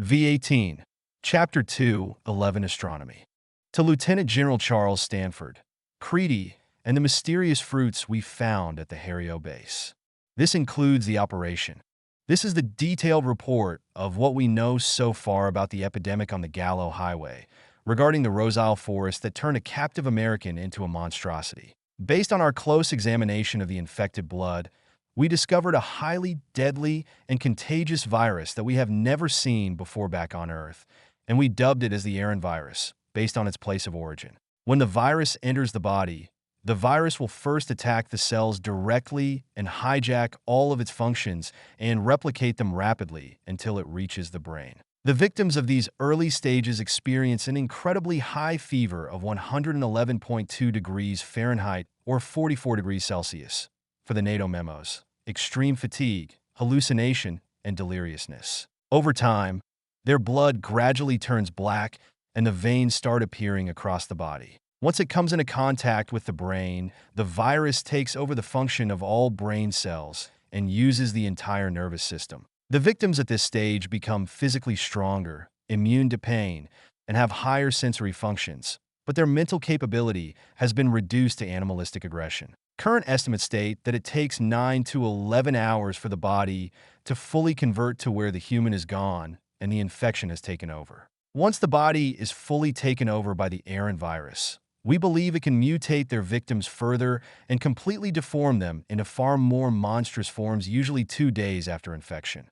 V18, Chapter 2, 11 Astronomy. To Lieutenant General Charles Stanford, Creedy, and the mysterious fruits we found at the Hario base. This includes the operation. This is the detailed report of what we know so far about the epidemic on the Gallo Highway, regarding the Rosile forest that turned a captive American into a monstrosity. Based on our close examination of the infected blood, we discovered a highly deadly and contagious virus that we have never seen before back on Earth, and we dubbed it as the Aaron virus, based on its place of origin. When the virus enters the body, the virus will first attack the cells directly and hijack all of its functions and replicate them rapidly until it reaches the brain. The victims of these early stages experience an incredibly high fever of 111.2 degrees Fahrenheit or 44 degrees Celsius. For the NATO memos, extreme fatigue, hallucination, and deliriousness. Over time, their blood gradually turns black and the veins start appearing across the body. Once it comes into contact with the brain, the virus takes over the function of all brain cells and uses the entire nervous system. The victims at this stage become physically stronger, immune to pain, and have higher sensory functions, but their mental capability has been reduced to animalistic aggression. Current estimates state that it takes 9 to 11 hours for the body to fully convert to where the human is gone and the infection has taken over. Once the body is fully taken over by the Aaron virus, we believe it can mutate their victims further and completely deform them into far more monstrous forms, usually 2 days after infection,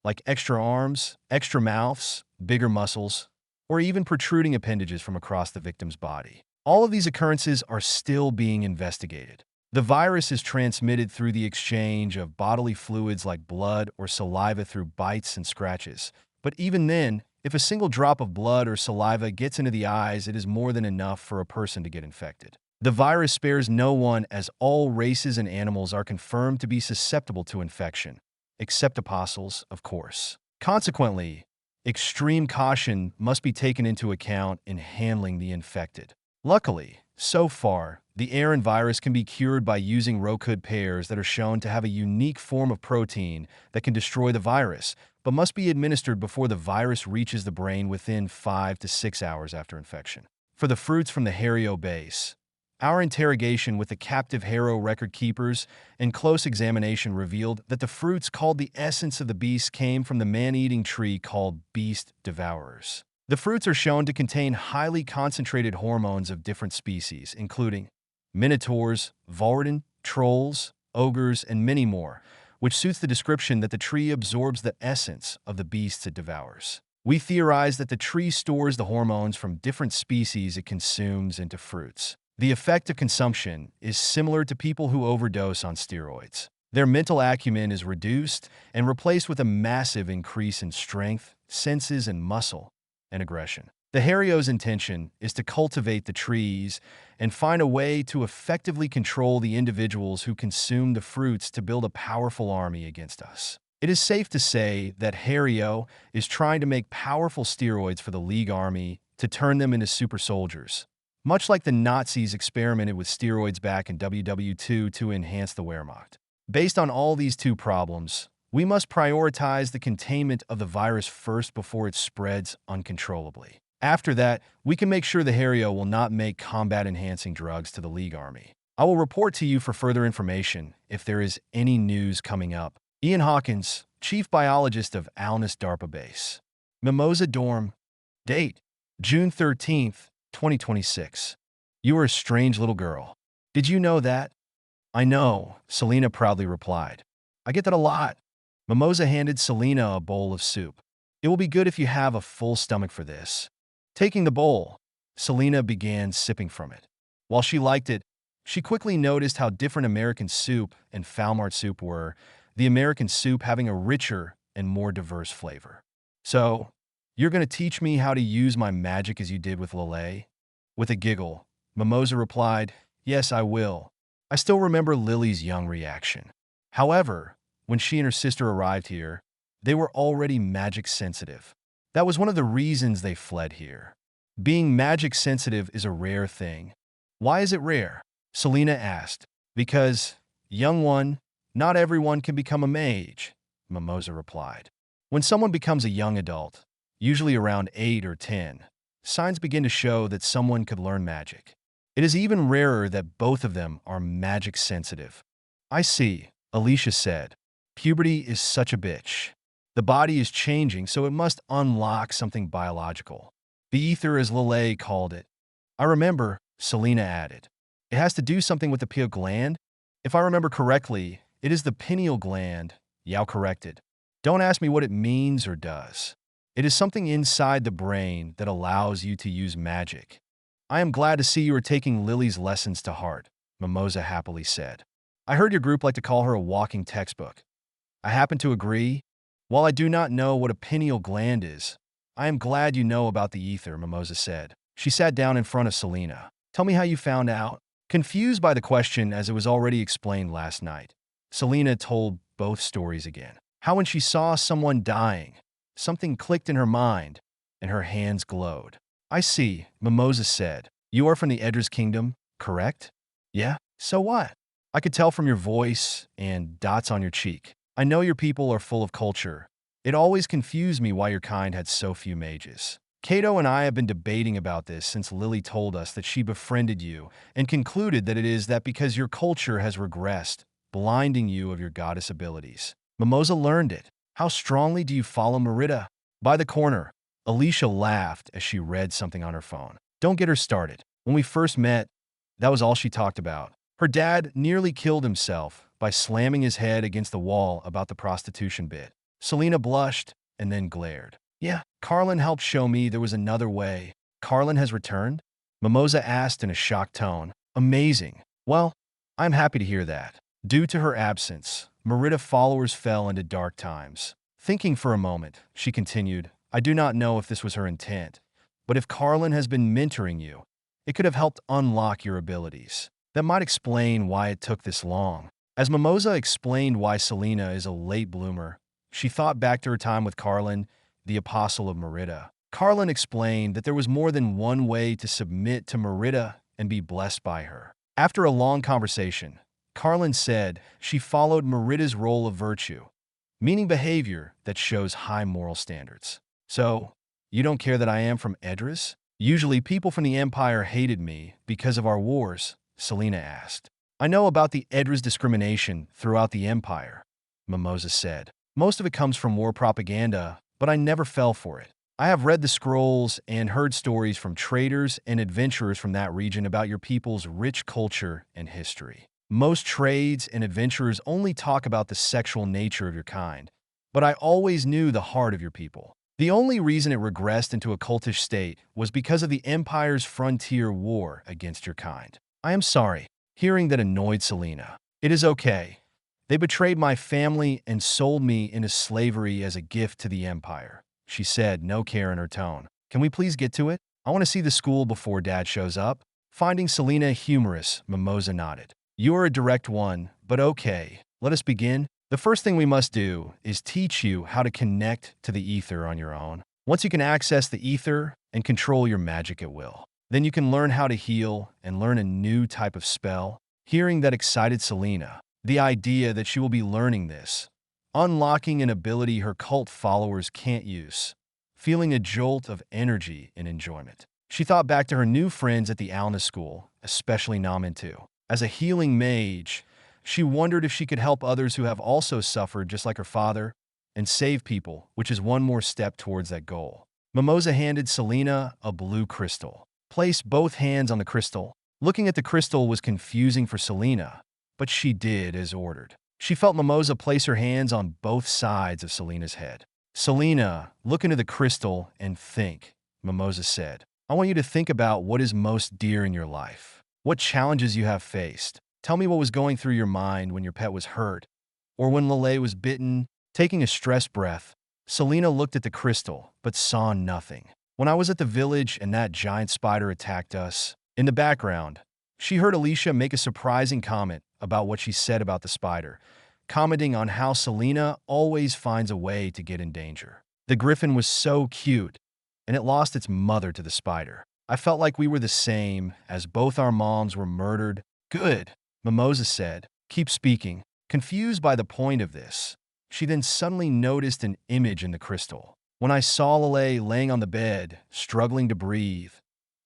like extra arms, extra mouths, bigger muscles, or even protruding appendages from across the victim's body. All of these occurrences are still being investigated. The virus is transmitted through the exchange of bodily fluids like blood or saliva through bites and scratches. But even then, if a single drop of blood or saliva gets into the eyes, it is more than enough for a person to get infected. The virus spares no one, as all races and animals are confirmed to be susceptible to infection, except apostles, of course. Consequently, extreme caution must be taken into account in handling the infected. Luckily, so far, the Aaron virus can be cured by using Rokud pears that are shown to have a unique form of protein that can destroy the virus, but must be administered before the virus reaches the brain within 5 to 6 hours after infection. For the fruits from the Hario base, our interrogation with the captive Harrow record keepers and close examination revealed that the fruits called the essence of the beast came from the man-eating tree called beast devourers. The fruits are shown to contain highly concentrated hormones of different species, including minotaurs, Varden, trolls, ogres, and many more, which suits the description that the tree absorbs the essence of the beasts it devours. We theorize that the tree stores the hormones from different species it consumes into fruits. The effect of consumption is similar to people who overdose on steroids. Their mental acumen is reduced and replaced with a massive increase in strength, senses, and muscle, and aggression. The Harrio's intention is to cultivate the trees and find a way to effectively control the individuals who consume the fruits to build a powerful army against us. It is safe to say that Harrio is trying to make powerful steroids for the League army to turn them into super soldiers, much like the Nazis experimented with steroids back in WW2 to enhance the Wehrmacht. Based on all these two problems, we must prioritize the containment of the virus first before it spreads uncontrollably. After that, we can make sure the Hario will not make combat-enhancing drugs to the League army. I will report to you for further information if there is any news coming up. Ian Hawkins, Chief Biologist of Alnus DARPA Base. Mimosa Dorm. Date: June 13th, 2026. You are a strange little girl. Did you know that? I know, Selena proudly replied. I get that a lot. Mimosa handed Selena a bowl of soup. It will be good if you have a full stomach for this. Taking the bowl, Selena began sipping from it. While she liked it, she quickly noticed how different American soup and Falmart soup were, the American soup having a richer and more diverse flavor. So, you're going to teach me how to use my magic as you did with Lelei? With a giggle, Mimosa replied, Yes, I will. I still remember Lily's young reaction. However, when she and her sister arrived here, they were already magic sensitive. That was one of the reasons they fled here. Being magic sensitive is a rare thing. Why is it rare? Selena asked. Because, young one, not everyone can become a mage, Mimosa replied. When someone becomes a young adult, usually around 8 or 10, signs begin to show that someone could learn magic. It is even rarer that both of them are magic sensitive. I see, Alicia said. Puberty is such a bitch. The body is changing, so it must unlock something biological. The ether, as Lelei called it. I remember, Selena added. It has to do something with the pineal gland? If I remember correctly, it is the pineal gland, Yao corrected. Don't ask me what it means or does. It is something inside the brain that allows you to use magic. I am glad to see you are taking Lily's lessons to heart, Mimosa happily said. I heard your group like to call her a walking textbook. I happen to agree. While I do not know what a pineal gland is, I am glad you know about the ether, Mimosa said. She sat down in front of Selena. Tell me how you found out. Confused by the question as it was already explained last night, Selena told both stories again. How when she saw someone dying, something clicked in her mind, and her hands glowed. I see, Mimosa said. You are from the Edras Kingdom, correct? Yeah, so what? I could tell from your voice and dots on your cheek. I know your people are full of culture. It always confused me why your kind had so few mages. Kato and I have been debating about this since Lily told us that she befriended you and concluded that it is that because your culture has regressed, blinding you of your goddess abilities. Mimosa learned it. How strongly do you follow Merida? By the corner. Alicia laughed as she read something on her phone. Don't get her started. When we first met, that was all she talked about. Her dad nearly killed himself by slamming his head against the wall about the prostitution bit. Selena blushed and then glared. Yeah, Carlin helped show me there was another way. Carlin has returned? Mimosa asked in a shocked tone. Amazing. Well, I'm happy to hear that. Due to her absence, Merida followers fell into dark times. Thinking for a moment, she continued, I do not know if this was her intent, but if Carlin has been mentoring you, it could have helped unlock your abilities. That might explain why it took this long. As Mimosa explained why Selena is a late bloomer, she thought back to her time with Carlin, the apostle of Merida. Carlin explained that there was more than one way to submit to Merida and be blessed by her. After a long conversation, Carlin said she followed Merida's role of virtue, meaning behavior that shows high moral standards. So, you don't care that I am from Edras? Usually people from the Empire hated me because of our wars, Selena asked. I know about the Edras discrimination throughout the Empire, Mimosa said. Most of it comes from war propaganda, but I never fell for it. I have read the scrolls and heard stories from traders and adventurers from that region about your people's rich culture and history. Most trades and adventurers only talk about the sexual nature of your kind, but I always knew the heart of your people. The only reason it regressed into a cultish state was because of the Empire's frontier war against your kind. I am sorry. Hearing that annoyed Selena. It is okay. They betrayed my family and sold me into slavery as a gift to the Empire, she said, no care in her tone. Can we please get to it? I want to see the school before Dad shows up. Finding Selena humorous, Mimosa nodded. You are a direct one, but okay. Let us begin. The first thing we must do is teach you how to connect to the ether on your own. Once you can access the ether and control your magic at will, then you can learn how to heal and learn a new type of spell. Hearing that excited Selena. The idea that she will be learning this, unlocking an ability her cult followers can't use, feeling a jolt of energy and enjoyment. She thought back to her new friends at the Alna school, especially Namintu. As a healing mage, she wondered if she could help others who have also suffered just like her father and save people, which is one more step towards that goal. Mimosa handed Selena a blue crystal. Place both hands on the crystal. Looking at the crystal was confusing for Selena, but she did as ordered. She felt Mimosa place her hands on both sides of Selena's head. Selena, look into the crystal and think, Mimosa said. I want you to think about what is most dear in your life, what challenges you have faced. Tell me what was going through your mind when your pet was hurt, or when Lelei was bitten. Taking a stressed breath, Selena looked at the crystal, but saw nothing. When I was at the village and that giant spider attacked us, in the background, she heard Alicia make a surprising comment about what she said about the spider, commenting on how Selena always finds a way to get in danger. The griffin was so cute, and it lost its mother to the spider. I felt like we were the same, as both our moms were murdered. Good, Mimosa said. Keep speaking. Confused by the point of this, she then suddenly noticed an image in the crystal. When I saw Lelei laying on the bed, struggling to breathe,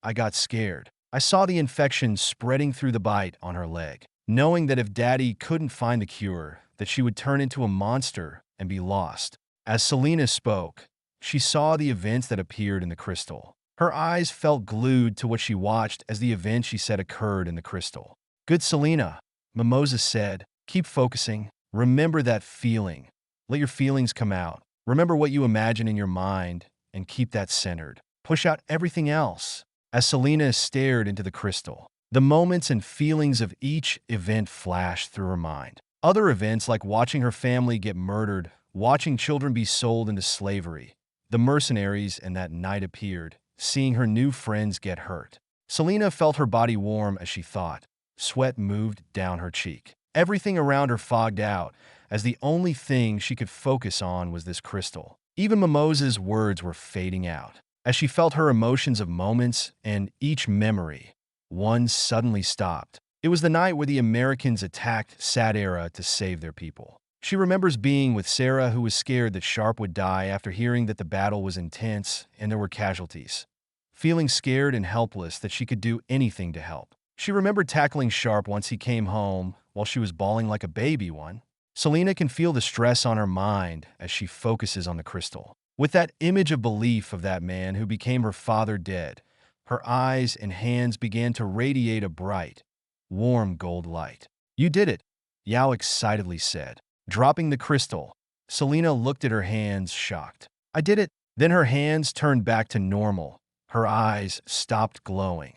I got scared. I saw the infection spreading through the bite on her leg, knowing that if Daddy couldn't find the cure, that she would turn into a monster and be lost. As Selena spoke, she saw the events that appeared in the crystal. Her eyes felt glued to what she watched as the event she said occurred in the crystal. Good Selena, Mimosa said, keep focusing. Remember that feeling. Let your feelings come out. Remember what you imagine in your mind and keep that centered. Push out everything else. As Selena stared into the crystal, the moments and feelings of each event flashed through her mind. Other events like watching her family get murdered, watching children be sold into slavery, the mercenaries and that night appeared, seeing her new friends get hurt. Selena felt her body warm as she thought. Sweat moved down her cheek. Everything around her fogged out, as the only thing she could focus on was this crystal. Even Mimosa's words were fading out. As she felt her emotions of moments and each memory, one suddenly stopped. It was the night where the Americans attacked Sadera to save their people. She remembers being with Sarah, who was scared that Sharpe would die after hearing that the battle was intense and there were casualties. Feeling scared and helpless that she could do anything to help. She remembered tackling Sharpe once he came home while she was bawling like a baby one. Selena can feel the stress on her mind as she focuses on the crystal. With that image of belief of that man who became her father dead, her eyes and hands began to radiate a bright, warm gold light. You did it, Yao excitedly said. Dropping the crystal, Selena looked at her hands, shocked. I did it. Then her hands turned back to normal. Her eyes stopped glowing,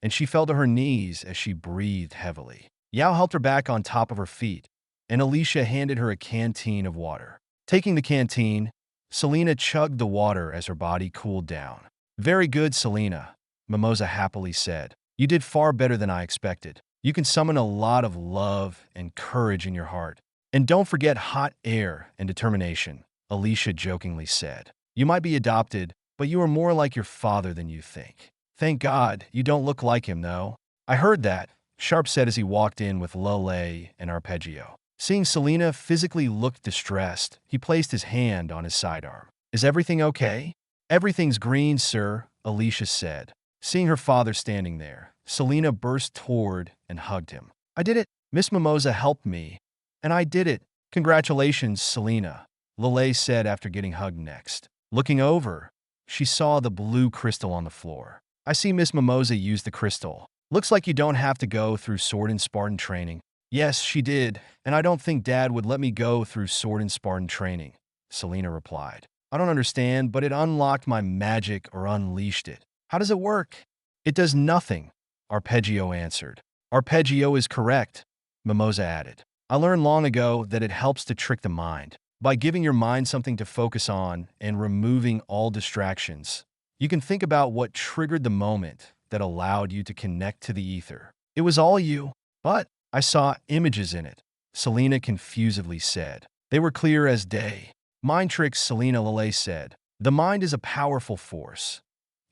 and she fell to her knees as she breathed heavily. Yao helped her back on top of her feet, and Alicia handed her a canteen of water. Taking the canteen, Selena chugged the water as her body cooled down. Very good, Selena, Mimosa happily said. You did far better than I expected. You can summon a lot of love and courage in your heart. And don't forget hot air and determination, Alicia jokingly said. You might be adopted, but you are more like your father than you think. Thank God, you don't look like him, though. I heard that, Sharpe said as he walked in with Lelei and Arpeggio. Seeing Selena physically look distressed, he placed his hand on his sidearm. Is everything okay? Everything's green, sir, Alicia said. Seeing her father standing there, Selena burst toward and hugged him. I did it. Miss Mimosa helped me, and I did it. Congratulations, Selena, Lelei said after getting hugged next. Looking over, she saw the blue crystal on the floor. I see Miss Mimosa used the crystal. Looks like you don't have to go through sword and Spartan training. Yes, she did, and I don't think Dad would let me go through sword and Spartan training, Selena replied. I don't understand, but it unlocked my magic or unleashed it. How does it work? It does nothing, Arpeggio answered. Arpeggio is correct, Mimosa added. I learned long ago that it helps to trick the mind. By giving your mind something to focus on and removing all distractions, you can think about what triggered the moment that allowed you to connect to the ether. It was all you, but I saw images in it, Selena confusedly said. They were clear as day. Mind tricks, Selena, Lelei said. The mind is a powerful force.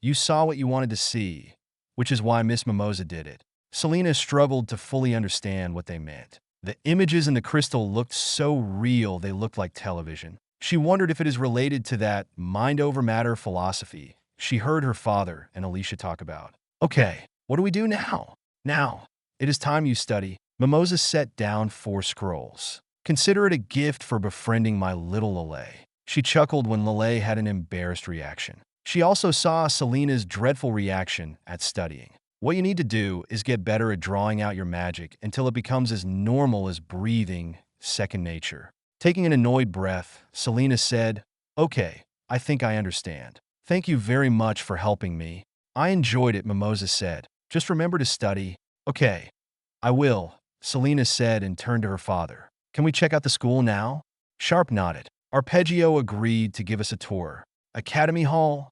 You saw what you wanted to see, which is why Miss Mimosa did it. Selena struggled to fully understand what they meant. The images in the crystal looked so real they looked like television. She wondered if it is related to that mind over matter philosophy she heard her father and Alicia talk about. Okay, what do we do now? Now, it is time you study. Mimosa set down 4 scrolls. Consider it a gift for befriending my little Lelei. She chuckled when Lelei had an embarrassed reaction. She also saw Selena's dreadful reaction at studying. What you need to do is get better at drawing out your magic until it becomes as normal as breathing, second nature. Taking an annoyed breath, Selena said, Okay, I think I understand. Thank you very much for helping me. I enjoyed it, Mimosa said. Just remember to study. Okay, I will, Selena said and turned to her father. Can we check out the school now? Sharpe nodded. Arpeggio agreed to give us a tour. Academy Hall?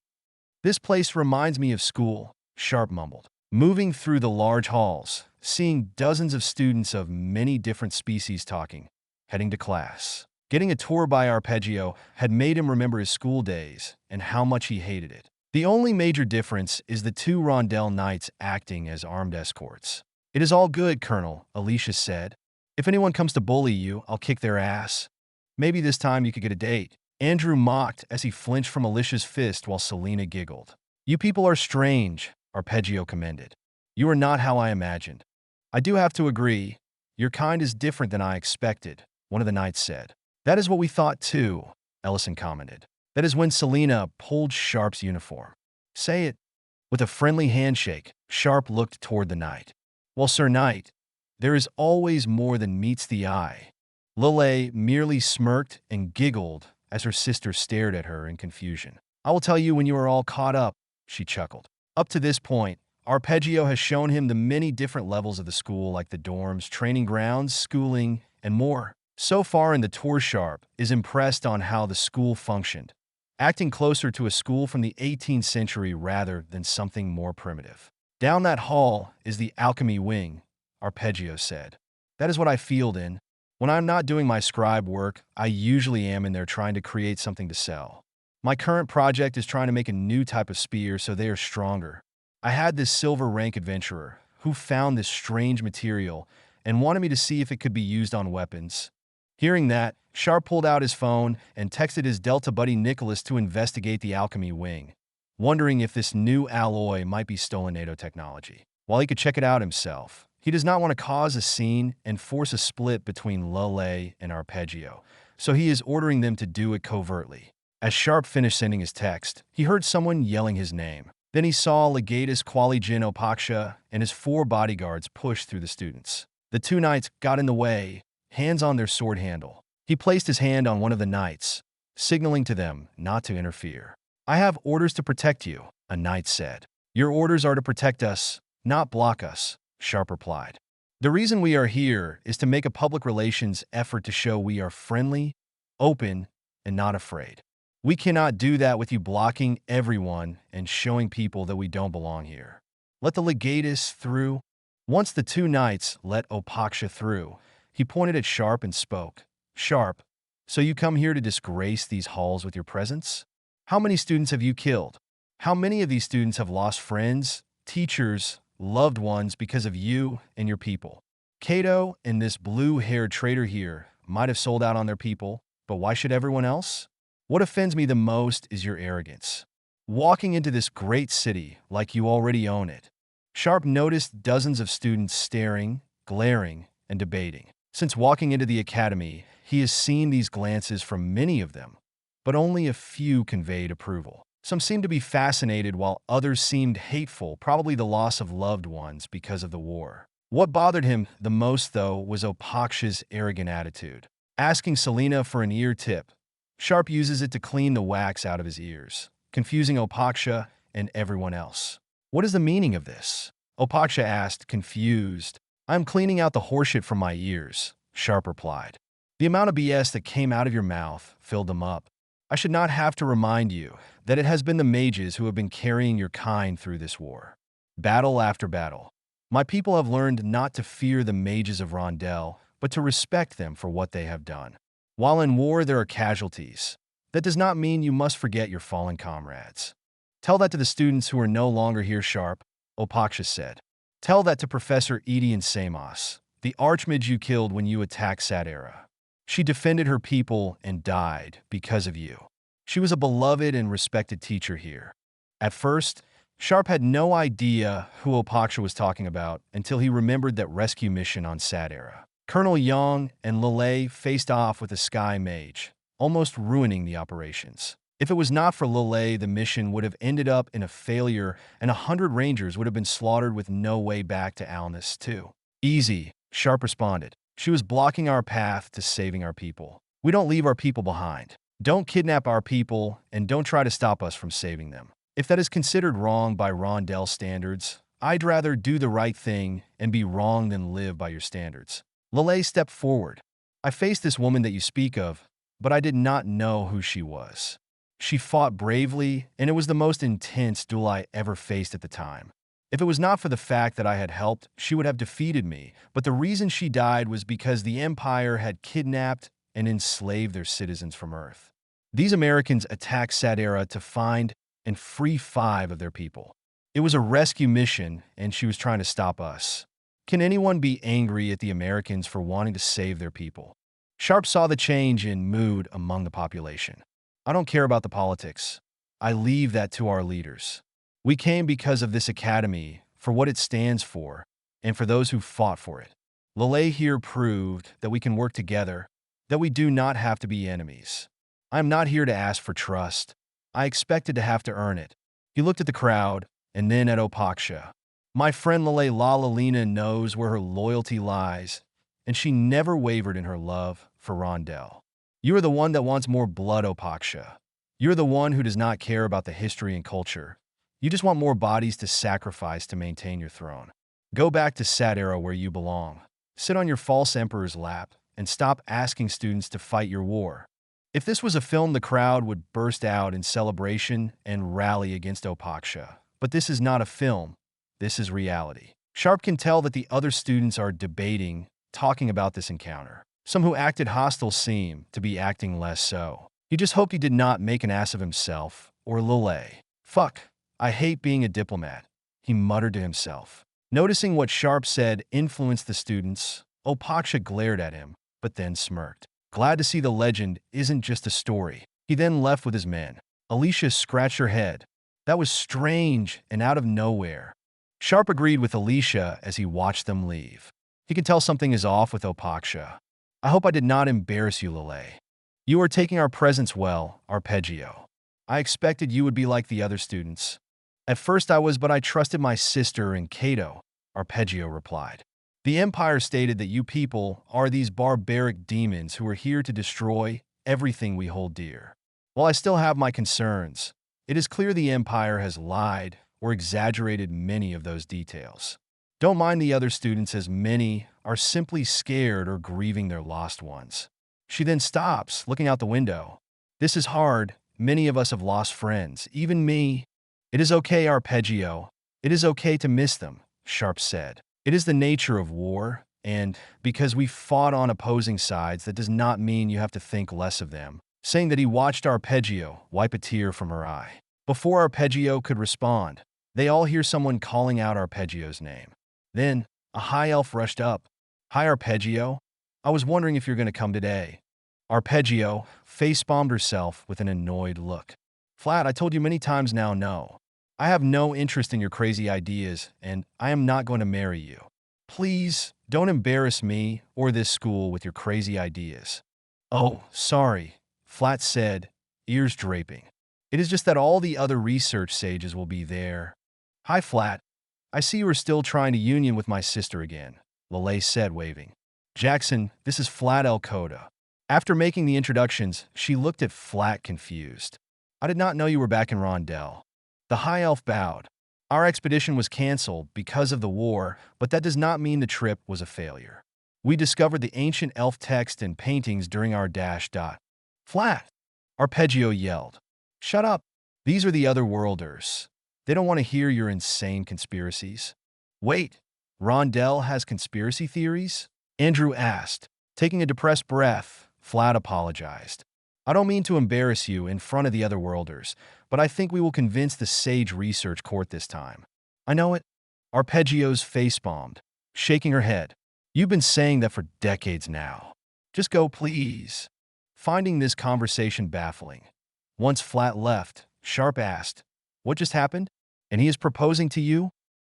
This place reminds me of school, Sharpe mumbled. Moving through the large halls, seeing dozens of students of many different species talking, heading to class. Getting a tour by Arpeggio had made him remember his school days and how much he hated it. The only major difference is the 2 Rondell Knights acting as armed escorts. It is all good, Colonel, Alicia said. If anyone comes to bully you, I'll kick their ass. Maybe this time you could get a date. Andrew mocked as he flinched from Alicia's fist while Selena giggled. You people are strange, Arpeggio commended. You are not how I imagined. I do have to agree. Your kind is different than I expected, one of the knights said. That is what we thought too, Ellison commented. That is when Selena pulled Sharpe's uniform. Say it. With a friendly handshake, Sharpe looked toward the knight. Well, Sir Knight, there is always more than meets the eye. Lelei merely smirked and giggled as her sister stared at her in confusion. I will tell you when you are all caught up, she chuckled. Up to this point, Arpeggio has shown him the many different levels of the school, like the dorms, training grounds, schooling, and more. So far in the tour, Sharpe is impressed on how the school functioned, acting closer to a school from the 18th century rather than something more primitive. Down that hall is the alchemy wing, Arpeggio said. That is what I field in. When I'm not doing my scribe work, I usually am in there trying to create something to sell. My current project is trying to make a new type of spear so they are stronger. I had this silver rank adventurer who found this strange material and wanted me to see if it could be used on weapons. Hearing that, Sharpe pulled out his phone and texted his Delta buddy Nicholas to investigate the alchemy wing, wondering if this new alloy might be stolen NATO technology. While he could check it out himself, he does not want to cause a scene and force a split between Lelei and Arpeggio, so he is ordering them to do it covertly. As Sharpe finished sending his text, he heard someone yelling his name. Then he saw Legatus Qualigin Opaksha and his 4 bodyguards push through the students. The 2 knights got in the way, hands on their sword handle. He placed his hand on one of the knights, signaling to them not to interfere. I have orders to protect you, a knight said. Your orders are to protect us, not block us, Sharpe replied. The reason we are here is to make a public relations effort to show we are friendly, open, and not afraid. We cannot do that with you blocking everyone and showing people that we don't belong here. Let the legatus through. Once the 2 knights let Opaksha through, he pointed at Sharpe and spoke. Sharpe, so you come here to disgrace these halls with your presence? How many students have you killed? How many of these students have lost friends, teachers, loved ones because of you and your people? Cato and this blue-haired traitor here might have sold out on their people, but why should everyone else? What offends me the most is your arrogance. Walking into this great city like you already own it. Sharpe noticed dozens of students staring, glaring, and debating. Since walking into the academy, he has seen these glances from many of them, but only a few conveyed approval. Some seemed to be fascinated while others seemed hateful, probably the loss of loved ones because of the war. What bothered him the most, though, was Opaksha's arrogant attitude. Asking Selena for an ear tip, Sharpe uses it to clean the wax out of his ears, confusing Opaksha and everyone else. What is the meaning of this? Opaksha asked, confused. I'm cleaning out the horseshit from my ears, Sharpe replied. The amount of BS that came out of your mouth filled them up. I should not have to remind you that it has been the mages who have been carrying your kind through this war. Battle after battle. My people have learned not to fear the mages of Rondell, but to respect them for what they have done. While in war there are casualties, that does not mean you must forget your fallen comrades. Tell that to the students who are no longer here, Sharpe, Opaksha said. Tell that to Professor Edian Samos, the archmage you killed when you attacked Sadera. She defended her people and died because of you. She was a beloved and respected teacher here. At first, Sharpe had no idea who Opaksha was talking about until he remembered that rescue mission on Sadera. Colonel Yang and Lelei faced off with a sky mage, almost ruining the operations. If it was not for Lelei, the mission would have ended up in a failure and 100 rangers would have been slaughtered with no way back to Alnus, too. Easy, Sharpe responded. She was blocking our path to saving our people. We don't leave our people behind. Don't kidnap our people and don't try to stop us from saving them. If that is considered wrong by Rondell standards, I'd rather do the right thing and be wrong than live by your standards. Lelei stepped forward. I faced this woman that you speak of, but I did not know who she was. She fought bravely, and it was the most intense duel I ever faced at the time. If it was not for the fact that I had helped, she would have defeated me, but the reason she died was because the Empire had kidnapped and enslaved their citizens from Earth. These Americans attacked Sadera to find and free 5 of their people. It was a rescue mission, and she was trying to stop us. Can anyone be angry at the Americans for wanting to save their people? Sharpe saw the change in mood among the population. I don't care about the politics. I leave that to our leaders. We came because of this academy, for what it stands for, and for those who fought for it. Lelei here proved that we can work together, that we do not have to be enemies. I am not here to ask for trust. I expected to have to earn it. He looked at the crowd, and then at Opaksha. My friend Lelei Lalina knows where her loyalty lies, and she never wavered in her love for Rondell. You are the one that wants more blood, Opaksha. You're the one who does not care about the history and culture. You just want more bodies to sacrifice to maintain your throne. Go back to Sadera where you belong. Sit on your false emperor's lap, and stop asking students to fight your war. If this was a film, the crowd would burst out in celebration and rally against Opaksha. But this is not a film. This is reality. Sharpe can tell that the other students are debating, talking about this encounter. Some who acted hostile seem to be acting less so. He just hoped he did not make an ass of himself or Lelei. Fuck, I hate being a diplomat, he muttered to himself. Noticing what Sharpe said influenced the students, Opaksha glared at him, but then smirked. Glad to see the legend isn't just a story. He then left with his men. Alicia scratched her head. That was strange and out of nowhere. Sharpe agreed with Alicia as he watched them leave. He could tell something is off with Opaksha. I hope I did not embarrass you, Lelei. You are taking our presents well, Arpeggio. I expected you would be like the other students. At first I was, but I trusted my sister and Cato, Arpeggio replied. The Empire stated that you people are these barbaric demons who are here to destroy everything we hold dear. While I still have my concerns, it is clear the Empire has lied or exaggerated many of those details. Don't mind the other students, as many are simply scared or grieving their lost ones. She then stops, looking out the window. This is hard. Many of us have lost friends, even me. It is okay, Arpeggio. It is okay to miss them, Sharpe said. It is the nature of war, and because we fought on opposing sides, that does not mean you have to think less of them. Saying that, he watched Arpeggio wipe a tear from her eye. Before Arpeggio could respond, they all hear someone calling out Arpeggio's name. Then, a high elf rushed up. Hi, Arpeggio. I was wondering if you're going to come today. Arpeggio face-palmed herself with an annoyed look. Flat, I told you many times now, no. I have no interest in your crazy ideas, and I am not going to marry you. Please, don't embarrass me or this school with your crazy ideas. Oh, sorry, Flat said, ears draping. It is just that all the other research sages will be there. Hi, Flat. I see you are still trying to union with my sister again, Lelei said, waving. Jackson, this is Flat El-Koda. After making the introductions, she looked at Flat confused. I did not know you were back in Rondell. The High Elf bowed. Our expedition was cancelled because of the war, but that does not mean the trip was a failure. We discovered the ancient elf text and paintings during our dash. Flat! Arpeggio yelled. Shut up! These are the other worlders. They don't want to hear your insane conspiracies. Wait, Rondell has conspiracy theories? Andrew asked. Taking a depressed breath, Flat apologized. I don't mean to embarrass you in front of the other worlders, but I think we will convince the Sage Research Court this time. I know it. Arpeggio's face-palmed, shaking her head. You've been saying that for decades now. Just go, please. Finding this conversation baffling. Once Flat left, Sharpe asked, What just happened? And he is proposing to you?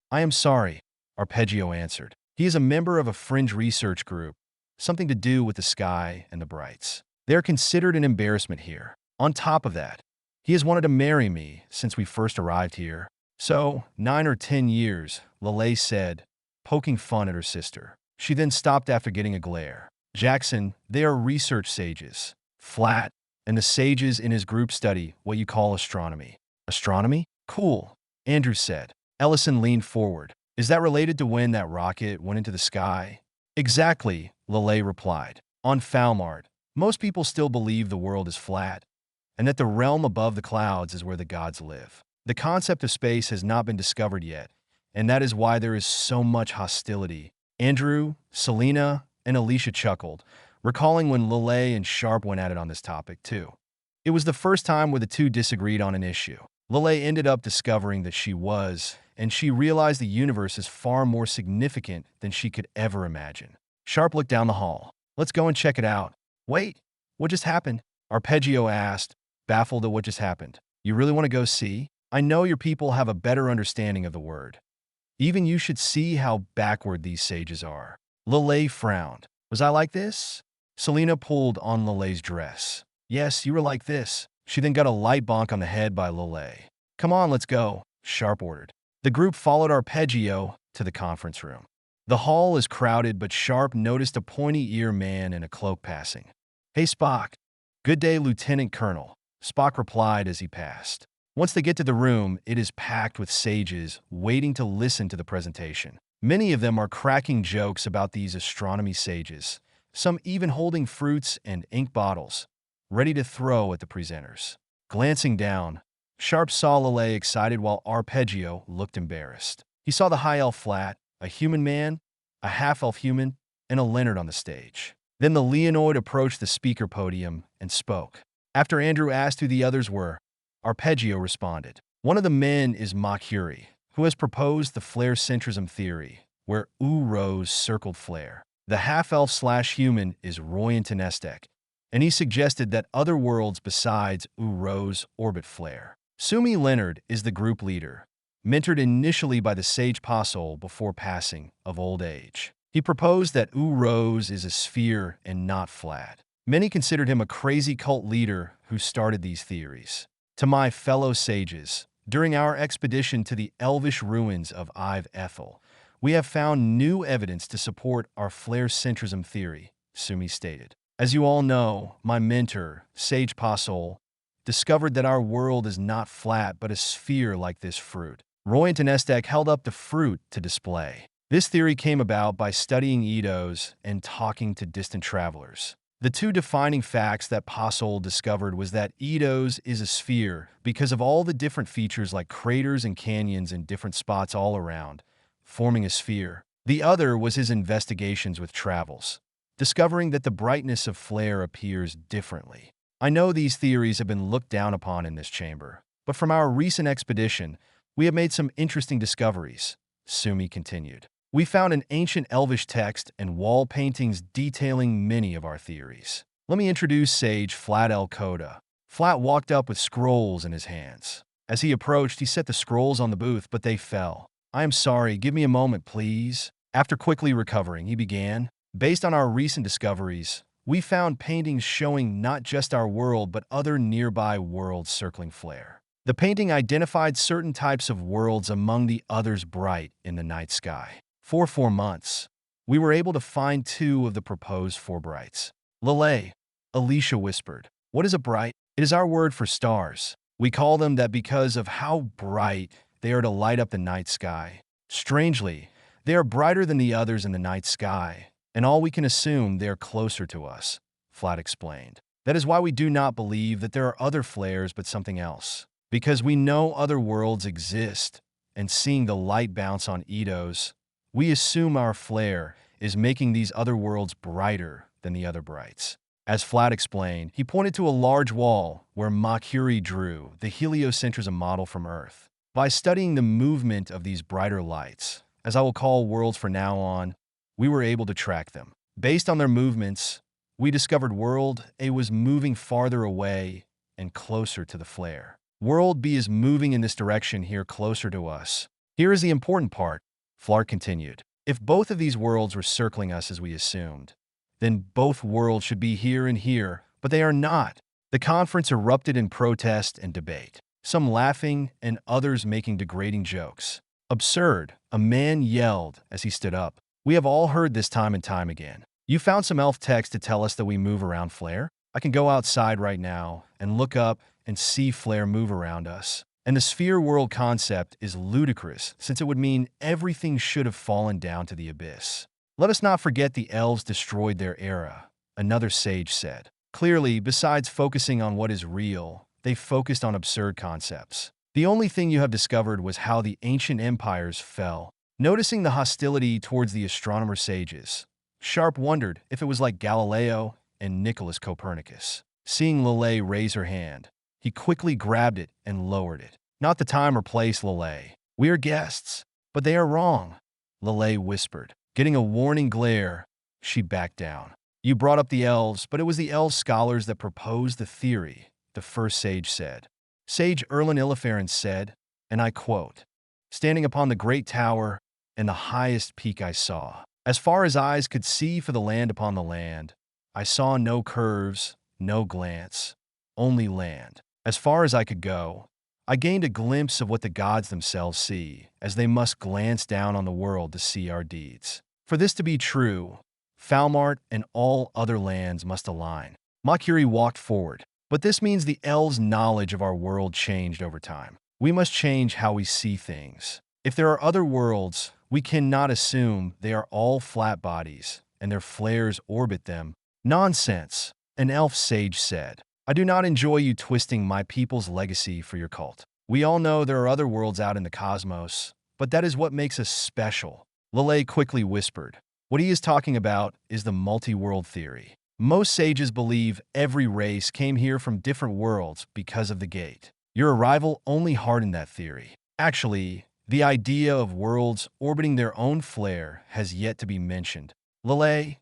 I am sorry, Arpeggio answered. He is a member of a fringe research group, something to do with the sky and the brights. They are considered an embarrassment here. On top of that, he has wanted to marry me since we first arrived here. So, 9 or 10 years, Lelei said, poking fun at her sister. She then stopped after getting a glare. Jackson, they are research sages. Flat, and the sages in his group study what you call astronomy. Astronomy? Cool, Andrew said. Ellison leaned forward. Is that related to when that rocket went into the sky? Exactly, Lelei replied. On Falmart, most people still believe the world is flat, and that the realm above the clouds is where the gods live. The concept of space has not been discovered yet, and that is why there is so much hostility. Andrew, Selena, and Alicia chuckled, recalling when Lelei and Sharpe went at it on this topic, too. It was the first time where the two disagreed on an issue. Lelei ended up discovering that she was, and she realized the universe is far more significant than she could ever imagine. Sharpe looked down the hall. Let's go and check it out. Wait, what just happened? Arpeggio asked, baffled at what just happened. You really want to go see? I know your people have a better understanding of the word. Even you should see how backward these sages are. Lelei frowned. Was I like this? Selena pulled on Lelei's dress. Yes, you were like this. She then got a light bonk on the head by Lelei. Come on, let's go, Sharpe ordered. The group followed Arpeggio to the conference room. The hall is crowded, but Sharpe noticed a pointy-ear man in a cloak passing. Hey, Spock. Good day, Lieutenant Colonel, Spock replied as he passed. Once they get to the room, it is packed with sages waiting to listen to the presentation. Many of them are cracking jokes about these astronomy sages, some even holding fruits and ink bottles, ready to throw at the presenters. Glancing down, Sharpe saw Lelei excited while Arpeggio looked embarrassed. He saw the high elf flat, a human man, a half-elf human, and a Leonard on the stage. Then the Leonoid approached the speaker podium and spoke. After Andrew asked who the others were, Arpeggio responded. One of the men is Makuri, who has proposed the flare-centrism theory, where Uros circled flare. The half-elf/human is Roy Antonestek, and he suggested that other worlds besides Uros orbit flare. Sumi Leonard is the group leader, mentored initially by the sage Posol before passing of old age. He proposed that Uros is a sphere and not flat. Many considered him a crazy cult leader who started these theories. To my fellow sages, during our expedition to the elvish ruins of Ive Ethel, we have found new evidence to support our flare-centrism theory, Sumi stated. As you all know, my mentor, Sage Posol, discovered that our world is not flat but a sphere like this fruit. Roy Antonestek held up the fruit to display. This theory came about by studying Eidos and talking to distant travelers. The two defining facts that Posol discovered was that Eidos is a sphere because of all the different features like craters and canyons in different spots all around, forming a sphere. The other was his investigations with travels, discovering that the brightness of flare appears differently. I know these theories have been looked down upon in this chamber, but from our recent expedition, we have made some interesting discoveries, Sumi continued. We found an ancient elvish text and wall paintings detailing many of our theories. Let me introduce Sage Flat El Koda. Flat walked up with scrolls in his hands. As he approached, he set the scrolls on the booth, but they fell. I am sorry, give me a moment, please. After quickly recovering, he began. Based on our recent discoveries, we found paintings showing not just our world, but other nearby worlds circling flare. The painting identified certain types of worlds among the others bright in the night sky. For 4 months, we were able to find 2 of the proposed 4 brights. Lelei, Alicia whispered. What is a bright? It is our word for stars. We call them that because of how bright they are to light up the night sky. Strangely, they are brighter than the others in the night sky, and all we can assume they are closer to us, Flat explained. That is why we do not believe that there are other flares but something else. Because we know other worlds exist, and seeing the light bounce on Eidos, we assume our flare is making these other worlds brighter than the other brights. As Flat explained, he pointed to a large wall where Makuri drew the heliocentrism model from Earth. By studying the movement of these brighter lights, as I will call worlds from now on, we were able to track them. Based on their movements, we discovered World A was moving farther away and closer to the flare. World B is moving in this direction here closer to us. Here is the important part, Flark continued. If both of these worlds were circling us as we assumed, then both worlds should be here and here, but they are not. The conference erupted in protest and debate, some laughing and others making degrading jokes. Absurd, a man yelled as he stood up. We have all heard this time and time again. You found some elf text to tell us that we move around flare? I can go outside right now and look up and see flare move around us. And the sphere world concept is ludicrous, since it would mean everything should have fallen down to the abyss. Let us not forget the elves destroyed their era, another sage said. Clearly, besides focusing on what is real, they focused on absurd concepts. The only thing you have discovered was how the ancient empires fell. Noticing the hostility towards the astronomer sages, Sharpe wondered if it was like Galileo and Nicholas Copernicus. Seeing Lelei raise her hand, he quickly grabbed it and lowered it. Not the time or place, Lelei. We are guests, but they are wrong, Lelei whispered. Getting a warning glare, she backed down. You brought up the elves, but it was the elf scholars that proposed the theory, the first sage said. Sage Erlin Illiferin said, and I quote, "Standing upon the great tower and the highest peak I saw, as far as eyes could see for the land upon the land, I saw no curves, no glance, only land. As far as I could go, I gained a glimpse of what the gods themselves see, as they must glance down on the world to see our deeds. For this to be true, Falmart and all other lands must align." Makuri walked forward. But this means the elves' knowledge of our world changed over time. We must change how we see things. If there are other worlds, we cannot assume they are all flat bodies and their flares orbit them. Nonsense, an elf sage said. I do not enjoy you twisting my people's legacy for your cult. We all know there are other worlds out in the cosmos, but that is what makes us special. Lelei quickly whispered. What he is talking about is the multi-world theory. Most sages believe every race came here from different worlds because of the gate. Your arrival only hardened that theory. Actually, the idea of worlds orbiting their own flare has yet to be mentioned. Lelei,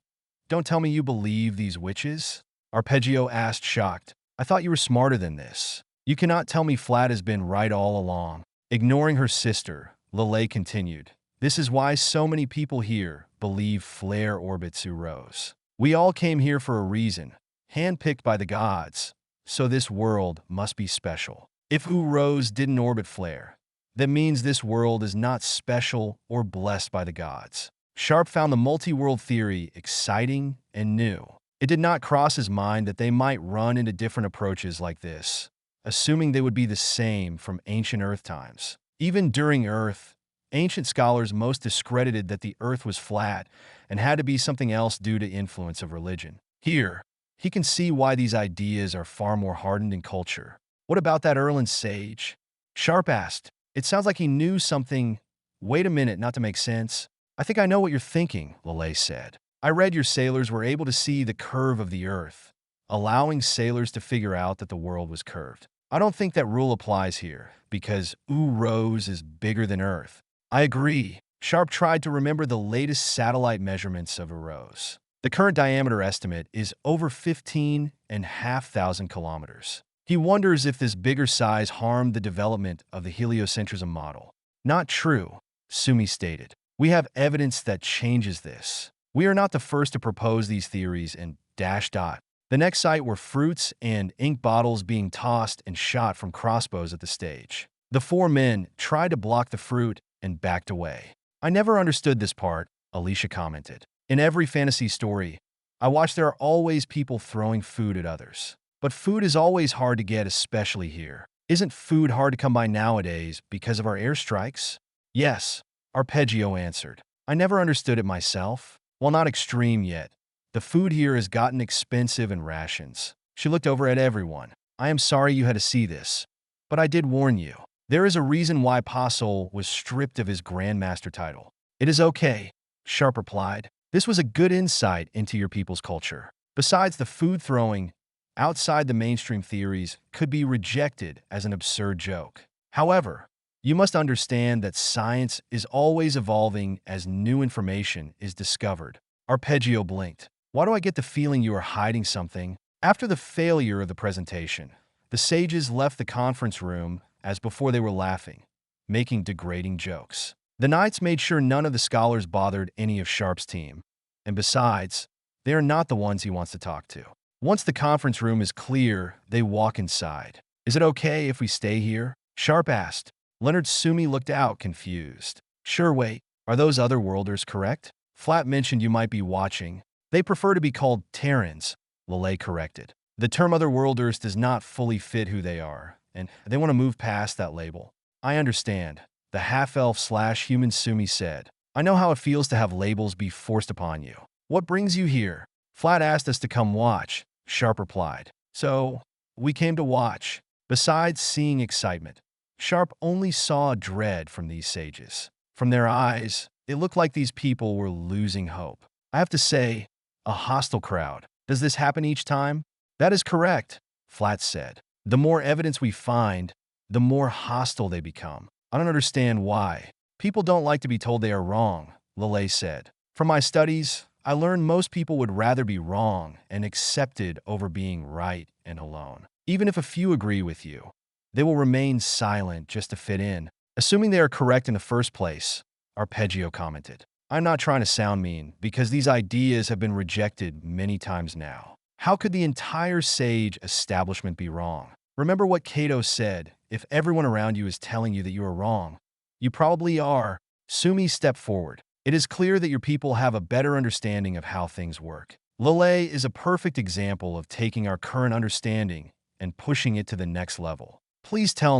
don't tell me you believe these witches? Arpeggio asked, shocked. I thought you were smarter than this. You cannot tell me Flat has been right all along. Ignoring her sister, Lelei continued. This is why so many people here believe flare orbits Uros. We all came here for a reason, handpicked by the gods, so this world must be special. If Uros didn't orbit flare, that means this world is not special or blessed by the gods. Sharpe found the multi-world theory exciting and new. It did not cross his mind that they might run into different approaches like this, assuming they would be the same from ancient Earth times. Even during Earth, ancient scholars most discredited that the Earth was flat and had to be something else due to influence of religion. Here, he can see why these ideas are far more hardened in culture. What about that Erlin sage? Sharpe asked. It sounds like he knew something. Wait a minute, not to make sense. I think I know what you're thinking, Lelei said. I read your sailors were able to see the curve of the Earth, allowing sailors to figure out that the world was curved. I don't think that rule applies here, because Uros is bigger than Earth. I agree. Sharpe tried to remember the latest satellite measurements of Uros. The current diameter estimate is over 15,500 kilometers. He wonders if this bigger size harmed the development of the heliocentrism model. Not true, Sumi stated. We have evidence that changes this. We are not the first to propose these theories and ... The next site were fruits and ink bottles being tossed and shot from crossbows at the stage. The four men tried to block the fruit and backed away. I never understood this part, Alicia commented. In every fantasy story, I watch there are always people throwing food at others. But food is always hard to get, especially here. Isn't food hard to come by nowadays because of our airstrikes? Yes, Arpeggio answered. I never understood it myself. While not extreme yet, the food here has gotten expensive in rations. She looked over at everyone. I am sorry you had to see this, but I did warn you. There is a reason why Pasol was stripped of his Grandmaster title. It is okay, Sharpe replied. This was a good insight into your people's culture. Besides, the food throwing outside the mainstream theories could be rejected as an absurd joke. However, you must understand that science is always evolving as new information is discovered. Arpeggio blinked. Why do I get the feeling you are hiding something? After the failure of the presentation, the sages left the conference room as before they were laughing, making degrading jokes. The knights made sure none of the scholars bothered any of Sharpe's team, and besides, they are not the ones he wants to talk to. Once the conference room is clear, they walk inside. Is it okay if we stay here? Sharpe asked. Leonard Sumi looked out, confused. Sure, wait, are those other worlders correct? Flat mentioned you might be watching. They prefer to be called Terrans, Lelei corrected. The term otherworlders does not fully fit who they are, and they want to move past that label. I understand, the half-elf/human Sumi said. I know how it feels to have labels be forced upon you. What brings you here? Flat asked us to come watch, Sharpe replied. So, we came to watch. Besides seeing excitement, Sharpe only saw dread from these sages. From their eyes, it looked like these people were losing hope. I have to say, a hostile crowd. Does this happen each time? That is correct, Flat said. The more evidence we find, the more hostile they become. I don't understand why. People don't like to be told they are wrong, Lelei said. From my studies, I learned most people would rather be wrong and accepted over being right and alone. even if a few agree with you. They will remain silent just to fit in, assuming they are correct in the first place, Arpeggio commented. I'm not trying to sound mean, because these ideas have been rejected many times now. How could the entire sage establishment be wrong? Remember what Cato said, if everyone around you is telling you that you are wrong, you probably are. Sumi stepped forward. It is clear that your people have a better understanding of how things work. Lelei is a perfect example of taking our current understanding and pushing it to the next level. Please tell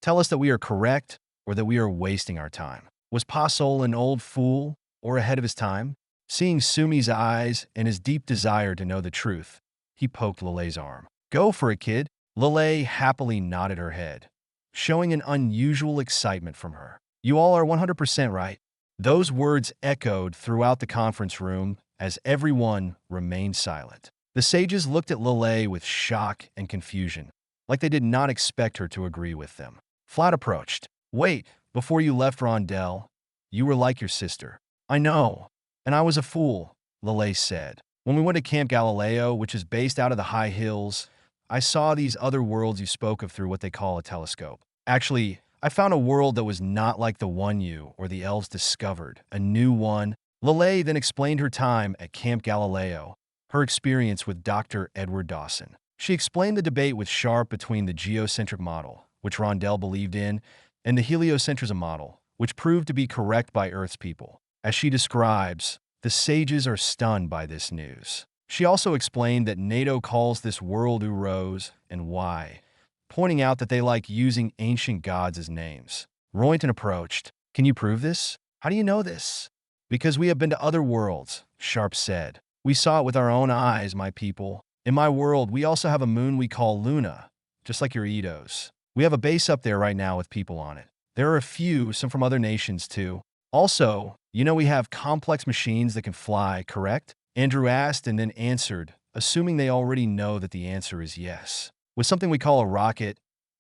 us that we are correct or that we are wasting our time. Was Pasol an old fool or ahead of his time? Seeing Sumi's eyes and his deep desire to know the truth, he poked Lelei's arm. Go for it, kid. Lelei happily nodded her head, showing an unusual excitement from her. You all are 100% right. Those words echoed throughout the conference room as everyone remained silent. The sages looked at Lelei with shock and confusion, like they did not expect her to agree with them. Flat approached. Wait, before you left Rondell, you were like your sister. I know, and I was a fool, Lelei said. When we went to Camp Galileo, which is based out of the high hills, I saw these other worlds you spoke of through what they call a telescope. Actually, I found a world that was not like the one you or the elves discovered, a new one. Lelei then explained her time at Camp Galileo, her experience with Dr. Edward Dawson. She explained the debate with Sharpe between the geocentric model, which Rondell believed in, and the heliocentrism model, which proved to be correct by Earth's people. As she describes, the sages are stunned by this news. She also explained that NATO calls this world Uros and why, pointing out that they like using ancient gods as names. Roynton approached. Can you prove this? How do you know this? Because we have been to other worlds, Sharpe said. We saw it with our own eyes, my people. In my world, we also have a moon we call Luna, just like your Eidos. We have a base up there right now with people on it. There are a few, some from other nations too. Also, you know we have complex machines that can fly, correct? Andrew asked and then answered, assuming they already know that the answer is yes. With something we call a rocket,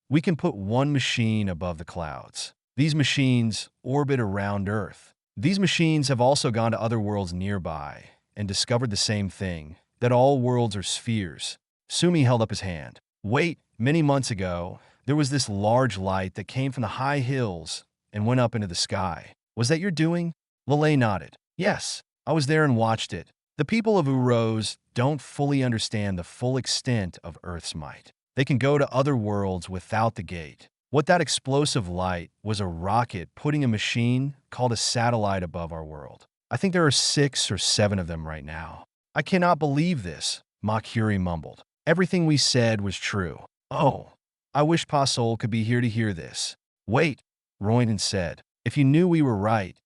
we can put one machine above the clouds. These machines orbit around Earth. These machines have also gone to other worlds nearby and discovered the same thing, that all worlds are spheres. Sumi held up his hand. Wait, many months ago, there was this large light that came from the high hills and went up into the sky. Was that your doing? Lelei nodded. Yes, I was there and watched it. The people of Uros don't fully understand the full extent of Earth's might. They can go to other worlds without the gate. What that explosive light was a rocket putting a machine called a satellite above our world. I think there are 6 or 7 of them right now. I cannot believe this, Makhuri mumbled. Everything we said was true. Oh, I wish Pasol could be here to hear this. Wait, Roynton said. If you knew we were right,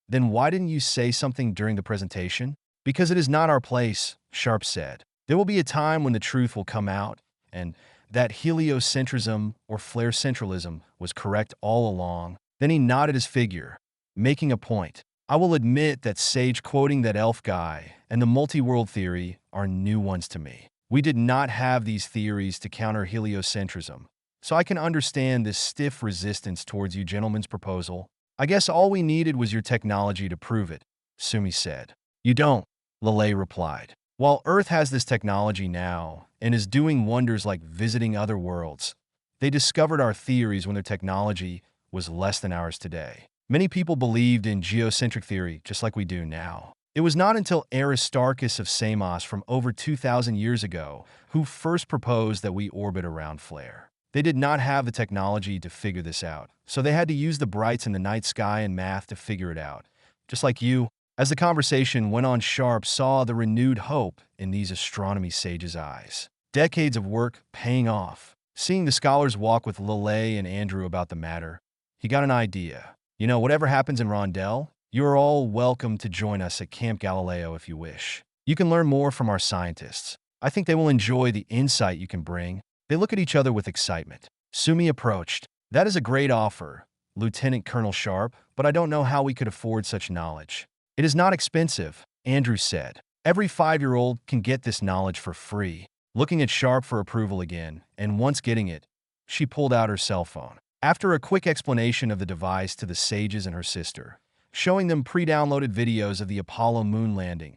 then why didn't you say something during the presentation? Because it is not our place, Sharpe said. There will be a time when the truth will come out, and that heliocentrism or flare centralism was correct all along. Then he nodded his figure, making a point. I will admit that sage quoting that elf guy and the multi-world theory are new ones to me. We did not have these theories to counter heliocentrism, so I can understand this stiff resistance towards you gentlemen's proposal. I guess all we needed was your technology to prove it, Sumi said. You don't, Lelei replied. While Earth has this technology now and is doing wonders like visiting other worlds, they discovered our theories when their technology was less than ours today. Many people believed in geocentric theory just like we do now. It was not until Aristarchus of Samos from over 2,000 years ago who first proposed that we orbit around flare. They did not have the technology to figure this out, so they had to use the brights in the night sky and math to figure it out. Just like you, as the conversation went on, Sharpe saw the renewed hope in these astronomy sages' eyes. Decades of work paying off. Seeing the scholars walk with Lelei and Andrew about the matter, he got an idea. You know, whatever happens in Rondell, you are all welcome to join us at Camp Galileo if you wish. You can learn more from our scientists. I think they will enjoy the insight you can bring. They look at each other with excitement. Sumi approached. That is a great offer, Lieutenant Colonel Sharpe, but I don't know how we could afford such knowledge. It is not expensive, Andrew said. Every 5-year-old can get this knowledge for free. Looking at Sharpe for approval again, and once getting it, she pulled out her cell phone. After a quick explanation of the device to the sages and her sister, showing them pre-downloaded videos of the Apollo moon landing,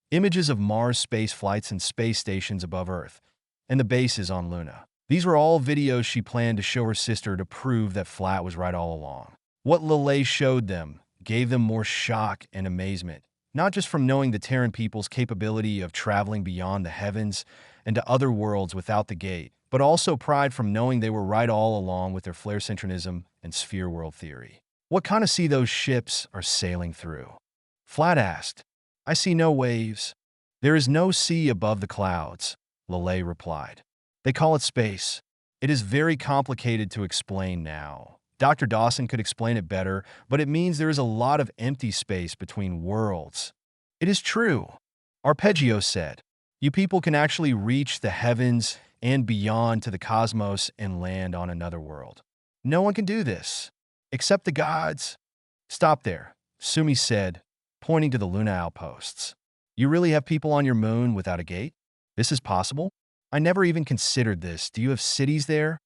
images of Mars space flights and space stations above Earth, and the bases on Luna. These were all videos she planned to show her sister to prove that Flat was right all along. What Lelei showed them gave them more shock and amazement, not just from knowing the Terran people's capability of traveling beyond the heavens and to other worlds without the gate, but also pride from knowing they were right all along with their flare synchronism and sphere world theory. What kind of sea those ships are sailing through? Flat asked. I see no waves. There is no sea above the clouds, Lelei replied. They call it space. It is very complicated to explain now. Dr. Dawson could explain it better, but it means there is a lot of empty space between worlds. It is true, Arpeggio said. You people can actually reach the heavens and beyond to the cosmos and land on another world. No one can do this, except the gods. Stop there, Sumi said, pointing to the Luna outposts. You really have people on your moon without a gate? This is possible? I never even considered this. Do you have cities there?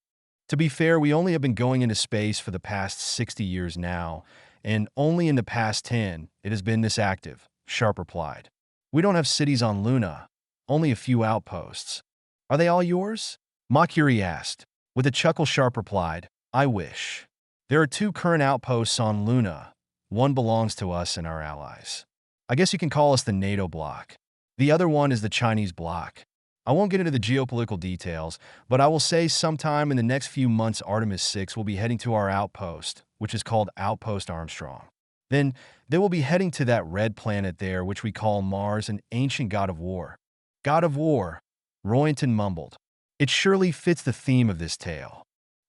To be fair, we only have been going into space for the past 60 years now, and only in the past 10 it has been this active, Sharpe replied. We don't have cities on Luna, only a few outposts. Are they all yours? Makuri asked. With a chuckle, Sharpe replied, I wish. There are 2 current outposts on Luna. One belongs to us and our allies. I guess you can call us the NATO bloc. The other one is the Chinese bloc. I won't get into the geopolitical details, but I will say sometime in the next few months Artemis 6 will be heading to our outpost, which is called Outpost Armstrong. Then they will be heading to that red planet there, which we call Mars, an ancient god of war. God of war, Roynton mumbled. It surely fits the theme of this tale.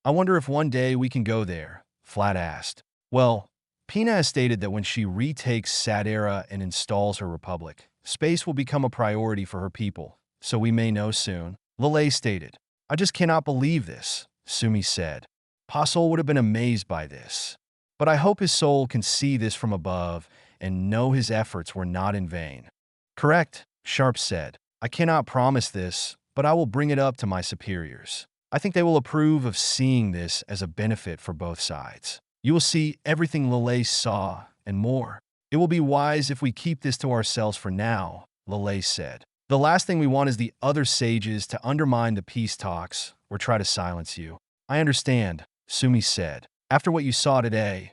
I wonder if one day we can go there, Flat asked. Well, Pina has stated that when she retakes Sadera and installs her republic, space will become a priority for her people. So we may know soon, Lelei stated. I just cannot believe this, Sumi said. Pasol would have been amazed by this. But I hope his soul can see this from above and know his efforts were not in vain. Correct, Sharpe said. I cannot promise this, but I will bring it up to my superiors. I think they will approve of seeing this as a benefit for both sides. You will see everything Lelei saw and more. It will be wise if we keep this to ourselves for now, Lelei said. The last thing we want is the other sages to undermine the peace talks or try to silence you. I understand, Sumi said. After what you saw today,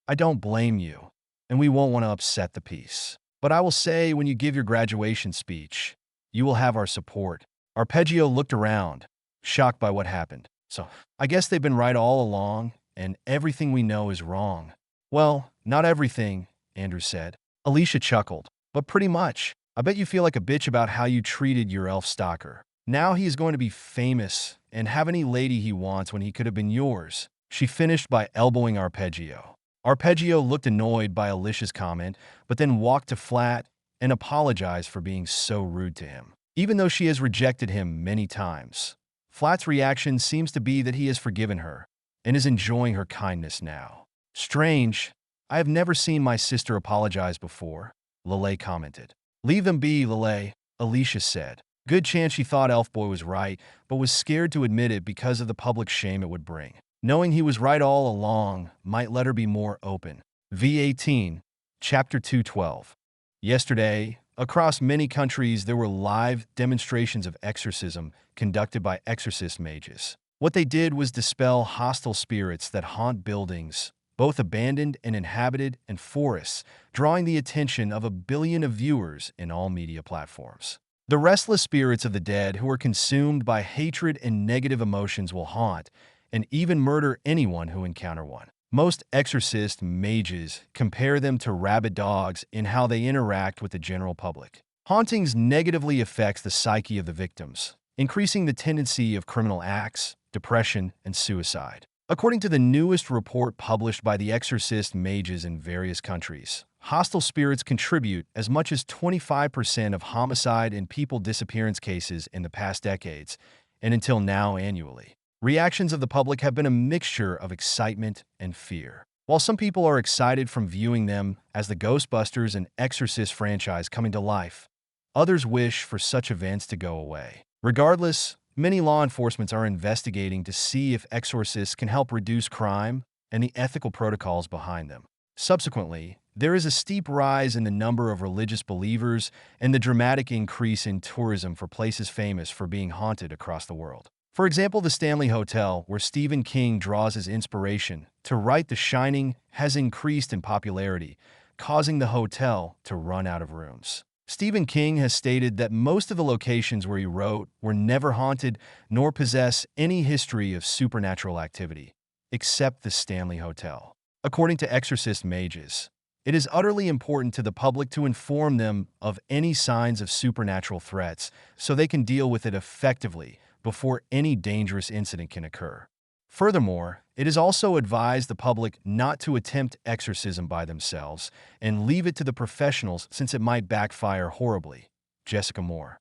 I don't blame you, and we won't want to upset the peace. But I will say when you give your graduation speech, you will have our support. Arpeggio looked around, shocked by what happened. So, I guess they've been right all along, and everything we know is wrong. Well, not everything, Andrew said. Alicia chuckled. But pretty much. I bet you feel like a bitch about how you treated your elf stalker. Now he is going to be famous and have any lady he wants when he could have been yours. She finished by elbowing Arpeggio. Arpeggio looked annoyed by Alicia's comment, but then walked to Flat and apologized for being so rude to him. Even though she has rejected him many times, Flat's reaction seems to be that he has forgiven her and is enjoying her kindness now. Strange. I have never seen my sister apologize before, Lelei commented. Leave them be, Lelei, Alicia said. Good chance she thought Elfboy was right, but was scared to admit it because of the public shame it would bring. Knowing he was right all along might let her be more open. V18, Chapter 212. Yesterday, across many countries, there were live demonstrations of exorcism conducted by exorcist mages. What they did was dispel hostile spirits that haunt buildings, both abandoned and inhabited, and forests, drawing the attention of 1 billion of viewers in all media platforms. The restless spirits of the dead who are consumed by hatred and negative emotions will haunt and even murder anyone who encounter one. Most exorcist mages compare them to rabid dogs in how they interact with the general public. Hauntings negatively affects the psyche of the victims, increasing the tendency of criminal acts, depression, and suicide. According to the newest report published by the exorcist mages in various countries, hostile spirits contribute as much as 25% of homicide and people disappearance cases in the past decades, and until now annually. Reactions of the public have been a mixture of excitement and fear. While some people are excited from viewing them as the Ghostbusters and Exorcist franchise coming to life, others wish for such events to go away. Regardless, many law enforcement are investigating to see if exorcists can help reduce crime and the ethical protocols behind them. Subsequently, there is a steep rise in the number of religious believers and the dramatic increase in tourism for places famous for being haunted across the world. For example, the Stanley Hotel, where Stephen King draws his inspiration to write The Shining, has increased in popularity, causing the hotel to run out of rooms. Stephen King has stated that most of the locations where he wrote were never haunted nor possess any history of supernatural activity, except the Stanley Hotel. According to exorcist mages, it is utterly important to the public to inform them of any signs of supernatural threats so they can deal with it effectively before any dangerous incident can occur. Furthermore, it is also advised the public not to attempt exorcism by themselves and leave it to the professionals since it might backfire horribly. Jessica Moore.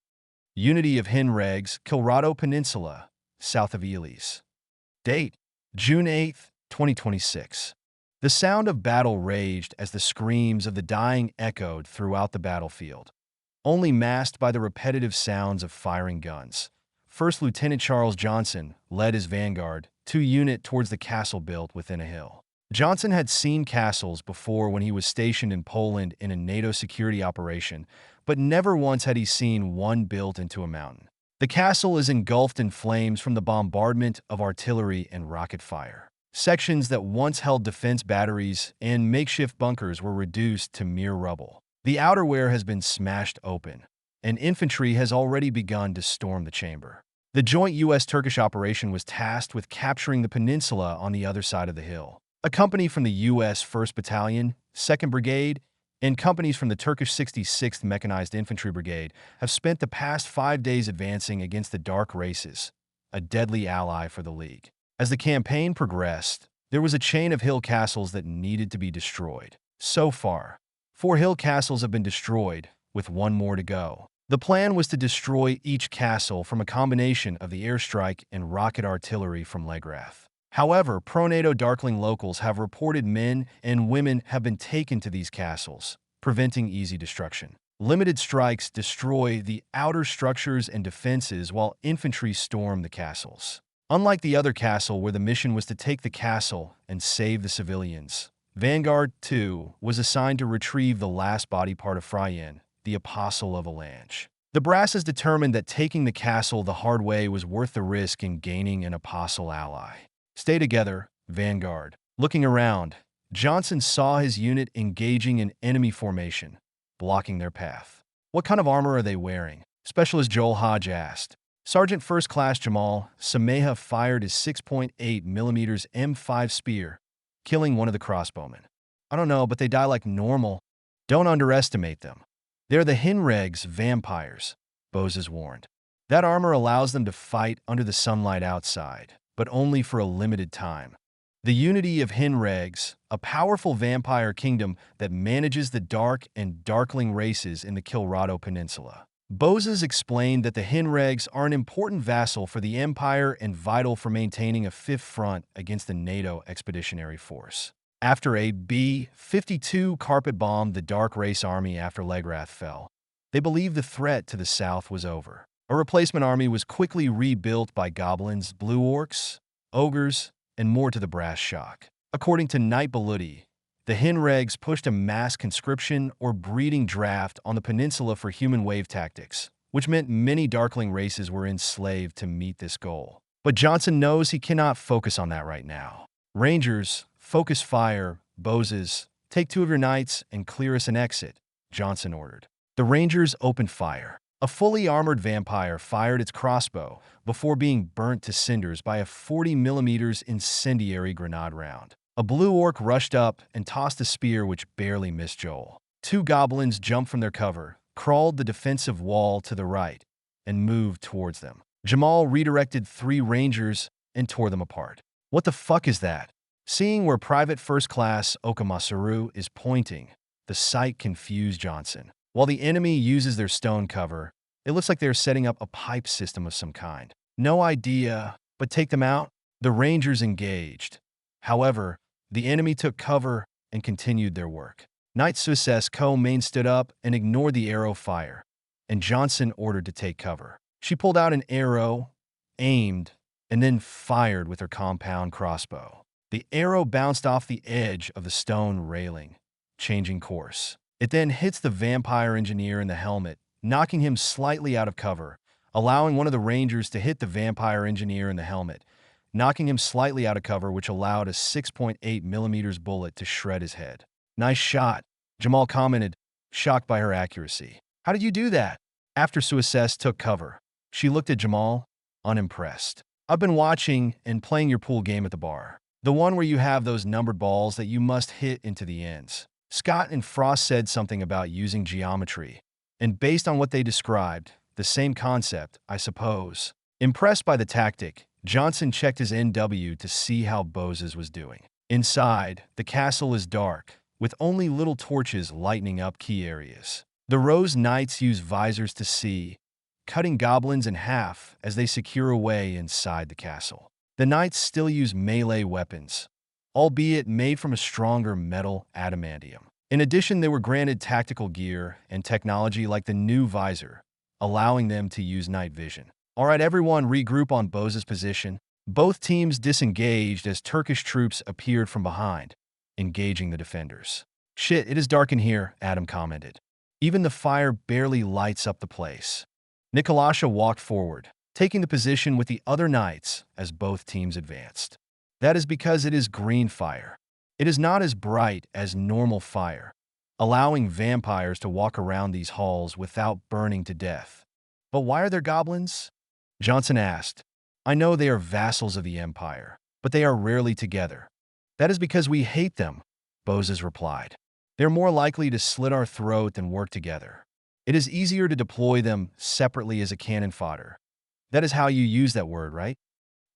Unity of Henregs, Kilrado Peninsula, south of Elis. Date: June 8, 2026. The sound of battle raged as the screams of the dying echoed throughout the battlefield, only masked by the repetitive sounds of firing guns. First Lieutenant Charles Johnson led his Vanguard 2 unit towards the castle built within a hill. Johnson had seen castles before when he was stationed in Poland in a NATO security operation, but never once had he seen one built into a mountain. The castle is engulfed in flames from the bombardment of artillery and rocket fire. Sections that once held defense batteries and makeshift bunkers were reduced to mere rubble. The outerwear has been smashed open, and infantry has already begun to storm the chamber. The joint U.S.-Turkish operation was tasked with capturing the peninsula on the other side of the hill. A company from the U.S. 1st Battalion, 2nd Brigade, and companies from the Turkish 66th Mechanized Infantry Brigade have spent the past 5 days advancing against the Dark Races, a deadly ally for the League. As the campaign progressed, there was a chain of hill castles that needed to be destroyed. So far, 4 hill castles have been destroyed, with 1 more to go. The plan was to destroy each castle from a combination of the airstrike and rocket artillery from Legrath. However, pro-NATO Darkling locals have reported men and women have been taken to these castles, preventing easy destruction. Limited strikes destroy the outer structures and defenses while infantry storm the castles. Unlike the other castle where the mission was to take the castle and save the civilians, Vanguard 2 was assigned to retrieve the last body part of Fryen, the Apostle of Alange. The brasses determined that taking the castle the hard way was worth the risk in gaining an Apostle ally. Stay together, Vanguard. Looking around, Johnson saw his unit engaging in enemy formation, blocking their path. What kind of armor are they wearing? Specialist Joel Hodge asked. Sergeant First Class Jamal Sameha fired his 6.8mm M5 spear, killing one of the crossbowmen. I don't know, but they die like normal. Don't underestimate them. They're the Henregs vampires, Boses warned. That armor allows them to fight under the sunlight outside, but only for a limited time. The Unity of Henregs, a powerful vampire kingdom that manages the dark and darkling races in the Kilrado Peninsula. Boses explained that the Henregs are an important vassal for the Empire and vital for maintaining a fifth front against the NATO Expeditionary Force. After a B-52 carpet bombed the Dark Race army after Legrath fell, they believed the threat to the south was over. A replacement army was quickly rebuilt by goblins, blue orcs, ogres, and more to the brass shock. According to Knight Beluti, the Henregs pushed a mass conscription or breeding draft on the peninsula for human wave tactics, which meant many Darkling races were enslaved to meet this goal. But Johnson knows he cannot focus on that right now. Rangers, focus fire, Boses, take 2 of your knights and clear us an exit, Johnson ordered. The Rangers opened fire. A fully armored vampire fired its crossbow before being burnt to cinders by a 40mm incendiary grenade round. A blue orc rushed up and tossed a spear which barely missed Joel. 2 goblins jumped from their cover, crawled the defensive wall to the right, and moved towards them. Jamal redirected 3 rangers and tore them apart. What the fuck is that? Seeing where Private First Class Okamasuru is pointing, the sight confused Johnson. While the enemy uses their stone cover, it looks like they're setting up a pipe system of some kind. No idea, but take them out? The rangers engaged. However, the enemy took cover and continued their work. Knight Success Co-Main stood up and ignored the arrow fire, and Johnson ordered to take cover. She pulled out an arrow, aimed, and then fired with her compound crossbow. The arrow bounced off the edge of the stone railing, changing course. It then hits the vampire engineer in the helmet, knocking him slightly out of cover, allowing one of the Rangers to hit the vampire engineer in the helmet, knocking him slightly out of cover, which allowed a 6.8mm bullet to shred his head. "Nice shot," Jamal commented, shocked by her accuracy. "How did you do that?" After Suicess took cover, she looked at Jamal, unimpressed. "I've been watching and playing your pool game at the bar. The one where you have those numbered balls that you must hit into the ends." Scott and Frost said something about using geometry, and based on what they described, the same concept, I suppose. Impressed by the tactic, Johnson checked his NW to see how Boses was doing. Inside, the castle is dark, with only little torches lighting up key areas. The Rose Knights use visors to see, cutting goblins in half as they secure away inside the castle. The Knights still use melee weapons, albeit made from a stronger metal adamantium. In addition, they were granted tactical gear and technology like the new visor, allowing them to use night vision. All right, everyone, regroup on Boses' position. Both teams disengaged as Turkish troops appeared from behind, engaging the defenders. "Shit, it is dark in here," Adam commented. "Even the fire barely lights up the place." Nikolasha walked forward, taking the position with the other knights as both teams advanced. "That is because it is green fire. It is not as bright as normal fire, allowing vampires to walk around these halls without burning to death." "But why are there goblins?" Johnson asked. "I know they are vassals of the Empire, but they are rarely together." "That is because we hate them," Boses replied. "They're more likely to slit our throat than work together. It is easier to deploy them separately as a cannon fodder." "That is how you use that word, right?"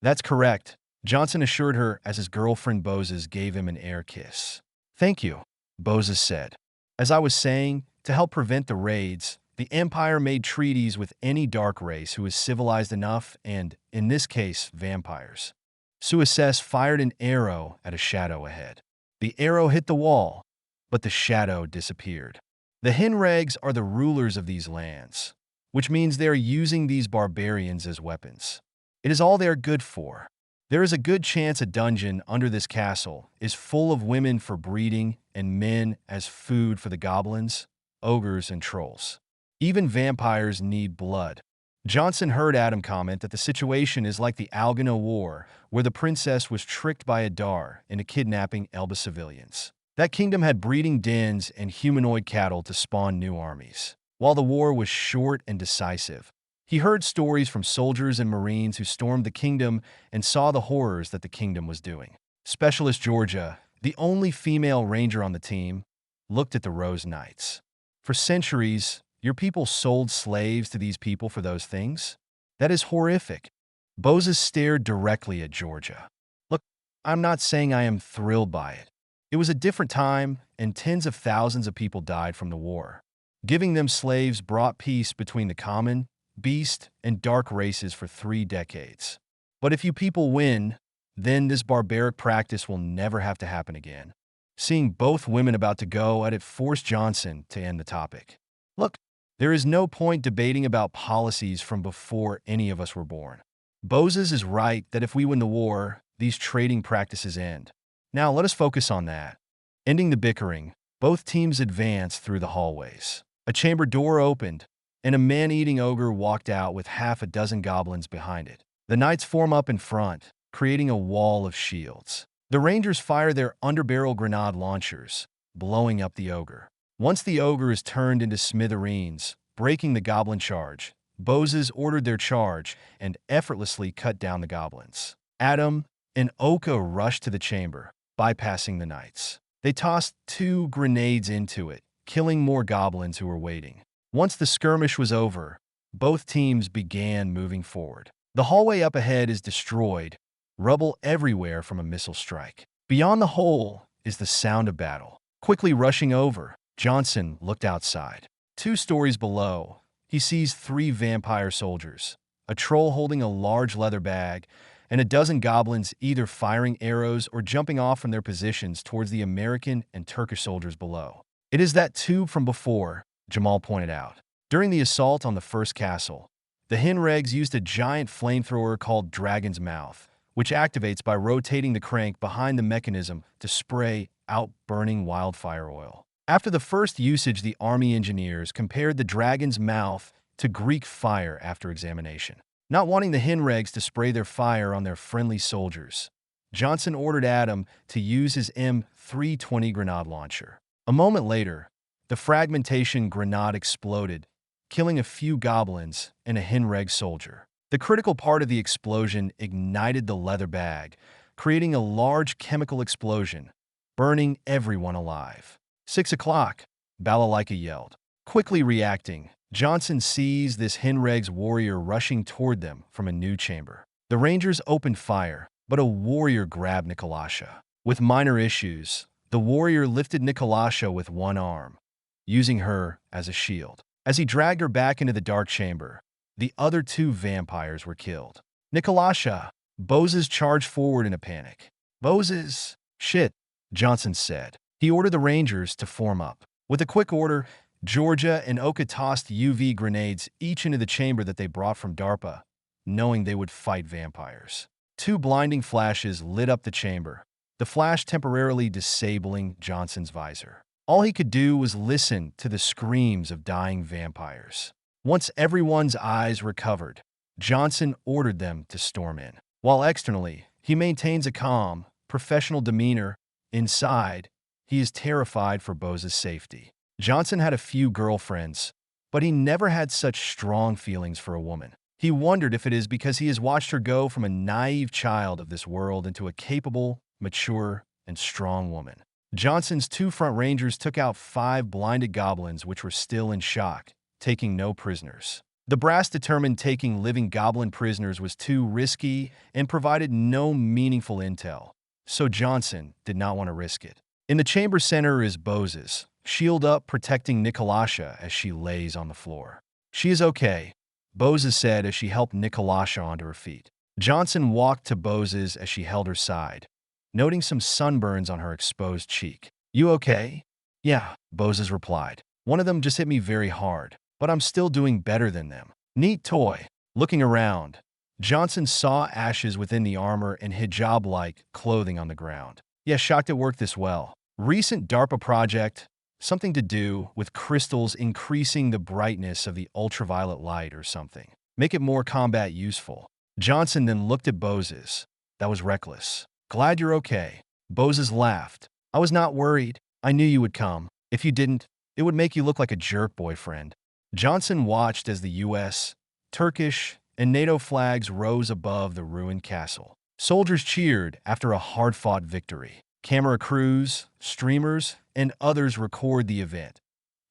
"That's correct," Johnson assured her as his girlfriend Boses gave him an air kiss. "Thank you," Boses said. "As I was saying, to help prevent the raids, the Empire made treaties with any dark race who is civilized enough and, in this case, vampires." Suicess fired an arrow at a shadow ahead. The arrow hit the wall, but the shadow disappeared. The Henregs are the rulers of these lands, which means they are using these barbarians as weapons. It is all they are good for. There is a good chance a dungeon under this castle is full of women for breeding and men as food for the goblins, ogres, and trolls. Even vampires need blood. Johnson heard Adam comment that the situation is like the Algano War, where the princess was tricked by Adar into kidnapping Elba civilians. That kingdom had breeding dens and humanoid cattle to spawn new armies. While the war was short and decisive, he heard stories from soldiers and marines who stormed the kingdom and saw the horrors that the kingdom was doing. Specialist Georgia, the only female ranger on the team, looked at the Rose Knights. "For centuries, your people sold slaves to these people for those things? That is horrific." Boses stared directly at Georgia. "Look, I'm not saying I am thrilled by it. It was a different time, and tens of thousands of people died from the war. Giving them slaves brought peace between the common, beast, and dark races for 3 decades. But if you people win, then this barbaric practice will never have to happen again." Seeing both women about to go at it forced Johnson to end the topic. "Look, there is no point debating about policies from before any of us were born. Boses is right that if we win the war, these trading practices end. Now let us focus on that." Ending the bickering, both teams advanced through the hallways. A chamber door opened, and a man-eating ogre walked out with half a dozen goblins behind it. The knights form up in front, creating a wall of shields. The rangers fire their underbarrel grenade launchers, blowing up the ogre. Once the ogre is turned into smithereens, breaking the goblin charge, Boses ordered their charge and effortlessly cut down the goblins. Adam and Oka rushed to the chamber, bypassing the knights. They tossed 2 grenades into it, killing more goblins who were waiting. Once the skirmish was over, both teams began moving forward. The hallway up ahead is destroyed, rubble everywhere from a missile strike. Beyond the hole is the sound of battle. Quickly rushing over, Johnson looked outside. 2 stories below, he sees 3 vampire soldiers, a troll holding a large leather bag, and a dozen goblins either firing arrows or jumping off from their positions towards the American and Turkish soldiers below. "It is that tube from before," Jamal pointed out. During the assault on the first castle, the Henregs used a giant flamethrower called Dragon's Mouth, which activates by rotating the crank behind the mechanism to spray out burning wildfire oil. After the first usage, the army engineers compared the Dragon's Mouth to Greek fire after examination. Not wanting the Henregs to spray their fire on their friendly soldiers, Johnson ordered Adam to use his M320 grenade launcher. A moment later, the fragmentation grenade exploded, killing a few goblins and a Henreg soldier. The critical part of the explosion ignited the leather bag, creating a large chemical explosion, burning everyone alive. 6 o'clock, Balalaika yelled. Quickly reacting, Johnson sees this Henreg's warrior rushing toward them from a new chamber. The Rangers opened fire, but a warrior grabbed Nikolasha. With minor issues, the warrior lifted Nikolasha with one arm, using her as a shield. As he dragged her back into the dark chamber, the other 2 vampires were killed. Nikolasha, Boses charged forward in a panic. Boses, shit, Johnson said. He ordered the Rangers to form up. With a quick order, Georgia and Oka tossed UV grenades each into the chamber that they brought from DARPA, knowing they would fight vampires. 2 blinding flashes lit up the chamber, the flash temporarily disabling Johnson's visor. All he could do was listen to the screams of dying vampires. Once everyone's eyes recovered, Johnson ordered them to storm in. While externally, he maintains a calm, professional demeanor, inside, he is terrified for Bose's safety. Johnson had a few girlfriends, but he never had such strong feelings for a woman. He wondered if it is because he has watched her go from a naive child of this world into a capable, mature, and strong woman. Johnson's 2 front rangers took out 5 blinded goblins which were still in shock, taking no prisoners. The brass determined taking living goblin prisoners was too risky and provided no meaningful intel, so Johnson did not want to risk it. In the chamber center is Boses, shield up protecting Nikolasha as she lays on the floor. She is okay, Boses said as she helped Nikolasha onto her feet. Johnson walked to Boses as she held her side, noting some sunburns on her exposed cheek. You okay? Yeah, Boses replied. One of them just hit me very hard, but I'm still doing better than them. Neat toy. Looking around, Johnson saw ashes within the armor and hijab-like clothing on the ground. Yeah, shocked it worked this well. Recent DARPA project, something to do with crystals increasing the brightness of the ultraviolet light or something. Make it more combat useful. Johnson then looked at Boses. That was reckless. Glad you're okay. Boses laughed. I was not worried. I knew you would come. If you didn't, it would make you look like a jerk boyfriend. Johnson watched as the US, Turkish, and NATO flags rose above the ruined castle. Soldiers cheered after a hard-fought victory. Camera crews, streamers, and others record the event.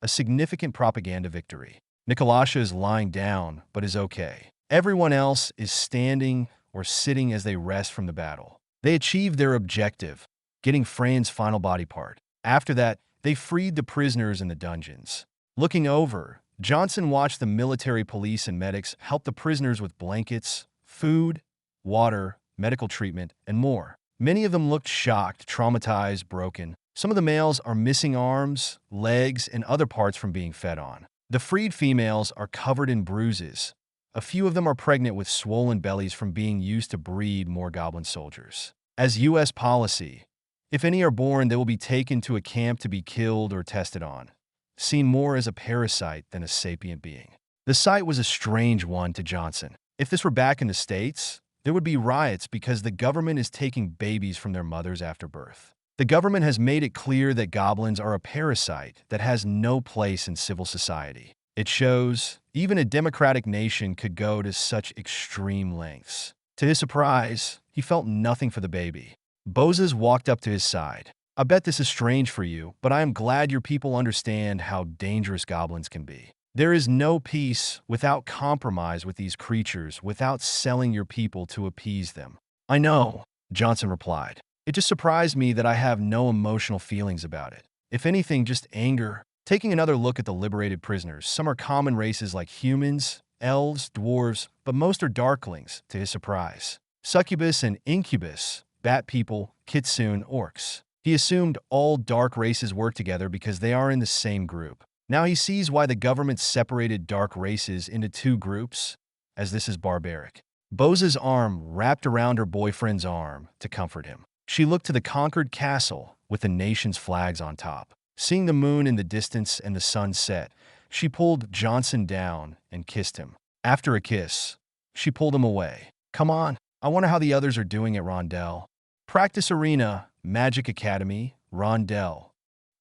A significant propaganda victory. Nikolasha is lying down, but is okay. Everyone else is standing or sitting as they rest from the battle. They achieved their objective, getting Fran's final body part. After that, they freed the prisoners in the dungeons. Looking over, Johnson watched the military police and medics help the prisoners with blankets, food, water, medical treatment, and more. Many of them looked shocked, traumatized, broken. Some of the males are missing arms, legs, and other parts from being fed on. The freed females are covered in bruises. A few of them are pregnant with swollen bellies from being used to breed more goblin soldiers. As U.S. policy, if any are born, they will be taken to a camp to be killed or tested on, seen more as a parasite than a sapient being. The sight was a strange one to Johnson. If this were back in the States, there would be riots because the government is taking babies from their mothers after birth. The government has made it clear that goblins are a parasite that has no place in civil society. It shows even a democratic nation could go to such extreme lengths. To his surprise, he felt nothing for the baby. Boses walked up to his side. I bet this is strange for you, but I am glad your people understand how dangerous goblins can be. There is no peace without compromise with these creatures, without selling your people to appease them. I know, Johnson replied. It just surprised me that I have no emotional feelings about it. If anything, just anger. Taking another look at the liberated prisoners, some are common races like humans, elves, dwarves, but most are darklings, to his surprise. Succubus and incubus, bat people, kitsune, orcs. He assumed all dark races work together because they are in the same group. Now he sees why the government separated dark races into 2 groups, as this is barbaric. Bose's arm wrapped around her boyfriend's arm to comfort him. She looked to the conquered castle with the nation's flags on top. Seeing the moon in the distance and the sun set, She pulled Johnson down and kissed him. After a kiss, she pulled him away. Come on, I wonder how the others are doing at Rondell. Practice Arena, Magic Academy, Rondell.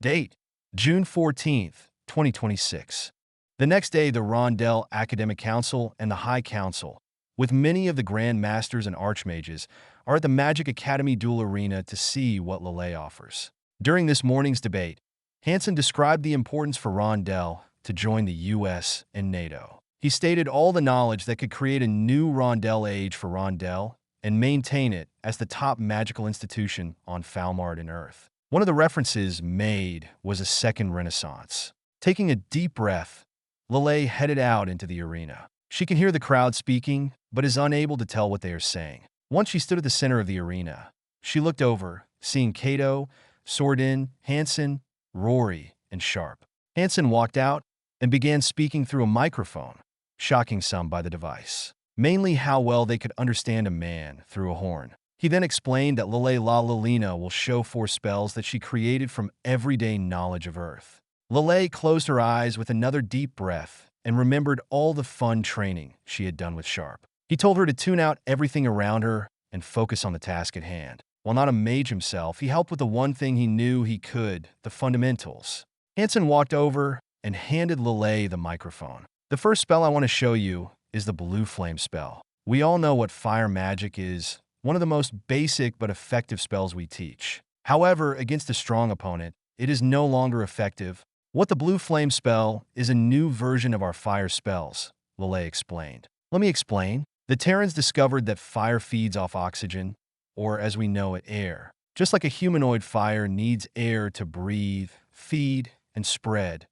Date: June 14th, 2026. The next day, the Rondell Academic Council and the High Council, with many of the Grand Masters and Archmages, are at the Magic Academy Duel Arena to see what Lelei offers. During this morning's debate, Hansen described the importance for Rondell to join the US and NATO. He stated all the knowledge that could create a new Rondell age for Rondell and maintain it as the top magical institution on Falmart and Earth. One of the references made was a second renaissance. Taking a deep breath, Lelei headed out into the arena. She can hear the crowd speaking, but is unable to tell what they are saying. Once she stood at the center of the arena, she looked over, seeing Kato, Sordin, Hansen, Rory, and Sharpe. Hansen walked out and began speaking through a microphone, shocking some by the device. Mainly how well they could understand a man through a horn. He then explained that Lelei La Lelina will show 4 spells that she created from everyday knowledge of Earth. Lelei closed her eyes with another deep breath and remembered all the fun training she had done with Sharpe. He told her to tune out everything around her and focus on the task at hand. While not a mage himself, he helped with the one thing he knew he could, the fundamentals. Hansen walked over and handed Lelei the microphone. The first spell I want to show you is the Blue Flame spell. We all know what fire magic is, one of the most basic but effective spells we teach. However, against a strong opponent, it is no longer effective. What the Blue Flame spell is a new version of our fire spells, Lelei explained. Let me explain. The Terrans discovered that fire feeds off oxygen, or as we know it, air. Just like a humanoid fire needs air to breathe, feed, and spread.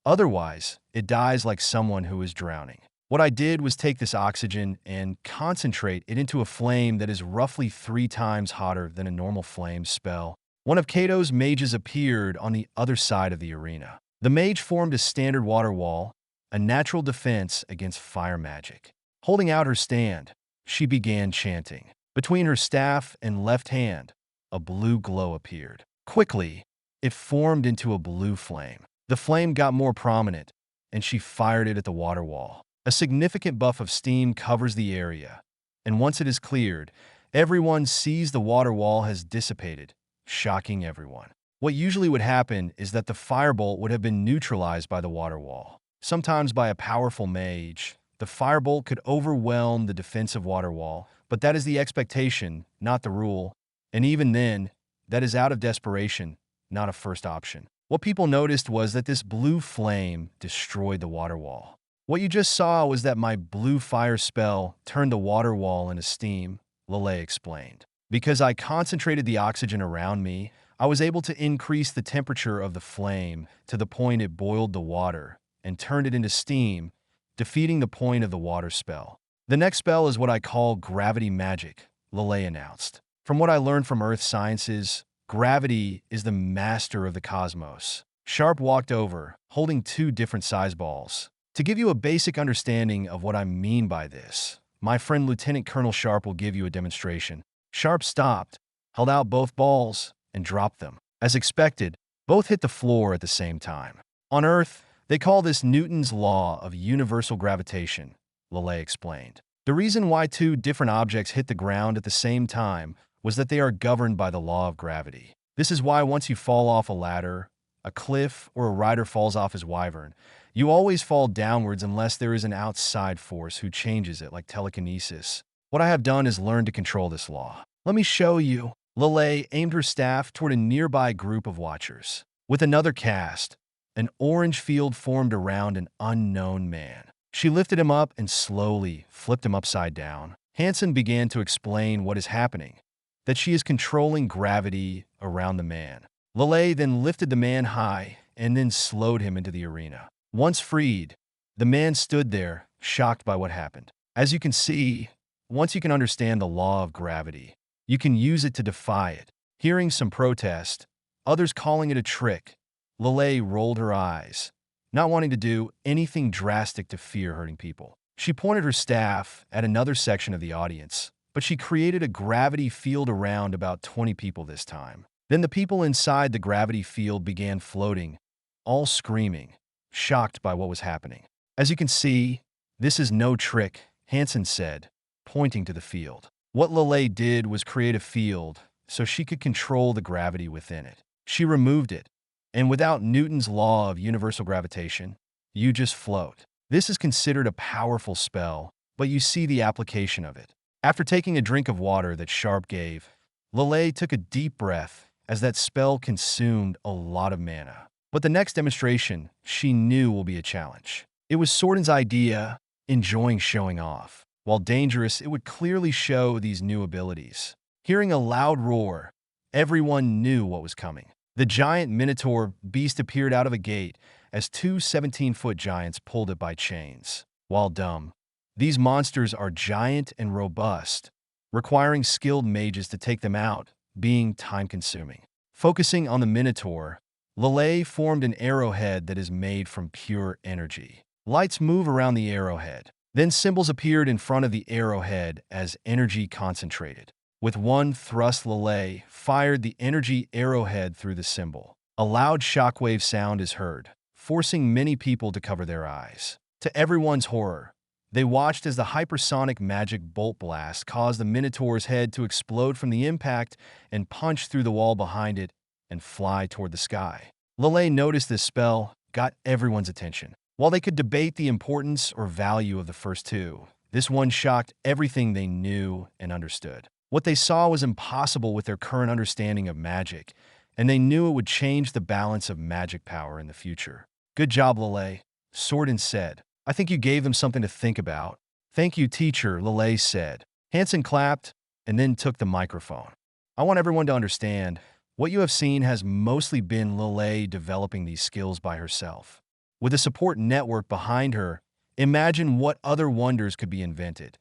Otherwise, it dies like someone who is drowning. What I did was take this oxygen and concentrate it into a flame that is roughly 3 times hotter than a normal flame spell. One of Kato's mages appeared on the other side of the arena. The mage formed a standard water wall, a natural defense against fire magic. Holding out her stand, she began chanting. Between her staff and left hand, a blue glow appeared. Quickly, it formed into a blue flame. The flame got more prominent, and she fired it at the water wall. A significant buff of steam covers the area, and once it is cleared, everyone sees the water wall has dissipated, shocking everyone. What usually would happen is that the firebolt would have been neutralized by the water wall. Sometimes by a powerful mage, the firebolt could overwhelm the defensive water wall, but that is the expectation, not the rule. And even then, that is out of desperation, not a first option. What people noticed was that this blue flame destroyed the water wall. What you just saw was that my blue fire spell turned the water wall into steam, Lelei explained. Because I concentrated the oxygen around me, I was able to increase the temperature of the flame to the point it boiled the water and turned it into steam, defeating the point of the water spell. The next spell is what I call gravity magic, Lelei announced. From what I learned from earth sciences, gravity is the master of the cosmos. Sharpe walked over, holding 2 different size balls. To give you a basic understanding of what I mean by this, my friend Lieutenant Colonel Sharpe will give you a demonstration. Sharpe stopped, held out both balls, and dropped them. As expected, both hit the floor at the same time. On Earth, they call this Newton's law of universal gravitation, Lelei explained. The reason why 2 different objects hit the ground at the same time was that they are governed by the law of gravity. This is why once you fall off a ladder, a cliff, or a rider falls off his wyvern, you always fall downwards unless there is an outside force who changes it, like telekinesis. What I have done is learn to control this law. Let me show you. Lelei aimed her staff toward a nearby group of watchers. With another cast, an orange field formed around an unknown man. She lifted him up and slowly flipped him upside down. Hansen began to explain what is happening, that she is controlling gravity around the man. Lelei then lifted the man high and then slowed him into the arena. Once freed, the man stood there, shocked by what happened. As you can see, once you can understand the law of gravity, you can use it to defy it. Hearing some protest, others calling it a trick, Lelei rolled her eyes, not wanting to do anything drastic to fear hurting people. She pointed her staff at another section of the audience, but she created a gravity field around about 20 people this time. Then the people inside the gravity field began floating, all screaming, shocked by what was happening. As you can see, this is no trick, Hansen said, pointing to the field. What Lelei did was create a field so she could control the gravity within it. She removed it, and without Newton's law of universal gravitation, you just float. This is considered a powerful spell, but you see the application of it. After taking a drink of water that Sharpe gave, Lelei took a deep breath as that spell consumed a lot of mana. But the next demonstration she knew will be a challenge. It was Sorden's idea, enjoying showing off. While dangerous, it would clearly show these new abilities. Hearing a loud roar, everyone knew what was coming. The giant Minotaur beast appeared out of a gate as two 17-foot giants pulled it by chains. While dumb, these monsters are giant and robust, requiring skilled mages to take them out, being time-consuming. Focusing on the Minotaur, Lelei formed an arrowhead that is made from pure energy. Lights move around the arrowhead. Then symbols appeared in front of the arrowhead as energy concentrated. With one thrust, Lelei fired the energy arrowhead through the symbol. A loud shockwave sound is heard, forcing many people to cover their eyes. To everyone's horror, they watched as the hypersonic magic bolt blast caused the Minotaur's head to explode from the impact and punch through the wall behind it and fly toward the sky. Lelei noticed this spell got everyone's attention. While they could debate the importance or value of the first two, this one shocked everything they knew and understood. What they saw was impossible with their current understanding of magic, and they knew it would change the balance of magic power in the future. Good job, Lelei, Sorden said. I think you gave them something to think about. Thank you, teacher, Lelei said. Hansen clapped and then took the microphone. I want everyone to understand, what you have seen has mostly been Lelei developing these skills by herself. With a support network behind her, imagine what other wonders could be invented.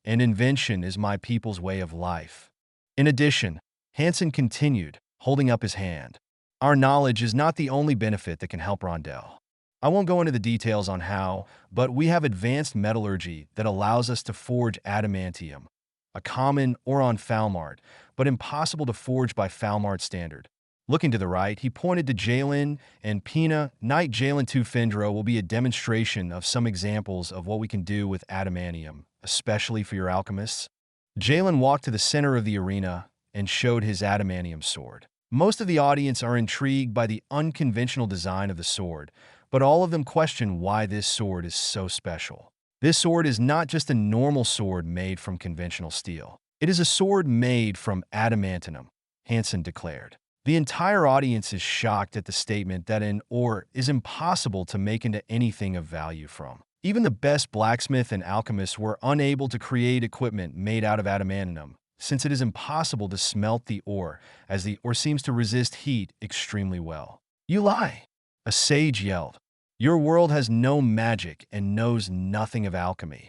And invention is my people's way of life. In addition, Hansen continued, holding up his hand. Our knowledge is not the only benefit that can help Rondell. I won't go into the details on how, but we have advanced metallurgy that allows us to forge adamantium, a common ore on Falmart, but impossible to forge by Falmart standard. Looking to the right, he pointed to Jalen and Pina. Knight Jalen 2 Fendro will be a demonstration of some examples of what we can do with adamantium, especially for your alchemists. Jalen walked to the center of the arena and showed his adamantium sword. Most of the audience are intrigued by the unconventional design of the sword, but all of them question why this sword is so special. This sword is not just a normal sword made from conventional steel. It is a sword made from adamantium, Hansen declared. The entire audience is shocked at the statement that an ore is impossible to make into anything of value from. Even the best blacksmith and alchemists were unable to create equipment made out of adamantium, since it is impossible to smelt the ore, as the ore seems to resist heat extremely well. You lie, a sage yelled. Your world has no magic and knows nothing of alchemy.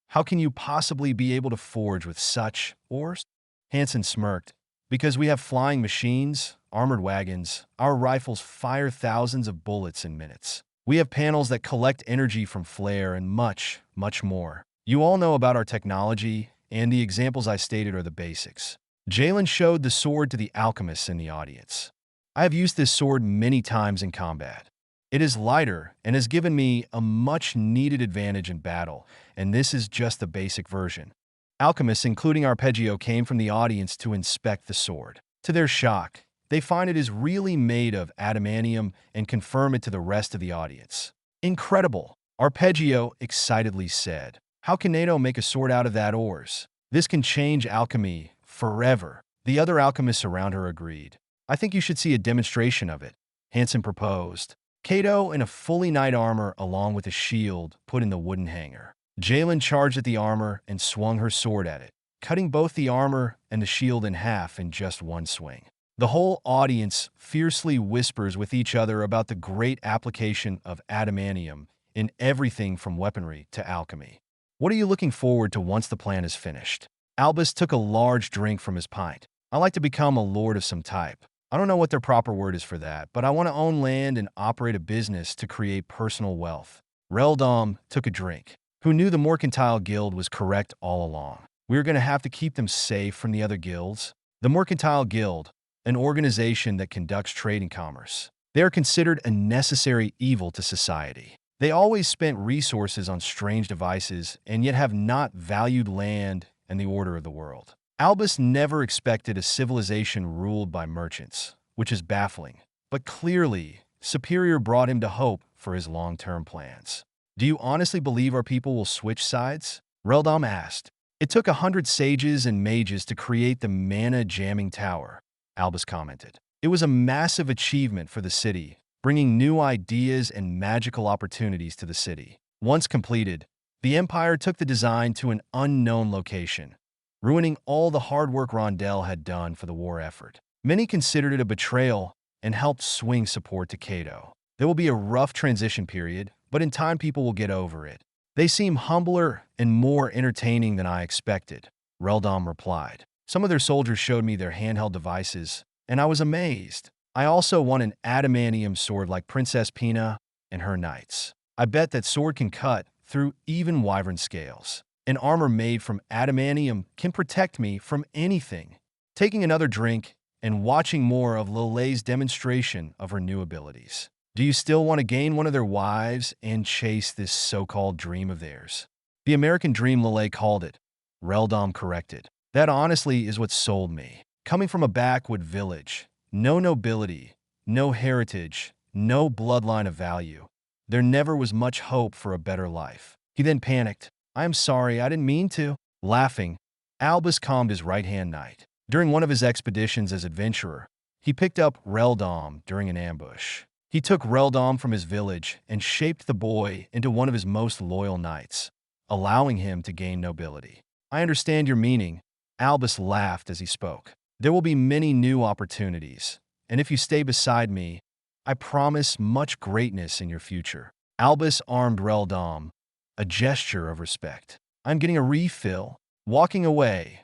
How can you possibly be able to forge with such ores? Hansen smirked. Because we have flying machines, armored wagons, our rifles fire thousands of bullets in minutes. We have panels that collect energy from flare and much, much more. You all know about our technology, and the examples I stated are the basics. Jalen showed the sword to the alchemists in the audience. I have used this sword many times in combat. It is lighter and has given me a much-needed advantage in battle, and this is just the basic version. Alchemists, including Arpeggio, came from the audience to inspect the sword. To their shock, they find it is really made of adamantium and confirm it to the rest of the audience. Incredible, Arpeggio excitedly said. How can NATO make a sword out of that ores? This can change alchemy forever. The other alchemists around her agreed. I think you should see a demonstration of it, Hansen proposed. Kato in a fully knight armor along with a shield put in the wooden hanger. Jalen charged at the armor and swung her sword at it, cutting both the armor and the shield in half in just one swing. The whole audience fiercely whispers with each other about the great application of adamantium in everything from weaponry to alchemy. What are you looking forward to once the plan is finished? Albus took a large drink from his pint. I like to become a lord of some type. I don't know what their proper word is for that, but I want to own land and operate a business to create personal wealth. Reldom took a drink. Who knew the Mercantile Guild was correct all along? We were going to have to keep them safe from the other guilds. The Mercantile Guild, an organization that conducts trade and commerce. They are considered a necessary evil to society. They always spent resources on strange devices and yet have not valued land and the order of the world. Albus never expected a civilization ruled by merchants, which is baffling. But clearly, Superior brought him to hope for his long-term plans. Do you honestly believe our people will switch sides? Rondell asked. It took 100 sages and mages to create the mana-jamming tower, Albus commented. It was a massive achievement for the city, bringing new ideas and magical opportunities to the city. Once completed, the Empire took the design to an unknown location, ruining all the hard work Rondell had done for the war effort. Many considered it a betrayal and helped swing support to Cato. There will be a rough transition period, but in time people will get over it. They seem humbler and more entertaining than I expected, Rondell replied. Some of their soldiers showed me their handheld devices, and I was amazed. I also want an adamantium sword like Princess Pina and her knights. I bet that sword can cut through even wyvern scales. An armor made from adamantium can protect me from anything. Taking another drink and watching more of Lelei's demonstration of her new abilities. Do you still want to gain one of their wives and chase this so-called dream of theirs? The American dream, Lelei called it. Rondell corrected. That honestly is what sold me. Coming from a backwood village, no nobility, no heritage, no bloodline of value, there never was much hope for a better life. He then panicked. I am sorry, I didn't mean to. Laughing, Albus calmed his right-hand knight. During one of his expeditions as adventurer, he picked up Rondell during an ambush. He took Rondell from his village and shaped the boy into one of his most loyal knights, allowing him to gain nobility. I understand your meaning, Albus laughed as he spoke. There will be many new opportunities, and if you stay beside me, I promise much greatness in your future. Albus armed Rondell, a gesture of respect. I'm getting a refill. Walking away,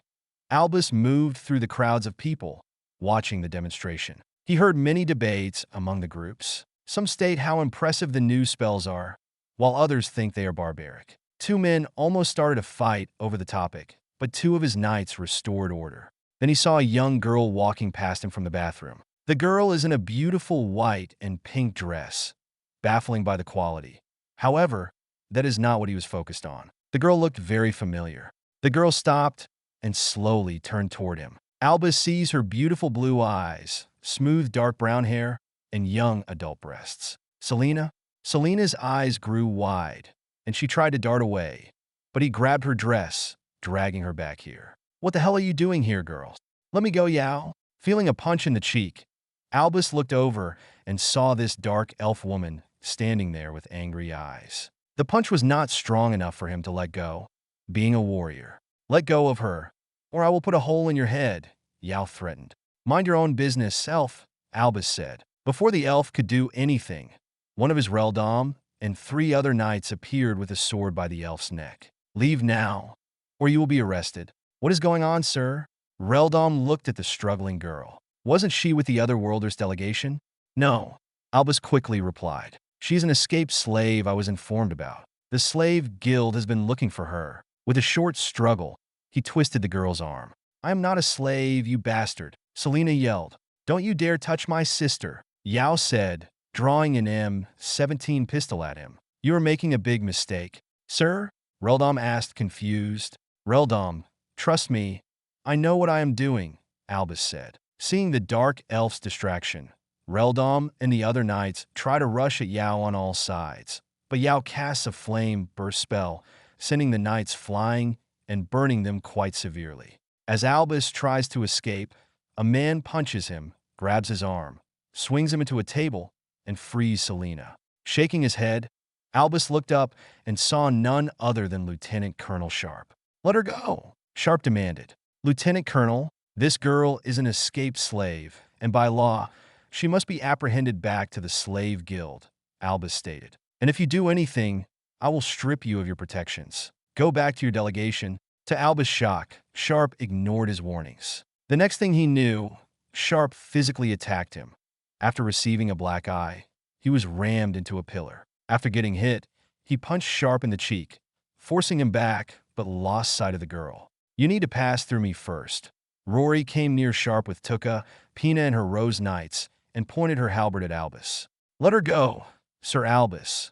Albus moved through the crowds of people, watching the demonstration. He heard many debates among the groups. Some state how impressive the new spells are, while others think they are barbaric. Two men almost started a fight over the topic, but two of his knights restored order. Then he saw a young girl walking past him from the bathroom. The girl is in a beautiful white and pink dress, baffling by the quality. However, that is not what he was focused on. The girl looked very familiar. The girl stopped and slowly turned toward him. Albus sees her beautiful blue eyes, smooth dark brown hair, and young adult breasts. Selena? Selena's eyes grew wide, and she tried to dart away, but he grabbed her dress, dragging her back here. What the hell are you doing here, girl? Let me go, Yao. Feeling a punch in the cheek, Albus looked over and saw this dark elf woman standing there with angry eyes. The punch was not strong enough for him to let go, being a warrior. Let go of her, or I will put a hole in your head, Yao threatened. Mind your own business, elf, Albus said. Before the elf could do anything, one of his Rondell and 3 other knights appeared with a sword by the elf's neck. Leave now, or you will be arrested. What is going on, sir? Rondell looked at the struggling girl. Wasn't she with the other Worlders delegation? No, Albus quickly replied. She's an escaped slave I was informed about. The slave guild has been looking for her. With a short struggle, he twisted the girl's arm. I am not a slave, you bastard, Selena yelled. Don't you dare touch my sister, Yao said, drawing an M17 pistol at him. You are making a big mistake. Sir? Rondell asked, confused. Rondell, trust me, I know what I am doing, Albus said. Seeing the dark elf's distraction, Rondell and the other knights try to rush at Yao on all sides, but Yao casts a flame burst spell, sending the knights flying and burning them quite severely. As Albus tries to escape, a man punches him, grabs his arm, swings him into a table, and frees Selena. Shaking his head, Albus looked up and saw none other than Lieutenant Colonel Sharpe. Let her go, Sharpe demanded. Lieutenant Colonel, this girl is an escaped slave, and by law, she must be apprehended back to the slave guild, Albus stated. And if you do anything, I will strip you of your protections. Go back to your delegation. To Albus' shock, Sharpe ignored his warnings. The next thing he knew, Sharpe physically attacked him. After receiving a black eye, he was rammed into a pillar. After getting hit, he punched Sharpe in the cheek, forcing him back, but lost sight of the girl. You need to pass through me first. Rory came near Sharpe with Tuke, Pina and her Rose Knights, and pointed her halberd at Albus. "Let her go, Sir Albus.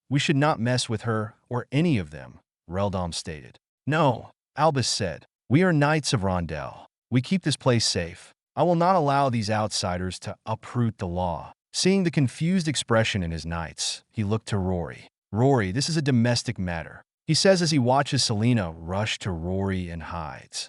We should not mess with her or any of them," Rondell stated. "No," Albus said. "We are knights of Rondell. We keep this place safe. I will not allow these outsiders to uproot the law." Seeing the confused expression in his knights, he looked to Rory. "Rory, this is a domestic matter," he says as he watches Selena rush to Rory and hides.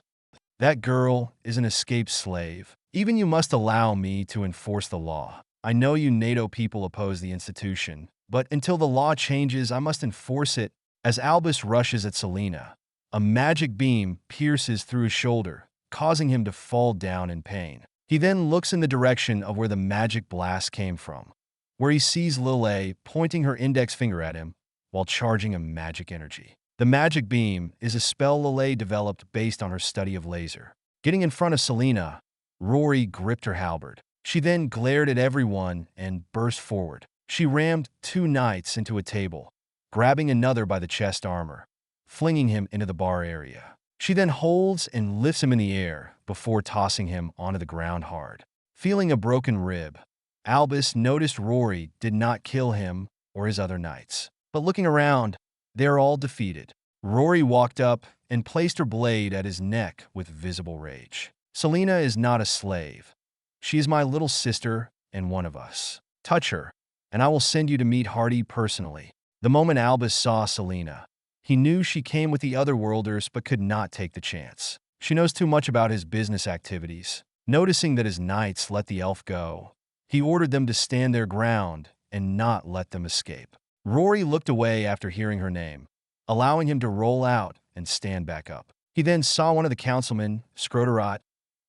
"That girl is an escaped slave. Even you must allow me to enforce the law. I know you NATO people oppose the institution, but until the law changes, I must enforce it." As Albus rushes at Selena, a magic beam pierces through his shoulder, causing him to fall down in pain. He then looks in the direction of where the magic blast came from, where he sees Lelei pointing her index finger at him while charging a magic energy. The magic beam is a spell Lelei developed based on her study of laser. Getting in front of Selena, Rory gripped her halberd. She then glared at everyone and burst forward. She rammed 2 knights into a table, grabbing another by the chest armor, flinging him into the bar area. She then holds and lifts him in the air before tossing him onto the ground hard. Feeling a broken rib, Albus noticed Rory did not kill him or his other knights. But looking around, they are all defeated. Rory walked up and placed her blade at his neck with visible rage. "Selena is not a slave. She is my little sister and one of us. Touch her, and I will send you to meet Hardy personally." The moment Albus saw Selena, he knew she came with the other worlders but could not take the chance. She knows too much about his business activities. Noticing that his knights let the elf go, he ordered them to stand their ground and not let them escape. Rory looked away after hearing her name, allowing him to roll out and stand back up. He then saw one of the councilmen, Scroderot,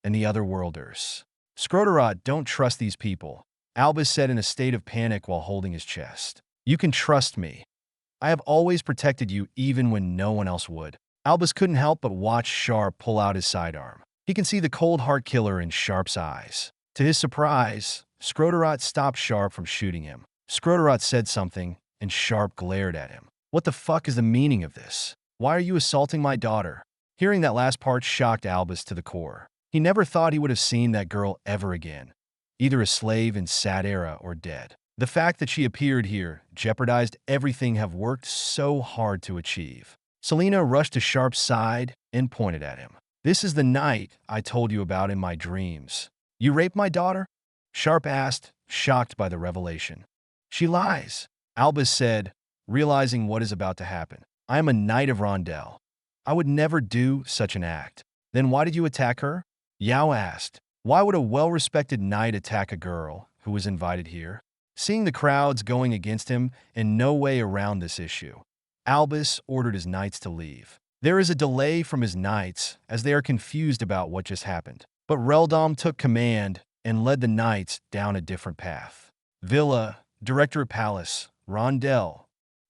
and the other worlders. "Scroderot, don't trust these people," Albus said in a state of panic while holding his chest. "You can trust me. I have always protected you even when no one else would." Albus couldn't help but watch Sharpe pull out his sidearm. He can see the cold heart killer in Sharpe's eyes. To his surprise, Scroderot stopped Sharpe from shooting him. Scroderot said something, and Sharpe glared at him. "What the fuck is the meaning of this? Why are you assaulting my daughter?" Hearing that last part shocked Albus to the core. He never thought he would have seen that girl ever again, either a slave in Sad Era or dead. The fact that she appeared here jeopardized everything have worked so hard to achieve. Selena rushed to Sharpe's side and pointed at him. "This is the night I told you about in my dreams. You raped my daughter?" Sharpe asked, shocked by the revelation. "She lies," Albus said, realizing what is about to happen. "I am a knight of Rondell. I would never do such an act." "Then why did you attack her?" Yao asked. "Why would a well-respected knight attack a girl who was invited here?" Seeing the crowds going against him and no way around this issue, Albus ordered his knights to leave. There is a delay from his knights as they are confused about what just happened. But Rondell took command and led the knights down a different path. Villa, Director of Palace, Rondell.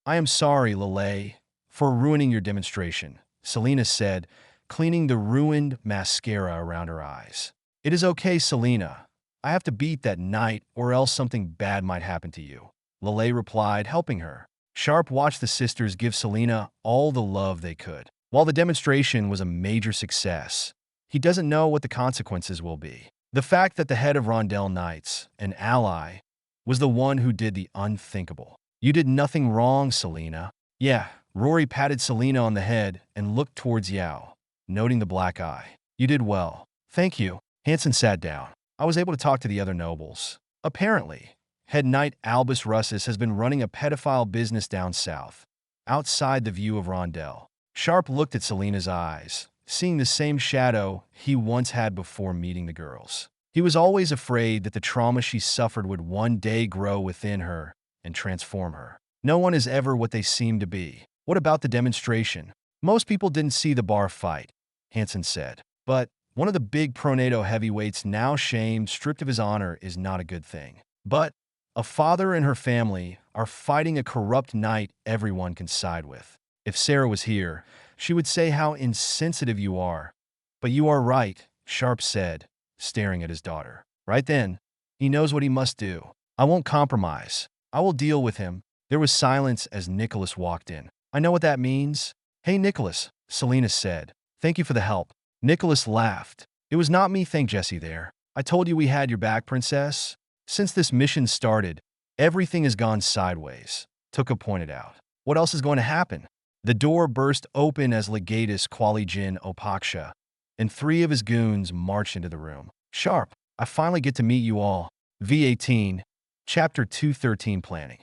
"I am sorry, Lelei, for ruining your demonstration," Selena said, cleaning the ruined mascara around her eyes. "It is okay, Selena. I have to beat that knight or else something bad might happen to you," Lelei replied, helping her. Sharpe watched the sisters give Selena all the love they could. While the demonstration was a major success, he doesn't know what the consequences will be. The fact that the head of Rondell Knights, an ally, was the one who did the unthinkable. "You did nothing wrong, Selena." "Yeah," Rory patted Selena on the head and looked towards Yao, noting the black eye. "You did well." "Thank you." Hansen sat down. "I was able to talk to the other nobles. Apparently, head knight Albus Russus has been running a pedophile business down south, outside the view of Rondell." Sharpe looked at Selena's eyes, seeing the same shadow he once had before meeting the girls. He was always afraid that the trauma she suffered would one day grow within her and transform her. No one is ever what they seem to be. "What about the demonstration?" "Most people didn't see the bar fight," Hansen said. "But one of the big pro-NATO heavyweights now shamed, stripped of his honor is not a good thing. But a father and her family are fighting a corrupt knight everyone can side with. If Sarah was here, she would say how insensitive you are. But you are right," Sharpe said, staring at his daughter. Right then, he knows what he must do. "I won't compromise. I will deal with him." There was silence as Nicholas walked in. "I know what that means." "Hey, Nicholas," Selena said. "Thank you for the help." Nicholas laughed. "It was not me, thank Jesse there. I told you we had your back, princess." Since this mission started, everything has gone sideways, Tuke pointed out. What else is going to happen? The door burst open as Legatus Qualijin Opaksha and 3 of his goons marched into the room. Sharpe, I finally get to meet you all. V18, Chapter 213 Planning.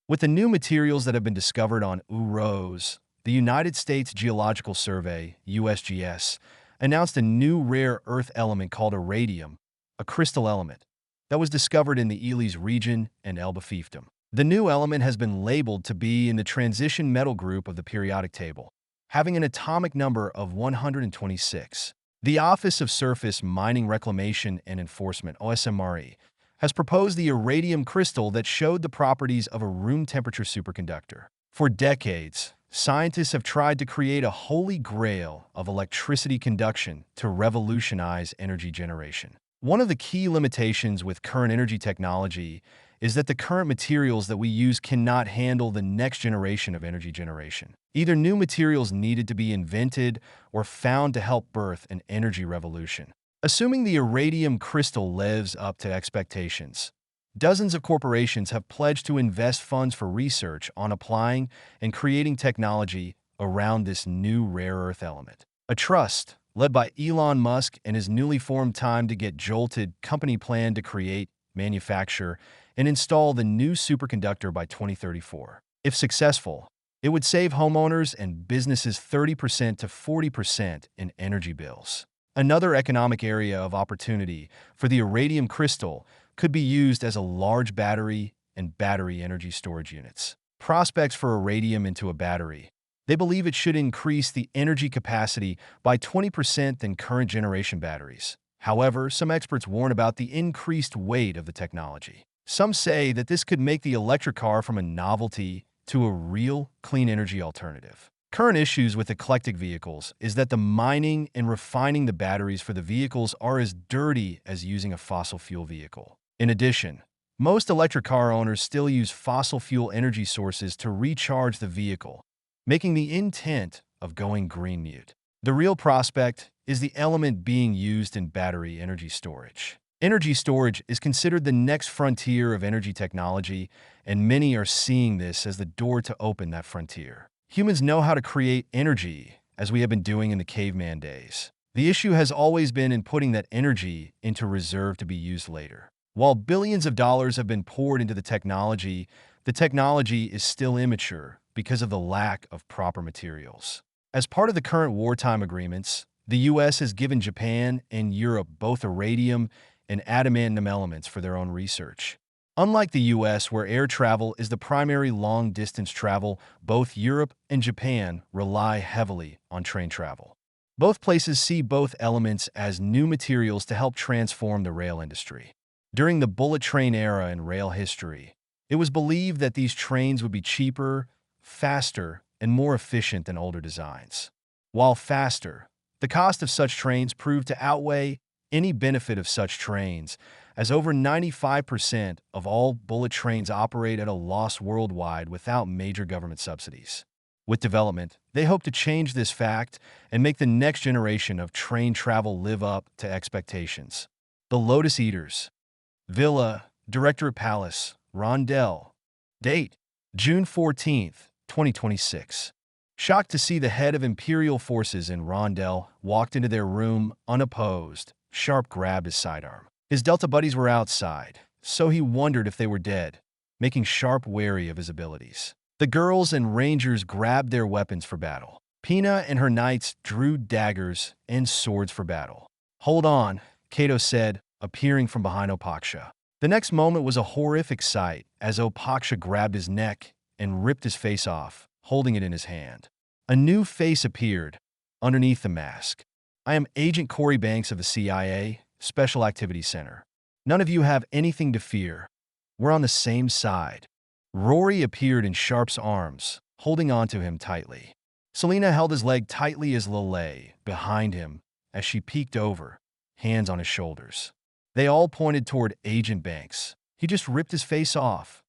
With the new materials that have been discovered on Uros, the United States Geological Survey, USGS, announced a new rare earth element called iridium, a crystal element, that was discovered in the Elis region and Elba fiefdom. The new element has been labeled to be in the transition metal group of the periodic table, having an atomic number of 126. The Office of Surface Mining Reclamation and Enforcement, OSMRE, has proposed the iridium crystal that showed the properties of a room temperature superconductor. For decades, scientists have tried to create a holy grail of electricity conduction to revolutionize energy generation. One of the key limitations with current energy technology is that the current materials that we use cannot handle the next generation of energy generation. Either new materials needed to be invented or found to help birth an energy revolution. Assuming the iridium crystal lives up to expectations, dozens of corporations have pledged to invest funds for research on applying and creating technology around this new rare earth element. A trust, led by Elon Musk and his newly formed Time to Get Jolted company, plan to create, manufacture, and install the new superconductor by 2034. If successful, it would save homeowners and businesses 30% to 40% in energy bills. Another economic area of opportunity for the iridium crystal could be used as a large battery and battery energy storage units. Prospects for iridium into a battery. They believe it should increase the energy capacity by 20% than current generation batteries. However, some experts warn about the increased weight of the technology. Some say that this could make the electric car from a novelty to a real clean energy alternative. Current issues with eclectic vehicles is that the mining and refining the batteries for the vehicles are as dirty as using a fossil fuel vehicle. In addition, most electric car owners still use fossil fuel energy sources to recharge the vehicle, making the intent of going green mute. The real prospect is the element being used in battery energy storage. Energy storage is considered the next frontier of energy technology, and many are seeing this as the door to open that frontier. Humans know how to create energy, as we have been doing in the caveman days. The issue has always been in putting that energy into reserve to be used later. While billions of dollars have been poured into the technology is still immature because of the lack of proper materials. As part of the current wartime agreements, the U.S. has given Japan and Europe both iridium and adamantium elements for their own research. Unlike the U.S., where air travel is the primary long-distance travel, both Europe and Japan rely heavily on train travel. Both places see both elements as new materials to help transform the rail industry. During the bullet train era in rail history, it was believed that these trains would be cheaper, faster, and more efficient than older designs. While faster, the cost of such trains proved to outweigh any benefit of such trains, as over 95% of all bullet trains operate at a loss worldwide without major government subsidies. With development, they hope to change this fact and make the next generation of train travel live up to expectations. The Lotus Eaters. Villa, Directorate Palace, Rondell. Date: June 14, 2026. Shocked to see the head of Imperial forces in Rondell walked into their room unopposed, Sharpe grabbed his sidearm. His Delta buddies were outside, so he wondered if they were dead, making Sharpe wary of his abilities. The girls and rangers grabbed their weapons for battle. Pina and her knights drew daggers and swords for battle. "Hold on," Kato said, appearing from behind Opaksha. The next moment was a horrific sight as Opaksha grabbed his neck and ripped his face off, holding it in his hand. A new face appeared underneath the mask. "I am Agent Corey Banks of the CIA, Special Activities Center. None of you have anything to fear. We're on the same side." Rory appeared in Sharpe's arms, holding onto him tightly. Selena held his leg tightly as Lelei behind him as she peeked over, hands on his shoulders. They all pointed toward Agent Banks. "He just ripped his face off."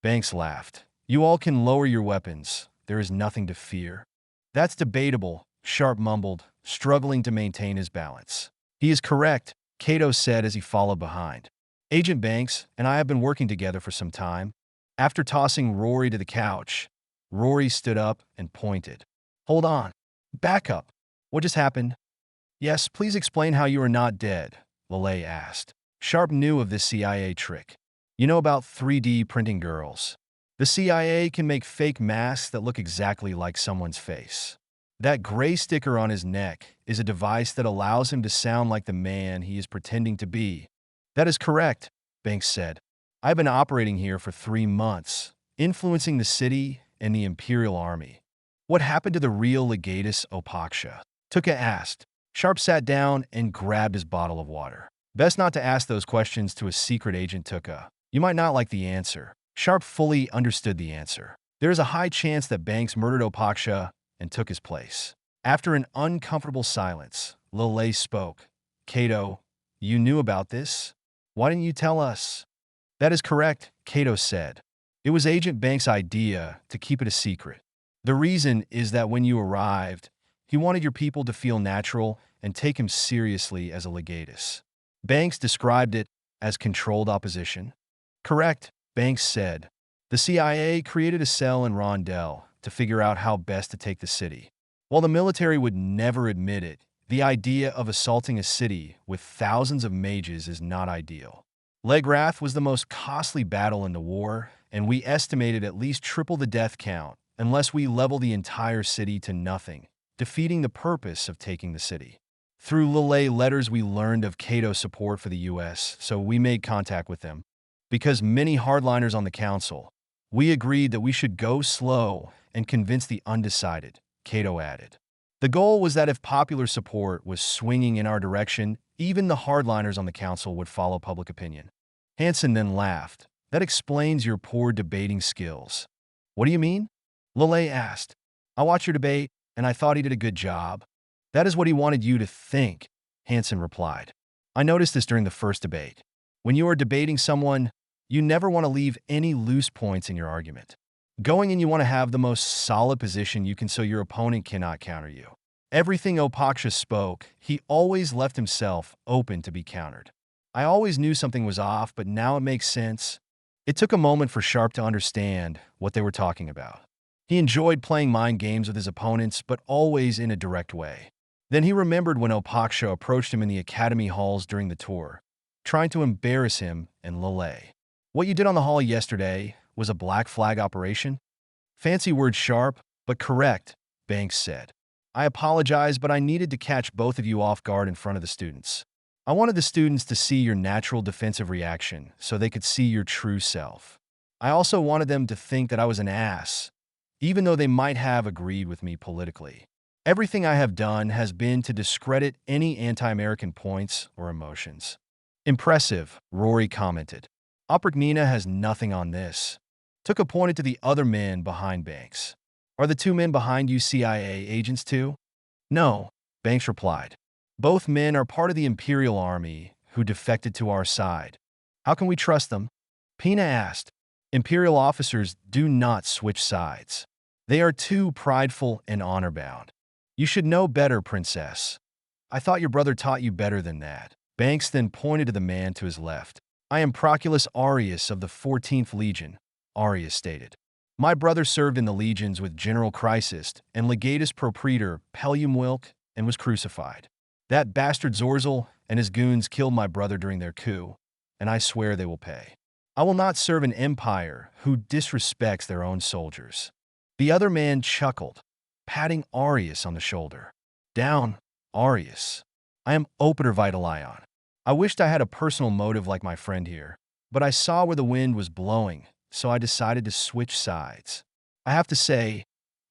Banks laughed. "You all can lower your weapons. There is nothing to fear." "That's debatable," Sharpe mumbled, struggling to maintain his balance. "He is correct," Kato said as he followed behind. Agent Banks and I have been working together for some time. After tossing Rory to the couch, Rory stood up and pointed. Hold on. Back up. What just happened? Yes, please explain how you are not dead, Lelei asked. Sharpe knew of this CIA trick. You know about 3D printing girls. The CIA can make fake masks that look exactly like someone's face. That gray sticker on his neck is a device that allows him to sound like the man he is pretending to be. That is correct, Banks said. I've been operating here for 3 months, influencing the city and the Imperial Army. What happened to the real legatus Opaksha? Tuke asked. Sharpe sat down and grabbed his bottle of water. Best not to ask those questions to a secret agent, Tuke. You might not like the answer. Sharpe fully understood the answer. There is a high chance that Banks murdered Opaksha and took his place. After an uncomfortable silence, Lelei spoke. Cato, you knew about this? Why didn't you tell us? That is correct, Cato said. It was Agent Banks' idea to keep it a secret. The reason is that when you arrived, he wanted your people to feel natural and take him seriously as a legatus. Banks described it as controlled opposition. Correct, Banks said. The CIA created a cell in Rondell to figure out how best to take the city. While the military would never admit it, the idea of assaulting a city with thousands of mages is not ideal. Legrath was the most costly battle in the war, and we estimated at least triple the death count unless we level the entire city to nothing, defeating the purpose of taking the city. Through Lelei letters we learned of Cato's support for the US, so we made contact with them. Because many hardliners on the council, we agreed that we should go slow and convince the undecided, Cato added. The goal was that if popular support was swinging in our direction, even the hardliners on the council would follow public opinion. Hansen then laughed. That explains your poor debating skills. What do you mean? Lelei asked. I watched your debate, and I thought he did a good job. That is what he wanted you to think, Hansen replied. I noticed this during the first debate. When you are debating someone, you never want to leave any loose points in your argument. Going in, you want to have the most solid position you can so your opponent cannot counter you. Everything Opaksha spoke, he always left himself open to be countered. I always knew something was off, but now it makes sense. It took a moment for Sharpe to understand what they were talking about. He enjoyed playing mind games with his opponents, but always in a direct way. Then he remembered when Opaksha approached him in the academy halls during the tour, trying to embarrass him and Lelei. What you did on the hall yesterday was a black flag operation? Fancy word, Sharpe, but correct, Banks said. I apologize, but I needed to catch both of you off guard in front of the students. I wanted the students to see your natural defensive reaction so they could see your true self. I also wanted them to think that I was an ass, even though they might have agreed with me politically. Everything I have done has been to discredit any anti-American points or emotions. Impressive, Rory commented. Nina has nothing on this. Tuke pointed to the other men behind Banks. Are the 2 men behind you CIA agents too? No, Banks replied. Both men are part of the Imperial Army who defected to our side. How can we trust them? Pina asked. Imperial officers do not switch sides. They are too prideful and honor-bound. You should know better, Princess. I thought your brother taught you better than that. Banks then pointed to the man to his left. I am Proculus Arius of the 14th Legion, Arius stated. My brother served in the legions with General Chrysis and Legatus Propraetor Wilk and was crucified. That bastard Zorzel and his goons killed my brother during their coup, and I swear they will pay. I will not serve an empire who disrespects their own soldiers. The other man chuckled, patting Arius on the shoulder. Down, Arius. I am Opeter Vitalion. I wished I had a personal motive like my friend here, but I saw where the wind was blowing, so I decided to switch sides. I have to say,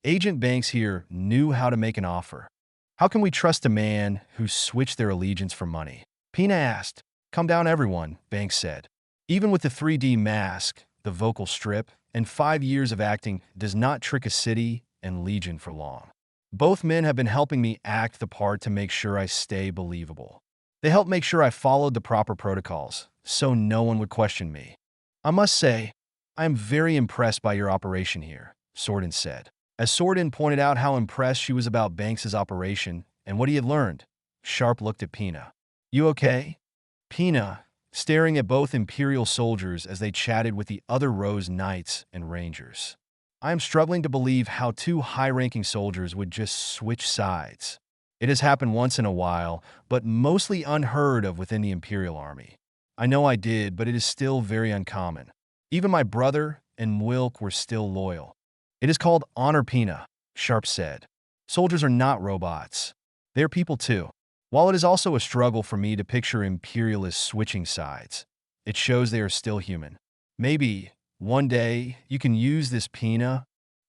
Agent Banks here knew how to make an offer. How can we trust a man who switched their allegiance for money? Pina asked. Calm down, everyone, Banks said. Even with the 3D mask, the vocal strip, and 5 years of acting does not trick a city and legion for long. Both men have been helping me act the part to make sure I stay believable. They helped make sure I followed the proper protocols, so no one would question me. I must say, I am very impressed by your operation here, Sordin said. As Sordin pointed out how impressed she was about Banks's operation and what he had learned, Sharpe looked at Pina. You okay? Pina, staring at both Imperial soldiers as they chatted with the other row's knights and rangers. I am struggling to believe how two high-ranking soldiers would just switch sides. It has happened once in a while, but mostly unheard of within the Imperial Army. I know I did, but it is still very uncommon. Even my brother and Wilk were still loyal. It is called honor, Pina, Sharpe said. Soldiers are not robots. They're people too. While it is also a struggle for me to picture imperialists switching sides, it shows they are still human. Maybe, one day, you can use this, Pina.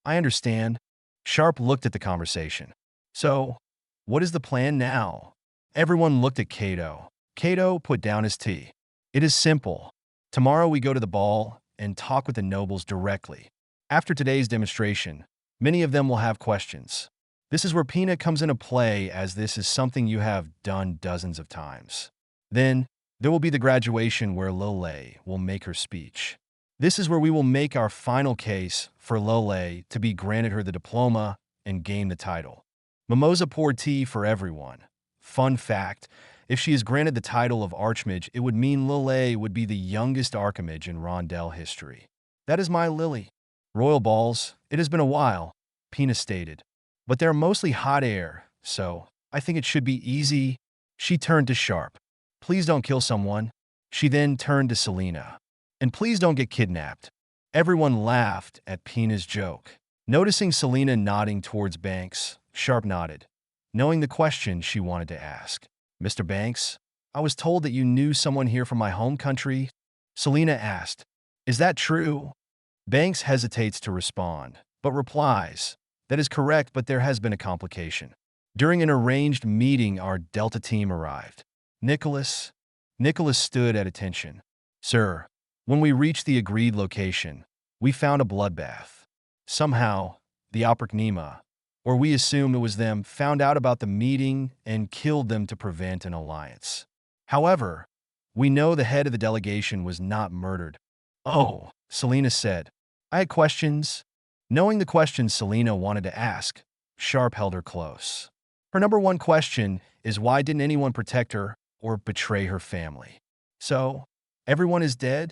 I understand. Sharpe looked at the conversation. So, what is the plan now? Everyone looked at Cato. Cato put down his tea. It is simple. Tomorrow we go to the ball and talk with the nobles directly. After today's demonstration, many of them will have questions. This is where Pina comes into play, as this is something you have done dozens of times. Then, there will be the graduation where Lelei will make her speech. This is where we will make our final case for Lelei to be granted her the diploma and gain the title. Mimosa poured tea for everyone. Fun fact, if she is granted the title of Archmage, it would mean Lelei would be the youngest Archmage in Rondell history. That is my Lily. Royal balls, it has been a while, Pina stated. But they're mostly hot air, so I think it should be easy. She turned to Sharpe. Please don't kill someone. She then turned to Selena. And please don't get kidnapped. Everyone laughed at Pina's joke. Noticing Selena nodding towards Banks, Sharpe nodded, knowing the question she wanted to ask. Mr. Banks, I was told that you knew someone here from my home country. Selena asked, is that true? Banks hesitates to respond, but replies, that is correct, but there has been a complication. During an arranged meeting, our Delta team arrived. Nicholas stood at attention. Sir, when we reached the agreed location, we found a bloodbath. Somehow, the Opraknima, or we assume it was them, found out about the meeting and killed them to prevent an alliance. However, we know the head of the delegation was not murdered. Oh, Selena said. I had questions. Knowing the questions Selena wanted to ask, Sharpe held her close. Her number one question is, why didn't anyone protect her or betray her family? So, everyone is dead?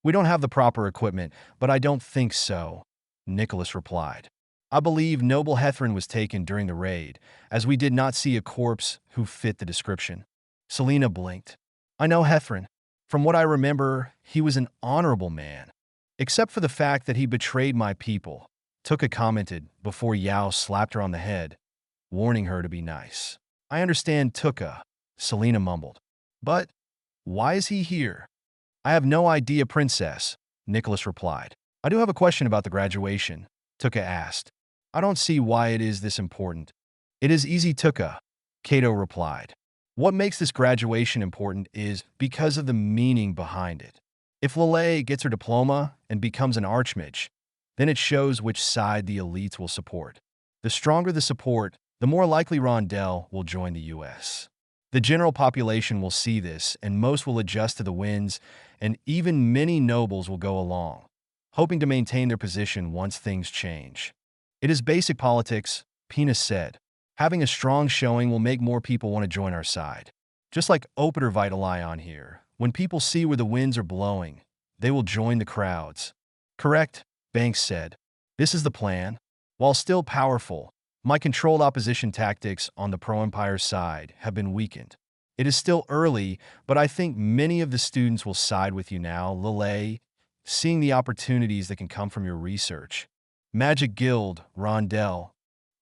We don't have the proper equipment, but I don't think so, Nicholas replied. I believe Noble Hethrin was taken during the raid, as we did not see a corpse who fit the description. Selena blinked. I know Hethrin. From what I remember, he was an honorable man. Except for the fact that he betrayed my people, Tuke commented before Yao slapped her on the head, warning her to be nice. I understand, Tuke, Selena mumbled. But why is he here? I have no idea, Princess, Nicholas replied. I do have a question about the graduation, Tuke asked. I don't see why it is this important. It is easy, Tuke, Cato replied. What makes this graduation important is because of the meaning behind it. If Lelei gets her diploma and becomes an Archmage, then it shows which side the elites will support. The stronger the support, the more likely Rondell will join the US. The general population will see this, and most will adjust to the winds, and even many nobles will go along, hoping to maintain their position once things change. It is basic politics, Pina said. Having a strong showing will make more people want to join our side. Just like Opiter Vitalion here, when people see where the winds are blowing, they will join the crowds. Correct, Banks said. This is the plan. While still powerful, my controlled opposition tactics on the pro-Empire side have been weakened. It is still early, but I think many of the students will side with you now, Lelei, seeing the opportunities that can come from your research. Magic Guild, Rondell.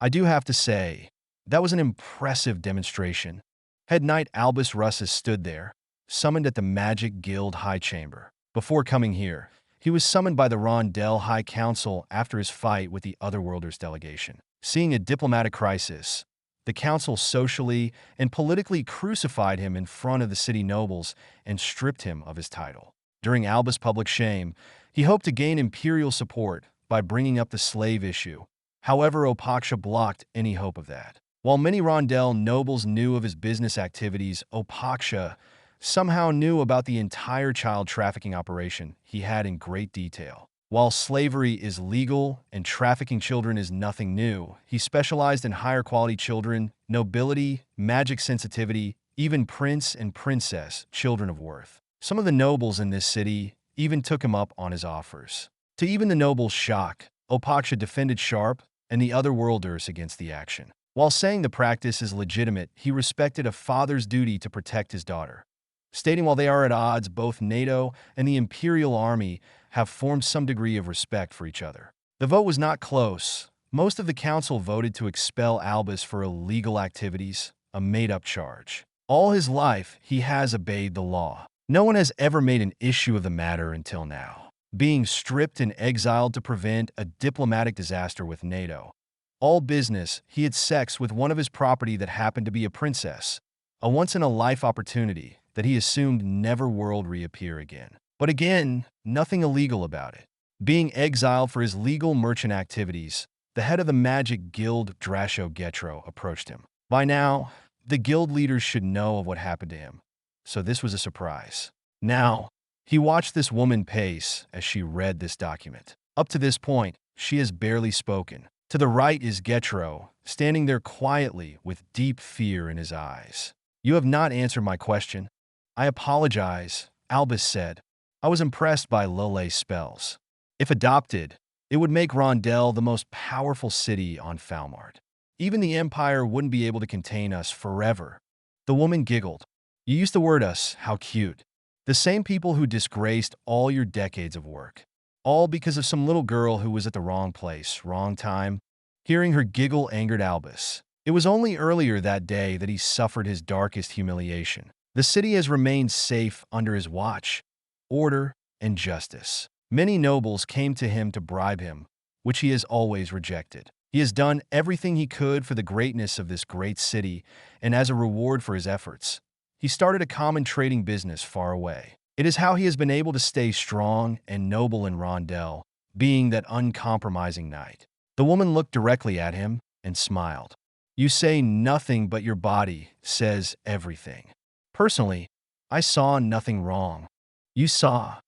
I do have to say, that was an impressive demonstration. Head Knight Albus Russus stood there, summoned at the Magic Guild High Chamber. Before coming here, he was summoned by the Rondell High Council after his fight with the Otherworlders delegation. Seeing a diplomatic crisis, the council socially and politically crucified him in front of the city nobles and stripped him of his title. During Albus' public shame, he hoped to gain imperial support by bringing up the slave issue. However, Opaksha blocked any hope of that. While many Rondell nobles knew of his business activities, Opaksha somehow knew about the entire child trafficking operation he had in great detail. While slavery is legal and trafficking children is nothing new, he specialized in higher quality children, nobility, magic sensitivity, even prince and princess, children of worth. Some of the nobles in this city even took him up on his offers. To even the noble's shock, Opaksha defended Sharpe and the other worlders against the action. While saying the practice is legitimate, he respected a father's duty to protect his daughter, stating while they are at odds, both NATO and the Imperial Army have formed some degree of respect for each other. The vote was not close. Most of the council voted to expel Albus for illegal activities, a made-up charge. All his life, he has obeyed the law. No one has ever made an issue of the matter until now. Being stripped and exiled to prevent a diplomatic disaster with NATO. All business, he had sex with one of his property that happened to be a princess, a once-in-a-life opportunity that he assumed never would reappear again. But again, nothing illegal about it. Being exiled for his legal merchant activities, the head of the magic guild, Drasho Getro, approached him. By now, the guild leaders should know of what happened to him, so this was a surprise. Now, he watched this woman pace as she read this document. Up to this point, she has barely spoken. To the right is Getro, standing there quietly with deep fear in his eyes. "You have not answered my question." "I apologize," Albus said. "I was impressed by Lelei's spells. If adopted, it would make Rondell the most powerful city on Falmart. Even the Empire wouldn't be able to contain us forever." The woman giggled. "You used to word us, how cute. The same people who disgraced all your decades of work. All because of some little girl who was at the wrong place, wrong time." Hearing her giggle angered Albus. It was only earlier that day that he suffered his darkest humiliation. The city has remained safe under his watch, order, and justice. Many nobles came to him to bribe him, which he has always rejected. He has done everything he could for the greatness of this great city, and as a reward for his efforts, he started a common trading business far away. It is how he has been able to stay strong and noble in Rondell, being that uncompromising knight. The woman looked directly at him and smiled. "You say nothing, but your body says everything. Personally, I saw nothing wrong." "You saw."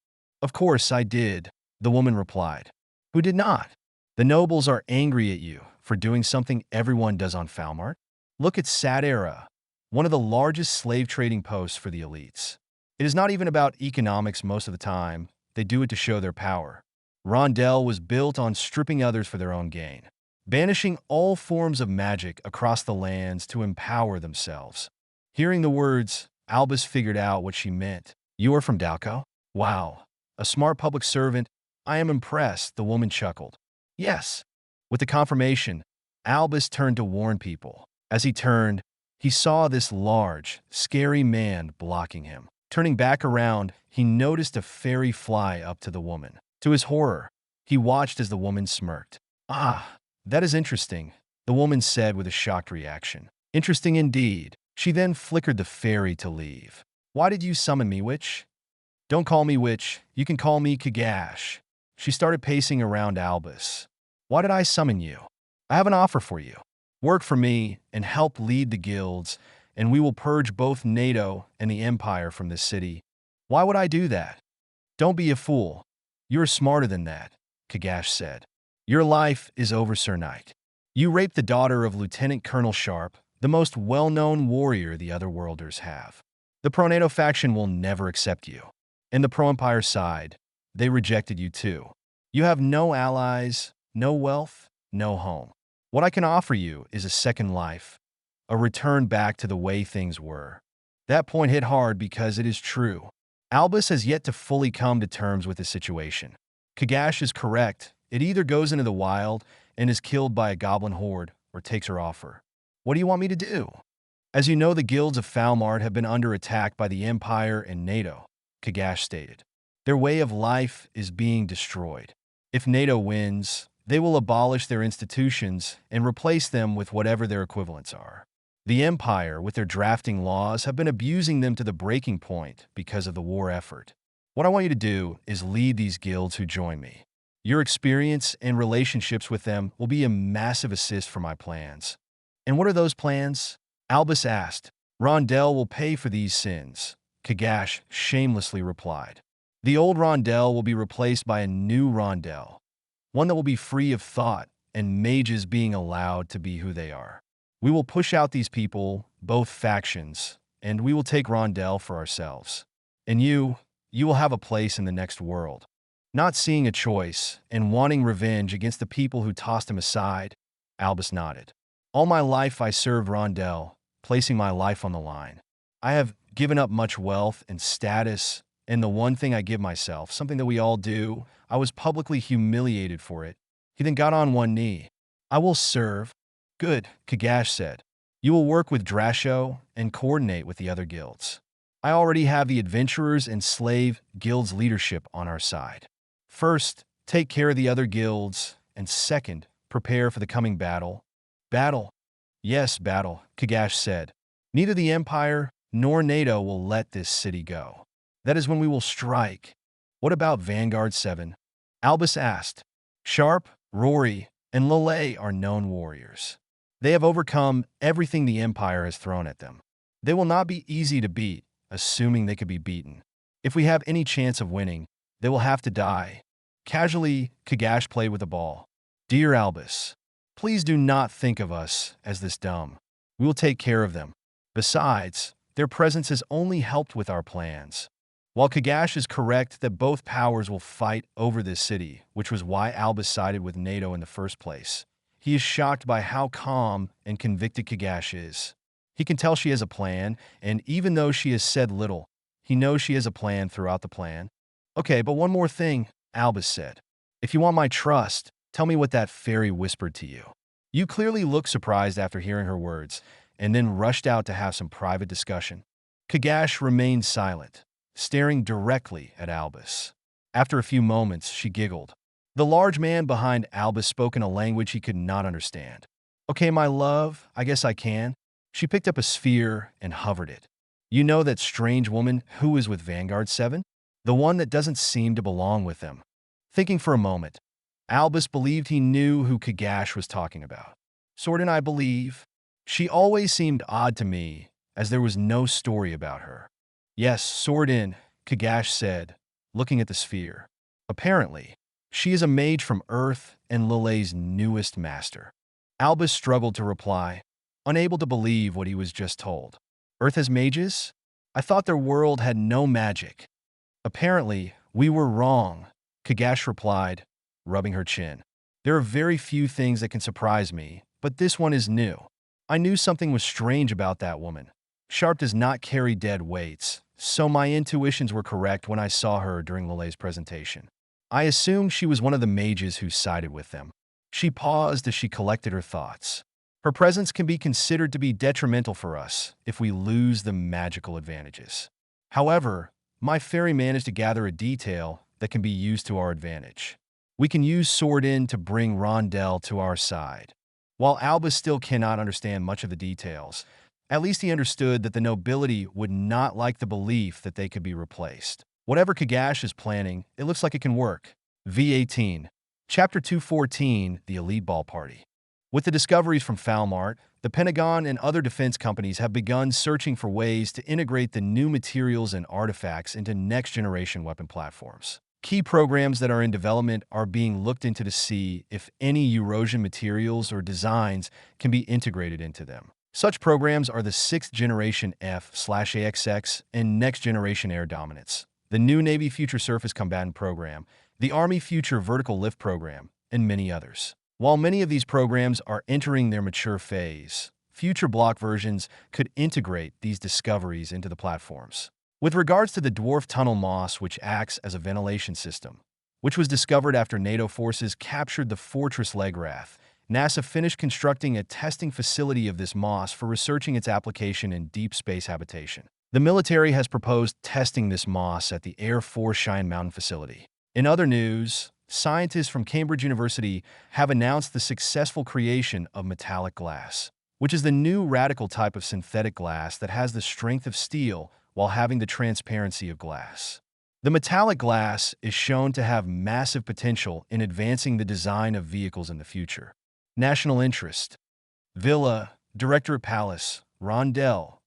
"Of course I did," the woman replied. "Who did not? The nobles are angry at you for doing something everyone does on Falmart. Look at Sadera, one of the largest slave trading posts for the elites. It is not even about economics most of the time. They do it to show their power. Rondell was built on stripping others for their own gain, banishing all forms of magic across the lands to empower themselves." Hearing the words, Albus figured out what she meant. "You are from Dalco? Wow, a smart public servant. I am impressed," the woman chuckled. "Yes." With the confirmation, Albus turned to warn people. As he turned, he saw this large, scary man blocking him. Turning back around, he noticed a fairy fly up to the woman. To his horror, he watched as the woman smirked. "Ah, that is interesting," the woman said with a shocked reaction. "Interesting indeed." She then flickered the fairy to leave. "Why did you summon me, witch?" "Don't call me witch. You can call me Kash." She started pacing around Albus. "Why did I summon you? I have an offer for you. Work for me and help lead the guilds, and we will purge both NATO and the Empire from this city." "Why would I do that?" "Don't be a fool. You're smarter than that," Kash said. "Your life is over, Sir Knight. You raped the daughter of Lieutenant Colonel Sharpe, the most well-known warrior the other worlders have. The pro-NATO faction will never accept you. And the pro-Empire side, they rejected you too. You have no allies, no wealth, no home. What I can offer you is a second life, a return back to the way things were." That point hit hard because it is true. Albus has yet to fully come to terms with the situation. Kash is correct. It either goes into the wild and is killed by a goblin horde or takes her offer. "What do you want me to do?" "As you know, the guilds of Falmart have been under attack by the Empire and NATO," Kash stated. "Their way of life is being destroyed. If NATO wins, they will abolish their institutions and replace them with whatever their equivalents are. The Empire, with their drafting laws, have been abusing them to the breaking point because of the war effort. What I want you to do is lead these guilds who join me. Your experience and relationships with them will be a massive assist for my plans." "And what are those plans?" Albus asked. "Rondell will pay for these sins," Kash shamelessly replied. "The old Rondell will be replaced by a new Rondell, one that will be free of thought and mages being allowed to be who they are. We will push out these people, both factions, and we will take Rondell for ourselves. And you will have a place in the next world. Not seeing a choice and wanting revenge against the people who tossed him aside, Albus nodded. All my life I served Rondell, placing my life on the line. I have given up much wealth and status, and the one thing I give myself, something that we all do, I was publicly humiliated for it. He then got on one knee. I will serve. Good, Kash said. You will work with Drasho and coordinate with the other guilds. I already have the adventurers and slave guilds leadership on our side. First, take care of the other guilds, and second, prepare for the coming battle. Battle? Yes, battle, Kash said. Neither the Empire nor NATO will let this city go. That is when we will strike. What about Vanguard 7? Albus asked. Sharpe, Rory, and Lelei are known warriors. They have overcome everything the Empire has thrown at them. They will not be easy to beat, assuming they could be beaten. If we have any chance of winning, they will have to die. Casually, Kash played with the ball. Dear Albus, please do not think of us as this dumb. We will take care of them. Besides, their presence has only helped with our plans. While Kash is correct that both powers will fight over this city, which was why Albus sided with NATO in the first place, he is shocked by how calm and convicted Kash is. He can tell she has a plan, and even though she has said little, he knows she has a plan throughout the plan. Okay, but one more thing, Albus said. If you want my trust, tell me what that fairy whispered to you. You clearly looked surprised after hearing her words, and then rushed out to have some private discussion. Kash remained silent, staring directly at Albus. After a few moments, she giggled. The large man behind Albus spoke in a language he could not understand. Okay, my love, I guess I can. She picked up a sphere and hovered it. You know that strange woman who is with Vanguard 7? The one that doesn't seem to belong with them. Thinking for a moment, Albus believed he knew who Kash was talking about. Sordin, I believe. She always seemed odd to me, as there was no story about her. Yes, Sordin, Kash said, looking at the sphere. Apparently, she is a mage from Earth and Lelei's newest master. Albus struggled to reply, unable to believe what he was just told. Earth has mages? I thought their world had no magic. Apparently, we were wrong, Kash replied, rubbing her chin. There are very few things that can surprise me, but this one is new. I knew something was strange about that woman. Sharpe does not carry dead weights, so my intuitions were correct when I saw her during Lelei's presentation. I assumed she was one of the mages who sided with them. She paused as she collected her thoughts. Her presence can be considered to be detrimental for us if we lose the magical advantages. However, my fairy managed to gather a detail that can be used to our advantage. We can use Sordin to bring Rondell to our side. While Albus still cannot understand much of the details, at least he understood that the nobility would not like the belief that they could be replaced. Whatever Kash is planning, it looks like it can work. V18. Chapter 214, The Elite Ball Party. With the discoveries from Falmart, the Pentagon and other defense companies have begun searching for ways to integrate the new materials and artifacts into next-generation weapon platforms. Key programs that are in development are being looked into to see if any Eurasian materials or designs can be integrated into them. Such programs are the 6th Generation F/AXX and Next Generation Air Dominance, the new Navy Future Surface Combatant Program, the Army Future Vertical Lift Program, and many others. While many of these programs are entering their mature phase, future block versions could integrate these discoveries into the platforms. With regards to the dwarf tunnel moss, which acts as a ventilation system, which was discovered after NATO forces captured the fortress Legrath, NASA finished constructing a testing facility of this moss for researching its application in deep space habitation. The military has proposed testing this moss at the Air Force Cheyenne Mountain facility. In other news, scientists from Cambridge University have announced the successful creation of metallic glass, which is the new radical type of synthetic glass that has the strength of steel while having the transparency of glass. The metallic glass is shown to have massive potential in advancing the design of vehicles in the future. National interest. Villa, Directorate Palace, Rondell.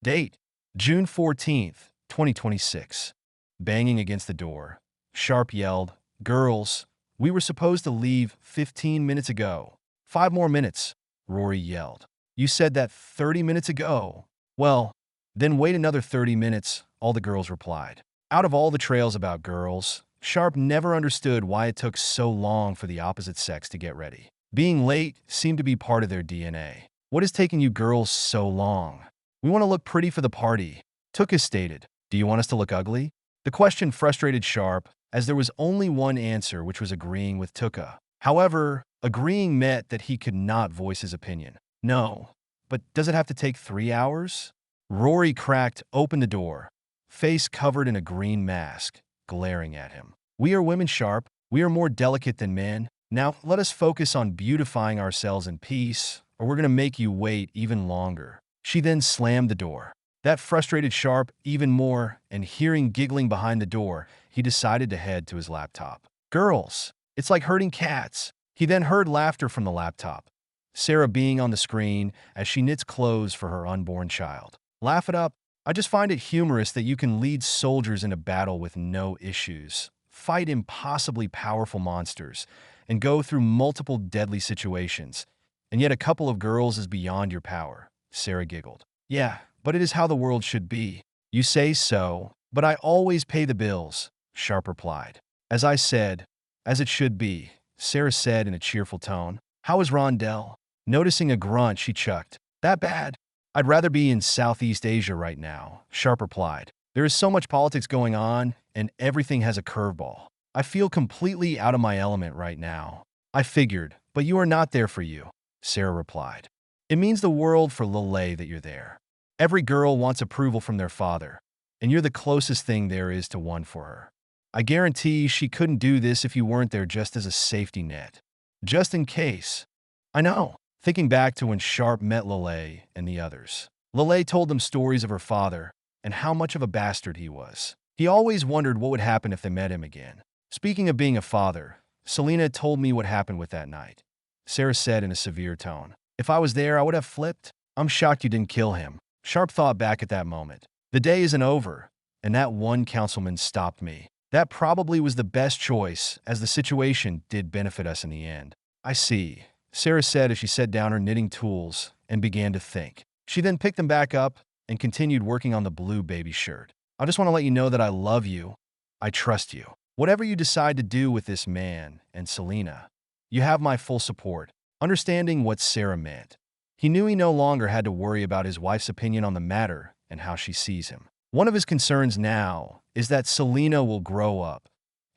Date, June 14th, 2026. Banging against the door, Sharpe yelled, "Girls, we were supposed to leave 15 minutes ago." "5 more minutes," Rory yelled. "You said that 30 minutes ago." "Well, then wait another 30 minutes," all the girls replied. Out of all the trails about girls, Sharpe never understood why it took so long for the opposite sex to get ready. Being late seemed to be part of their DNA. What is taking you girls so long? We want to look pretty for the party, Tuke stated. Do you want us to look ugly? The question frustrated Sharpe, as there was only one answer, which was agreeing with Tuke. However, agreeing meant that he could not voice his opinion. No, but does it have to take 3 hours? Rory cracked open the door, face covered in a green mask, glaring at him. We are women, Sharpe. We are more delicate than men. Now, let us focus on beautifying ourselves in peace, or we're going to make you wait even longer. She then slammed the door. That frustrated Sharpe even more, and hearing giggling behind the door, he decided to head to his laptop. Girls, it's like herding cats. He then heard laughter from the laptop, Sarah being on the screen as she knits clothes for her unborn child. Laugh it up. I just find it humorous that you can lead soldiers into battle with no issues, fight impossibly powerful monsters, and go through multiple deadly situations, and yet a couple of girls is beyond your power, Sarah giggled. Yeah, but it is how the world should be. You say so, but I always pay the bills, Sharpe replied. As I said, as it should be, Sarah said in a cheerful tone. How is Rondell? Noticing a grunt, she chucked. That bad? I'd rather be in Southeast Asia right now, Sharpe replied. There is so much politics going on, and everything has a curveball. I feel completely out of my element right now. I figured, but you are not there for you, Sarah replied. It means the world for Lelei that you're there. Every girl wants approval from their father, and you're the closest thing there is to one for her. I guarantee she couldn't do this if you weren't there just as a safety net. Just in case. I know. Thinking back to when Sharpe met Lelei and the others. Lelei told them stories of her father and how much of a bastard he was. He always wondered what would happen if they met him again. Speaking of being a father, Selena told me what happened with that night. Sarah said in a severe tone. If I was there, I would have flipped. I'm shocked you didn't kill him. Sharpe thought back at that moment. The day isn't over, and that one councilman stopped me. That probably was the best choice, as the situation did benefit us in the end. I see, Sarah said as she set down her knitting tools and began to think. She then picked them back up and continued working on the blue baby shirt. I just want to let you know that I love you. I trust you. Whatever you decide to do with this man and Selena, you have my full support. Understanding what Sarah meant, he knew he no longer had to worry about his wife's opinion on the matter and how she sees him. One of his concerns now is that Selena will grow up,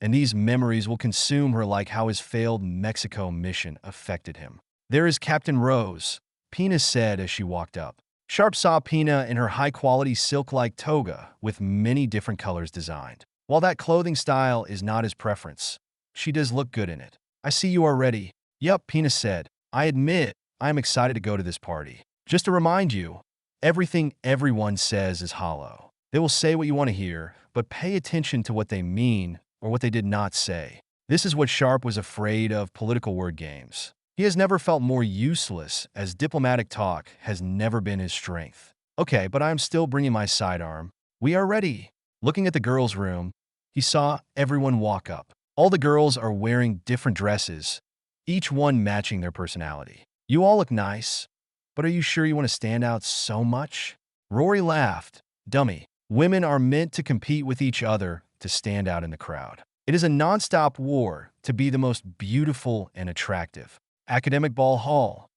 and these memories will consume her like how his failed Mexico mission affected him. There is Captain Rose, Pina said as she walked up. Sharpe saw Pina in her high-quality silk-like toga with many different colors designed. While that clothing style is not his preference, she does look good in it. I see you are ready. Yup, Pina said. I admit, I am excited to go to this party. Just to remind you, everything everyone says is hollow. They will say what you want to hear, but pay attention to what they mean or what they did not say. This is what Sharpe was afraid of political word games. He has never felt more useless, as diplomatic talk has never been his strength. Okay, but I am still bringing my sidearm. We are ready. Looking at the girls' room, he saw everyone walk up. All the girls are wearing different dresses, each one matching their personality. You all look nice, but are you sure you want to stand out so much? Rory laughed. Dummy. Women are meant to compete with each other to stand out in the crowd. It is a non-stop war to be the most beautiful and attractive. Academic Ball Hall.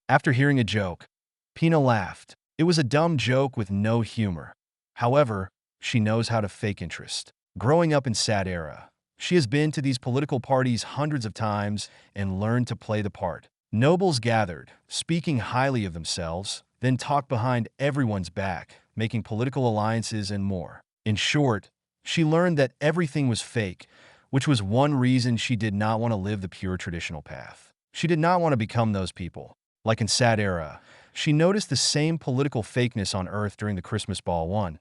After hearing a joke, Pina laughed. It was a dumb joke with no humor. However, she knows how to fake interest. Growing up in Sad Era, she has been to these political parties hundreds of times and learned to play the part. Nobles gathered, speaking highly of themselves, then talked behind everyone's back, making political alliances and more. In short, she learned that everything was fake, which was one reason she did not want to live the pure traditional path. She did not want to become those people. Like in Sad Era, she noticed the same political fakeness on Earth during the Christmas Ball 1,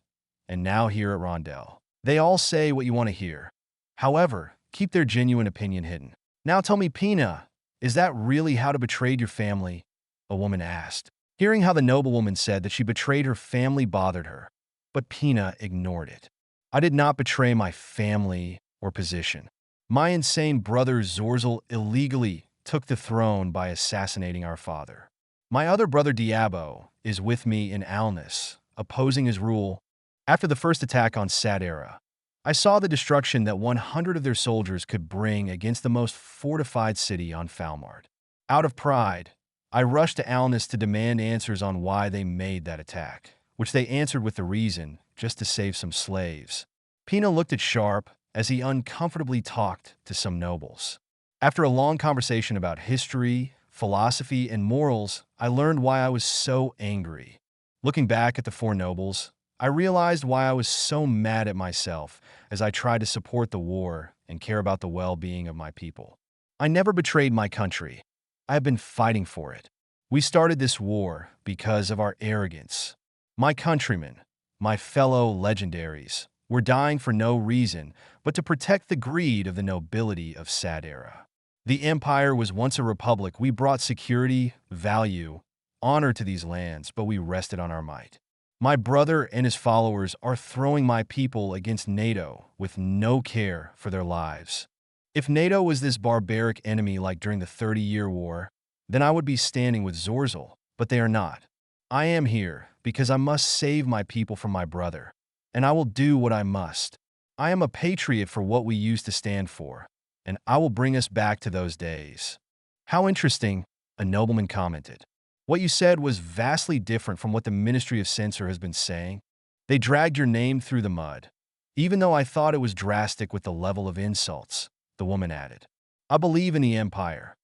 and now here at Rondell. They all say what you want to hear. However, keep their genuine opinion hidden. Now tell me, Pina, is that really how to betray your family? A woman asked. Hearing how the noblewoman said that she betrayed her family bothered her, but Pina ignored it. I did not betray my family or position. My insane brother Zorzel illegally took the throne by assassinating our father. My other brother Diabo is with me in Alness, opposing his rule. After the first attack on Sad Era, I saw the destruction that 100 of their soldiers could bring against the most fortified city on Falmart. Out of pride, I rushed to Alnus to demand answers on why they made that attack, which they answered with the reason, just to save some slaves. Pina looked at Sharpe as he uncomfortably talked to some nobles. After a long conversation about history, philosophy, and morals, I learned why I was so angry. Looking back at the four nobles, I realized why I was so mad at myself as I tried to support the war and care about the well-being of my people. I never betrayed my country. I have been fighting for it. We started this war because of our arrogance. My countrymen, my fellow legendaries, were dying for no reason but to protect the greed of the nobility of Sadera. The Empire was once a republic. We brought security, value, honor to these lands, but we rested on our might. My brother and his followers are throwing my people against NATO with no care for their lives. If NATO was this barbaric enemy like during the 30-Year War, then I would be standing with Zorzel, but they are not. I am here because I must save my people from my brother, and I will do what I must. I am a patriot for what we used to stand for, and I will bring us back to those days. How interesting, a nobleman commented. What you said was vastly different from what the Ministry of Censor has been saying. They dragged your name through the mud. Even though I thought it was drastic with the level of insults, the woman added. I believe in the Empire.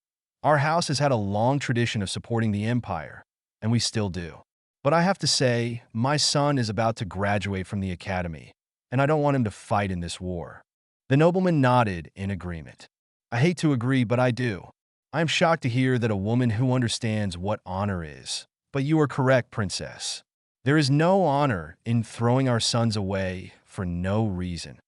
Our house has had a long tradition of supporting the Empire, and we still do. But I have to say, my son is about to graduate from the academy, and I don't want him to fight in this war. The nobleman nodded in agreement. I hate to agree, but I do. I am shocked to hear that a woman who understands what honor is. But you are correct, Princess. There is no honor in throwing our sons away for no reason.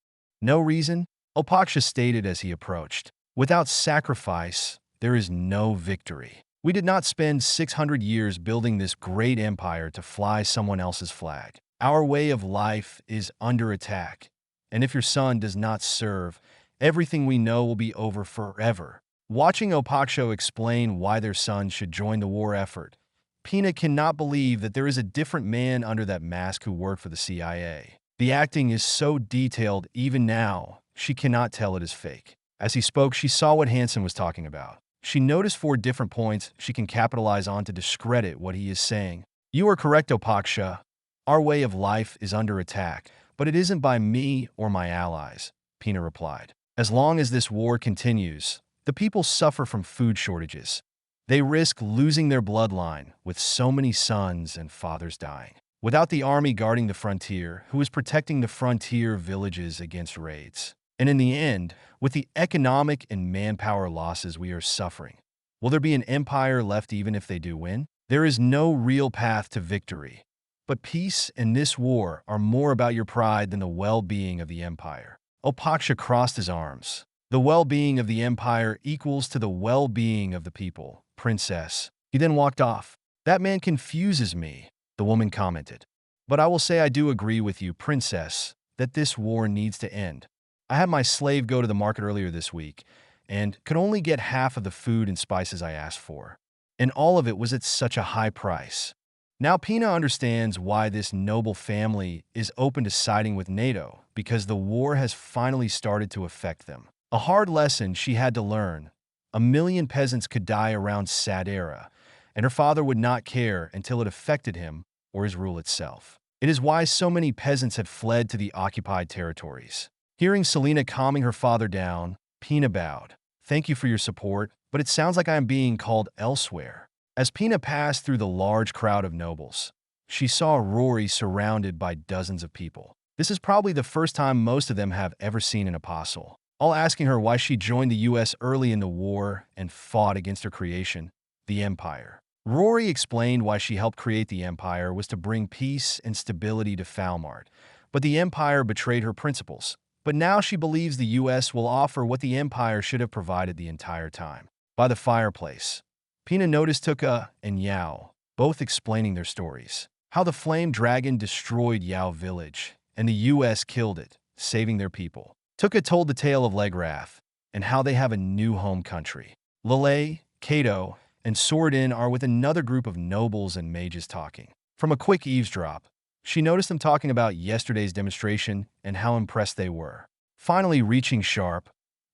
No reason? Opaksha stated as he approached. Without sacrifice, there is no victory. We did not spend 600 years building this great empire to fly someone else's flag. Our way of life is under attack, and if your son does not serve, everything we know will be over forever. Watching Opaksha explain why their son should join the war effort, Pina cannot believe that there is a different man under that mask who worked for the CIA. The acting is so detailed even now, she cannot tell it is fake. As he spoke, she saw what Hansen was talking about. She noticed 4 different points she can capitalize on to discredit what he is saying. You are correct, Opaksha. Our way of life is under attack, but it isn't by me or my allies, Pina replied. As long as this war continues, the people suffer from food shortages. They risk losing their bloodline with so many sons and fathers dying. Without the army guarding the frontier, who is protecting the frontier villages against raids? And in the end, with the economic and manpower losses we are suffering, will there be an empire left even if they do win? There is no real path to victory. But peace and this war are more about your pride than the well-being of the empire. Opaksha crossed his arms. The well-being of the empire equals to the well-being of the people, Princess. He then walked off. That man confuses me, the woman commented. But I will say I do agree with you, Princess, that this war needs to end. I had my slave go to the market earlier this week, and could only get half of the food and spices I asked for. And all of it was at such a high price. Now Pina understands why this noble family is open to siding with NATO, because the war has finally started to affect them. A hard lesson she had to learn. 1 million peasants could die around Sadera, and her father would not care until it affected him or his rule itself. It is why so many peasants had fled to the occupied territories. Hearing Selena calming her father down, Pina bowed. Thank you for your support, but it sounds like I am being called elsewhere. As Pina passed through the large crowd of nobles, she saw Rory surrounded by dozens of people. This is probably the first time most of them have ever seen an apostle. All asking her why she joined the US early in the war and fought against her creation, the Empire. Rory explained why she helped create the Empire was to bring peace and stability to Falmart, but the Empire betrayed her principles. But now she believes the US will offer what the Empire should have provided the entire time. By the fireplace, Pina noticed Tuke and Yao, both explaining their stories. How the Flame Dragon destroyed Yao village, and the US killed it, saving their people. Tuke told the tale of Legrath, and how they have a new home country. Lelei, Kato, and Sordin are with another group of nobles and mages talking. From a quick eavesdrop, She noticed them talking about yesterday's demonstration and how impressed they were. Finally reaching Sharpe,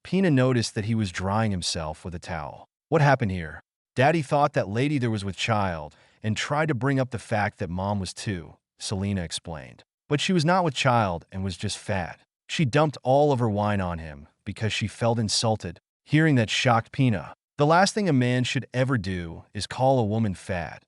Pina noticed that he was drying himself with a towel. What happened here? Daddy thought that lady there was with child and tried to bring up the fact that Mom was too, Selena explained. But she was not with child and was just fat. She dumped all of her wine on him because she felt insulted. Hearing that shocked Pina. The last thing a man should ever do is call a woman fat,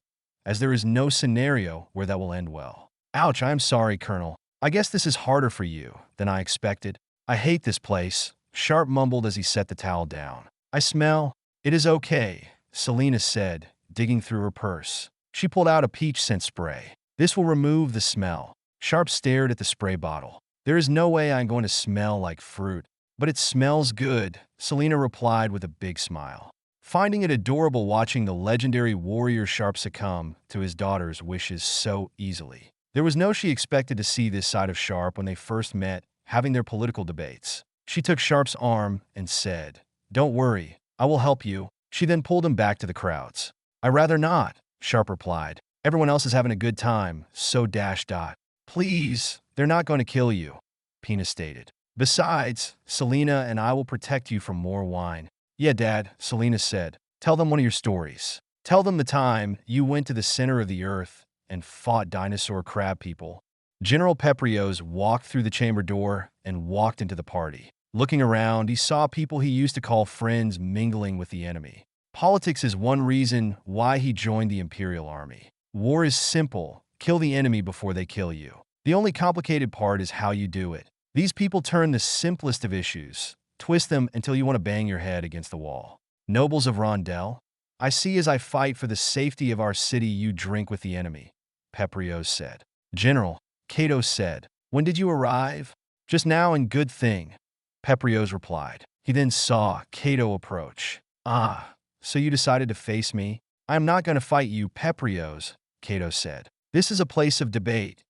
as there is no scenario where that will end well. Ouch, I am sorry, Colonel. I guess this is harder for you than I expected. I hate this place, Sharpe mumbled as he set the towel down. I smell. It is okay, Selena said, digging through her purse. She pulled out a peach scent spray. This will remove the smell. Sharpe stared at the spray bottle. There is no way I'm going to smell like fruit. But it smells good, Selena replied with a big smile. Finding it adorable watching the legendary warrior Sharpe succumb to his daughter's wishes so easily. There was no she expected to see this side of Sharpe when they first met, having their political debates. She took Sharpe's arm and said, "Don't worry, I will help you." She then pulled him back to the crowds. "I'd rather not," Sharpe replied. "Everyone else is having a good time, so dash dot." "Please, they're not going to kill you," Pina stated. "Besides, Selena and I will protect you from more wine." "Yeah, Dad," Selena said. "Tell them one of your stories. Tell them the time you went to the center of the earth and fought dinosaur crab people." General Peprios walked through the chamber door and walked into the party. Looking around, he saw people he used to call friends mingling with the enemy. Politics is one reason why he joined the Imperial Army. War is simple. Kill the enemy before they kill you. The only complicated part is how you do it. These people turn the simplest of issues, twist them until you want to bang your head against the wall. "Nobles of Rondell, I see as I fight for the safety of our city you drink with the enemy," Peprios said. "General," Cato said, "when did you arrive?" "Just now, and good thing," Peprios replied. He then saw Cato approach. "Ah, so you decided to face me? I am not going to fight you, Peprios," Cato said. "This is a place of debate,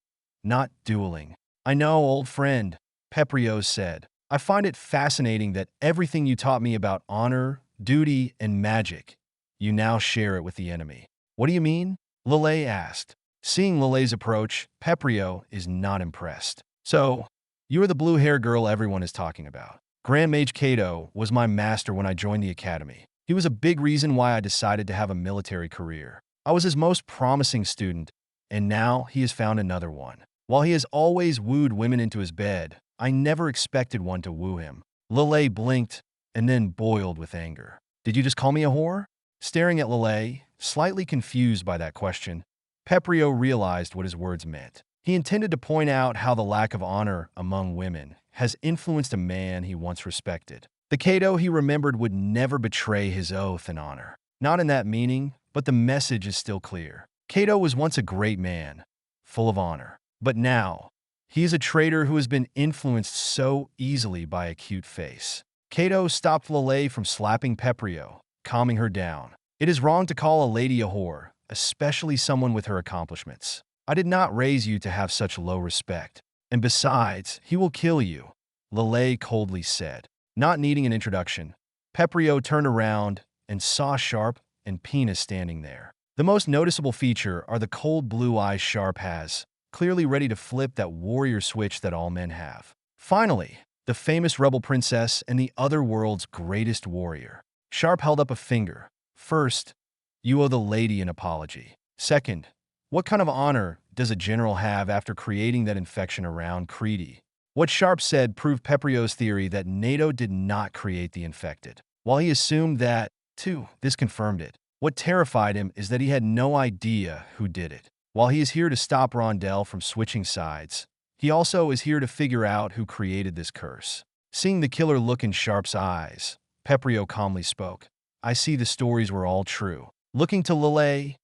not dueling." "I know, old friend," Peprios said. "I find it fascinating that everything you taught me about honor, duty, and magic, you now share it with the enemy." "What do you mean?" Lelei asked. Seeing Lelei's approach, Peprio is not impressed. "So, you are the blue-hair girl everyone is talking about." "Grand Mage Cato was my master when I joined the academy. He was a big reason why I decided to have a military career. I was his most promising student, and now he has found another one. While he has always wooed women into his bed, I never expected one to woo him." Lelei blinked and then boiled with anger. "Did you just call me a whore?" Staring at Lelei, slightly confused by that question, Peprio realized what his words meant. He intended to point out how the lack of honor among women has influenced a man he once respected. The Cato he remembered would never betray his oath and honor. Not in that meaning, but the message is still clear. Cato was once a great man, full of honor. But now, he is a traitor who has been influenced so easily by a cute face. Cato stopped Lelei from slapping Peprio, calming her down. "It is wrong to call a lady a whore, especially someone with her accomplishments. I did not raise you to have such low respect. And besides, he will kill you," Lelei coldly said. Not needing an introduction, Peprio turned around and saw Sharpe and Pina standing there. The most noticeable feature are the cold blue eyes Sharpe has, clearly ready to flip that warrior switch that all men have. Finally, the famous rebel princess and the other world's greatest warrior. Sharpe held up a finger. "First, you owe the lady an apology. Second, what kind of honor does a general have after creating that infection around Crete?" What Sharpe said proved Peprio's theory that NATO did not create the infected. While he assumed that, too, this confirmed it. What terrified him is that he had no idea who did it. While he is here to stop Rondell from switching sides, he also is here to figure out who created this curse. Seeing the killer look in Sharpe's eyes, Peprio calmly spoke. "I see the stories were all true." Looking to Lelei,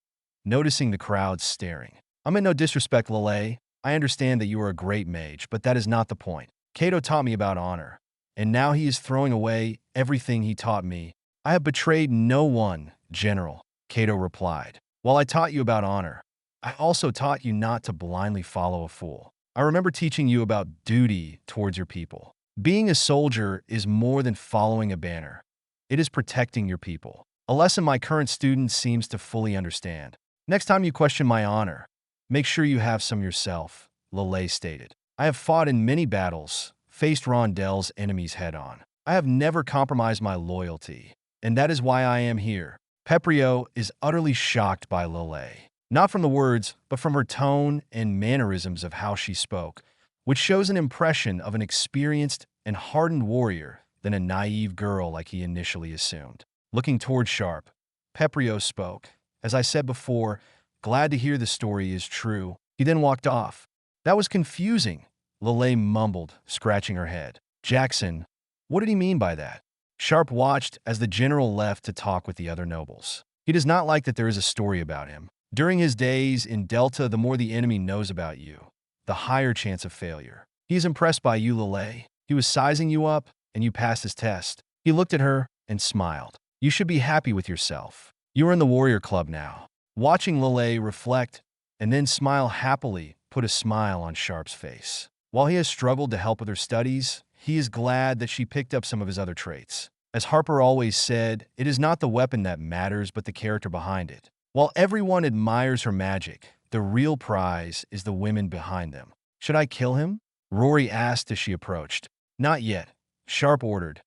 noticing the crowd staring. "I meant no disrespect, Lelei. I understand that you are a great mage, but that is not the point. Cato taught me about honor, and now he is throwing away everything he taught me." "I have betrayed no one, General," Cato replied. "While I taught you about honor, I also taught you not to blindly follow a fool. I remember teaching you about duty towards your people. Being a soldier is more than following a banner. It is protecting your people. A lesson my current student seems to fully understand. Next time you question my honor, Make sure you have some yourself, Lelei stated. I have fought in many battles, faced Rondell's enemies head-on. I have never compromised my loyalty, and that is why I am here. Peprio is utterly shocked by Lelei, not from the words, but from her tone and mannerisms of how she spoke, which shows an impression of an experienced and hardened warrior than a naive girl like he initially assumed. Looking toward Sharpe, Peprio spoke. As I said before, glad to hear the story is true. He then walked off. That was confusing, Lelei mumbled, scratching her head. Jackson, what did he mean by that? Sharpe watched as the general left to talk with the other nobles. He does not like that there is a story about him. During his days in Delta, the more the enemy knows about you, the higher chance of failure. He is impressed by you, Lelei. He was sizing you up, and you passed his test. He looked at her and smiled. You should be happy with yourself. You are in the warrior club now. Watching Lelei reflect and then smile happily put a smile on Sharpe's face. While he has struggled to help with her studies, he is glad that she picked up some of his other traits. As Harper always said, it is not the weapon that matters, but the character behind it. While everyone admires her magic, the real prize is the women behind them. Should I kill him? Rory asked as she approached. Not yet, Sharpe ordered,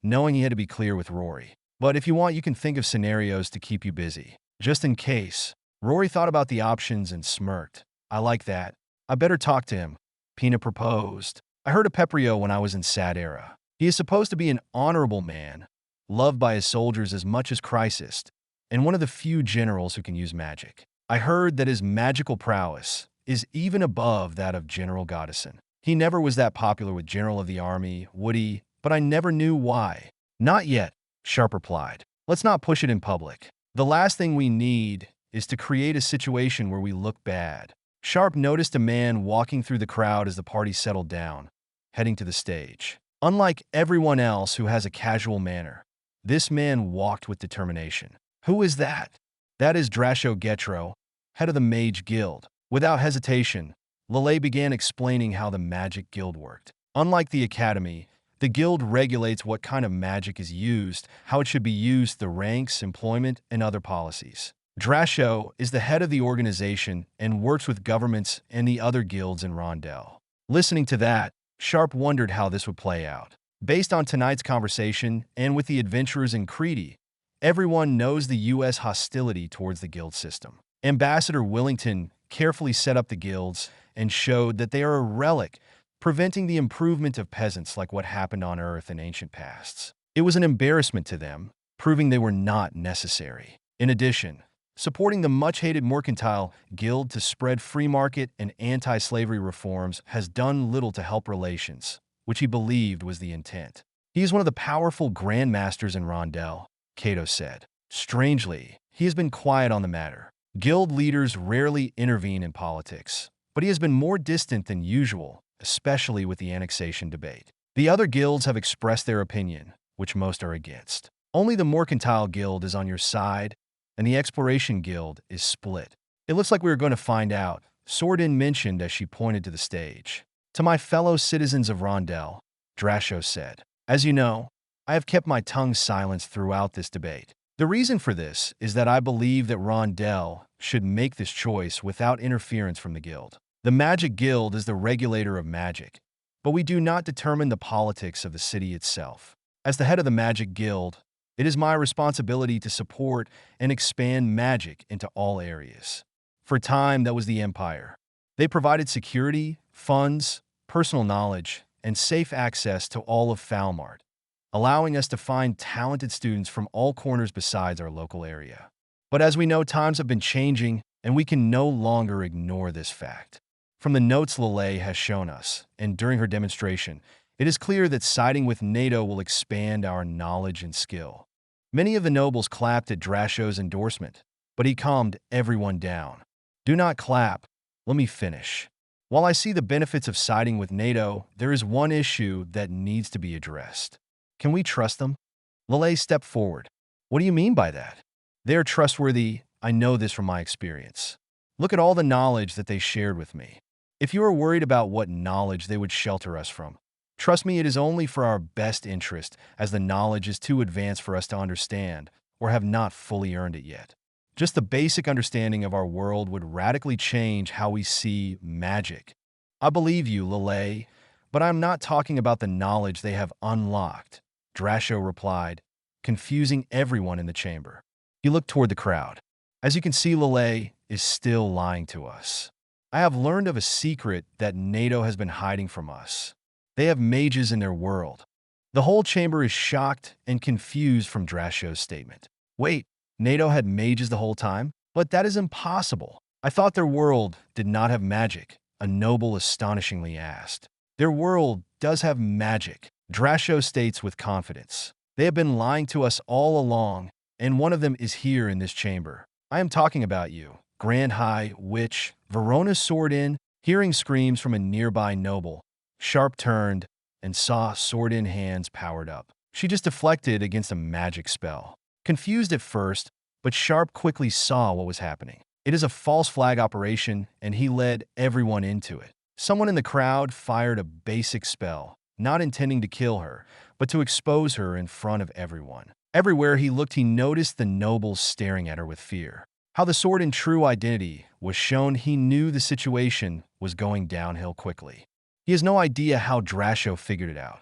knowing he had to be clear with Rory. But if you want, you can think of scenarios to keep you busy. Just in case. Rory thought about the options and smirked. I like that. I better talk to him, Pina proposed. I heard of Peprio when I was in Sad Era. He is supposed to be an honorable man, loved by his soldiers as much as Crisis, and one of the few generals who can use magic. I heard that his magical prowess is even above that of General Goddison. He never was that popular with General of the Army, would he? But I never knew why. Not yet, Sharpe replied. Let's not push it in public. The last thing we need is to create a situation where we look bad. Sharpe noticed a man walking through the crowd as the party settled down, heading to the stage. Unlike everyone else who has a casual manner, this man walked with determination. Who is that? That is Drasho Getro, head of the Mage Guild. Without hesitation, Lelei began explaining how the Magic Guild worked. Unlike the Academy, the Guild regulates what kind of magic is used, how it should be used, the ranks, employment, and other policies. Drasho is the head of the organization and works with governments and the other guilds in Rondell. Listening to that, Sharpe wondered how this would play out. Based on tonight's conversation and with the adventurers in Crete, everyone knows the U.S. hostility towards the guild system. Ambassador Willington carefully set up the guilds and showed that they are a relic, preventing the improvement of peasants like what happened on Earth in ancient pasts. It was an embarrassment to them, proving they were not necessary. In addition, supporting the much-hated Mercantile Guild to spread free market and anti-slavery reforms has done little to help relations, which he believed was the intent. He is one of the powerful grandmasters in Rondell, Cato said. Strangely, he has been quiet on the matter. Guild leaders rarely intervene in politics, but he has been more distant than usual, especially with the annexation debate. The other guilds have expressed their opinion, which most are against. Only the Mercantile Guild is on your side, and the Exploration Guild is split. It looks like we are going to find out, Sordin mentioned as she pointed to the stage. To my fellow citizens of Rondell, Drasho said, as you know, I have kept my tongue silenced throughout this debate. The reason for this is that I believe that Rondell should make this choice without interference from the guild. The Magic Guild is the regulator of magic, but we do not determine the politics of the city itself. As the head of the Magic Guild, it is my responsibility to support and expand magic into all areas. For a time, that was the Empire. They provided security, funds, personal knowledge, and safe access to all of Falmart, allowing us to find talented students from all corners besides our local area. But as we know, times have been changing, and we can no longer ignore this fact. From the notes Lelei has shown us, and during her demonstration, it is clear that siding with NATO will expand our knowledge and skill. Many of the nobles clapped at Drasho's endorsement, but he calmed everyone down. Do not clap. Let me finish. While I see the benefits of siding with NATO, there is one issue that needs to be addressed. Can we trust them? Lelei stepped forward. What do you mean by that? They are trustworthy. I know this from my experience. Look at all the knowledge that they shared with me. If you are worried about what knowledge they would shelter us from, trust me, it is only for our best interest, as the knowledge is too advanced for us to understand or have not fully earned it yet. Just the basic understanding of our world would radically change how we see magic. I believe you, Lelei, but I'm not talking about the knowledge they have unlocked, Drasho replied, confusing everyone in the chamber. He looked toward the crowd. As you can see, Lelei is still lying to us. I have learned of a secret that NATO has been hiding from us. They have mages in their world. The whole chamber is shocked and confused from Drasho's statement. Wait, NATO had mages the whole time? But that is impossible. I thought their world did not have magic, a noble astonishingly asked. Their world does have magic, Drasho states with confidence. They have been lying to us all along, and one of them is here in this chamber. I am talking about you, Grand High Witch. Verona's sword in, hearing screams from a nearby noble. Sharpe turned and saw sword in hands powered up. She just deflected against a magic spell. Confused at first, but Sharpe quickly saw what was happening. It is a false flag operation, and he led everyone into it. Someone in the crowd fired a basic spell, not intending to kill her, but to expose her in front of everyone. Everywhere he looked, he noticed the nobles staring at her with fear. How the sword in true identity was shown, he knew the situation was going downhill quickly. He has no idea how Drasho figured it out.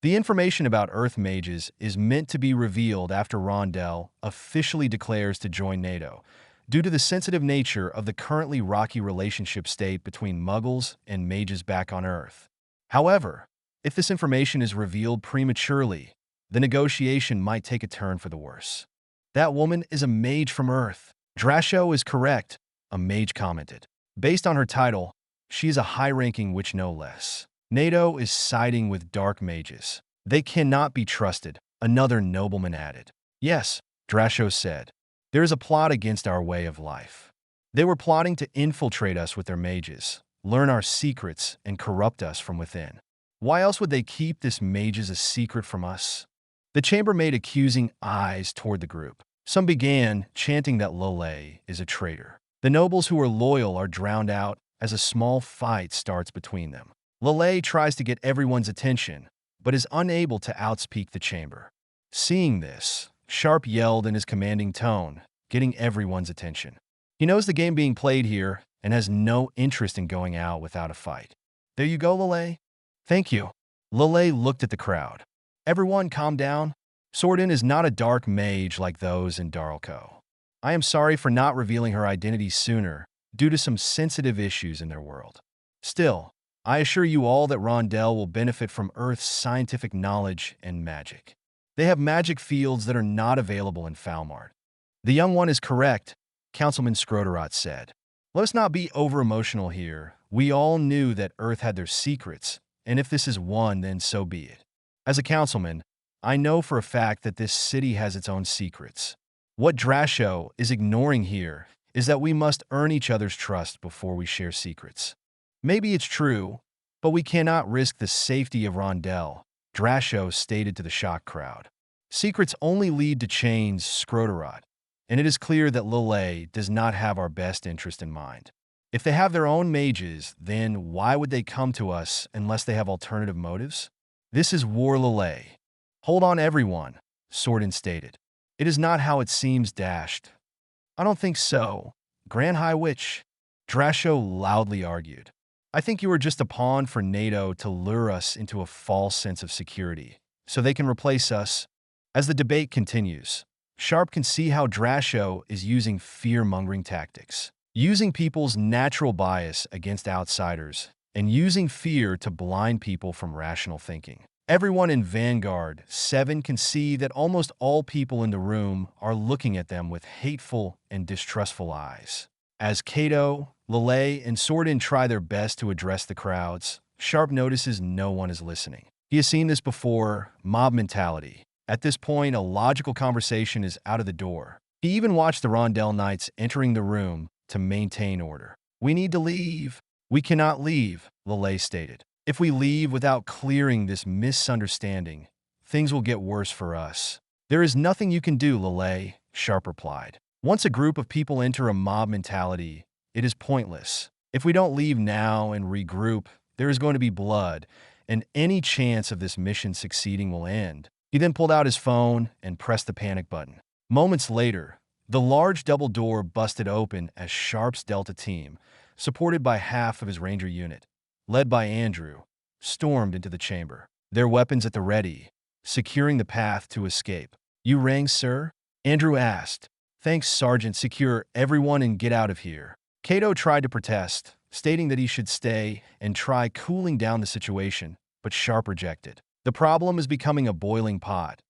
The information about Earth mages is meant to be revealed after Rondell officially declares to join NATO, due to the sensitive nature of the currently rocky relationship state between Muggles and mages back on Earth. However, if this information is revealed prematurely, the negotiation might take a turn for the worse. That woman is a mage from Earth. Drasho is correct, a mage commented. Based on her title, she is a high-ranking witch no less. NATO is siding with dark mages. They cannot be trusted, another nobleman added. Yes, Drasho said. There is a plot against our way of life. They were plotting to infiltrate us with their mages, learn our secrets, and corrupt us from within. Why else would they keep this mages a secret from us? The chamber made accusing eyes toward the group. Some began chanting that Lelei is a traitor. The nobles who are loyal are drowned out as a small fight starts between them. Lelei tries to get everyone's attention, but is unable to outspeak the chamber. Seeing this, Sharpe yelled in his commanding tone, getting everyone's attention. He knows the game being played here and has no interest in going out without a fight. There you go, Lelei. Thank you. Lelei looked at the crowd. Everyone calm down. Sordin is not a dark mage like those in Darlco. I am sorry for not revealing her identity sooner due to some sensitive issues in their world. Still, I assure you all that Rondell will benefit from Earth's scientific knowledge and magic. They have magic fields that are not available in Falmart. The young one is correct, Councilman Scroderot said. Let us not be over-emotional here. We all knew that Earth had their secrets, and if this is one, then so be it. As a councilman, I know for a fact that this city has its own secrets. What Drasho is ignoring here is that we must earn each other's trust before we share secrets. Maybe it's true, but we cannot risk the safety of Rondell, Drasho stated to the shocked crowd. Secrets only lead to chains, Scroderot, and it is clear that Lelei does not have our best interest in mind. If they have their own mages, then why would they come to us unless they have alternative motives? This is war, Lelei. Hold on, everyone, Sordin stated. It is not how it seems, dashed. I don't think so, Grand High Witch, Drasho loudly argued. I think you are just a pawn for NATO to lure us into a false sense of security, so they can replace us. As the debate continues, Sharpe can see how Drasho is using fear-mongering tactics, using people's natural bias against outsiders, and using fear to blind people from rational thinking. Everyone in Vanguard 7 can see that almost all people in the room are looking at them with hateful and distrustful eyes. As Kato, Lelei, and Sordin try their best to address the crowds, Sharpe notices no one is listening. He has seen this before, mob mentality. At this point, a logical conversation is out of the door. He even watched the Rondell Knights entering the room to maintain order. We need to leave. We cannot leave, Lelei stated. If we leave without clearing this misunderstanding, things will get worse for us. There is nothing you can do, Lelei, Sharpe replied. Once a group of people enter a mob mentality, it is pointless. If we don't leave now and regroup, there is going to be blood, and any chance of this mission succeeding will end. He then pulled out his phone and pressed the panic button. Moments later, The large double door busted open as Sharpe's Delta team, supported by half of his Ranger unit, led by Andrew, stormed into the chamber, their weapons at the ready, securing the path to escape. "You rang, sir?" Andrew asked. "Thanks, Sergeant. Secure everyone and get out of here." Cato tried to protest, stating that he should stay and try cooling down the situation, but Sharpe rejected. The problem is becoming a boiling pot,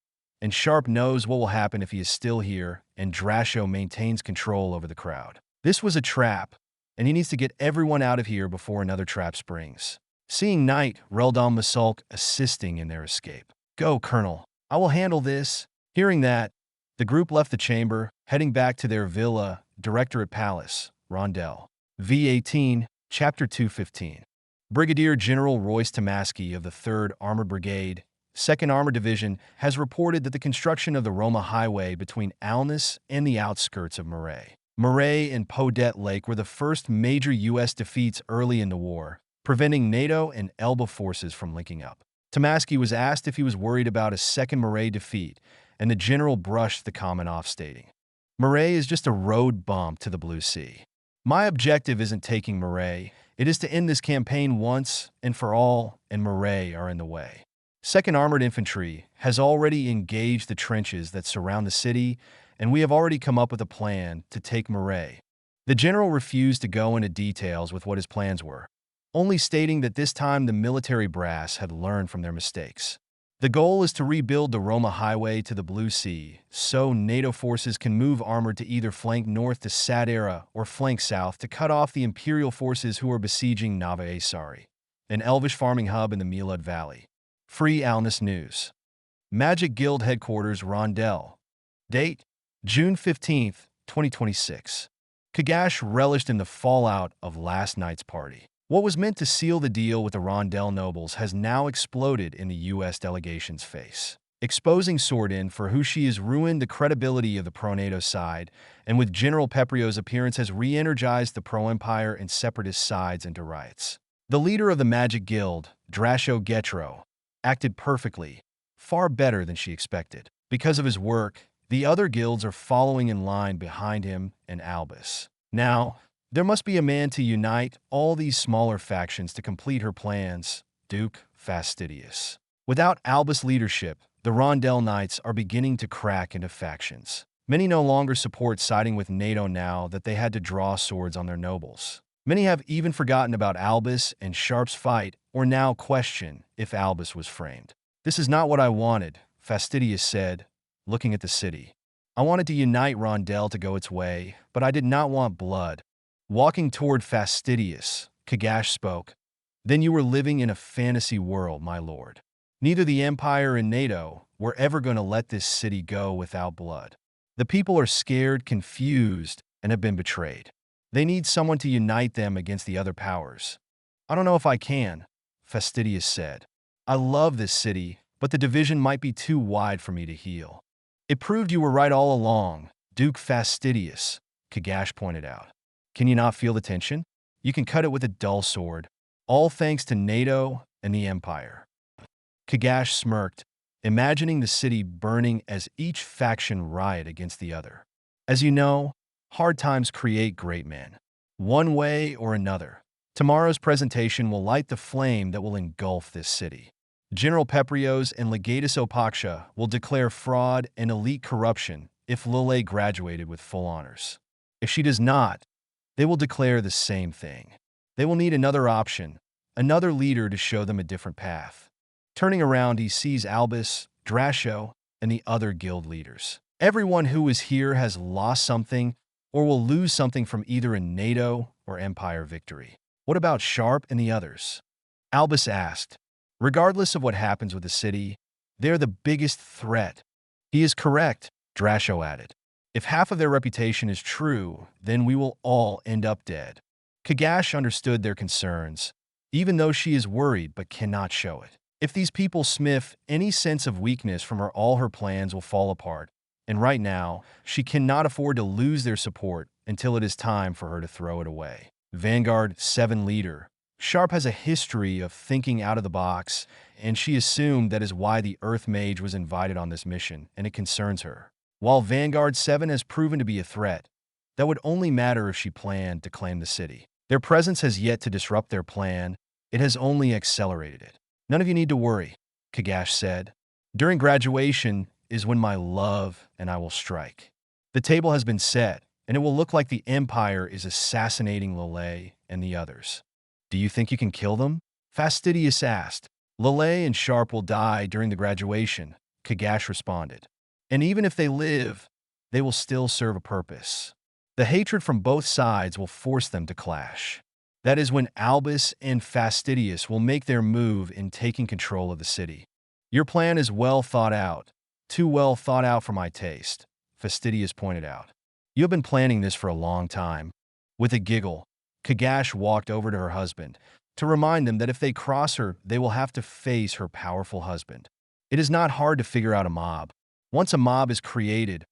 and Sharpe knows what will happen if he is still here and Drasho maintains control over the crowd. This was a trap, and he needs to get everyone out of here before another trap springs. Seeing Knight, Rondell Masulk assisting in their escape. "Go, Colonel. I will handle this." Hearing that, the group left the chamber, heading back to their villa, Directorate Palace, Rondell. V18, Chapter 215. Brigadier General Royce Tomasky of the 3rd Armored Brigade, 2nd Armored Division, has reported that the construction of the Roma Highway between Alness and the outskirts of Marais and Podet Lake were the first major U.S. defeats early in the war, preventing NATO and Elba forces from linking up. Tomasky was asked if he was worried about a second Marais defeat, and the general brushed the comment off, stating, "Marais is just a road bump to the Blue Sea. My objective isn't taking Marais. It is to end this campaign once and for all, and Marais are in the way." 2nd Armored Infantry has already engaged the trenches that surround the city, and we have already come up with a plan to take Marais. The general refused to go into details with what his plans were, only stating that this time the military brass had learned from their mistakes. The goal is to rebuild the Roma Highway to the Blue Sea, so NATO forces can move armored to either flank north to Sadera or flank south to cut off the Imperial forces who are besieging Nava Asari, an elvish farming hub in the Milud Valley. Free Alness News. Magic Guild Headquarters, Rondell. Date: June 15, 2026. Kash relished in the fallout of last night's party. What was meant to seal the deal with the Rondell nobles has now exploded in the U.S. delegation's face, exposing Sordin for who she has ruined the credibility of the pro-NATO side, and with General Peprio's appearance has re-energized the pro-Empire and separatist sides into riots. The leader of the Magic Guild, Drasho Getro, acted perfectly, far better than she expected. Because of his work, the other guilds are following in line behind him and Albus. Now, there must be a man to unite all these smaller factions to complete her plans, Duke Fastidious. Without Albus' leadership, the Rondell Knights are beginning to crack into factions. Many no longer support siding with NATO now that they had to draw swords on their nobles. Many have even forgotten about Albus and Sharpe's fight, or now question if Albus was framed. "This is not what I wanted," Fastidious said, looking at the city. "I wanted to unite Rondell to go its way, but I did not want blood." Walking toward Fastidious, Kash spoke. "Then you were living in a fantasy world, my lord. Neither the Empire and NATO were ever going to let this city go without blood. The people are scared, confused, and have been betrayed. They need someone to unite them against the other powers." "I don't know if I can," Fastidious said. "I love this city, but the division might be too wide for me to heal." "It proved you were right all along, Duke Fastidious," Kash pointed out. "Can you not feel the tension? You can cut it with a dull sword, all thanks to NATO and the Empire." Kash smirked, imagining the city burning as each faction riot against the other. "As you know, hard times create great men. One way or another, tomorrow's presentation will light the flame that will engulf this city. General Peprios and Legatus Opaksha will declare fraud and elite corruption if Lelei graduated with full honors. If she does not, they will declare the same thing. They will need another option, another leader to show them a different path." Turning around, he sees Albus, Drasho, and the other guild leaders. "Everyone who is here has lost something or will lose something from either a NATO or Empire victory. What about Sharpe and the others?" Albus asked. "Regardless of what happens with the city, they're the biggest threat." "He is correct," Drasho added. "If half of their reputation is true, then we will all end up dead." Kash understood their concerns, even though she is worried but cannot show it. If these people sniff any sense of weakness from her, all her plans will fall apart, and right now, she cannot afford to lose their support until it is time for her to throw it away. Vanguard 7 leader. Sharpe has a history of thinking out of the box, and she assumed that is why the Earth Mage was invited on this mission, and it concerns her. while Vanguard 7 has proven to be a threat. That would only matter if she planned to claim the city. Their presence has yet to disrupt their plan. It has only accelerated it. None of you need to worry, Kash said. During graduation is when my love and I will strike. The table has been set, and it will look like the Empire is assassinating Lelei and the others. Do you think you can kill them? Fastidious asked. Lelei and Sharpe will die during the graduation, Kash responded. And even if they live, they will still serve a purpose. The hatred from both sides will force them to clash. That is when Albus and Fastidious will make their move in taking control of the city. Your plan is well thought out. Too well thought out for my taste, Fastidious pointed out. You have been planning this for a long time. With a giggle, Kash walked over to her husband to remind them that if they cross her, they will have to face her powerful husband. It is not hard to figure out a mob. Once a mob is created,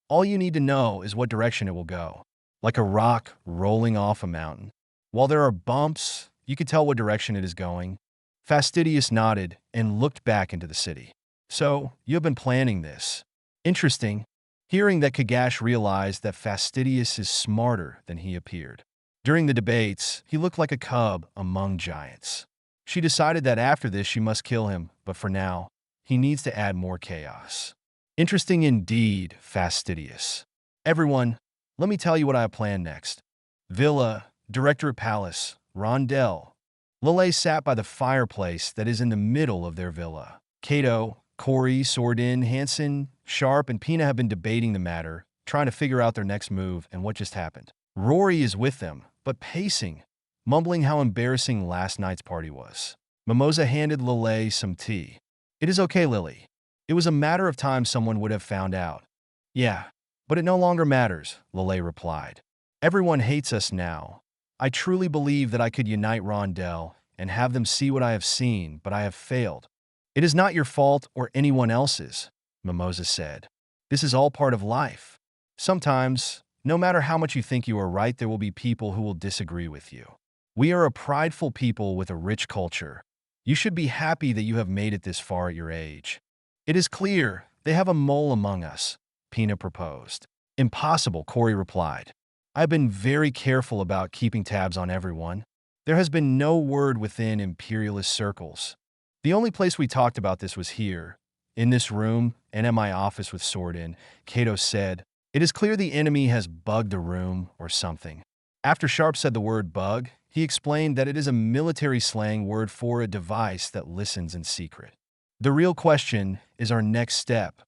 all you need to know is what direction it will go, like a rock rolling off a mountain. While there are bumps, you can tell what direction it is going. Fastidious nodded and looked back into the city. So, you have been planning this. Interesting. Hearing that, Kash realized that Fastidious is smarter than he appeared. During the debates, he looked like a cub among giants. She decided that after this she must kill him, but for now, he needs to add more chaos. Interesting indeed, Fastidious. Everyone, let me tell you what I have planned next. Villa, Directorate Palace, Rondell. Lelei sat by the fireplace that is in the middle of their villa. Cato, Corey, Sordin, Hansen, Sharpe, and Pina have been debating the matter, trying to figure out their next move and what just happened. Rory is with them, but pacing, mumbling how embarrassing last night's party was. Mimosa handed Lelei some tea. It is okay, Lily. It was a matter of time someone would have found out. Yeah, but it no longer matters, Lelei replied. Everyone hates us now. I truly believe that I could unite Rondell and have them see what I have seen, but I have failed. It is not your fault or anyone else's, Mimosa said. This is all part of life. Sometimes, no matter how much you think you are right, there will be people who will disagree with you. We are a prideful people with a rich culture. You should be happy that you have made it this far at your age. It is clear they have a mole among us, Pina proposed. Impossible, Corey replied. I've been very careful about keeping tabs on everyone. There has been no word within imperialist circles. The only place we talked about this was here, in this room, and at my office with Sordin, Cato said. It is clear the enemy has bugged the room or something. After Sharpe said the word bug, he explained that it is a military slang word for a device that listens in secret. The real question is our next step.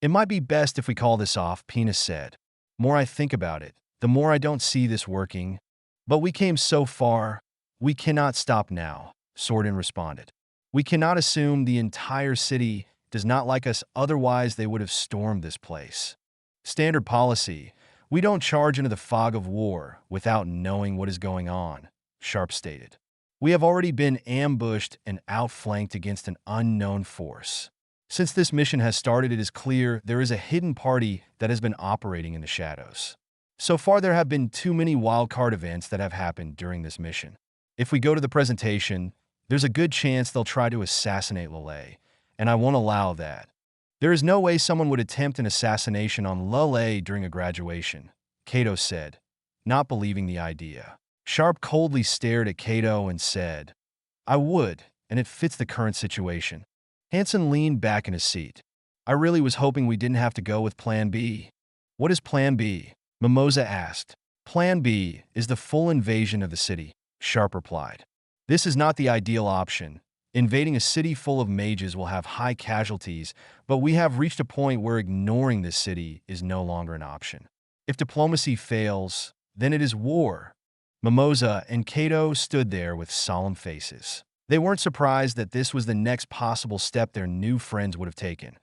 It might be best if we call this off, Pina said. The more I think about it, the more I don't see this working. But we came so far, we cannot stop now, Sordin responded. We cannot assume the entire city does not like us, otherwise they would have stormed this place. Standard policy, we don't charge into the fog of war without knowing what is going on, Sharpe stated. We have already been ambushed and outflanked against an unknown force. Since this mission has started, it is clear there is a hidden party that has been operating in the shadows. So far, there have been too many wildcard events that have happened during this mission. If we go to the presentation, there's a good chance they'll try to assassinate Lelei, and I won't allow that. There is no way someone would attempt an assassination on Lelei during a graduation, Cato said, not believing the idea. Sharpe coldly stared at Cato and said, I would, and it fits the current situation. Hansen leaned back in his seat. I really was hoping we didn't have to go with Plan B. What is Plan B? Mimosa asked. Plan B is the full invasion of the city, Sharpe replied. This is not the ideal option. Invading a city full of mages will have high casualties, but we have reached a point where ignoring this city is no longer an option. If diplomacy fails, then it is war. Mimosa and Cato stood there with solemn faces. They weren't surprised that this was the next possible step their new friends would have taken,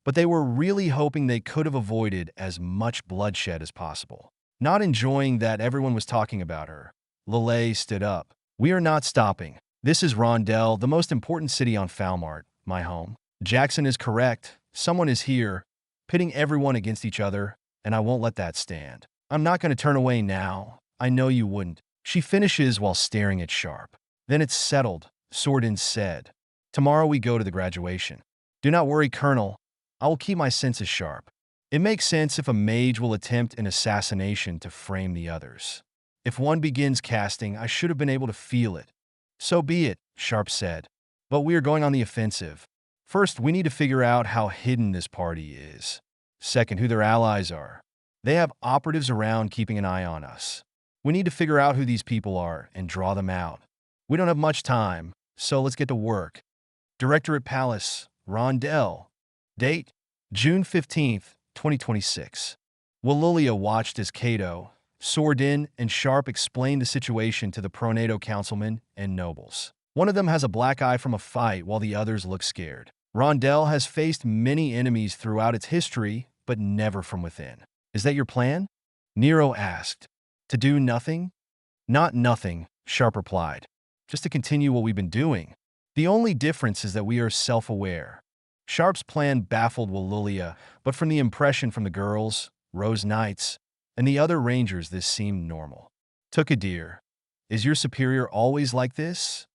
but they were really hoping they could have avoided as much bloodshed as possible. Not enjoying that everyone was talking about her, Lelei stood up. We are not stopping. This is Rondell, the most important city on Falmart, my home. Jackson is correct. Someone is here, pitting everyone against each other, and I won't let that stand. I'm not going to turn away now. I know you wouldn't. She finishes while staring at Sharpe. Then it's settled, Sordin said. Tomorrow we go to the graduation. Do not worry, Colonel. I will keep my senses sharp. It makes sense if a mage will attempt an assassination to frame the others. If one begins casting, I should have been able to feel it. So be it, Sharpe said. But we are going on the offensive. First, we need to figure out how hidden this party is. Second, who their allies are. They have operatives around keeping an eye on us. We need to figure out who these people are and draw them out. We don't have much time, so let's get to work. Directorate Palace, Rondell. Date, June 15th, 2026. Lelei watched as Cato, Sordin, and Sharpe explained the situation to the pro-NATO councilmen and nobles. One of them has a black eye from a fight while the others look scared. Rondell has faced many enemies throughout its history, but never from within. Is that your plan? Nero asked. To do nothing? Not nothing, Sharpe replied. Just to continue what we've been doing. The only difference is that we are self-aware. Sharpe's plan baffled Lelei, but from the impression from the girls, Rose Knights, and the other rangers this seemed normal. Tuke dear, is your superior always like this?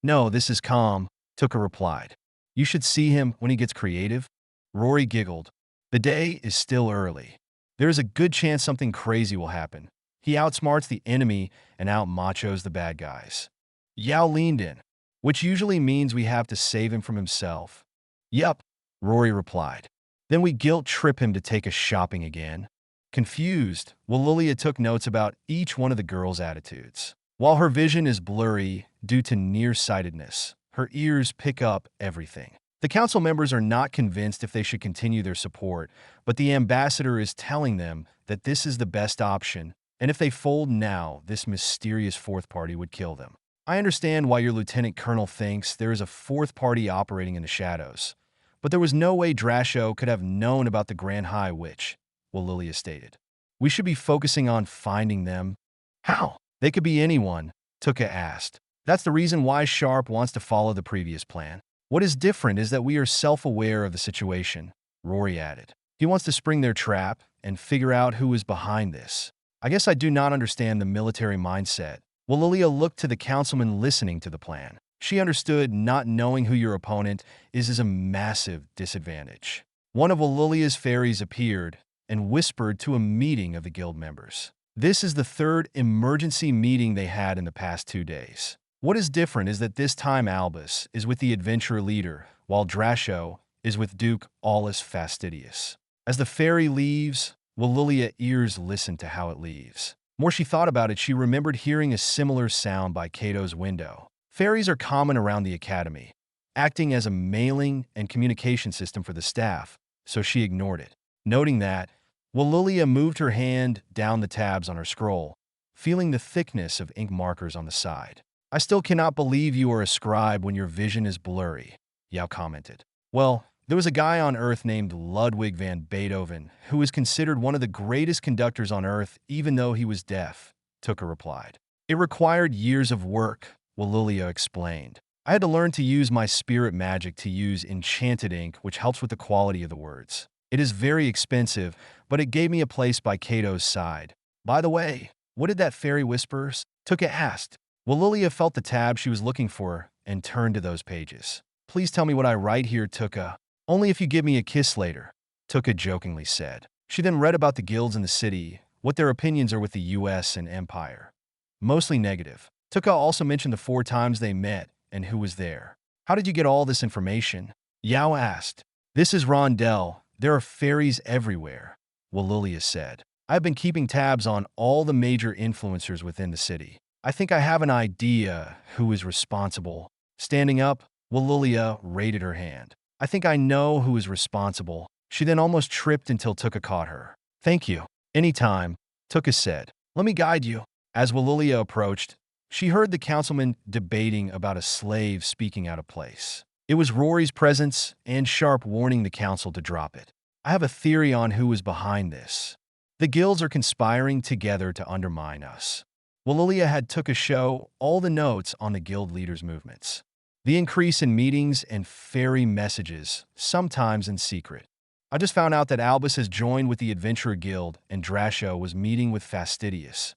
No, this is calm, Tuke replied. You should see him when he gets creative. Rory giggled. The day is still early. There is a good chance something crazy will happen. He outsmarts the enemy and out-machos the bad guys. Yao leaned in, which usually means we have to save him from himself. Yup, Rory replied. Then we guilt-trip him to take us shopping again. Confused, Lelei took notes about each one of the girls' attitudes. While her vision is blurry due to nearsightedness, her ears pick up everything. The council members are not convinced if they should continue their support, but the ambassador is telling them that this is the best option, and if they fold now, this mysterious fourth party would kill them. I understand why your lieutenant colonel thinks there is a fourth party operating in the shadows, but there was no way Drasho could have known about the Grand High Witch, Lelei stated. We should be focusing on finding them. How? They could be anyone, Tuke asked. That's the reason why Sharpe wants to follow the previous plan. What is different is that we are self-aware of the situation, Rory added. He wants to spring their trap and figure out who is behind this. I guess I do not understand the military mindset. Lelei looked to the councilman listening to the plan. She understood not knowing who your opponent is a massive disadvantage. One of Lelei's fairies appeared and whispered to a meeting of the guild members. This is the third emergency meeting they had in the past 2 days. What is different is that this time Albus is with the adventurer leader, while Drasho is with Duke Aulus Fastidious. As the fairy leaves, Lelei ears listen to how it leaves. More she thought about it, she remembered hearing a similar sound by Cato's window. Fairies are common around the academy, acting as a mailing and communication system for the staff, so she ignored it. Noting that, Lelei moved her hand down the tabs on her scroll, feeling the thickness of ink markers on the side. I still cannot believe you are a scribe when your vision is blurry, Yao commented. Well, there was a guy on Earth named Ludwig van Beethoven who was considered one of the greatest conductors on Earth even though he was deaf, Tuke replied. It required years of work, Lelei explained. I had to learn to use my spirit magic to use enchanted ink, which helps with the quality of the words. It is very expensive, but it gave me a place by Cato's side. By the way, what did that fairy whisper? Tuke asked. Lelei felt the tab she was looking for and turned to those pages. Please tell me what I write here, Tuke. Only if you give me a kiss later, Tuke jokingly said. She then read about the guilds in the city, what their opinions are with the US and Empire. Mostly negative. Tuke also mentioned the 4 times they met and who was there. How did you get all this information? Yao asked. This is Rondell. There are fairies everywhere, Lelei said. I've been keeping tabs on all the major influencers within the city. I think I have an idea who is responsible. Standing up, Lelei raised her hand. I think I know who is responsible. She then almost tripped until Tuke caught her. Thank you. Anytime, Tuke said. Let me guide you. As Lelei approached, she heard the councilman debating about a slave speaking out of place. It was Rory's presence and Sharpe warning the council to drop it. I have a theory on who is behind this. The guilds are conspiring together to undermine us. Lelei had Tuke show all the notes on the guild leaders' movements. The increase in meetings and fairy messages, sometimes in secret. I just found out that Albus has joined with the Adventurer Guild and Drasho was meeting with Fastidious.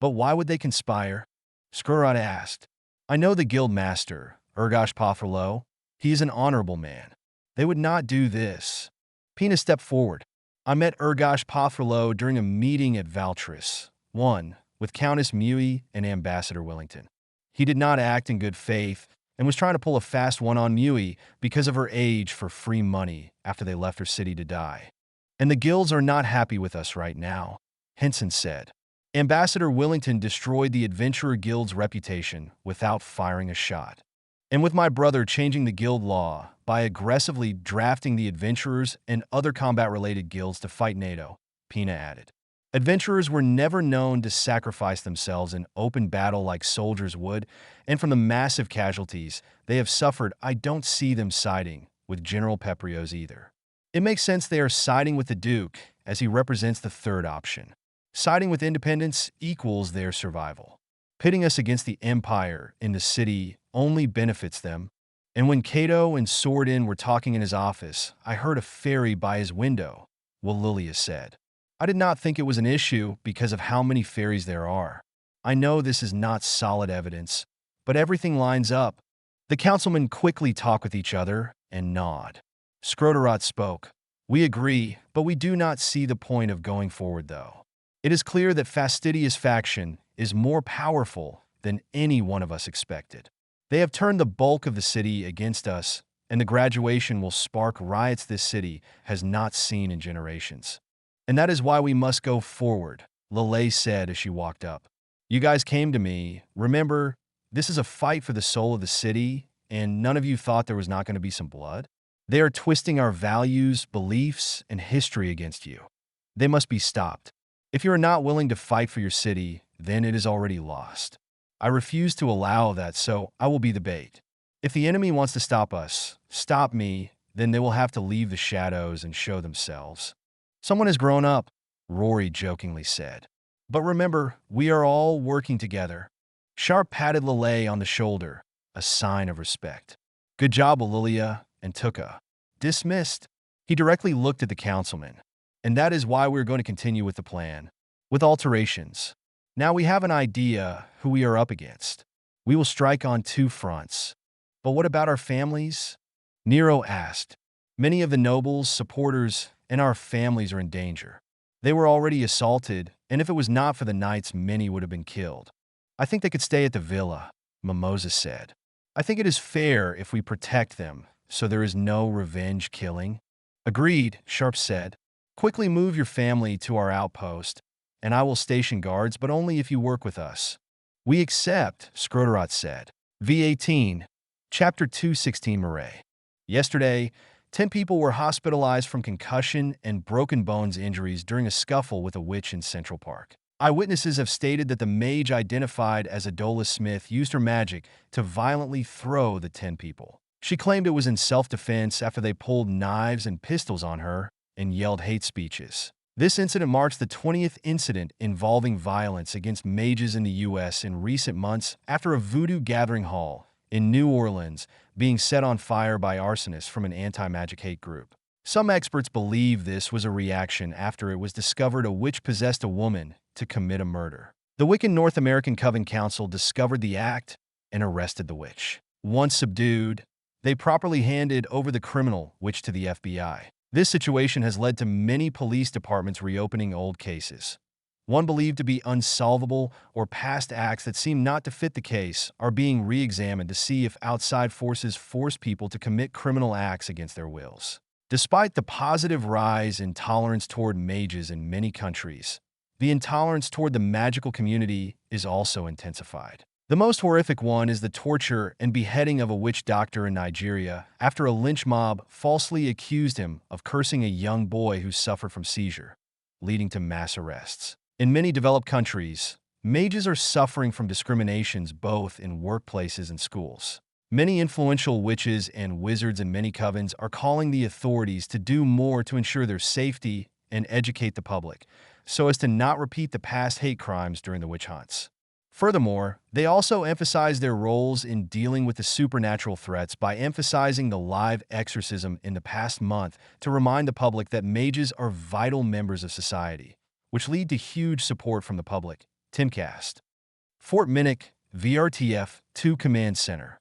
But why would they conspire? Skrurat asked. I know the guild master, Urgosh Pofferlo. He is an honorable man. They would not do this. Pina stepped forward. I met Urgosh Pothrolo during a meeting at Valtris, 1, with Countess Mui and Ambassador Wellington. He did not act in good faith and was trying to pull a fast one on Mui because of her age for free money after they left her city to die. And the guilds are not happy with us right now, Henson said. Ambassador Wellington destroyed the Adventurer Guild's reputation without firing a shot. And with my brother changing the guild law by aggressively drafting the adventurers and other combat-related guilds to fight NATO, Pina added. Adventurers were never known to sacrifice themselves in open battle like soldiers would, and from the massive casualties they have suffered, I don't see them siding with General Peprios either. It makes sense they are siding with the Duke, as he represents the third option. Siding with independence equals their survival. Pitting us against the Empire in the city only benefits them. And when Cato and Swordin were talking in his office, I heard a fairy by his window, Lilia said. I did not think it was an issue because of how many fairies there are. I know this is not solid evidence, but everything lines up. The councilmen quickly talk with each other and nod. Skroderot spoke. We agree, but we do not see the point of going forward though. It is clear that Fastidious faction is more powerful than any one of us expected. They have turned the bulk of the city against us, and the graduation will spark riots this city has not seen in generations. And that is why we must go forward, Lelei said as she walked up. You guys came to me. Remember, this is a fight for the soul of the city, and none of you thought there was not going to be some blood? They are twisting our values, beliefs, and history against you. They must be stopped. If you are not willing to fight for your city, then it is already lost. I refuse to allow that, so I will be the bait. If the enemy wants to stop us, stop me, then they will have to leave the shadows and show themselves. Someone has grown up, Rory jokingly said. But remember, we are all working together. Sharpe patted Lelei on the shoulder, a sign of respect. Good job, Lilia and Tuke. Dismissed. He directly looked at the councilman. And that is why we're going to continue with the plan, with alterations. Now we have an idea who we are up against. We will strike on two fronts. But what about our families? Nero asked. Many of the nobles, supporters, and our families are in danger. They were already assaulted, and if it was not for the knights, many would have been killed. I think they could stay at the villa, Mimosa said. I think it is fair if we protect them, so there is no revenge killing. Agreed, Sharpe said. Quickly move your family to our outpost, and I will station guards, but only if you work with us. We accept, Skroderot said. V18, Chapter 216 Murray. Yesterday, 10 people were hospitalized from concussion and broken bones injuries during a scuffle with a witch in Central Park. Eyewitnesses have stated that the mage identified as Adola Smith used her magic to violently throw the 10 people. She claimed it was in self-defense after they pulled knives and pistols on her and yelled hate speeches. This incident marks the 20th incident involving violence against mages in the U.S. in recent months after a voodoo gathering hall in New Orleans being set on fire by arsonists from an anti-magic hate group. Some experts believe this was a reaction after it was discovered a witch possessed a woman to commit a murder. The Wiccan North American Coven Council discovered the act and arrested the witch. Once subdued, they properly handed over the criminal witch to the FBI. This situation has led to many police departments reopening old cases. One believed to be unsolvable or past acts that seem not to fit the case are being re-examined to see if outside forces force people to commit criminal acts against their wills. Despite the positive rise in tolerance toward mages in many countries, the intolerance toward the magical community is also intensified. The most horrific one is the torture and beheading of a witch doctor in Nigeria after a lynch mob falsely accused him of cursing a young boy who suffered from seizure, leading to mass arrests. In many developed countries, mages are suffering from discriminations both in workplaces and schools. Many influential witches and wizards in many covens are calling the authorities to do more to ensure their safety and educate the public, so as to not repeat the past hate crimes during the witch hunts. Furthermore, they also emphasize their roles in dealing with the supernatural threats by emphasizing the live exorcism in the past month to remind the public that mages are vital members of society, which lead to huge support from the public. Timcast. Fort Minnick, VRTF 2 Command Center.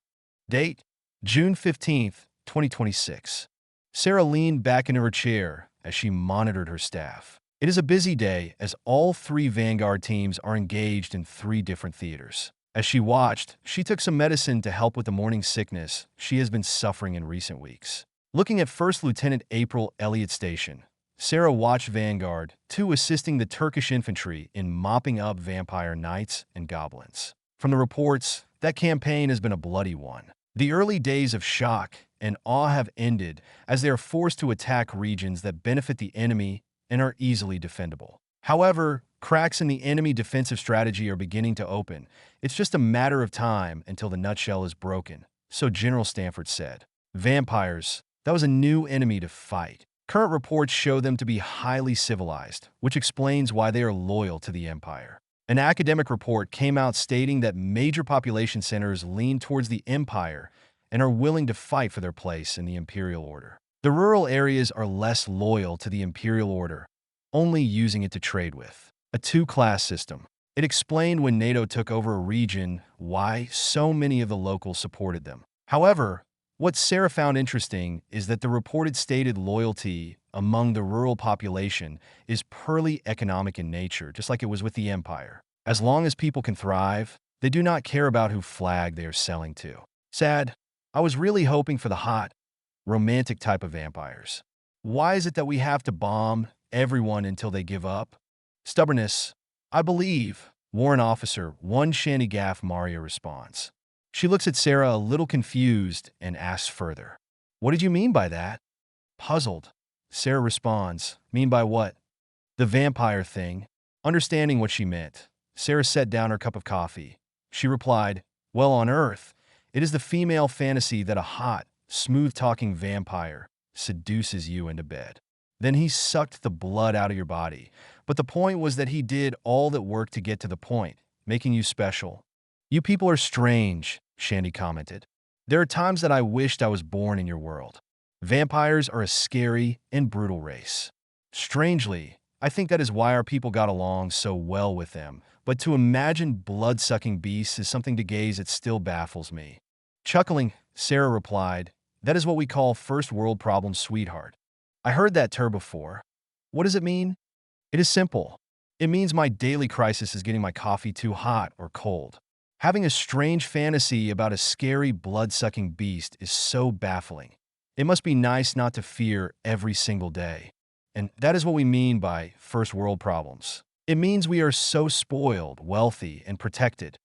Date: June 15, 2026. Sarah leaned back into her chair as she monitored her staff. It is a busy day as all 3 Vanguard teams are engaged in 3 different theaters. As she watched, she took some medicine to help with the morning sickness she has been suffering in recent weeks. Looking at First Lieutenant April Elliott Station, Sarah watched Vanguard 2 assisting the Turkish infantry in mopping up vampire knights and goblins. From the reports, that campaign has been a bloody one. The early days of shock and awe have ended as they are forced to attack regions that benefit the enemy and are easily defendable. However, cracks in the enemy defensive strategy are beginning to open. It's just a matter of time until the nutshell is broken, so General Stanford said. Vampires, that was a new enemy to fight. Current reports show them to be highly civilized, which explains why they are loyal to the Empire. An academic report came out stating that major population centers lean towards the Empire and are willing to fight for their place in the Imperial Order. The rural areas are less loyal to the Imperial Order, only using it to trade with. A 2-class system. It explained when NATO took over a region why so many of the locals supported them. However, what Sarah found interesting is that the reported stated loyalty among the rural population is purely economic in nature, just like it was with the Empire. As long as people can thrive, they do not care about who flag they are selling to. Sad. I was really hoping for the hot, romantic type of vampires. Why is it that we have to bomb everyone until they give up? Stubbornness. I believe. Warrant Officer 1 Shandy Gaff Maria responds. She looks at Sarah a little confused and asks further. What did you mean by that? Puzzled. Sarah responds. Mean by what? The vampire thing. Understanding what she meant, Sarah set down her cup of coffee. She replied, well, on Earth, it is the female fantasy that a hot, smooth-talking vampire seduces you into bed. Then he sucked the blood out of your body. But the point was that he did all that work to get to the point, making you special. You people are strange, Shandy commented. There are times that I wished I was born in your world. Vampires are a scary and brutal race. Strangely, I think that is why our people got along so well with them, but to imagine blood-sucking beasts is something to gaze at still baffles me. Chuckling, Sarah replied, that is what we call first world problems, sweetheart. I heard that term before. What does it mean? It is simple. It means my daily crisis is getting my coffee too hot or cold. Having a strange fantasy about a scary blood-sucking beast is so baffling. It must be nice not to fear every single day. And that is what we mean by first world problems. It means we are so spoiled, wealthy, and protected.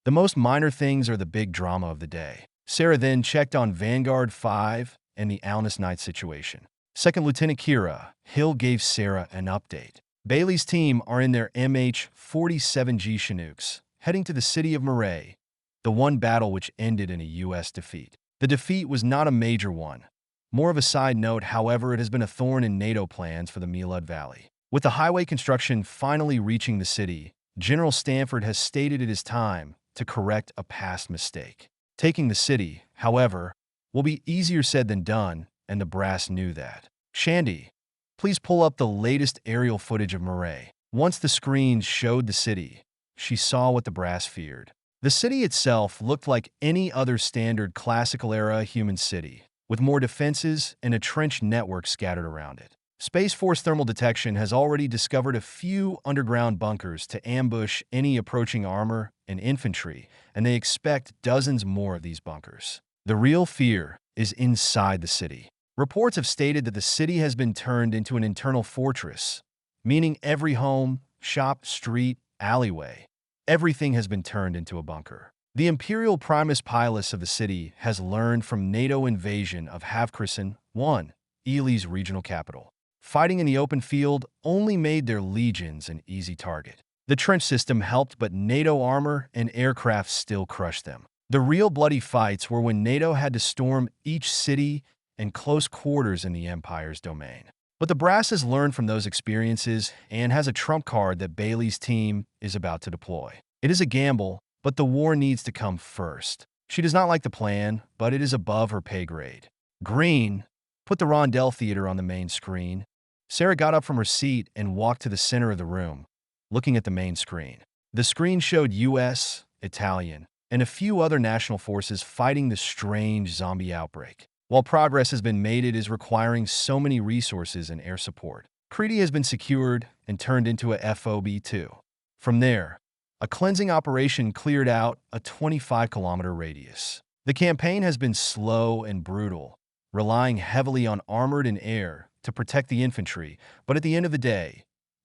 The most minor things are the big drama of the day. Sarah then checked on Vanguard 5 and the Alnus Knight situation. Second Lieutenant Kira Hill gave Sarah an update. Bailey's team are in their MH-47G Chinooks, heading to the city of Murray, the one battle which ended in a U.S. defeat. The defeat was not a major one. More of a side note, however, it has been a thorn in NATO plans for the Melud Valley. With the highway construction finally reaching the city, General Stanford has stated it is time to correct a past mistake. Taking the city, however, will be easier said than done, and the brass knew that. Shandy, please pull up the latest aerial footage of Murray. Once the screens showed the city, she saw what the brass feared. The city itself looked like any other standard classical-era human city, with more defenses and a trench network scattered around it. Space Force Thermal Detection has already discovered a few underground bunkers to ambush any approaching armor and infantry, and they expect dozens more of these bunkers. The real fear is inside the city. Reports have stated that the city has been turned into an internal fortress, meaning every home, shop, street, alleyway, everything has been turned into a bunker. The Imperial Primus Pilus of the city has learned from NATO invasion of Havkrisen 1, Ely's regional capital. Fighting in the open field only made their legions an easy target. The trench system helped, but NATO armor and aircraft still crushed them. The real bloody fights were when NATO had to storm each city and close quarters in the Empire's domain. But the brass has learned from those experiences and has a trump card that Bailey's team is about to deploy. It is a gamble, but the war needs to come first. She does not like the plan, but it is above her pay grade. Green, put the Rondell Theater on the main screen. Sarah got up from her seat and walked to the center of the room, looking at the main screen. The screen showed US, Italian, and a few other national forces fighting the strange zombie outbreak. While progress has been made, it is requiring so many resources and air support. Crete has been secured and turned into a FOB2. From there, a cleansing operation cleared out a 25-kilometer radius. The campaign has been slow and brutal, relying heavily on armored and air to protect the infantry, but at the end of the day,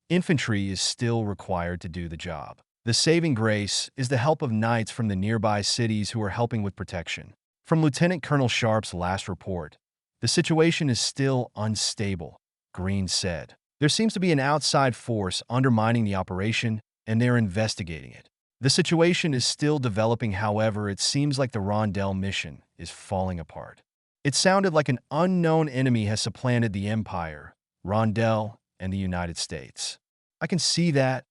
infantry is still required to do the job. The saving grace is the help of knights from the nearby cities who are helping with protection. From Lieutenant Colonel Sharpe's last report, the situation is still unstable, Green said. There seems to be an outside force undermining the operation, and they're investigating it. The situation is still developing, however, it seems like the Rondell mission is falling apart. It sounded like an unknown enemy has supplanted the Empire, Rondell, and the United States. I can see that.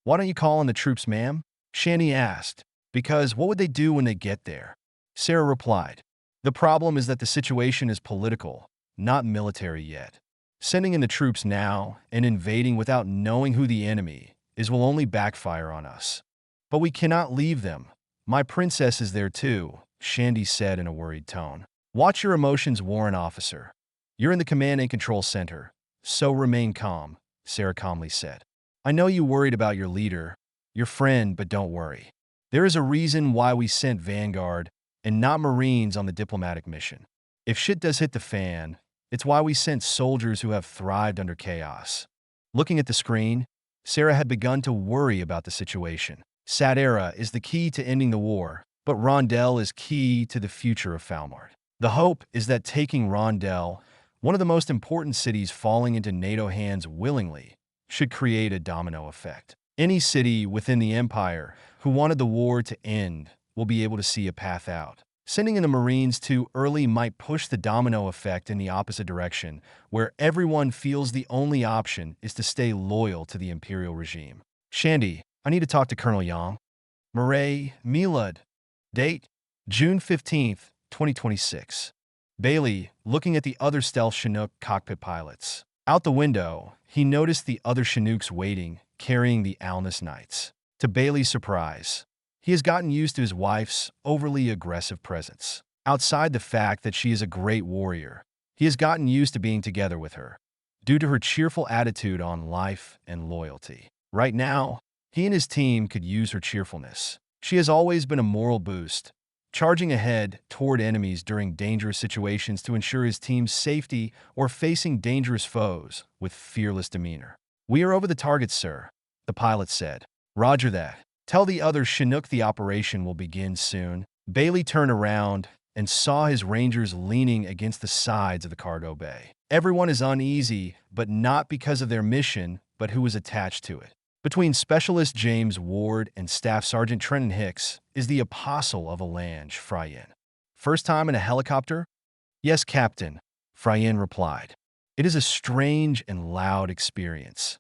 Why don't you call on the troops, ma'am? Shandy asked. Because what would they do when they get there? Sarah replied. The problem is that the situation is political, not military yet. Sending in the troops now and invading without knowing who the enemy is will only backfire on us. But we cannot leave them. My princess is there too, Shandy said in a worried tone. Watch your emotions, Warrant Officer. You're in the command and control center, so remain calm, Sarah calmly said. I know you worried about your leader, your friend, but don't worry. There is a reason why we sent Vanguard and not Marines on the diplomatic mission. If shit does hit the fan, it's why we sent soldiers who have thrived under chaos. Looking at the screen, Sarah had begun to worry about the situation. Sadera is the key to ending the war, but Rondell is key to the future of Falmart. The hope is that taking Rondell, one of the most important cities falling into NATO hands willingly, should create a domino effect. Any city within the Empire who wanted the war to end will be able to see a path out. Sending in the Marines too early might push the domino effect in the opposite direction, where everyone feels the only option is to stay loyal to the Imperial regime. Shandy, I need to talk to Colonel Yang. Murray, Milad. Date, June 15th, 2026. Bailey, looking at the other stealth Chinook cockpit pilots. Out the window, he noticed the other Chinooks waiting, carrying the Legrath Knights. To Bailey's surprise, he has gotten used to his wife's overly aggressive presence. Outside the fact that she is a great warrior, he has gotten used to being together with her, due to her cheerful attitude on life and loyalty. Right now, he and his team could use her cheerfulness. She has always been a moral boost, charging ahead toward enemies during dangerous situations to ensure his team's safety or facing dangerous foes with fearless demeanor. We are over the target, sir, the pilot said. Roger that. Tell the other Chinook the operation will begin soon. Bailey turned around and saw his rangers leaning against the sides of the cargo bay. Everyone is uneasy, but not because of their mission, but who is attached to it. Between Specialist James Ward and Staff Sergeant Trenton Hicks is the apostle of Alange, Fryen. First time in a helicopter? Yes, Captain, Fryen replied. It is a strange and loud experience.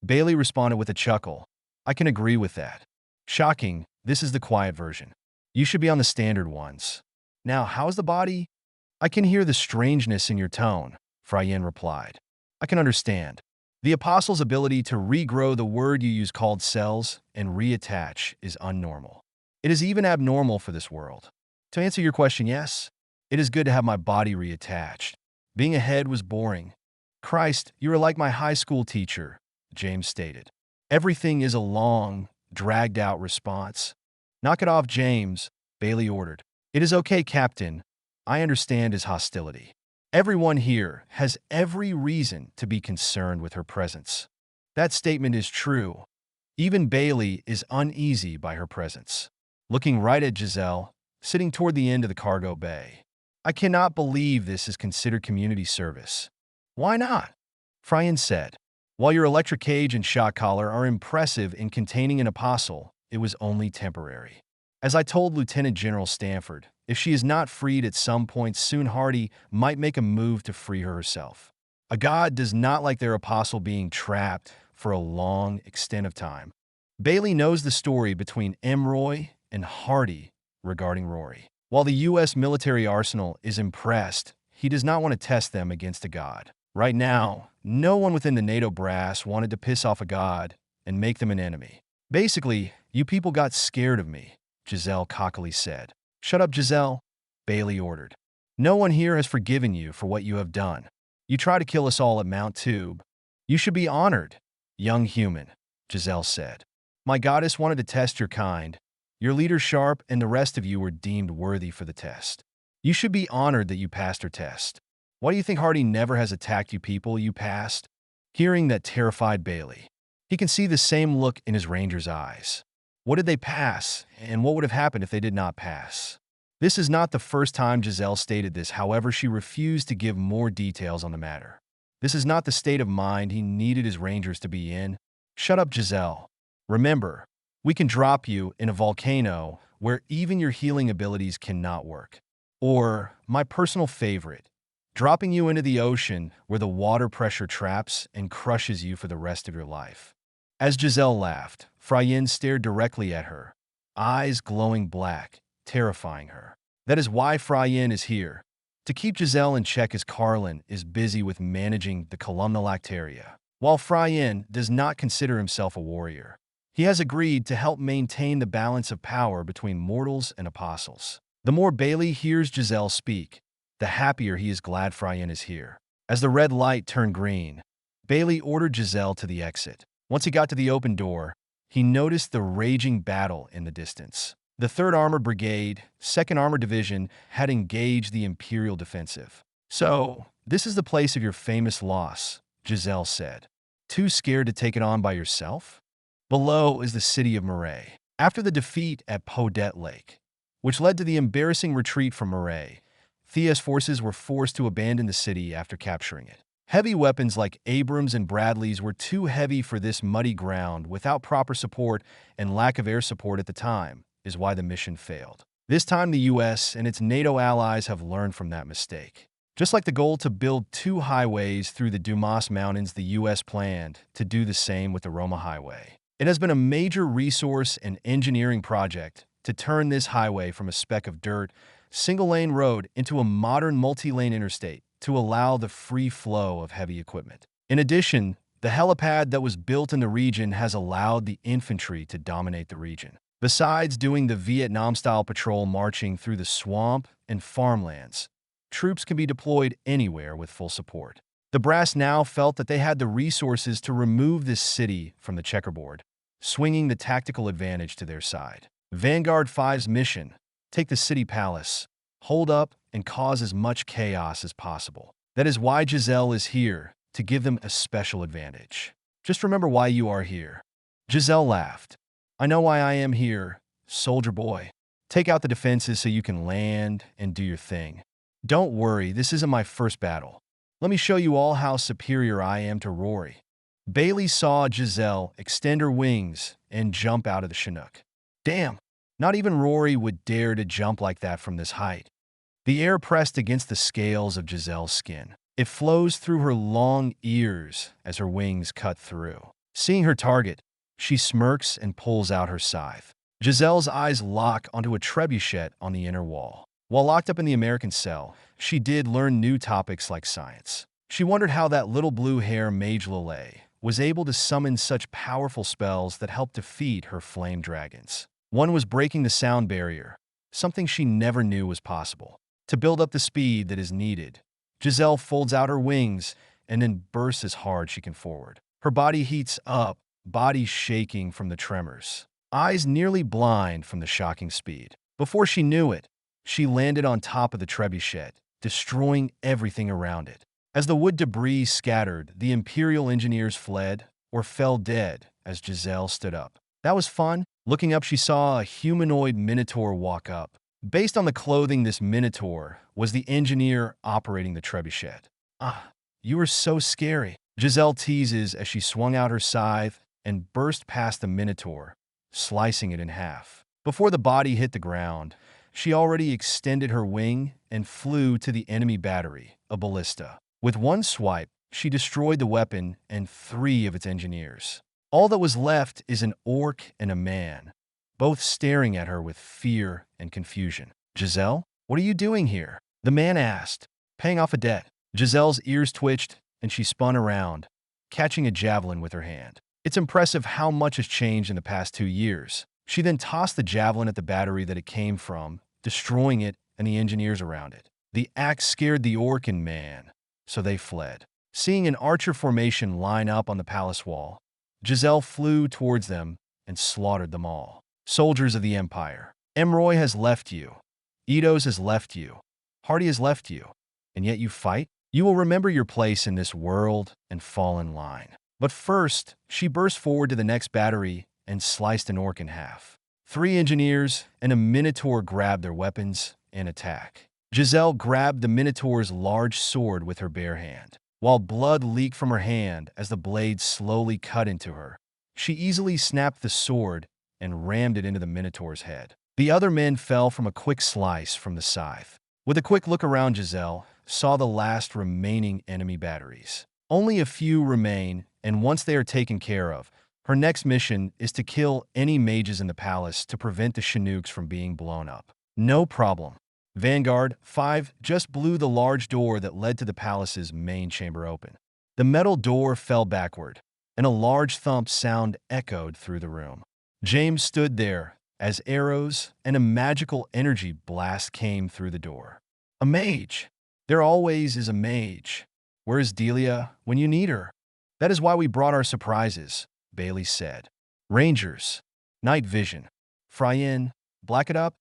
Bailey responded with a chuckle. I can agree with that. Shocking, this is the quiet version. You should be on the standard ones. Now, how's the body? I can hear the strangeness in your tone, Fryen replied. I can understand. The apostle's ability to regrow the word you use called cells and reattach is unnormal. It is even abnormal for this world. To answer your question, yes, it is good to have my body reattached. Being a head was boring. Christ, you are like my high school teacher, James stated. Everything is a long, dragged-out response. Knock it off, James, Bailey ordered. It is okay, Captain. I understand his hostility. Everyone here has every reason to be concerned with her presence. That statement is true. Even Bailey is uneasy by her presence. Looking right at Giselle, sitting toward the end of the cargo bay. I cannot believe this is considered community service. Why not? Fryen said. While your electric cage and shock collar are impressive in containing an apostle, it was only temporary. As I told Lieutenant General Stanford, if she is not freed at some point soon, Hardy might make a move to free her herself. A god does not like their apostle being trapped for a long extent of time. Bailey knows the story between Emroy and Hardy regarding Rory. While the U.S. military arsenal is impressed, he does not want to test them against a god. Right now, no one within the NATO brass wanted to piss off a god and make them an enemy. Basically, you people got scared of me, Giselle cockily said. Shut up, Giselle, Bailey ordered. No one here has forgiven you for what you have done. You tried to kill us all at Mount Tube. You should be honored, young human, Giselle said. My goddess wanted to test your kind. Your leader Sharpe and the rest of you were deemed worthy for the test. You should be honored that you passed her test. Why do you think Hardy never has attacked you people you passed? Hearing that terrified Bailey. He can see the same look in his ranger's eyes. What did they pass, and what would have happened if they did not pass? This is not the first time Giselle stated this, however, she refused to give more details on the matter. This is not the state of mind he needed his rangers to be in. Shut up, Giselle. Remember, we can drop you in a volcano where even your healing abilities cannot work. Or, my personal favorite, dropping you into the ocean where the water pressure traps and crushes you for the rest of your life. As Giselle laughed, Frayen stared directly at her, eyes glowing black, terrifying her. That is why Frayen is here, to keep Giselle in check as Carlin is busy with managing the Columnalactaria. While Frayen does not consider himself a warrior, he has agreed to help maintain the balance of power between mortals and apostles. The more Bailey hears Giselle speak, the happier he is glad Frayen is here. As the red light turned green, Bailey ordered Giselle to the exit. Once he got to the open door, he noticed the raging battle in the distance. The 3rd Armored Brigade, 2nd Armored Division, had engaged the Imperial defensive. So, this is the place of your famous loss, Giselle said. Too scared to take it on by yourself? Below is the city of Marais. After the defeat at Podet Lake, which led to the embarrassing retreat from Marais, Thea's forces were forced to abandon the city after capturing it. Heavy weapons like Abrams and Bradleys were too heavy for this muddy ground without proper support, and lack of air support at the time is why the mission failed. This time the US and its NATO allies have learned from that mistake. Just like the goal to build 2 highways through the Dumas Mountains, the US planned to do the same with the Roma Highway. It has been a major resource and engineering project to turn this highway from a speck of dirt, single-lane road into a modern multi-lane interstate to allow the free flow of heavy equipment. In addition, the helipad that was built in the region has allowed the infantry to dominate the region. Besides doing the Vietnam-style patrol marching through the swamp and farmlands, troops can be deployed anywhere with full support. The brass now felt that they had the resources to remove this city from the checkerboard, swinging the tactical advantage to their side. Vanguard 5's mission: take the city palace, hold up, and cause as much chaos as possible. That is why Giselle is here, to give them a special advantage. Just remember why you are here. Giselle laughed. I know why I am here, soldier boy. Take out the defenses so you can land and do your thing. Don't worry, this isn't my first battle. Let me show you all how superior I am to Rory. Bailey saw Giselle extend her wings and jump out of the Chinook. Damn, not even Rory would dare to jump like that from this height. The air pressed against the scales of Giselle's skin. It flows through her long ears as her wings cut through. Seeing her target, she smirks and pulls out her scythe. Giselle's eyes lock onto a trebuchet on the inner wall. While locked up in the American cell, she did learn new topics like science. She wondered how that little blue-hair mage Lelei was able to summon such powerful spells that helped defeat her flame dragons. One was breaking the sound barrier, something she never knew was possible. To build up the speed that is needed, Giselle folds out her wings and then bursts as hard as she can forward. Her body heats up, body shaking from the tremors, eyes nearly blind from the shocking speed. Before she knew it, she landed on top of the trebuchet, destroying everything around it. As the wood debris scattered, the Imperial engineers fled or fell dead as Giselle stood up. That was fun. Looking up, she saw a humanoid minotaur walk up. Based on the clothing, this minotaur was the engineer operating the trebuchet. Ah, you are so scary, Giselle teases as she swung out her scythe and burst past the minotaur, slicing it in half. Before the body hit the ground, she already extended her wing and flew to the enemy battery, a ballista. With one swipe, she destroyed the weapon and 3 of its engineers. All that was left is an orc and a man, both staring at her with fear and confusion. Giselle, what are you doing here? The man asked, paying off a debt. Giselle's ears twitched and she spun around, catching a javelin with her hand. It's impressive how much has changed in the past 2 years. She then tossed the javelin at the battery that it came from, destroying it and the engineers around it. The axe scared the Orcan man, so they fled. Seeing an archer formation line up on the palace wall, Giselle flew towards them and slaughtered them all. Soldiers of the Empire, Emroy has left you. Eidos has left you. Hardy has left you. And yet you fight? You will remember your place in this world and fall in line. But first, she burst forward to the next battery and sliced an orc in half. 3 engineers and a Minotaur grabbed their weapons and attack. Giselle grabbed the Minotaur's large sword with her bare hand. While blood leaked from her hand as the blade slowly cut into her, she easily snapped the sword and rammed it into the Minotaur's head. The other men fell from a quick slice from the scythe. With a quick look around, Giselle saw the last remaining enemy batteries. Only a few remain, and once they are taken care of, her next mission is to kill any mages in the palace to prevent the Chinooks from being blown up. No problem. Vanguard 5 just blew the large door that led to the palace's main chamber open. The metal door fell backward, and a large thump sound echoed through the room. James stood there as arrows and a magical energy blast came through the door. A mage. There always is a mage. Where is Delia when you need her? That is why we brought our surprises, Bailey said. Rangers. Night vision. Fryen, black it up.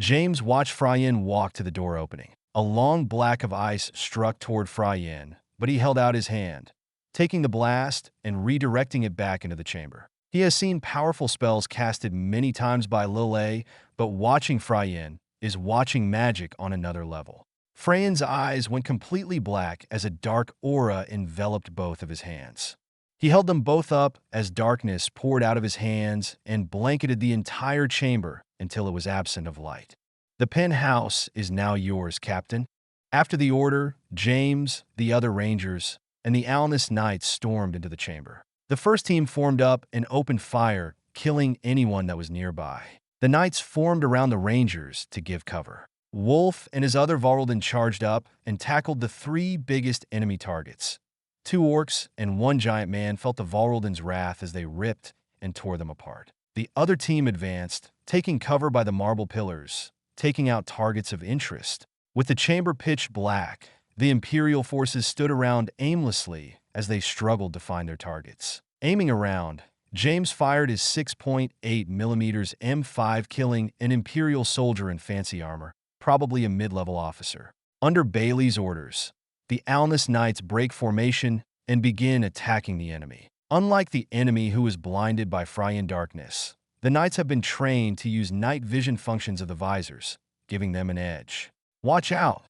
James watched Fryen walk to the door opening. A long black of ice struck toward Fryen, but he held out his hand, taking the blast and redirecting it back into the chamber. He has seen powerful spells casted many times by Lelei, but watching Fryen is watching magic on another level. Fryen's eyes went completely black as a dark aura enveloped both of his hands. He held them both up as darkness poured out of his hands and blanketed the entire chamber until it was absent of light. The penthouse is now yours, Captain. After the order, James, the other Rangers, and the Legrath Knights stormed into the chamber. The first team formed up and opened fire, killing anyone that was nearby. The Knights formed around the Rangers to give cover. Wolf and his other Varuldan charged up and tackled the 3 biggest enemy targets. 2 orcs and 1 giant man felt the Varuldan's wrath as they ripped and tore them apart. The other team advanced, taking cover by the marble pillars, taking out targets of interest. With the chamber pitch black, the Imperial forces stood around aimlessly as they struggled to find their targets. Aiming around, James fired his 6.8mm M5, killing an Imperial soldier in fancy armor, probably a mid-level officer. Under Bailey's orders, the Legrath Knights break formation and begin attacking the enemy. Unlike the enemy who was blinded by Fryen darkness, the Knights have been trained to use night vision functions of the visors, giving them an edge. Watch out!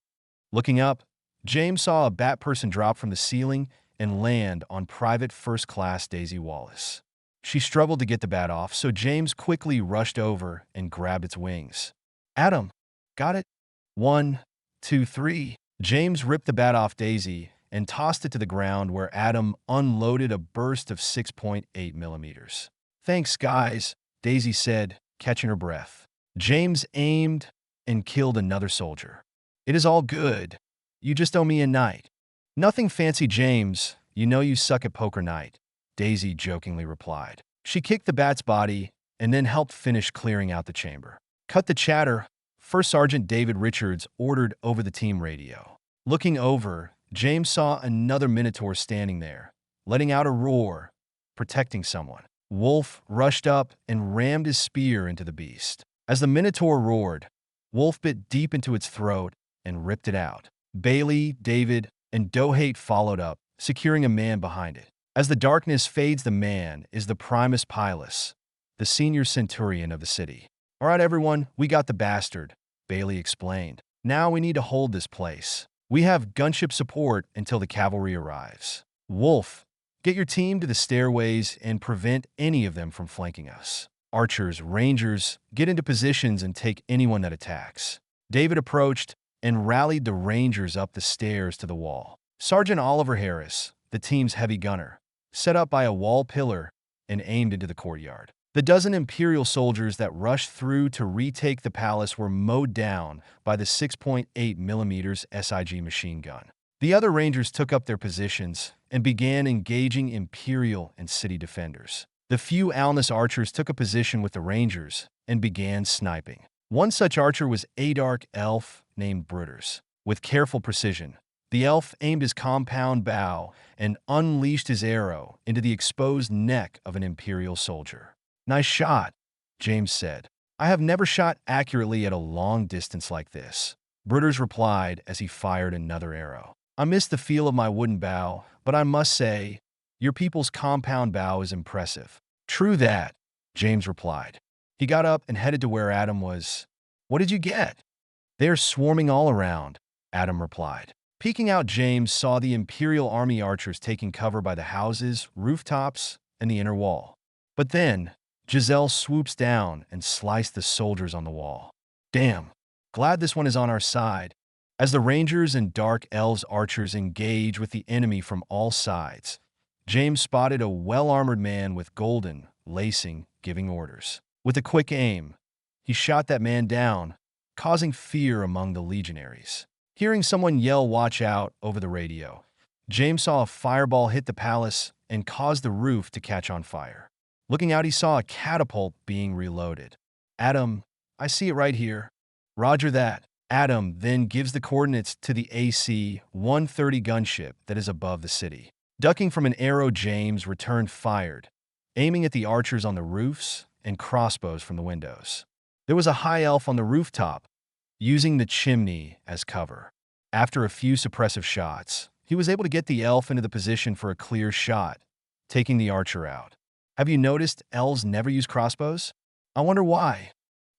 Looking up, James saw a bat person drop from the ceiling and land on Private First Class Daisy Wallace. She struggled to get the bat off, so James quickly rushed over and grabbed its wings. Adam, got it? 1, 2, 3. James ripped the bat off Daisy and tossed it to the ground, where Adam unloaded a burst of 6.8mm. Thanks, guys, Daisy said, catching her breath. James aimed and killed another soldier. It is all good. You just owe me a night. Nothing fancy, James. You know you suck at poker night, Daisy jokingly replied. She kicked the bat's body and then helped finish clearing out the chamber. Cut the chatter, First Sergeant David Richards ordered over the team radio. Looking over, James saw another Minotaur standing there, letting out a roar, protecting someone. Wolf rushed up and rammed his spear into the beast. As the Minotaur roared, Wolf bit deep into its throat and ripped it out. Bailey, David, and Dohate followed up, securing a man behind it. As the darkness fades, the man is the Primus Pilus, the senior centurion of the city. All right, everyone, we got the bastard, Bailey explained. Now we need to hold this place. We have gunship support until the cavalry arrives. Wolf, get your team to the stairways and prevent any of them from flanking us. Archers, Rangers, get into positions and take anyone that attacks. David approached and rallied the Rangers up the stairs to the wall. Sergeant Oliver Harris, the team's heavy gunner, set up by a wall pillar and aimed into the courtyard. The dozen Imperial soldiers that rushed through to retake the palace were mowed down by the 6.8mm SIG machine gun. The other Rangers took up their positions and began engaging Imperial and city defenders. The few Legrath archers took a position with the Rangers and began sniping. One such archer was a dark elf named Bruters. With careful precision, the elf aimed his compound bow and unleashed his arrow into the exposed neck of an Imperial soldier. "Nice shot," James said. "I have never shot accurately at a long distance like this," Brutus replied as he fired another arrow. "I missed the feel of my wooden bow, but I must say, your people's compound bow is impressive." "True that," James replied. He got up and headed to where Adam was. "What did you get?" "They're swarming all around," Adam replied. Peeking out, James saw the Imperial Army archers taking cover by the houses, rooftops, and the inner wall. But then, Giselle swoops down and sliced the soldiers on the wall. "Damn, glad this one is on our side." As the Rangers and Dark Elves archers engage with the enemy from all sides, James spotted a well-armored man with golden lacing giving orders. With a quick aim, he shot that man down, causing fear among the legionaries. Hearing someone yell "watch out" over the radio, James saw a fireball hit the palace and cause the roof to catch on fire. Looking out, he saw a catapult being reloaded. "Adam, I see it right here." "Roger that." Adam then gives the coordinates to the AC-130 gunship that is above the city. Ducking from an arrow, James returned fired, aiming at the archers on the roofs and crossbows from the windows. There was a high elf on the rooftop, using the chimney as cover. After a few suppressive shots, he was able to get the elf into the position for a clear shot, taking the archer out. "Have you noticed elves never use crossbows? I wonder why."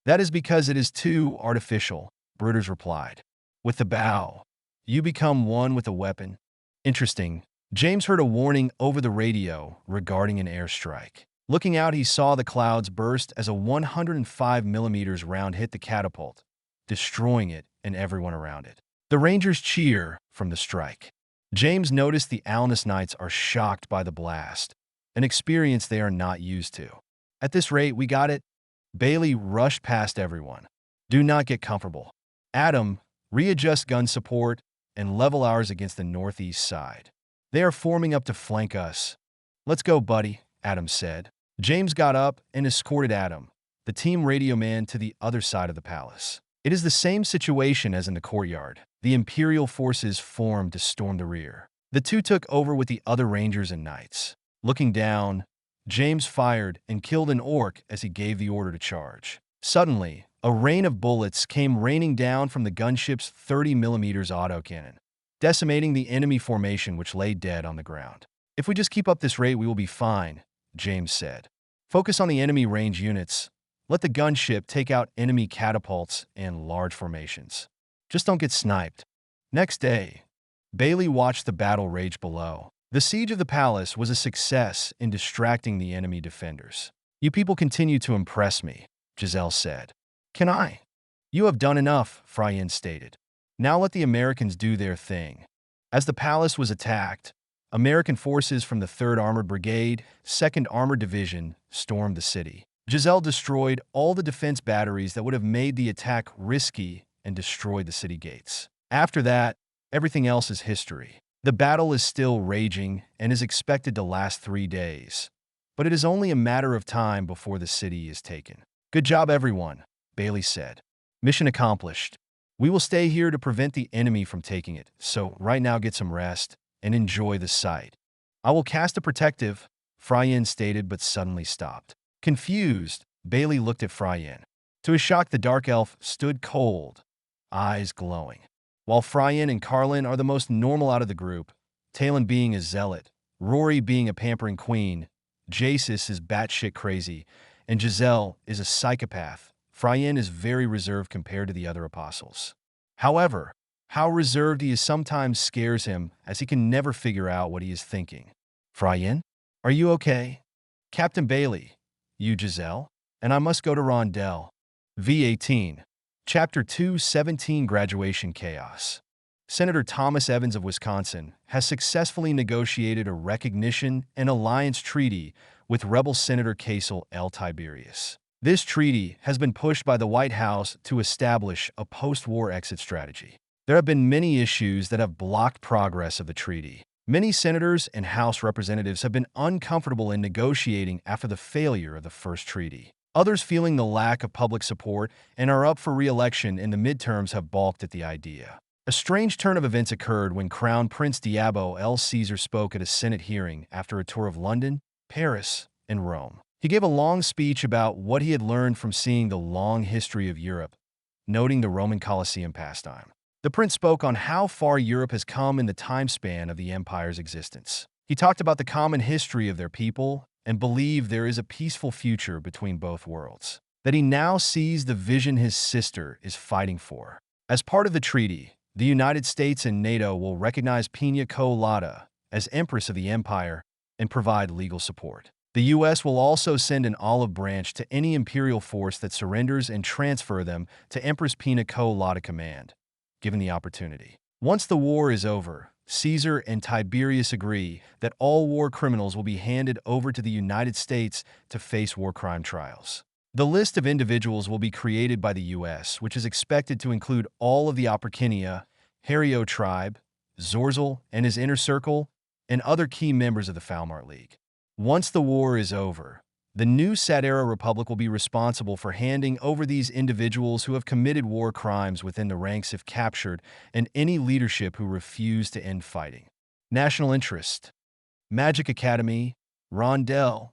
"That is because it is too artificial," Brutus replied. "With the bow, you become one with a weapon." "Interesting." James heard a warning over the radio regarding an airstrike. Looking out, he saw the clouds burst as a 105mm round hit the catapult, destroying it and everyone around it. The Rangers cheer from the strike. James noticed the Legrath Knights are shocked by the blast, an experience they are not used to. "At this rate, we got it." Bailey rushed past everyone. "Do not get comfortable. Adam, readjust gun support and level ours against the northeast side. They are forming up to flank us." "Let's go, buddy," Adam said. James got up and escorted Adam, the team radio man, to the other side of the palace. It is the same situation as in the courtyard. The Imperial forces formed to storm the rear. The two took over with the other Rangers and Knights. Looking down, James fired and killed an orc as he gave the order to charge. Suddenly, a rain of bullets came raining down from the gunship's 30mm autocannon, decimating the enemy formation, which lay dead on the ground. "If we just keep up this rate, we will be fine," James said. "Focus on the enemy range units. Let the gunship take out enemy catapults and large formations. Just don't get sniped." Next day, Bailey watched the battle rage below. The siege of the palace was a success in distracting the enemy defenders. "You people continue to impress me," Giselle said. "Can I?" "You have done enough," Fryen stated. "Now let the Americans do their thing." As the palace was attacked, American forces from the 3rd Armored Brigade, 2nd Armored Division, stormed the city. Giselle destroyed all the defense batteries that would have made the attack risky and destroyed the city gates. After that, everything else is history. The battle is still raging and is expected to last 3 days, but it is only a matter of time before the city is taken. "Good job, everyone," Bailey said. "Mission accomplished. We will stay here to prevent the enemy from taking it, so right now get some rest and enjoy the sight." "I will cast a protective," Fryen stated, but suddenly stopped. Confused, Bailey looked at Fryen. To his shock, the Dark Elf stood cold, eyes glowing. While Fryen and Carlin are the most normal out of the group, Talon being a zealot, Rory being a pampering queen, Jasis is batshit crazy, and Giselle is a psychopath, Fryen is very reserved compared to the other apostles. However, how reserved he is sometimes scares him, as he can never figure out what he is thinking. "Fryen, are you okay?" "Captain Bailey, you Giselle? And I must go to Rondell." V18. Chapter 2:17 Graduation Chaos. Senator Thomas Evans of Wisconsin has successfully negotiated a recognition and alliance treaty with rebel Senator Casel L. Tiberius. This treaty has been pushed by the White House to establish a post-war exit strategy. There have been many issues that have blocked progress of the treaty. Many senators and House representatives have been uncomfortable in negotiating after the failure of the first treaty. Others, feeling the lack of public support and are up for re-election in the midterms, have balked at the idea. A strange turn of events occurred when Crown Prince Diabo El Caesar spoke at a Senate hearing after a tour of London, Paris, and Rome. He gave a long speech about what he had learned from seeing the long history of Europe, noting the Roman Colosseum pastime. The prince spoke on how far Europe has come in the time span of the empire's existence. He talked about the common history of their people and believed there is a peaceful future between both worlds, that he now sees the vision his sister is fighting for. As part of the treaty, the United States and NATO will recognize Pina Colada as Empress of the Empire and provide legal support. The U.S. will also send an olive branch to any imperial force that surrenders and transfer them to Empress Pina Colada command, given the opportunity. Once the war is over, Caesar and Tiberius agree that all war criminals will be handed over to the United States to face war crime trials. The list of individuals will be created by the U.S., which is expected to include all of the Oprkinia, Hario tribe, Zorzel and his inner circle, and other key members of the Falmart League. Once the war is over, the new Satera Republic will be responsible for handing over these individuals who have committed war crimes within the ranks if captured, and any leadership who refuse to end fighting. National interest. Magic Academy, Rondell.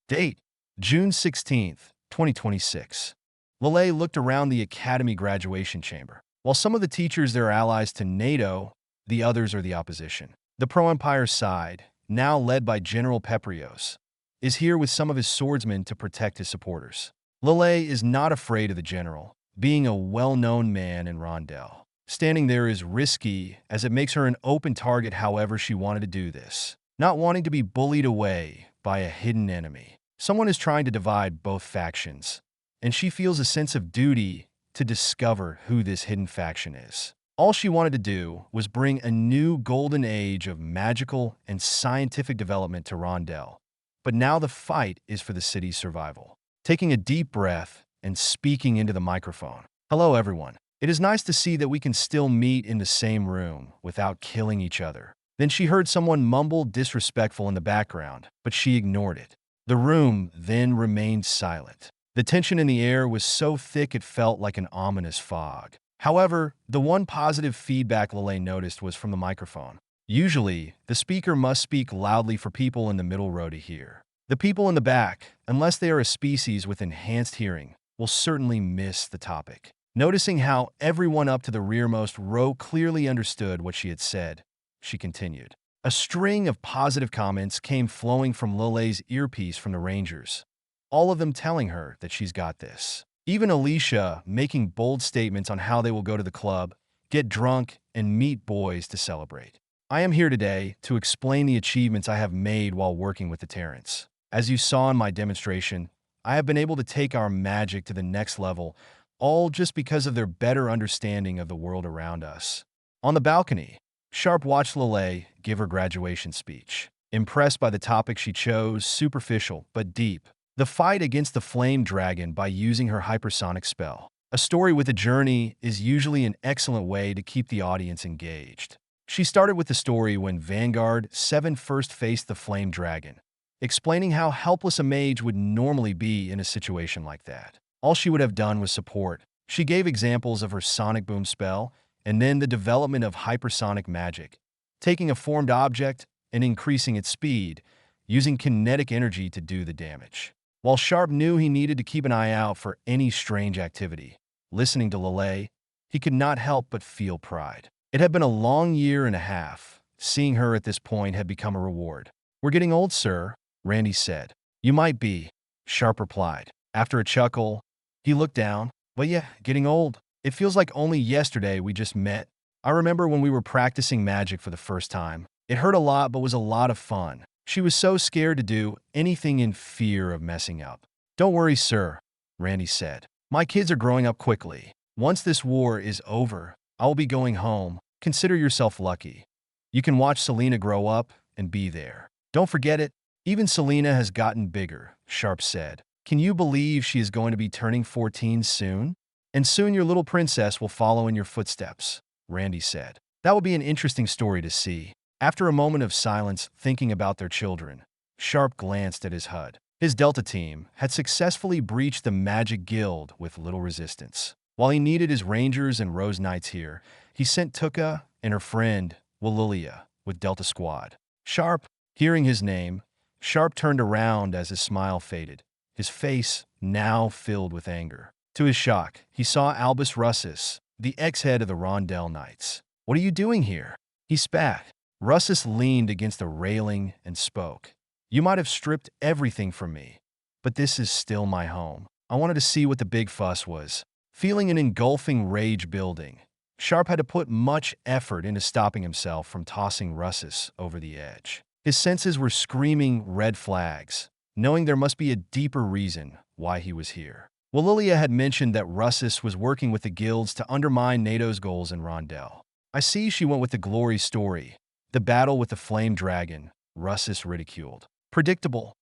Date, June 16, 2026. Lelei looked around the Academy graduation chamber. While some of the teachers are allies to NATO, the others are the opposition. The pro-Empire side, now led by General Peprios, is here with some of his swordsmen to protect his supporters. Lelei is not afraid of the general, being a well-known man in Rondell. Standing there is risky, as it makes her an open target however she wanted to do this, not wanting to be bullied away by a hidden enemy. Someone is trying to divide both factions, and she feels a sense of duty to discover who this hidden faction is. All she wanted to do was bring a new golden age of magical and scientific development to Rondell. But now the fight is for the city's survival. Taking a deep breath and speaking into the microphone. Hello, everyone. It is nice to see that we can still meet in the same room without killing each other. Then she heard someone mumble disrespectful in the background, but she ignored it. The room then remained silent. The tension in the air was so thick it felt like an ominous fog. However, the one positive feedback Lelei noticed was from the microphone. Usually, the speaker must speak loudly for people in the middle row to hear. The people in the back, unless they are a species with enhanced hearing, will certainly miss the topic. Noticing how everyone up to the rearmost row clearly understood what she had said, she continued. A string of positive comments came flowing from Lelei's earpiece from the Rangers, all of them telling her that she's got this. Even Alicia making bold statements on how they will go to the club, get drunk, and meet boys to celebrate. I am here today to explain the achievements I have made while working with the Terrans. As you saw in my demonstration, I have been able to take our magic to the next level, all just because of their better understanding of the world around us. On the balcony, Sharpe watched Lelei give her graduation speech. Impressed by the topic she chose, superficial but deep. The fight against the flame dragon by using her hypersonic spell. A story with a journey is usually an excellent way to keep the audience engaged. She started with the story when Vanguard 7 first faced the flame dragon, explaining how helpless a mage would normally be in a situation like that. All she would have done was support. She gave examples of her sonic boom spell and then the development of hypersonic magic, taking a formed object and increasing its speed, using kinetic energy to do the damage. While Sharpe knew he needed to keep an eye out for any strange activity, listening to Lelei, he could not help but feel pride. It had been a long year and a half. Seeing her at this point had become a reward. "We're getting old, sir," Randy said. "You might be," Sharpe replied. After a chuckle, he looked down. "Well, yeah, getting old. It feels like only yesterday we just met. I remember when we were practicing magic for the first time. It hurt a lot but was a lot of fun." She was so scared to do anything in fear of messing up. "Don't worry, sir," Randy said. "My kids are growing up quickly. Once this war is over, I will be going home. Consider yourself lucky. You can watch Selena grow up and be there. Don't forget it. Even Selena has gotten bigger," Sharpe said. "Can you believe she is going to be turning 14 soon? And soon your little princess will follow in your footsteps," Randy said. "That will be an interesting story to see." After a moment of silence thinking about their children, Sharpe glanced at his HUD. His Delta team had successfully breached the Magic Guild with little resistance. While he needed his Rangers and Rose Knights here, he sent Tuke and her friend, Lelei, with Delta Squad. Sharpe, hearing his name, Sharpe turned around as his smile faded, his face now filled with anger. To his shock, he saw Albus Russus, the ex-head of the Rondell Knights. "What are you doing here?" he spat. Russus leaned against the railing and spoke. "You might have stripped everything from me, but this is still my home. I wanted to see what the big fuss was." Feeling an engulfing rage building, Sharpe had to put much effort into stopping himself from tossing Russus over the edge. His senses were screaming red flags, knowing there must be a deeper reason why he was here. Lelei had mentioned that Russus was working with the guilds to undermine NATO's goals in Rondell. "I see she went with the glory story. The battle with the flame dragon," Russus ridiculed. Predictable,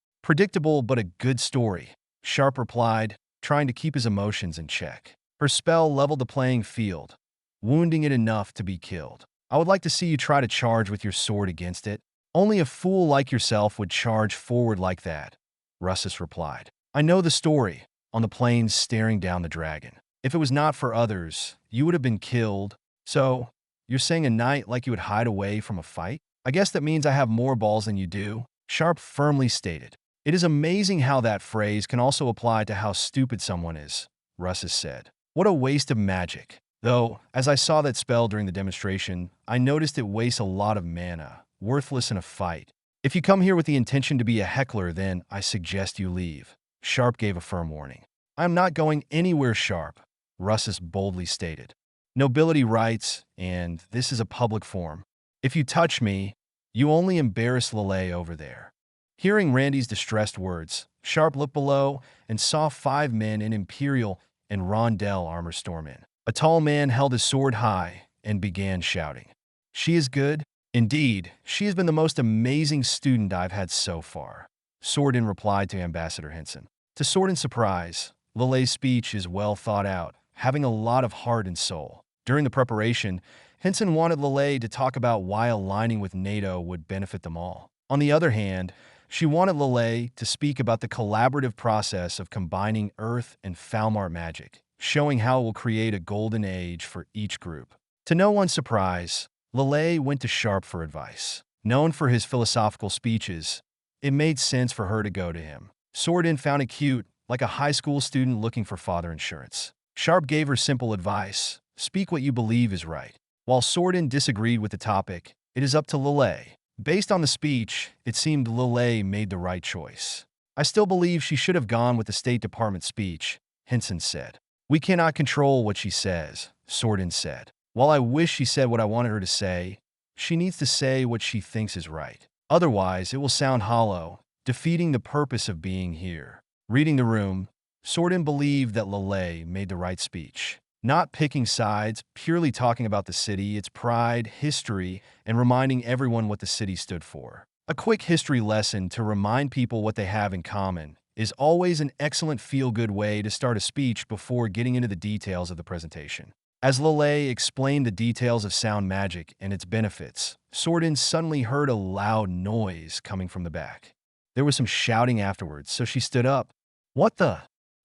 but a good story," Sharpe replied, trying to keep his emotions in check. Her spell leveled the playing field, wounding it enough to be killed. "I would like to see you try to charge with your sword against it. Only a fool like yourself would charge forward like that," Russus replied. "I know the story," on the plains staring down the dragon. "If it was not for others, you would have been killed. So, you're saying a knight like you would hide away from a fight? I guess that means I have more balls than you do," Sharpe firmly stated. "It is amazing how that phrase can also apply to how stupid someone is," Russus said. "What a waste of magic. Though, as I saw that spell during the demonstration, I noticed it wastes a lot of mana, worthless in a fight. If you come here with the intention to be a heckler, then I suggest you leave." Sharpe gave a firm warning. "I am not going anywhere, Sharpe," Russus boldly stated. "Nobility rights, and this is a public forum. If you touch me, you only embarrass Lelei over there." Hearing Randy's distressed words, Sharpe looked below and saw 5 men in Imperial and Rondell armor storm in. A tall man held his sword high and began shouting. "She is good? Indeed, she has been the most amazing student I've had so far," Sordin replied to Ambassador Henson. To Sordin's surprise, Lelei's speech is well thought out, having a lot of heart and soul. During the preparation, Henson wanted Lelei to talk about why aligning with NATO would benefit them all. On the other hand, she wanted Lelei to speak about the collaborative process of combining Earth and Falmart magic, showing how it will create a golden age for each group. To no one's surprise, Lelei went to Sharpe for advice. Known for his philosophical speeches, it made sense for her to go to him. Sordin found it cute, like a high school student looking for father insurance. Sharpe gave her simple advice: speak what you believe is right. While Sordin disagreed with the topic, it is up to Lelei. Based on the speech, it seemed Lelei made the right choice. "I still believe she should have gone with the State Department speech," Henson said. "We cannot control what she says," Sordin said. "While I wish she said what I wanted her to say, she needs to say what she thinks is right. Otherwise, it will sound hollow, defeating the purpose of being here." Reading the room, Sordin believed that Lelei made the right speech. Not picking sides, purely talking about the city, its pride, history, and reminding everyone what the city stood for. A quick history lesson to remind people what they have in common is always an excellent feel-good way to start a speech before getting into the details of the presentation. As Lelei explained the details of sound magic and its benefits, Sordin suddenly heard a loud noise coming from the back. There was some shouting afterwards, so she stood up. "What the?"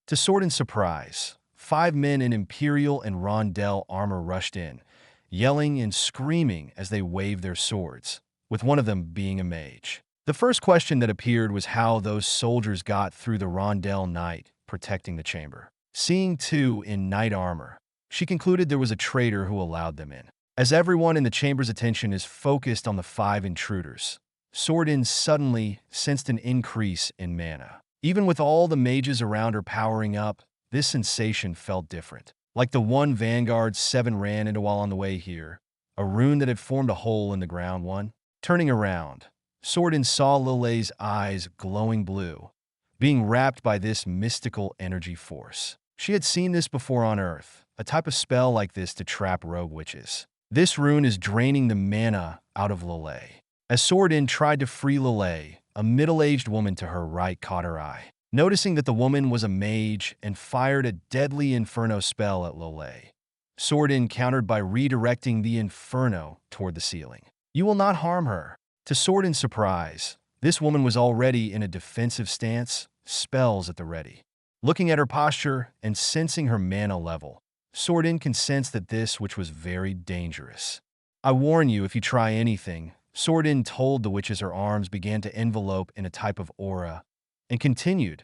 To Sordin's surprise, 5 men in Imperial and Rondell armor rushed in, yelling and screaming as they waved their swords, with one of them being a mage. The first question that appeared was how those soldiers got through the Rondell knight protecting the chamber. Seeing 2 in knight armor, she concluded there was a traitor who allowed them in. As everyone in the chamber's attention is focused on the 5 intruders, Sordin suddenly sensed an increase in mana. Even with all the mages around her powering up, this sensation felt different. Like the one Vanguard 7 ran into while on the way here, a rune that had formed a hole in the ground one. Turning around, Sordin saw Lelei's eyes glowing blue, being wrapped by this mystical energy force. She had seen this before on Earth, a type of spell like this to trap rogue witches. This rune is draining the mana out of Lelei. As Sordin tried to free Lelei, a middle-aged woman to her right caught her eye. Noticing that the woman was a mage and fired a deadly inferno spell at Lelei, Sordin countered by redirecting the inferno toward the ceiling. "You will not harm her." To Sordin's surprise, this woman was already in a defensive stance, spells at the ready. Looking at her posture and sensing her mana level, Sordin can sense that this which was very dangerous. I warn you, if you try anything, Sordin told the witch as her arms began to envelope in a type of aura, and continued,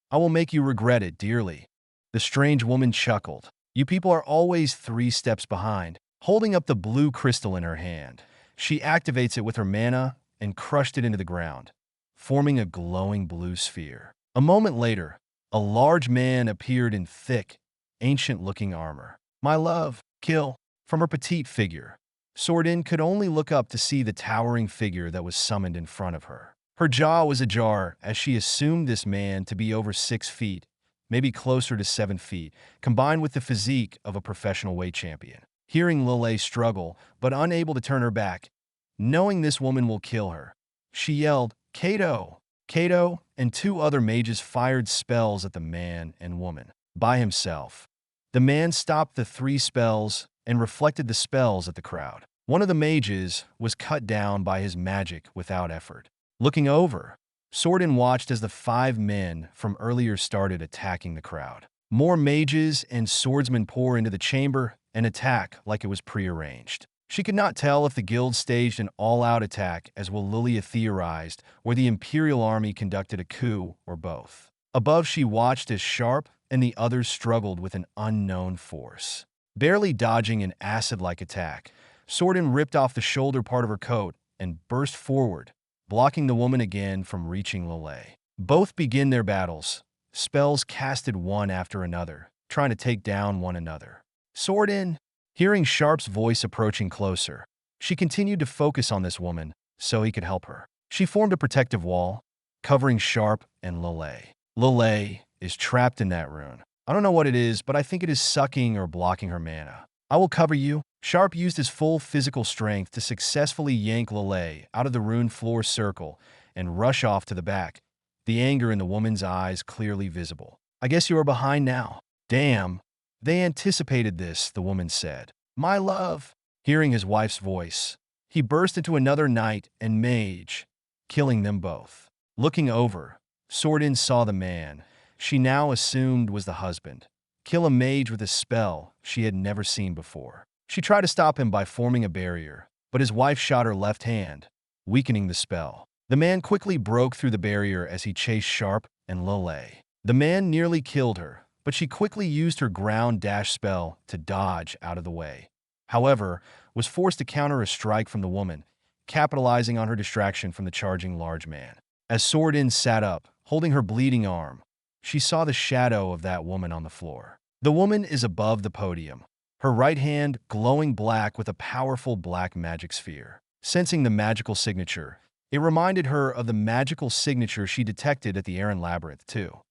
I will make you regret it dearly. The strange woman chuckled. You people are always 3 steps behind. Holding up the blue crystal in her hand, she activates it with her mana and crushed it into the ground, forming a glowing blue sphere. A moment later, a large man appeared in thick, ancient-looking armor. My love, kill. From her petite figure, Sordin could only look up to see the towering figure that was summoned in front of her. Her jaw was ajar as she assumed this man to be over 6 feet, maybe closer to 7 feet, combined with the physique of a professional weight champion. Hearing Lelei struggle, but unable to turn her back, knowing this woman will kill her, she yelled, Kato! Kato and 2 other mages fired spells at the man and woman. By himself, the man stopped the 3 spells and reflected the spells at the crowd. One of the mages was cut down by his magic without effort. Looking over, Sordin watched as the 5 men from earlier started attacking the crowd. More mages and swordsmen pour into the chamber and attack like it was prearranged. She could not tell if the guild staged an all-out attack, as Lelei theorized, or the Imperial Army conducted a coup, or both. Above, she watched as Sharpe and the others struggled with an unknown force. Barely dodging an acid-like attack, Sordin ripped off the shoulder part of her coat and burst forward, blocking the woman again from reaching Lelei. Both begin their battles, spells casted one after another, trying to take down one another. Sordin, hearing Sharpe's voice approaching closer, she continued to focus on this woman so he could help her. She formed a protective wall, covering Sharpe and Lelei. Lelei is trapped in that rune. I don't know what it is, but I think it is sucking or blocking her mana. I will cover you. Sharpe used his full physical strength to successfully yank Lelei out of the rune floor circle and rush off to the back, the anger in the woman's eyes clearly visible. I guess you are behind now. Damn. They anticipated this, the woman said. My love. Hearing his wife's voice, he burst into another knight and mage, killing them both. Looking over, Sordin saw the man she now assumed was the husband kill a mage with a spell she had never seen before. She tried to stop him by forming a barrier, but his wife shot her left hand, weakening the spell. The man quickly broke through the barrier as he chased Sharpe and Lelei. The man nearly killed her, but she quickly used her ground dash spell to dodge out of the way. However, was forced to counter a strike from the woman, capitalizing on her distraction from the charging large man. As Sordin sat up, holding her bleeding arm, she saw the shadow of that woman on the floor. The woman is above the podium, her right hand glowing black with a powerful black magic sphere. Sensing the magical signature, it reminded her of the magical signature she detected at the Aaron Labyrinth, too.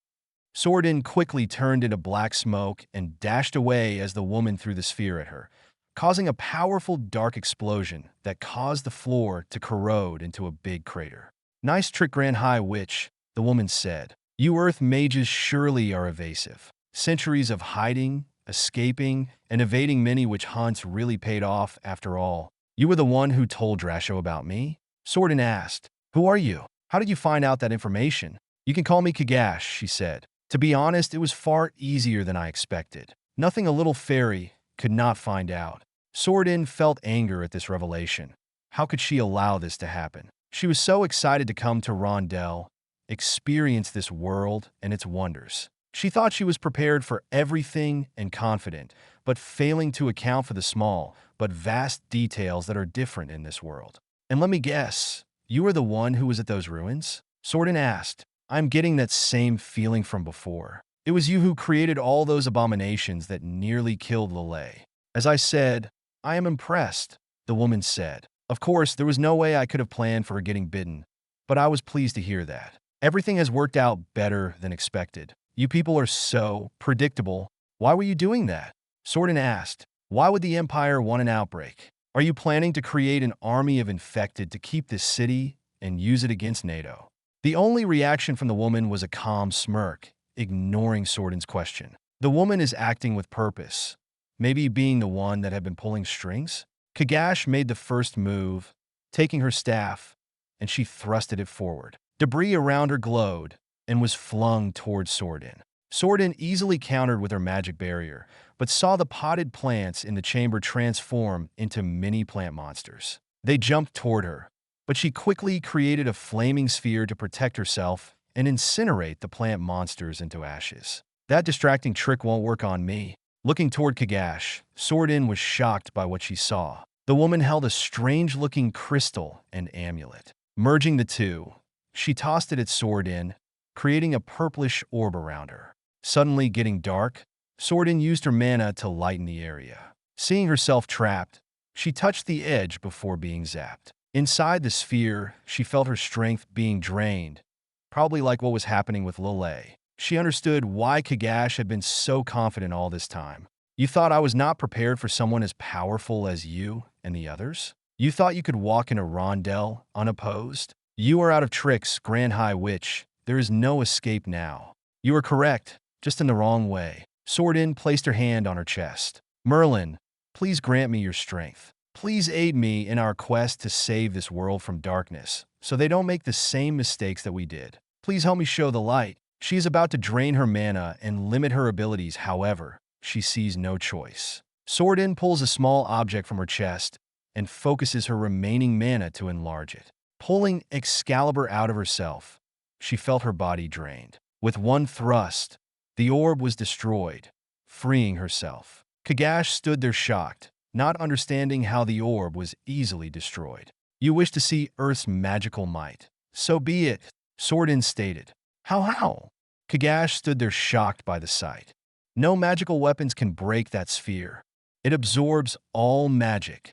Sordin quickly turned into black smoke and dashed away as the woman threw the sphere at her, causing a powerful dark explosion that caused the floor to corrode into a big crater. Nice trick, Grand High Witch, the woman said. You Earth mages surely are evasive. Centuries of hiding, escaping, and evading many witch hunts really paid off after all. You were the one who told Drasho about me? Sordin asked. Who are you? How did you find out that information? You can call me Kash, she said. To be honest, it was far easier than I expected. Nothing a little fairy could not find out. Sordin felt anger at this revelation. How could she allow this to happen? She was so excited to come to Rondell, experience this world and its wonders. She thought she was prepared for everything and confident, but failing to account for the small but vast details that are different in this world. And let me guess, you were the one who was at those ruins? Sordin asked. I'm getting that same feeling from before. It was you who created all those abominations that nearly killed Lelei. As I said, I am impressed, the woman said. Of course, there was no way I could have planned for her getting bitten, but I was pleased to hear that. Everything has worked out better than expected. You people are so predictable. Why were you doing that? Sordin asked. Why would the Empire want an outbreak? Are you planning to create an army of infected to keep this city and use it against NATO? The only reaction from the woman was a calm smirk, ignoring Sordin's question. The woman is acting with purpose, maybe being the one that had been pulling strings? Kash made the first move, taking her staff, and she thrusted it forward. Debris around her glowed and was flung towards Sordin. Sordin easily countered with her magic barrier, but saw the potted plants in the chamber transform into mini plant monsters. They jumped toward her, but she quickly created a flaming sphere to protect herself and incinerate the plant monsters into ashes. That distracting trick won't work on me. Looking toward Kash, Sordin was shocked by what she saw. The woman held a strange-looking crystal and amulet. Merging the two, she tossed it at Sordin, creating a purplish orb around her. Suddenly getting dark, Sordin used her mana to lighten the area. Seeing herself trapped, she touched the edge before being zapped. Inside the sphere, she felt her strength being drained, probably like what was happening with Lelei. She understood why Kash had been so confident all this time. You thought I was not prepared for someone as powerful as you and the others? You thought you could walk into Rondell unopposed? You are out of tricks, Grand High Witch. There is no escape now. You are correct, just in the wrong way. Sordin placed her hand on her chest. Merlin, please grant me your strength. Please aid me in our quest to save this world from darkness, so they don't make the same mistakes that we did. Please help me show the light. She is about to drain her mana and limit her abilities, however, she sees no choice. Sordin pulls a small object from her chest and focuses her remaining mana to enlarge it. Pulling Excalibur out of herself, she felt her body drained. With one thrust, the orb was destroyed, freeing herself. Kash stood there shocked, not understanding how the orb was easily destroyed. You wish to see Earth's magical might. So be it, Sordin stated. How? Kash stood there shocked by the sight. No magical weapons can break that sphere. It absorbs all magic.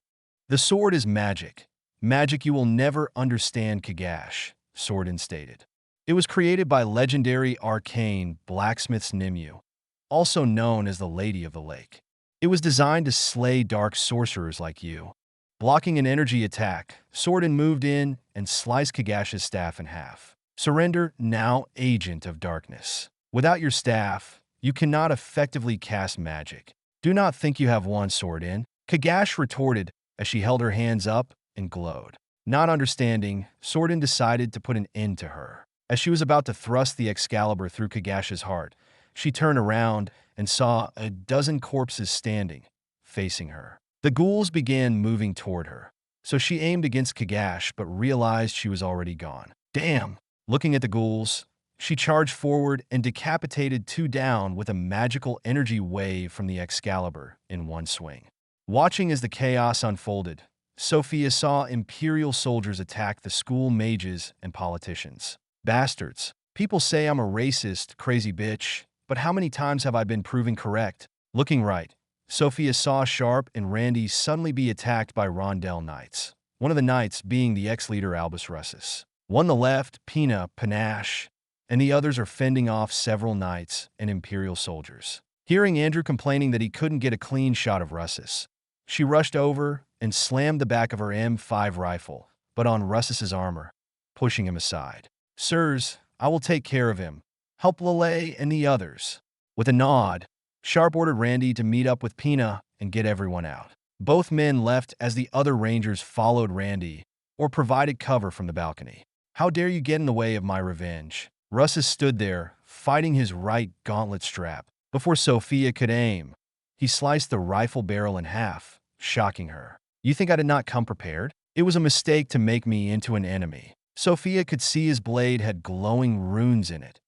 The sword is magic. Magic you will never understand, Kash, Sordin stated. It was created by legendary arcane blacksmith's Nimue, also known as the Lady of the Lake. It was designed to slay dark sorcerers like you. Blocking an energy attack, Sordin moved in and sliced Kagash's staff in half. Surrender now, Agent of Darkness. Without your staff, you cannot effectively cast magic. Do not think you have won, Sordin, Kash retorted as she held her hands up and glowed. Not understanding, Sordin decided to put an end to her. As she was about to thrust the Excalibur through Kagash's heart, she turned around and saw a dozen corpses standing, facing her. The ghouls began moving toward her, so she aimed against Kash but realized she was already gone. Damn! Looking at the ghouls, she charged forward and decapitated two down with a magical energy wave from the Excalibur in one swing. Watching as the chaos unfolded, Sophia saw Imperial soldiers attack the school mages and politicians. Bastards. People say I'm a racist, crazy bitch, but how many times have I been proven correct? Looking right, Sophia saw Sharpe and Randy suddenly be attacked by Rondell Knights, one of the knights being the ex-leader Albus Russus. One on the left, Pina, Panache, and the others are fending off several knights and Imperial soldiers. Hearing Andrew complaining that he couldn't get a clean shot of Russus, she rushed over and slammed the back of her M5 rifle, but on Russus's armor, pushing him aside. Sirs, I will take care of him. Help Lelei and the others. With a nod, Sharpe ordered Randy to meet up with Pina and get everyone out. Both men left as the other rangers followed Randy or provided cover from the balcony. How dare you get in the way of my revenge? Russus stood there, fighting his right gauntlet strap. Before Sophia could aim, he sliced the rifle barrel in half, shocking her. You think I did not come prepared? It was a mistake to make me into an enemy. Sophia could see his blade had glowing runes in it,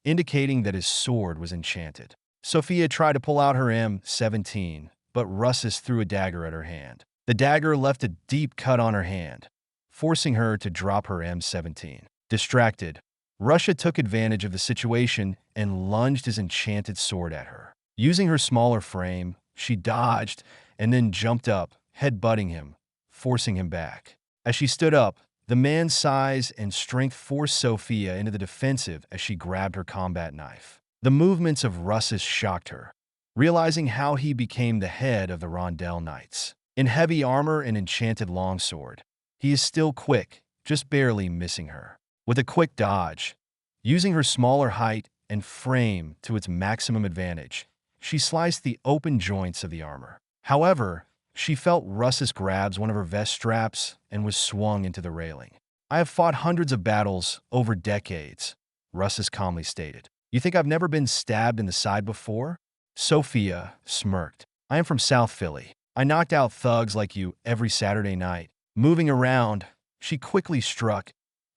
indicating that his sword was enchanted. Sophia tried to pull out her M17, but Russus threw a dagger at her hand. The dagger left a deep cut on her hand, forcing her to drop her M17. Distracted, Russia took advantage of the situation and lunged his enchanted sword at her. Using her smaller frame, she dodged and then jumped up, headbutting him, forcing him back. As she stood up, the man's size and strength forced Sophia into the defensive as she grabbed her combat knife. The movements of Russus shocked her, realizing how he became the head of the Rondell Knights. In heavy armor and enchanted longsword, he is still quick, just barely missing her. With a quick dodge, using her smaller height and frame to its maximum advantage, she sliced the open joints of the armor. However, she felt Russus grabs one of her vest straps and was swung into the railing. I have fought hundreds of battles over decades, Russus calmly stated. You think I've never been stabbed in the side before? Sophia smirked. I am from South Philly. I knocked out thugs like you every Saturday night. Moving around, she quickly struck,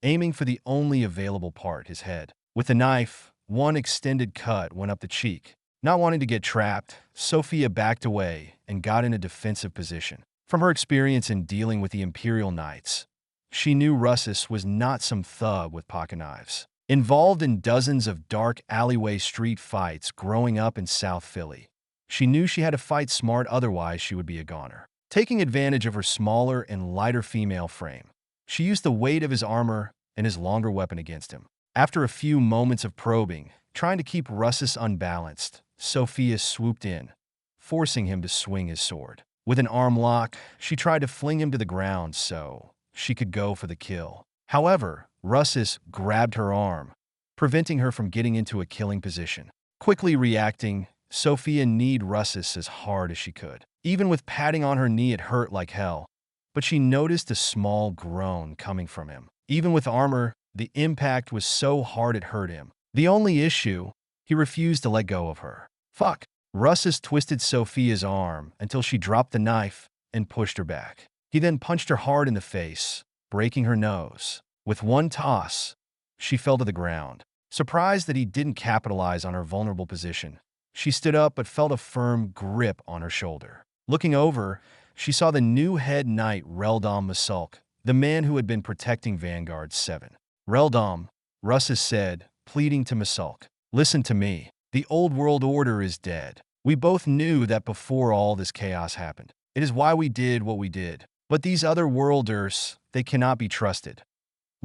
aiming for the only available part, his head. With the knife, one extended cut went up the cheek. Not wanting to get trapped, Sophia backed away and got in a defensive position. From her experience in dealing with the Imperial Knights, she knew Russis was not some thug with pocket knives. Involved in dozens of dark alleyway street fights growing up in South Philly, she knew she had to fight smart, otherwise she would be a goner. Taking advantage of her smaller and lighter female frame, she used the weight of his armor and his longer weapon against him. After a few moments of probing, trying to keep Russis unbalanced, Sophia swooped in, forcing him to swing his sword. With an arm lock, she tried to fling him to the ground so she could go for the kill. However, Russis grabbed her arm, preventing her from getting into a killing position. Quickly reacting, Sophia kneed Russis as hard as she could. Even with patting on her knee, it hurt like hell, but she noticed a small groan coming from him. Even with armor, the impact was so hard it hurt him. The only issue, he refused to let go of her. Fuck. Russis twisted Sophia's arm until she dropped the knife and pushed her back. He then punched her hard in the face, breaking her nose. With one toss, she fell to the ground. Surprised that he didn't capitalize on her vulnerable position, she stood up but felt a firm grip on her shoulder. Looking over, she saw the new head knight Rondell Masulk, the man who had been protecting Vanguard 7. Rondell, Russis said, pleading to Masulk, listen to me. The old world order is dead. We both knew that before all this chaos happened. It is why we did what we did. But these other worlders, they cannot be trusted.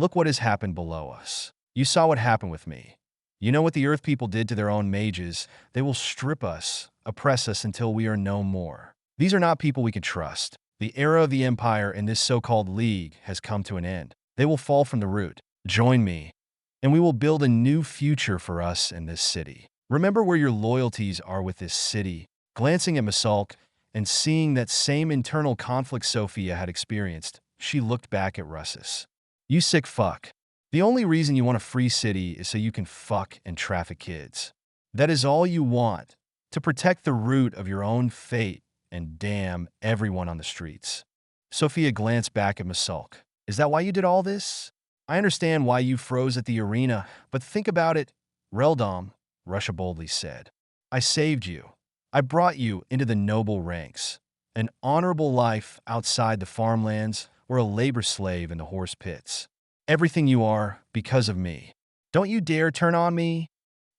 Look what has happened below us. You saw what happened with me. You know what the Earth people did to their own mages. They will strip us, oppress us until we are no more. These are not people we can trust. The era of the Empire and this so-called League has come to an end. They will fall from the root. Join me, and we will build a new future for us in this city. Remember where your loyalties are with this city. Glancing at Masulk and seeing that same internal conflict Sophia had experienced, she looked back at Russis. You sick fuck. The only reason you want a free city is so you can fuck and traffic kids. That is all you want, to protect the root of your own fate and damn everyone on the streets. Sophia glanced back at Masulk. Is that why you did all this? I understand why you froze at the arena, but think about it. Rondell, Russia boldly said. I saved you. I brought you into the noble ranks. An honorable life outside the farmlands or a labor slave in the horse pits. Everything you are because of me. Don't you dare turn on me.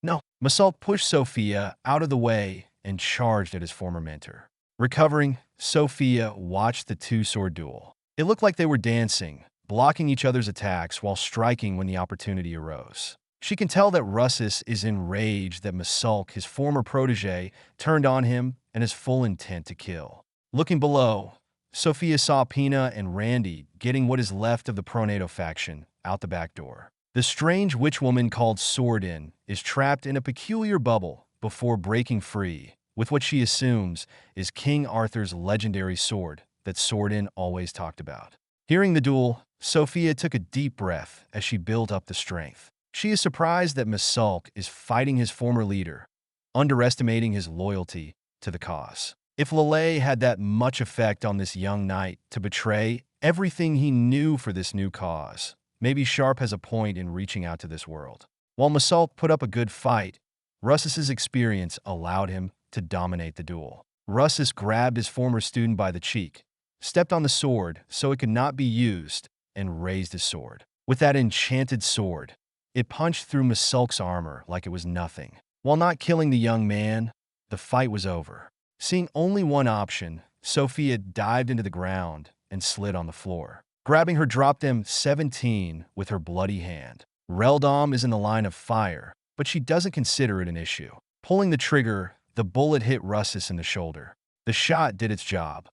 No. Masulk pushed Sophia out of the way and charged at his former mentor. Recovering, Sophia watched the two-sword duel. It looked like they were dancing, blocking each other's attacks while striking when the opportunity arose. She can tell that Russis is enraged that Masulk, his former protege, turned on him and his full intent to kill. Looking below, Sophia saw Pina and Randy getting what is left of the NATO faction out the back door. The strange witchwoman called Swordin is trapped in a peculiar bubble before breaking free with what she assumes is King Arthur's legendary sword that Swordin always talked about. Hearing the duel, Sophia took a deep breath as she built up the strength. She is surprised that Masulk is fighting his former leader, underestimating his loyalty to the cause. If Lelei had that much effect on this young knight to betray everything he knew for this new cause, maybe Sharpe has a point in reaching out to this world. While Masulk put up a good fight, Russis's experience allowed him to dominate the duel. Russis grabbed his former student by the cheek, stepped on the sword so it could not be used, and raised his sword. With that enchanted sword, it punched through Masulk's armor like it was nothing. While not killing the young man, the fight was over. Seeing only one option, Sophia dived into the ground and slid on the floor. Grabbing her dropped M17 with her bloody hand. Rondell is in the line of fire, but she doesn't consider it an issue. Pulling the trigger, the bullet hit Russis in the shoulder. The shot did its job,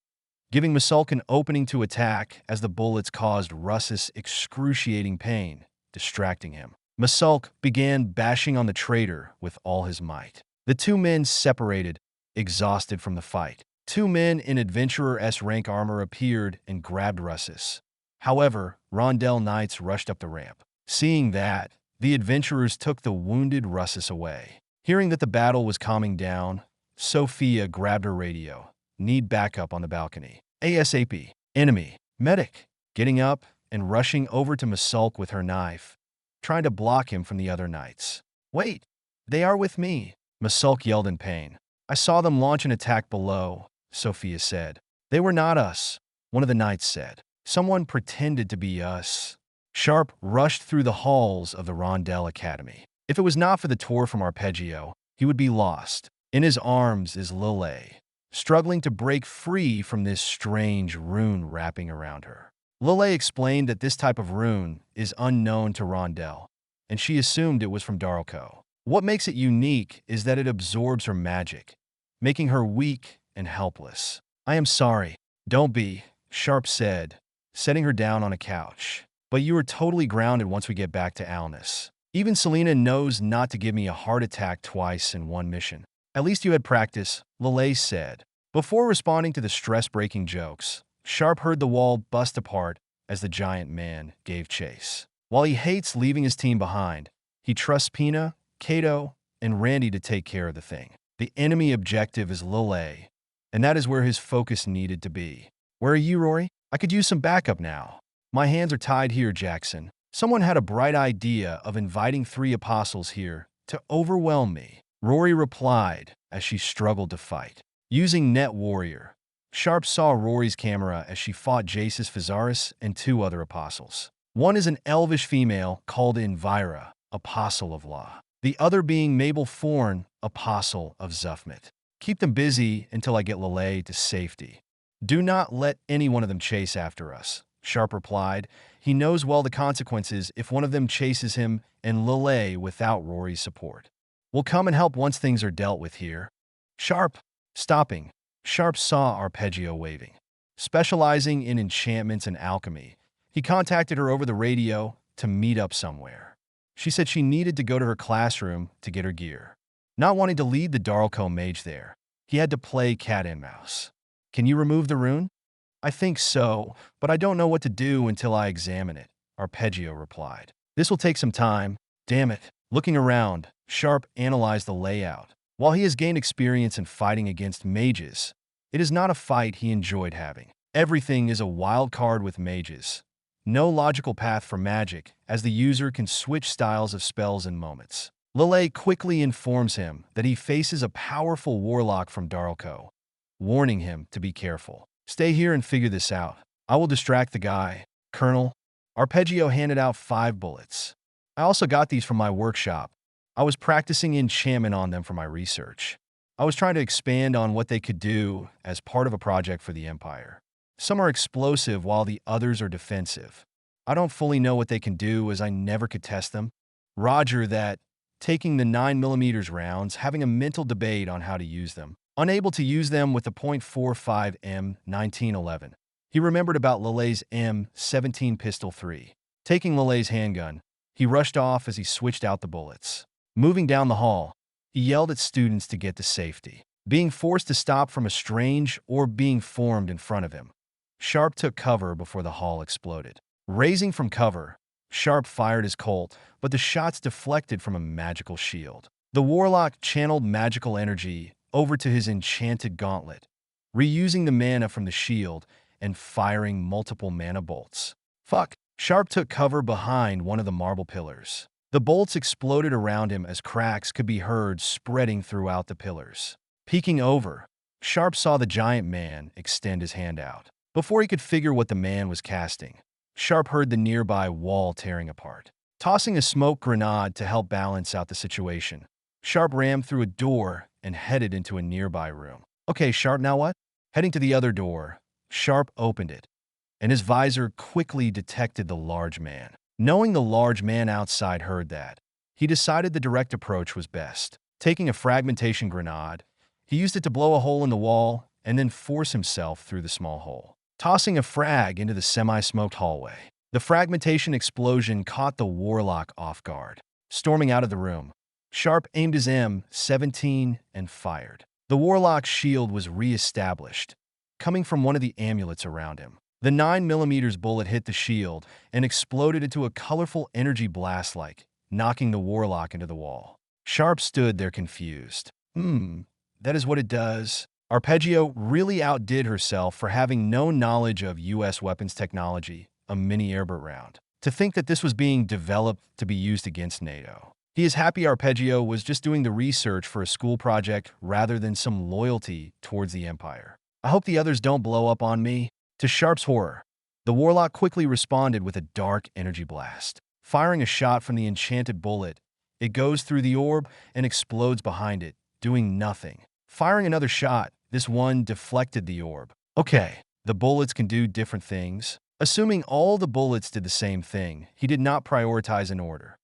giving Masulk an opening to attack as the bullets caused Russis excruciating pain, distracting him. Masulk began bashing on the traitor with all his might. The two men separated, exhausted from the fight. Two men in Adventurer S rank armor appeared and grabbed Russis. However, Legrath Knights rushed up the ramp. Seeing that, the adventurers took the wounded Russus away. Hearing that the battle was calming down, Sophia grabbed her radio. Need backup on the balcony. ASAP. Enemy. Medic. Getting up and rushing over to Masulk with her knife, trying to block him from the other knights. Wait, they are with me, Masulk yelled in pain. I saw them launch an attack below, Sophia said. They were not us, one of the knights said. Someone pretended to be us. Sharpe rushed through the halls of the Rondell Academy. If it was not for the tour from Arpeggio, he would be lost. In his arms is Lelei, struggling to break free from this strange rune wrapping around her. Lelei explained that this type of rune is unknown to Rondell, and she assumed it was from Darko. What makes it unique is that it absorbs her magic, making her weak and helpless. I am sorry. Don't be, Sharpe said, setting her down on a couch. But you are totally grounded once we get back to Alnus. Even Selena knows not to give me a heart attack twice in one mission. At least you had practice, Lelei said. Before responding to the stress-breaking jokes, Sharpe heard the wall bust apart as the giant man gave chase. While he hates leaving his team behind, he trusts Pina, Kato, and Randy to take care of the thing. The enemy objective is Lelei, and that is where his focus needed to be. Where are you, Rory? I could use some backup now. My hands are tied here, Jackson. Someone had a bright idea of inviting 3 apostles here to overwhelm me, Rory replied as she struggled to fight. Using Net Warrior, Sharpe saw Rory's camera as she fought Jasus Fizaris and 2 other apostles. One is an elvish female called Invira, Apostle of Law. The other being Mabel Forn, Apostle of Zuffmet. Keep them busy until I get Lelei to safety. Do not let any one of them chase after us, Sharpe replied. He knows well the consequences if one of them chases him and Lelei without Rory's support. We'll come and help once things are dealt with here. Sharpe. Stopping. Sharpe saw Arpeggio waving. Specializing in enchantments and alchemy, he contacted her over the radio to meet up somewhere. She said she needed to go to her classroom to get her gear. Not wanting to lead the Darko mage there, he had to play cat and mouse. Can you remove the rune? I think so, but I don't know what to do until I examine it, Arpeggio replied. This will take some time. Damn it. Looking around, Sharpe analyzed the layout. While he has gained experience in fighting against mages, it is not a fight he enjoyed having. Everything is a wild card with mages. No logical path for magic, as the user can switch styles of spells in moments. Lelei quickly informs him that he faces a powerful warlock from Darko, warning him to be careful. Stay here and figure this out. I will distract the guy. Colonel. Arpeggio handed out 5 bullets. I also got these from my workshop. I was practicing enchantment on them for my research. I was trying to expand on what they could do as part of a project for the Empire. Some are explosive while the others are defensive. I don't fully know what they can do as I never could test them. Roger that. Taking the 9mm rounds, having a mental debate on how to use them. Unable to use them with the .45 M1911. He remembered about Lelei's M17 Pistol 3. Taking Lelei's handgun, he rushed off as he switched out the bullets. Moving down the hall, he yelled at students to get to safety. Being forced to stop from a strange orb being formed in front of him, Sharpe took cover before the hall exploded. Raising from cover, Sharpe fired his Colt, but the shots deflected from a magical shield. The warlock channeled magical energy over to his enchanted gauntlet, reusing the mana from the shield and firing multiple mana bolts. Fuck! Sharpe took cover behind one of the marble pillars. The bolts exploded around him as cracks could be heard spreading throughout the pillars. Peeking over, Sharpe saw the giant man extend his hand out. Before he could figure what the man was casting, Sharpe heard the nearby wall tearing apart. Tossing a smoke grenade to help balance out the situation, Sharpe rammed through a door and headed into a nearby room. Okay, Sharpe, now what? Heading to the other door, Sharpe opened it, and his visor quickly detected the large man. Knowing the large man outside heard that, he decided the direct approach was best. Taking a fragmentation grenade, he used it to blow a hole in the wall and then force himself through the small hole. Tossing a frag into the semi-smoked hallway, the fragmentation explosion caught the warlock off guard. Storming out of the room, Sharpe aimed his M17 and fired. The warlock's shield was re-established, coming from one of the amulets around him. The 9mm bullet hit the shield and exploded into a colorful energy blast like knocking the warlock into the wall. Sharpe stood there confused. That is what it does. Arpeggio really outdid herself for having no knowledge of U.S. weapons technology, a mini airboat round. To think that this was being developed to be used against NATO. He is happy Arpeggio was just doing the research for a school project rather than some loyalty towards the Empire. I hope the others don't blow up on me. To Sharpe's horror, the warlock quickly responded with a dark energy blast. Firing a shot from the enchanted bullet, it goes through the orb and explodes behind it, doing nothing. Firing another shot, this one deflected the orb. Okay, the bullets can do different things. Assuming all the bullets did the same thing, he did not prioritize an order.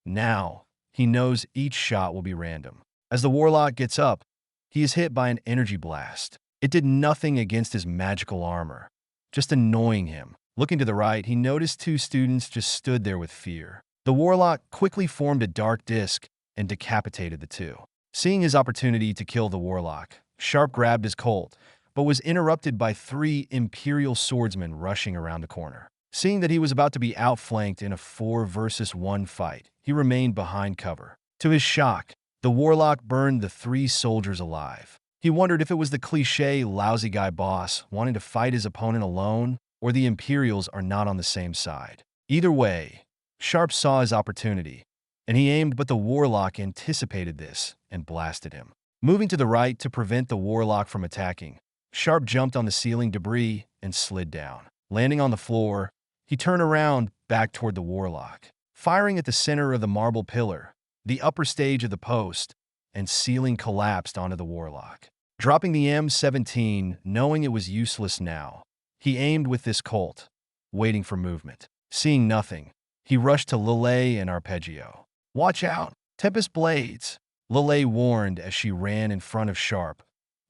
Now, he knows each shot will be random. As the warlock gets up, he is hit by an energy blast. It did nothing against his magical armor, just annoying him. Looking to the right, he noticed two students just stood there with fear. The warlock quickly formed a dark disc and decapitated the two. Seeing his opportunity to kill the warlock, Sharpe grabbed his Colt, but was interrupted by 3 Imperial swordsmen rushing around the corner. Seeing that he was about to be outflanked in a 4 versus 1 fight, he remained behind cover. To his shock, the warlock burned the 3 soldiers alive. He wondered if it was the cliché lousy guy boss wanting to fight his opponent alone, or the Imperials are not on the same side. Either way, Sharpe saw his opportunity, and he aimed, but the warlock anticipated this and blasted him. Moving to the right to prevent the warlock from attacking, Sharpe jumped on the ceiling debris and slid down. Landing on the floor, he turned around back toward the warlock, firing at the center of the marble pillar, the upper stage of the post, and ceiling collapsed onto the warlock. Dropping the M17, knowing it was useless now, he aimed with this Colt, waiting for movement. Seeing nothing, he rushed to Lelei and Arpeggio. "Watch out! Tempest blades!" Lelei warned as she ran in front of Sharpe,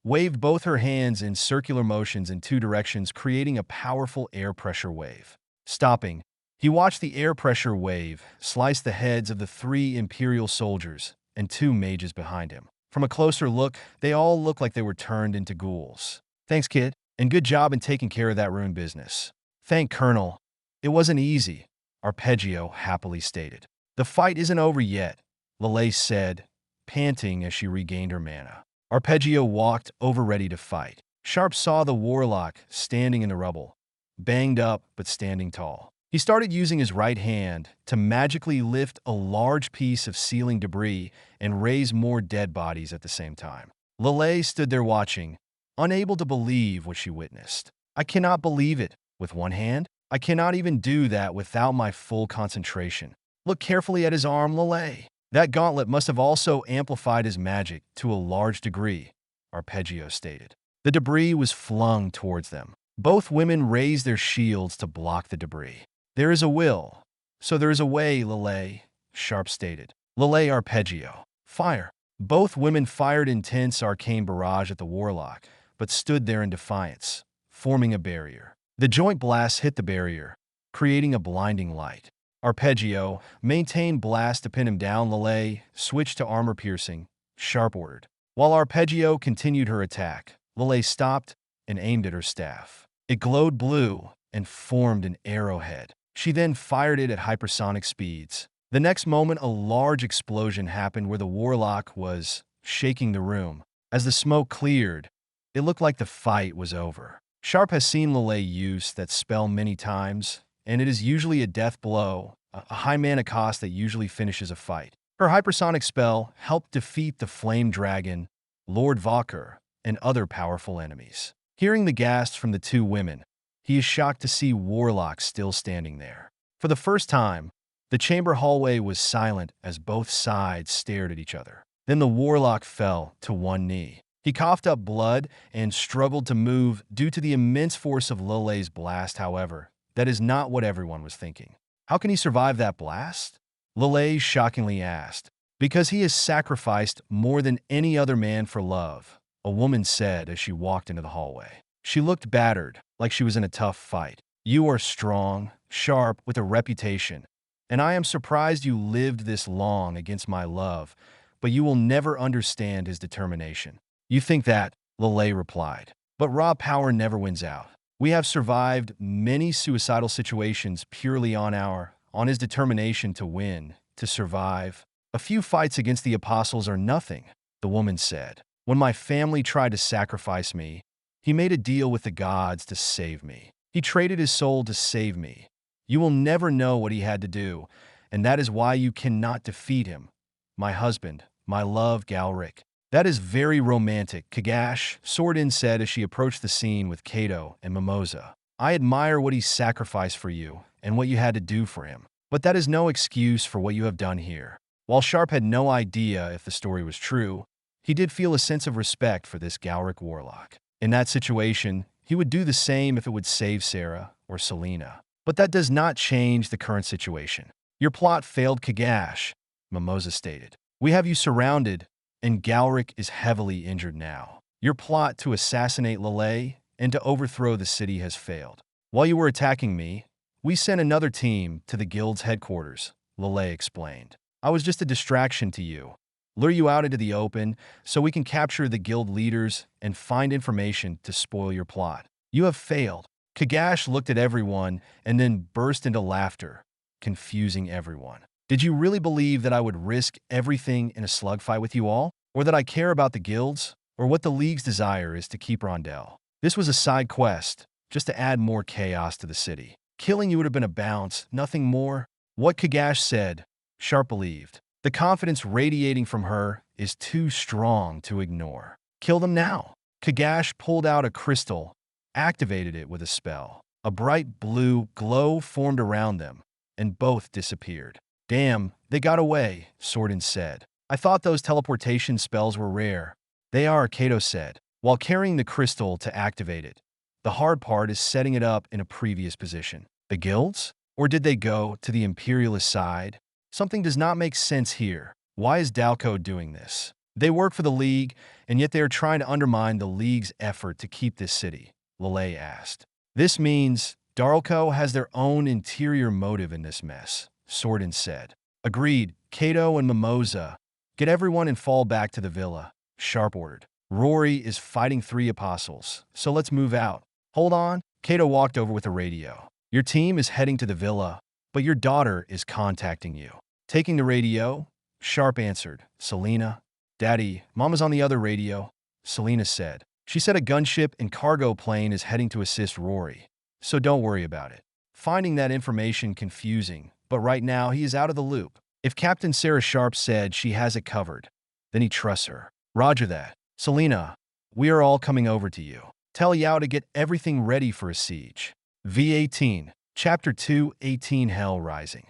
waved both her hands in circular motions in 2 directions, creating a powerful air pressure wave. Stopping, he watched the air pressure wave slice the heads of the 3 Imperial soldiers and 2 mages behind him. From a closer look, they all looked like they were turned into ghouls. "Thanks, kid, and good job in taking care of that ruined business." "Thank Colonel. It wasn't easy," Arpeggio happily stated. "The fight isn't over yet," Lelei said, panting as she regained her mana. Arpeggio walked over ready to fight. Sharpe saw the warlock standing in the rubble, banged up but standing tall. He started using his right hand to magically lift a large piece of ceiling debris and raise more dead bodies at the same time. Lelei stood there watching, unable to believe what she witnessed. "I cannot believe it. With one hand? I cannot even do that without my full concentration." "Look carefully at his arm, Lelei. That gauntlet must have also amplified his magic to a large degree," Arpeggio stated. The debris was flung towards them. Both women raised their shields to block the debris. "There is a will, so there is a way, Lelei," Sharpe stated. "Lelei, Arpeggio. Fire." Both women fired intense arcane barrage at the warlock, but stood there in defiance, forming a barrier. The joint blasts hit the barrier, creating a blinding light. Arpeggio maintained blast to pin him down. Lelei switched to armor piercing, Sharpe ordered. While Arpeggio continued her attack, Lelei stopped and aimed at her staff. It glowed blue and formed an arrowhead. She then fired it at hypersonic speeds. The next moment, a large explosion happened where the warlock was shaking the room. As the smoke cleared, it looked like the fight was over. Sharpe has seen Lelei use that spell many times, and it is usually a death blow, a high mana cost that usually finishes a fight. Her hypersonic spell helped defeat the Flame Dragon, Lord Valkyr, and other powerful enemies. Hearing the gasps from the 2 women, he is shocked to see Warlock still standing there. For the first time, the chamber hallway was silent as both sides stared at each other. Then the Warlock fell to one knee. He coughed up blood and struggled to move due to the immense force of Lelei's blast. However, that is not what everyone was thinking. How can he survive that blast? Lelei shockingly asked. "Because he has sacrificed more than any other man for love," a woman said as she walked into the hallway. She looked battered, like she was in a tough fight. "You are strong, Sharpe, with a reputation, and I am surprised you lived this long against my love, but you will never understand his determination." "You think that," Lelei replied. "But raw power never wins out. We have survived many suicidal situations purely on his determination to win, to survive. A few fights against the apostles are nothing, the woman said. When my family tried to sacrifice me, he made a deal with the gods to save me. He traded his soul to save me. You will never know what he had to do, and that is why you cannot defeat him. My husband, my love, Galric. That is very romantic, Kash, Sordin said as she approached the scene with Cato and Mimosa. I admire what he sacrificed for you and what you had to do for him. But that is no excuse for what you have done here. While Sharpe had no idea if the story was true, he did feel a sense of respect for this Galric warlock. In that situation, he would do the same if it would save Sarah or Selena. But that does not change the current situation. Your plot failed, Kash, Mimosa stated. We have you surrounded, and Galric is heavily injured now. Your plot to assassinate Lelei and to overthrow the city has failed. While you were attacking me, we sent another team to the guild's headquarters, Lelei explained. I was just a distraction to you. Lure you out into the open so we can capture the guild leaders and find information to spoil your plot. You have failed. Kash looked at everyone and then burst into laughter, confusing everyone. Did you really believe that I would risk everything in a slugfight with you all? Or that I care about the guilds? Or what the League's desire is to keep Rondell? This was a side quest, just to add more chaos to the city. Killing you would have been a bounce, nothing more. What Kash said, Sharpe believed. The confidence radiating from her is too strong to ignore. Kill them now. Kash pulled out a crystal, activated it with a spell. A bright blue glow formed around them, and both disappeared. Damn, they got away, Sordin said. I thought those teleportation spells were rare. They are, Cato said, while carrying the crystal to activate it. The hard part is setting it up in a previous position. The guilds? Or did they go to the imperialist side? Something does not make sense here. Why is Dalco doing this? They work for the League, and yet they are trying to undermine the League's effort to keep this city, Lelei asked. This means Dalco has their own interior motive in this mess, Sordin said. Agreed, Cato and Mimosa. Get everyone and fall back to the villa, Sharpe ordered. Rory is fighting 3 apostles, so let's move out. Hold on, Cato walked over with a radio. Your team is heading to the villa, but your daughter is contacting you. Taking the radio, Sharpe answered. Selena. Daddy, Mama's on the other radio, Selena said. She said a gunship and cargo plane is heading to assist Rory, so don't worry about it. Finding that information confusing, but right now he is out of the loop. If Captain Sarah Sharpe said she has it covered, then he trusts her. Roger that. Selena, we are all coming over to you. Tell Yao to get everything ready for a siege. V18, Chapter 2:18 Hell Rising.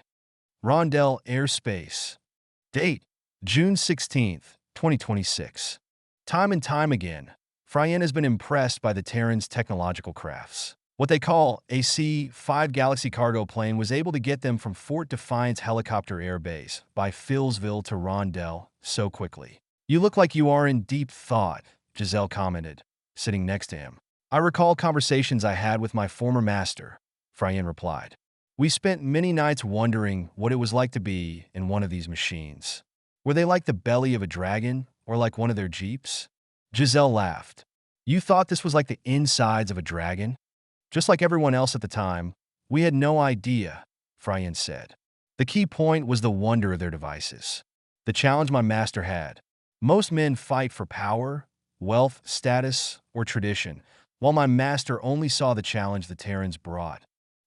Rondell Airspace. Date, June 16th, 2026. Time and time again, Fryen has been impressed by the Terran's technological crafts. What they call a C-5 Galaxy cargo plane was able to get them from Fort Defiance Helicopter Air Base by Philsville to Rondell so quickly. You look like you are in deep thought, Giselle commented, sitting next to him. I recall conversations I had with my former master, Fryen replied. We spent many nights wondering what it was like to be in one of these machines. Were they like the belly of a dragon or like one of their jeeps? Giselle laughed. You thought this was like the insides of a dragon? Just like everyone else at the time, we had no idea, Fryen said. The key point was the wonder of their devices. The challenge my master had. Most men fight for power, wealth, status, or tradition, while my master only saw the challenge the Terrans brought.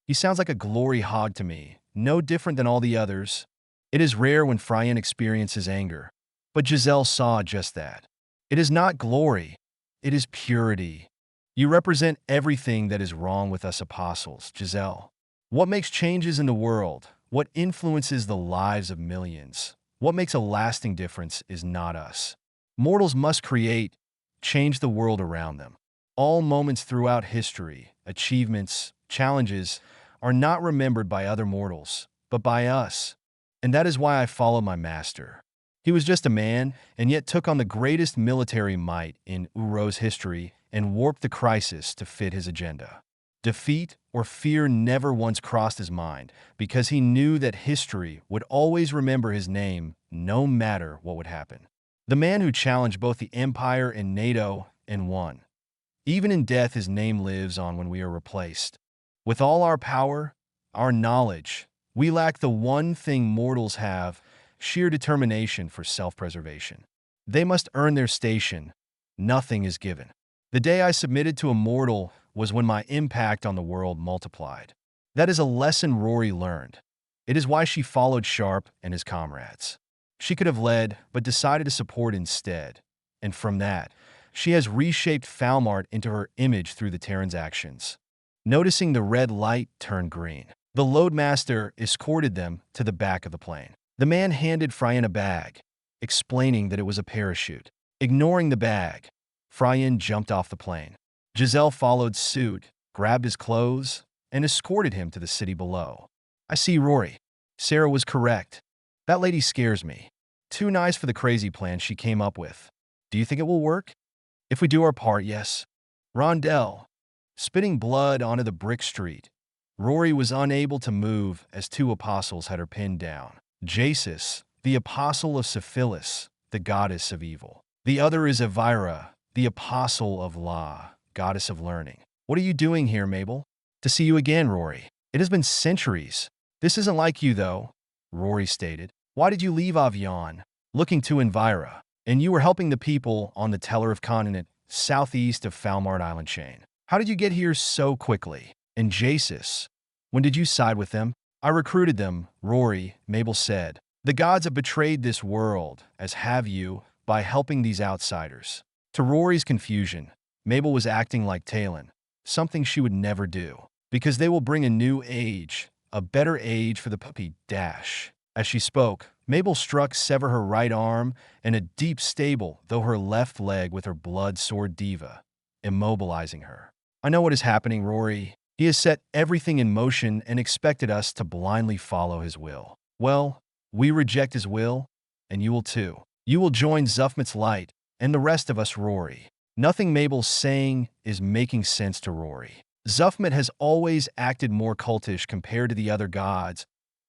He sounds like a glory hog to me, no different than all the others. It is rare when Fryen experiences anger, but Giselle saw just that. It is not glory, it is purity. You represent everything that is wrong with us apostles, Giselle. What makes changes in the world, what influences the lives of millions, what makes a lasting difference is not us. Mortals must create, change the world around them. All moments throughout history, achievements, challenges, are not remembered by other mortals, but by us. And that is why I follow my master. He was just a man, and yet took on the greatest military might in Uros history and warped the crisis to fit his agenda. Defeat or fear never once crossed his mind, because he knew that history would always remember his name no matter what would happen. The man who challenged both the Empire and NATO and won. Even in death, his name lives on when we are replaced. With all our power, our knowledge, we lack the one thing mortals have, sheer determination for self-preservation. They must earn their station. Nothing is given. The day I submitted to a mortal was when my impact on the world multiplied. That is a lesson Rory learned. It is why she followed Sharpe and his comrades. She could have led, but decided to support instead. And from that, she has reshaped Falmart into her image through the Terran's actions. Noticing the red light turn green, the loadmaster escorted them to the back of the plane. The man handed Fryan a bag, explaining that it was a parachute. Ignoring the bag, Fryan jumped off the plane. Giselle followed suit, grabbed his clothes, and escorted him to the city below. I see, Rory. Sarah was correct. That lady scares me. Too nice for the crazy plan she came up with. Do you think it will work? If we do our part, yes. Rondell, spitting blood onto the brick street. Rory was unable to move as two apostles had her pinned down. Jasis, the apostle of syphilis, the goddess of evil. The other is Elvira, the apostle of law, goddess of learning. What are you doing here, Mabel? To see you again, Rory. It has been centuries. This isn't like you, though, Rory stated. Why did you leave Avion? Looking to Elvira. And you were helping the people on the Teleriff continent, southeast of Falmart Island chain. How did you get here so quickly? And Jasis, when did you side with them? I recruited them, Rory, Mabel said. The gods have betrayed this world, as have you, by helping these outsiders. To Rory's confusion, Mabel was acting like Talon, something she would never do. Because they will bring a new age, a better age for the puppy Dash. As she spoke, Mabel struck sever her right arm and a deep stable, though her left leg with her blood sword diva, immobilizing her. I know what is happening, Rory. He has set everything in motion and expected us to blindly follow his will. Well, we reject his will, and you will too. You will join Zuffmet's light, and the rest of us, Rory. Nothing Mabel's saying is making sense to Rory. Zuffmet has always acted more cultish compared to the other gods,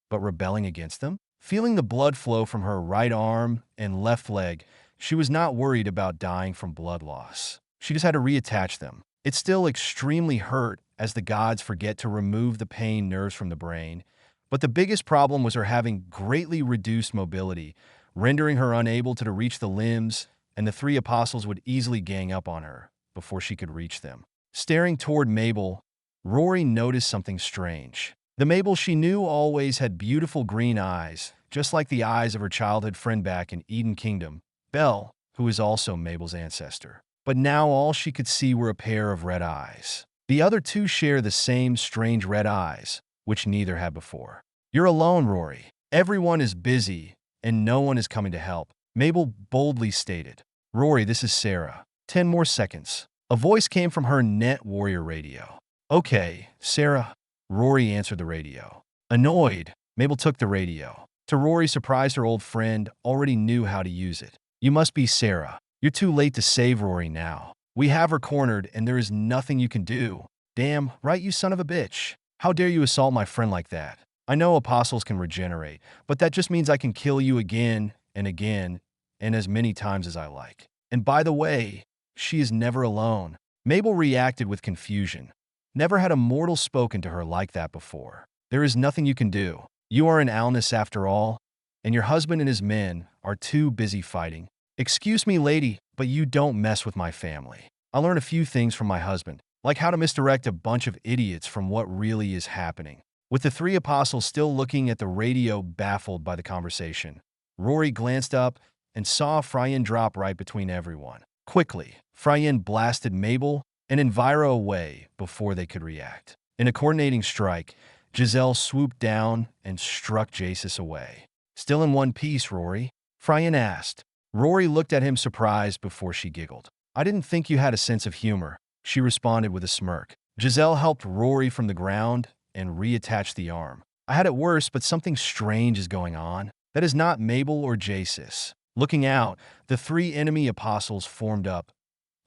but rebelling against them? Feeling the blood flow from her right arm and left leg, she was not worried about dying from blood loss. She just had to reattach them. It still extremely hurt as the gods forget to remove the pain nerves from the brain, but the biggest problem was her having greatly reduced mobility, rendering her unable to reach the limbs, and the three apostles would easily gang up on her before she could reach them. Staring toward Mabel, Rory noticed something strange. The Mabel she knew always had beautiful green eyes, just like the eyes of her childhood friend back in Eden Kingdom, Belle, who is also Mabel's ancestor. But now all she could see were a pair of red eyes. The other two share the same strange red eyes, which neither had before. You're alone, Rory. Everyone is busy, and no one is coming to help, Mabel boldly stated. Rory, this is Sarah. 10 more seconds. A voice came from her net warrior radio. Okay, Sarah. Rory answered the radio. Annoyed, Mabel took the radio. To Rory's surprise, her old friend already knew how to use it. You must be Sarah. You're too late to save Rory now. We have her cornered, and there is nothing you can do. Damn, right, you son of a bitch. How dare you assault my friend like that? I know apostles can regenerate, but that just means I can kill you again and again, and as many times as I like. And by the way, she is never alone. Mabel reacted with confusion. Never had a mortal spoken to her like that before. There is nothing you can do. You are an Alnus after all, and your husband and his men are too busy fighting. Excuse me, lady, but you don't mess with my family. I learned a few things from my husband, like how to misdirect a bunch of idiots from what really is happening. With the three apostles still looking at the radio, baffled by the conversation, Rory glanced up and saw Fryan drop right between everyone. Quickly, Fryan blasted Mabel and Elvira away before they could react. In a coordinating strike, Giselle swooped down and struck Jasis away. Still in one piece, Rory? Fryan asked. Rory looked at him surprised before she giggled. I didn't think you had a sense of humor, she responded with a smirk. Giselle helped Rory from the ground and reattached the arm. I had it worse, but something strange is going on. That is not Mabel or Jasis. Looking out, the three enemy apostles formed up.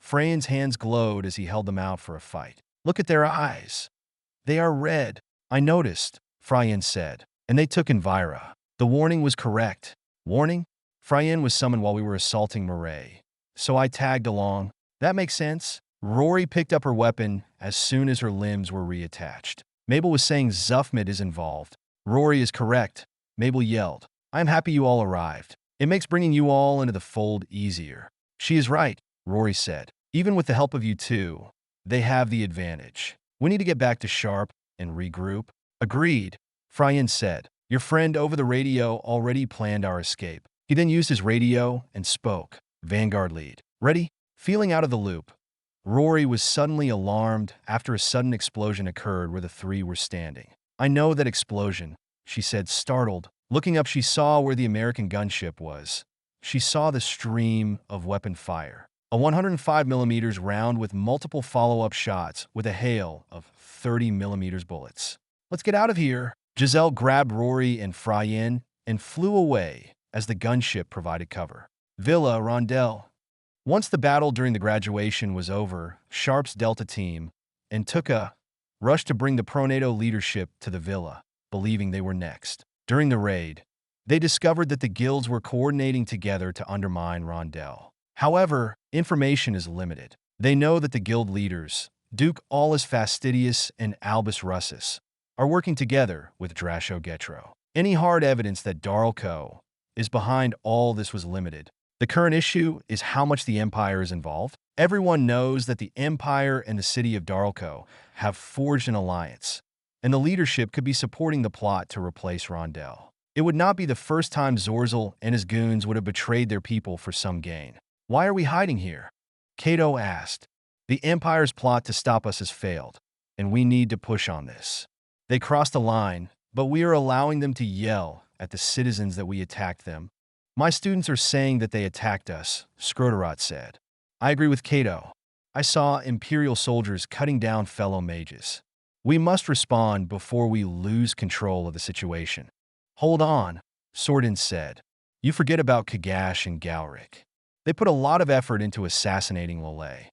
Fryan's hands glowed as he held them out for a fight. Look at their eyes. They are red. I noticed, Fryan said, and they took Elvira. The warning was correct. Warning? Fryan was summoned while we were assaulting Murray. So I tagged along. That makes sense. Rory picked up her weapon as soon as her limbs were reattached. Mabel was saying Zuffmet is involved. Rory is correct, Mabel yelled. I am happy you all arrived. It makes bringing you all into the fold easier. She is right, Rory said. Even with the help of you two, they have the advantage. We need to get back to Sharpe and regroup. Agreed, Fryan said. Your friend over the radio already planned our escape. He then used his radio and spoke. Vanguard Lead. Ready? Feeling out of the loop, Rory was suddenly alarmed after a sudden explosion occurred where the three were standing. I know that explosion, she said, startled. Looking up, she saw where the American gunship was. She saw the stream of weapon fire. A 105mm round with multiple follow-up shots with a hail of 30mm bullets. Let's get out of here. Giselle grabbed Rory and Fryan and flew away as the gunship provided cover. Villa, Rondell. Once the battle during the graduation was over, Sharpe's Delta team and Tuke rushed to bring the pro-NATO leadership to the villa, believing they were next. During the raid, they discovered that the guilds were coordinating together to undermine Rondell. However, information is limited. They know that the guild leaders, Duke Aulus Fastidius and Albus Russus, are working together with Drasho Getro. Any hard evidence that Darlco is behind all this was limited. The current issue is how much the Empire is involved. Everyone knows that the Empire and the city of Darlco have forged an alliance, and the leadership could be supporting the plot to replace Rondell. It would not be the first time Zorzel and his goons would have betrayed their people for some gain. Why are we hiding here? Cato asked. The Empire's plot to stop us has failed, and we need to push on this. They crossed a line, but we are allowing them to yell at the citizens that we attacked them. My students are saying that they attacked us, Skroderot said. I agree with Cato. I saw Imperial soldiers cutting down fellow mages. We must respond before we lose control of the situation. Hold on, Sordin said. You forget about Kagash and Galric. They put a lot of effort into assassinating Lelei.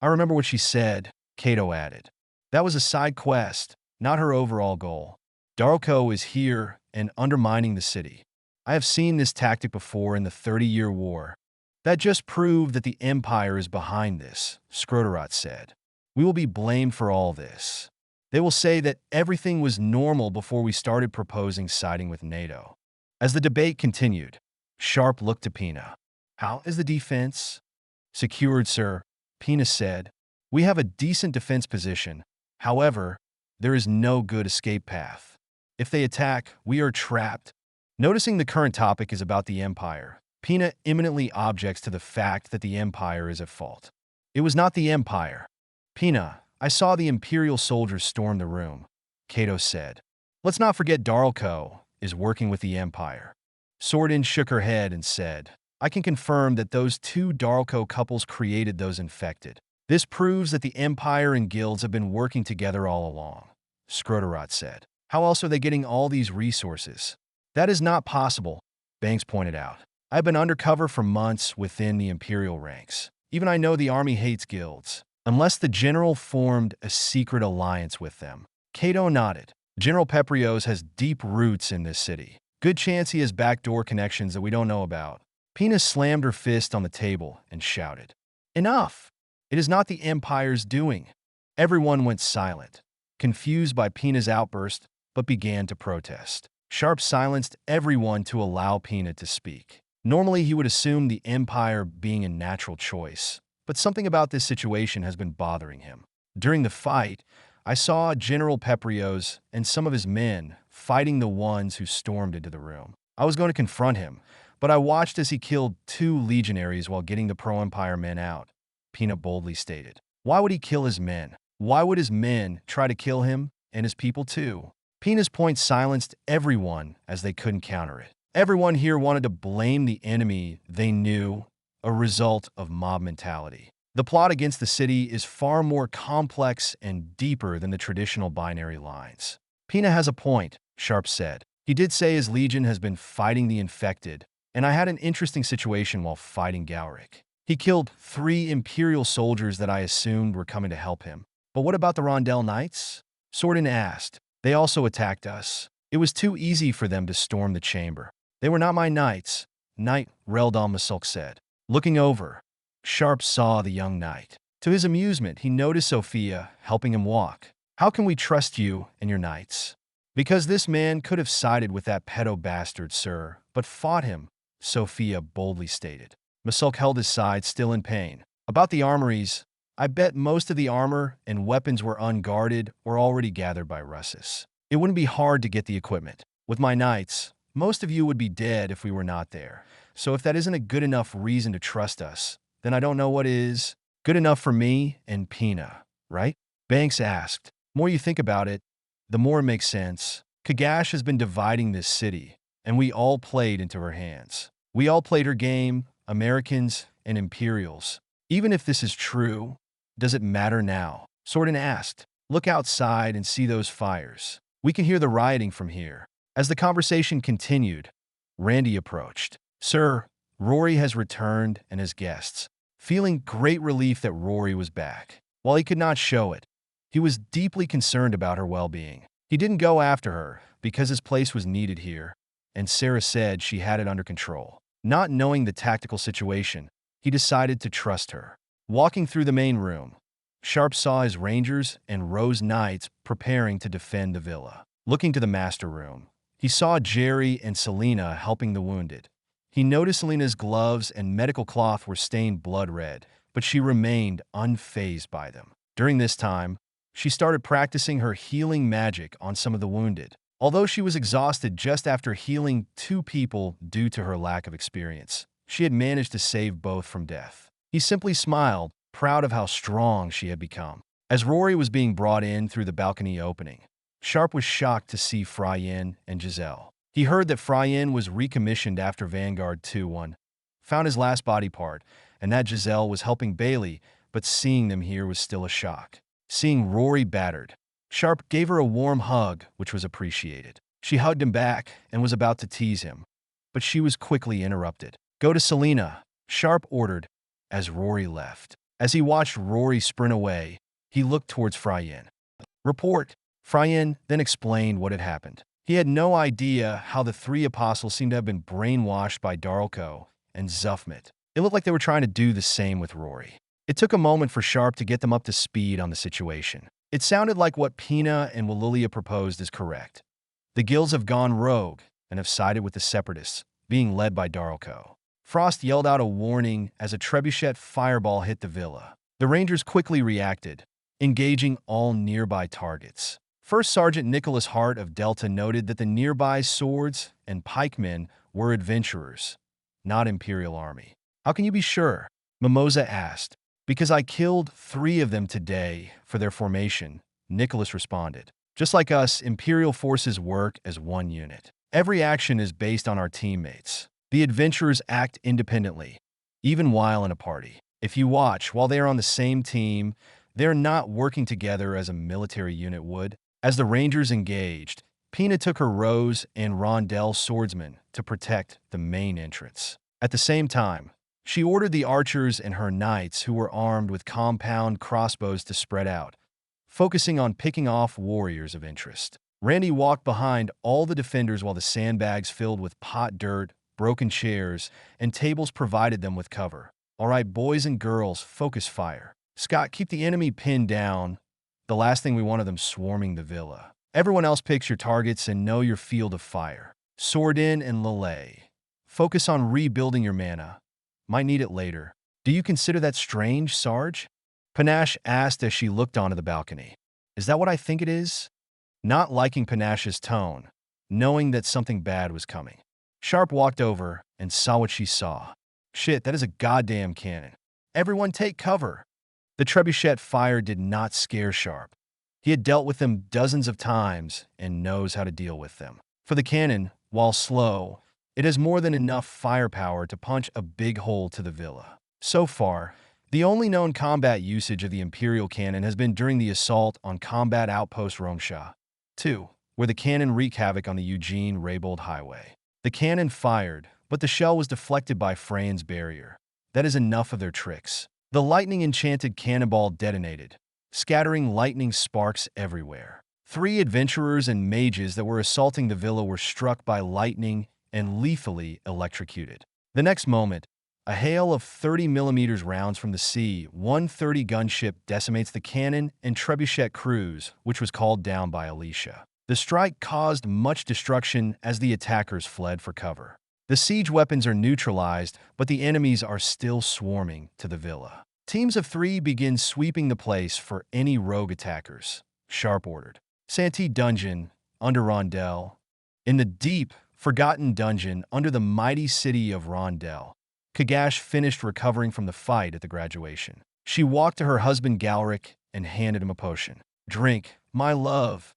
I remember what she said, Cato added. That was a side quest, not her overall goal. Darlco is here and undermining the city. I have seen this tactic before in the 30-Year War. That just proved that the Empire is behind this, Skroderot said. We will be blamed for all this. They will say that everything was normal before we started proposing siding with NATO. As the debate continued, Sharpe looked to Pina. How is the defense? Secured, sir, Pina said. We have a decent defense position. However, there is no good escape path. If they attack, we are trapped. Noticing the current topic is about the Empire, Pina imminently objects to the fact that the Empire is at fault. It was not the Empire. Pina, I saw the Imperial soldiers storm the room, Cato said. Let's not forget Darlco is working with the Empire. Sordin shook her head and said, I can confirm that those two Darlco couples created those infected. This proves that the Empire and guilds have been working together all along, Skroderot said. How else are they getting all these resources? That is not possible, Banks pointed out. I've been undercover for months within the Imperial ranks. Even I know the army hates guilds, unless the general formed a secret alliance with them. Cato nodded. General Peprios has deep roots in this city. Good chance he has backdoor connections that we don't know about. Pina slammed her fist on the table and shouted. Enough! It is not the Empire's doing. Everyone went silent, confused by Pina's outburst, but began to protest. Sharpe silenced everyone to allow Pina to speak. Normally, he would assume the Empire being a natural choice, but something about this situation has been bothering him. During the fight, I saw General Peprios and some of his men fighting the ones who stormed into the room. I was going to confront him, but I watched as he killed 2 legionaries while getting the pro-Empire men out, Pina boldly stated. Why would he kill his men? Why would his men try to kill him and his people too? Pina's point silenced everyone as they couldn't counter it. Everyone here wanted to blame the enemy they knew, a result of mob mentality. The plot against the city is far more complex and deeper than the traditional binary lines. Pina has a point, Sharpe said. He did say his legion has been fighting the infected, and I had an interesting situation while fighting Galric. He killed 3 Imperial soldiers that I assumed were coming to help him. But what about the Rondell Knights? Sordin asked. They also attacked us. It was too easy for them to storm the chamber. They were not my knights, Knight Reldal Masulk said. Looking over, Sharpe saw the young knight. To his amusement, he noticed Sophia helping him walk. How can we trust you and your knights? Because this man could have sided with that pedo bastard, sir, but fought him, Sophia boldly stated. Masulk held his side, still in pain. About the armories, I bet most of the armor and weapons were unguarded or already gathered by Russus. It wouldn't be hard to get the equipment. With my knights, most of you would be dead if we were not there. So if that isn't a good enough reason to trust us, then I don't know what is. Good enough for me and Pina, right? Banks asked. The more you think about it, the more it makes sense. Kash has been dividing this city, and we all played into her hands. We all played her game, Americans and Imperials. Even if this is true, does it matter now? Sordin asked. Look outside and see those fires. We can hear the rioting from here. As the conversation continued, Randy approached. Sir, Rory has returned and his guests. Feeling great relief that Rory was back. While he could not show it, he was deeply concerned about her well-being. He didn't go after her because his place was needed here, and Sarah said she had it under control. Not knowing the tactical situation, he decided to trust her. Walking through the main room, Sharpe saw his Rangers and Rose Knights preparing to defend the villa. Looking to the master room, he saw Jerry and Selena helping the wounded. He noticed Selena's gloves and medical cloth were stained blood red, but she remained unfazed by them. During this time, she started practicing her healing magic on some of the wounded. Although she was exhausted just after healing 2 people due to her lack of experience, she had managed to save both from death. He simply smiled, proud of how strong she had become. As Rory was being brought in through the balcony opening, Sharpe was shocked to see Fryen and Giselle. He heard that Fryen was recommissioned after Vanguard 2-1, found his last body part, and that Giselle was helping Bailey, but seeing them here was still a shock. Seeing Rory battered, Sharpe gave her a warm hug, which was appreciated. She hugged him back and was about to tease him, but she was quickly interrupted. Go to Selena, Sharpe ordered, as Rory left. As he watched Rory sprint away, he looked towards Fryen. Report. Fryen then explained what had happened. He had no idea how the 3 apostles seemed to have been brainwashed by Darlko and Zuffmet. It looked like they were trying to do the same with Rory. It took a moment for Sharpe to get them up to speed on the situation. It sounded like what Pina and Walilia proposed is correct. The guilds have gone rogue and have sided with the Separatists, being led by Darlko. Frost yelled out a warning as a trebuchet fireball hit the villa. The Rangers quickly reacted, engaging all nearby targets. First Sergeant Nicholas Hart of Delta noted that the nearby swords and pikemen were adventurers, not Imperial Army. How can you be sure? Mimosa asked. Because I killed 3 of them today for their formation, Nicholas responded. Just like us, Imperial forces work as one unit. Every action is based on our teammates. The adventurers act independently, even while in a party. If you watch, while they are on the same team, they're not working together as a military unit would. As the Rangers engaged, Pina took her Rose and Rondell swordsmen to protect the main entrance. At the same time, she ordered the archers and her knights who were armed with compound crossbows to spread out, focusing on picking off warriors of interest. Randy walked behind all the defenders while the sandbags filled with pot dirt, broken chairs, and tables provided them with cover. All right, boys and girls, focus fire. Scott, keep the enemy pinned down. The last thing we want of them swarming the villa. Everyone else picks your targets and know your field of fire. Sordin and Lelei. Focus on rebuilding your mana. Might need it later. Do you consider that strange, Sarge? Panache asked as she looked onto the balcony. Is that what I think it is? Not liking Panache's tone, knowing that something bad was coming. Sharpe walked over and saw what she saw. Shit, that is a goddamn cannon. Everyone take cover. The trebuchet fire did not scare Sharpe. He had dealt with them dozens of times and knows how to deal with them. For the cannon, while slow, it has more than enough firepower to punch a big hole to the villa. So far, the only known combat usage of the Imperial cannon has been during the assault on Combat Outpost Romsha 2, where the cannon wreaked havoc on the Eugene-Raybould Highway. The cannon fired, but the shell was deflected by Frey's barrier. That is enough of their tricks. The lightning-enchanted cannonball detonated, scattering lightning sparks everywhere. 3 adventurers and mages that were assaulting the villa were struck by lightning and lethally electrocuted. The next moment, a hail of 30mm rounds from the C-130 gunship decimates the cannon and trebuchet crews, which was called down by Alicia. The strike caused much destruction as the attackers fled for cover. The siege weapons are neutralized, but the enemies are still swarming to the villa. Teams of 3 begin sweeping the place for any rogue attackers, Sharpe ordered. Santee Dungeon, under Rondell. In the deep, forgotten dungeon under the mighty city of Rondell, Kash finished recovering from the fight at the graduation. She walked to her husband Galric and handed him a potion. "Drink, my love.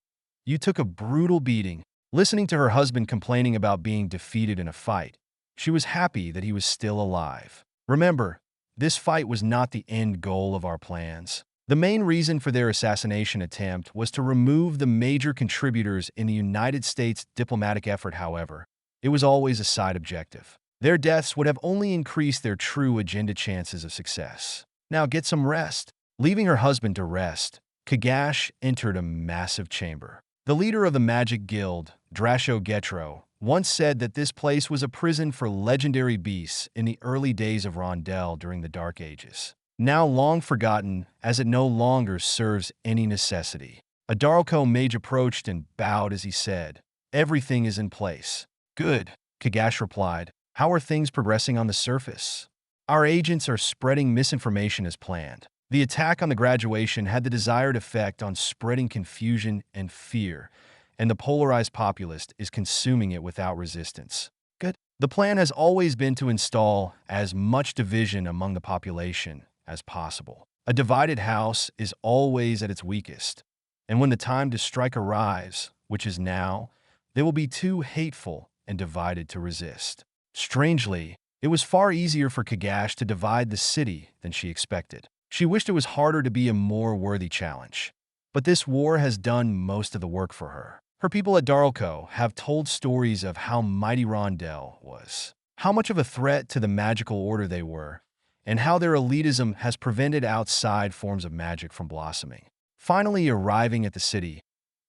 You took a brutal beating." Listening to her husband complaining about being defeated in a fight, she was happy that he was still alive. "Remember, this fight was not the end goal of our plans." The main reason for their assassination attempt was to remove the major contributors in the United States diplomatic effort. However, it was always a side objective. Their deaths would have only increased their true agenda chances of success. "Now get some rest." Leaving her husband to rest, Kash entered a massive chamber. The leader of the Magic Guild, Drasho Getro, once said that this place was a prison for legendary beasts in the early days of Rondell during the Dark Ages. Now long forgotten, as it no longer serves any necessity. A Darko mage approached and bowed as he said, "Everything is in place." "Good," Kash replied. "How are things progressing on the surface?" "Our agents are spreading misinformation as planned." The attack on the graduation had the desired effect on spreading confusion and fear, and the polarized populace is consuming it without resistance. Good. The plan has always been to install as much division among the population as possible. A divided house is always at its weakest, and when the time to strike arrives, which is now, they will be too hateful and divided to resist. Strangely, it was far easier for Kash to divide the city than she expected. She wished it was harder to be a more worthy challenge. But this war has done most of the work for her. Her people at Darko have told stories of how mighty Rondell was, how much of a threat to the magical order they were, and how their elitism has prevented outside forms of magic from blossoming. Finally arriving at the city,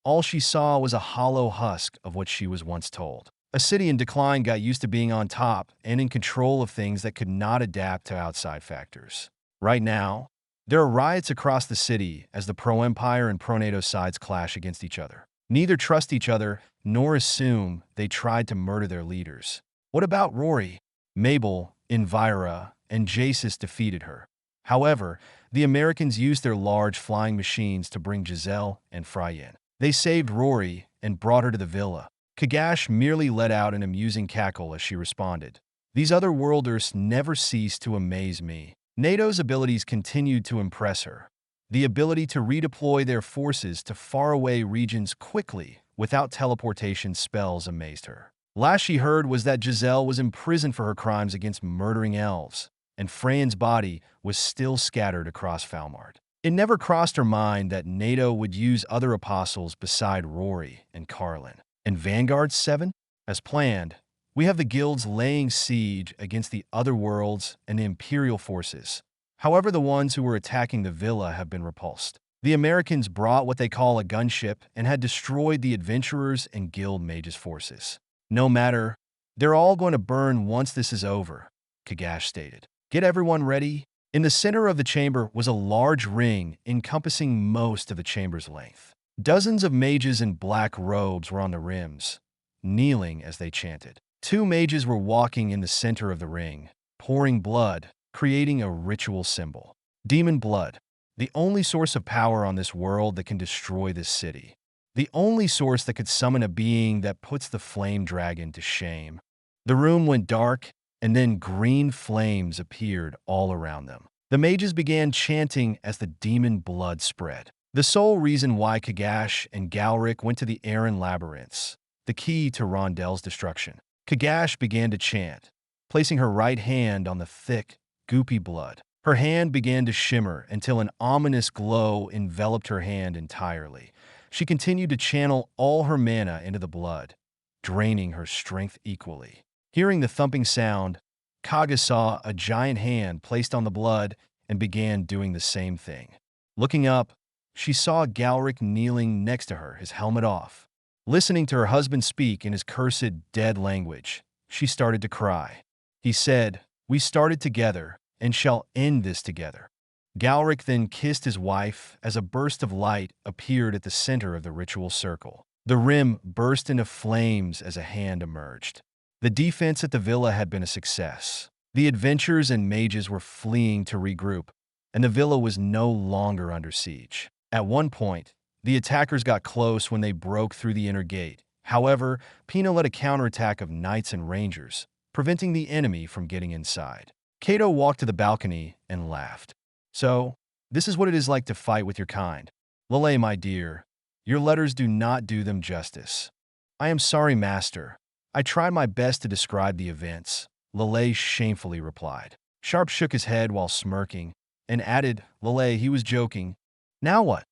all she saw was a hollow husk of what she was once told. A city in decline got used to being on top and in control of things that could not adapt to outside factors. Right now, there are riots across the city as the pro-Empire and pro-NATO sides clash against each other. Neither trust each other nor assume they tried to murder their leaders. What about Rory? Mabel, Elvira, and Jasis defeated her. However, the Americans used their large flying machines to bring Giselle and Fry in. They saved Rory and brought her to the villa. Kash merely let out an amusing cackle as she responded. "These other worlders never cease to amaze me." NATO's abilities continued to impress her. The ability to redeploy their forces to faraway regions quickly without teleportation spells amazed her. Last she heard was that Giselle was imprisoned for her crimes against murdering elves, and Fran's body was still scattered across Falmart. It never crossed her mind that NATO would use other apostles beside Rory and Carlin. And Vanguard 7? As planned, we have the guilds laying siege against the other worlds and the Imperial forces. However, the ones who were attacking the villa have been repulsed. The Americans brought what they call a gunship and had destroyed the adventurers and guild mages' forces. "No matter, they're all going to burn once this is over," Kash stated. "Get everyone ready." In the center of the chamber was a large ring encompassing most of the chamber's length. Dozens of mages in black robes were on the rims, kneeling as they chanted. 2 mages were walking in the center of the ring, pouring blood, creating a ritual symbol. Demon blood, the only source of power on this world that can destroy this city. The only source that could summon a being that puts the flame dragon to shame. The room went dark, and then green flames appeared all around them. The mages began chanting as the demon blood spread. The sole reason why Kash and Galric went to the Aran labyrinths, the key to Rondell's destruction. Kash began to chant, placing her right hand on the thick, goopy blood. Her hand began to shimmer until an ominous glow enveloped her hand entirely. She continued to channel all her mana into the blood, draining her strength equally. Hearing the thumping sound, Kaga saw a giant hand placed on the blood and began doing the same thing. Looking up, she saw Galric kneeling next to her, his helmet off. Listening to her husband speak in his cursed, dead language, she started to cry. He said, "We started together and shall end this together." Galric then kissed his wife as a burst of light appeared at the center of the ritual circle. The rim burst into flames as a hand emerged. The defense at the villa had been a success. The adventurers and mages were fleeing to regroup, and the villa was no longer under siege. At one point, the attackers got close when they broke through the inner gate. However, Pina led a counterattack of knights and rangers, preventing the enemy from getting inside. Cato walked to the balcony and laughed. "So, this is what it is like to fight with your kind. Lelei, my dear, your letters do not do them justice." "I am sorry, master. I tried my best to describe the events," Lelei shamefully replied. Sharpe shook his head while smirking and added, "Lelei, he was joking." "Now what?"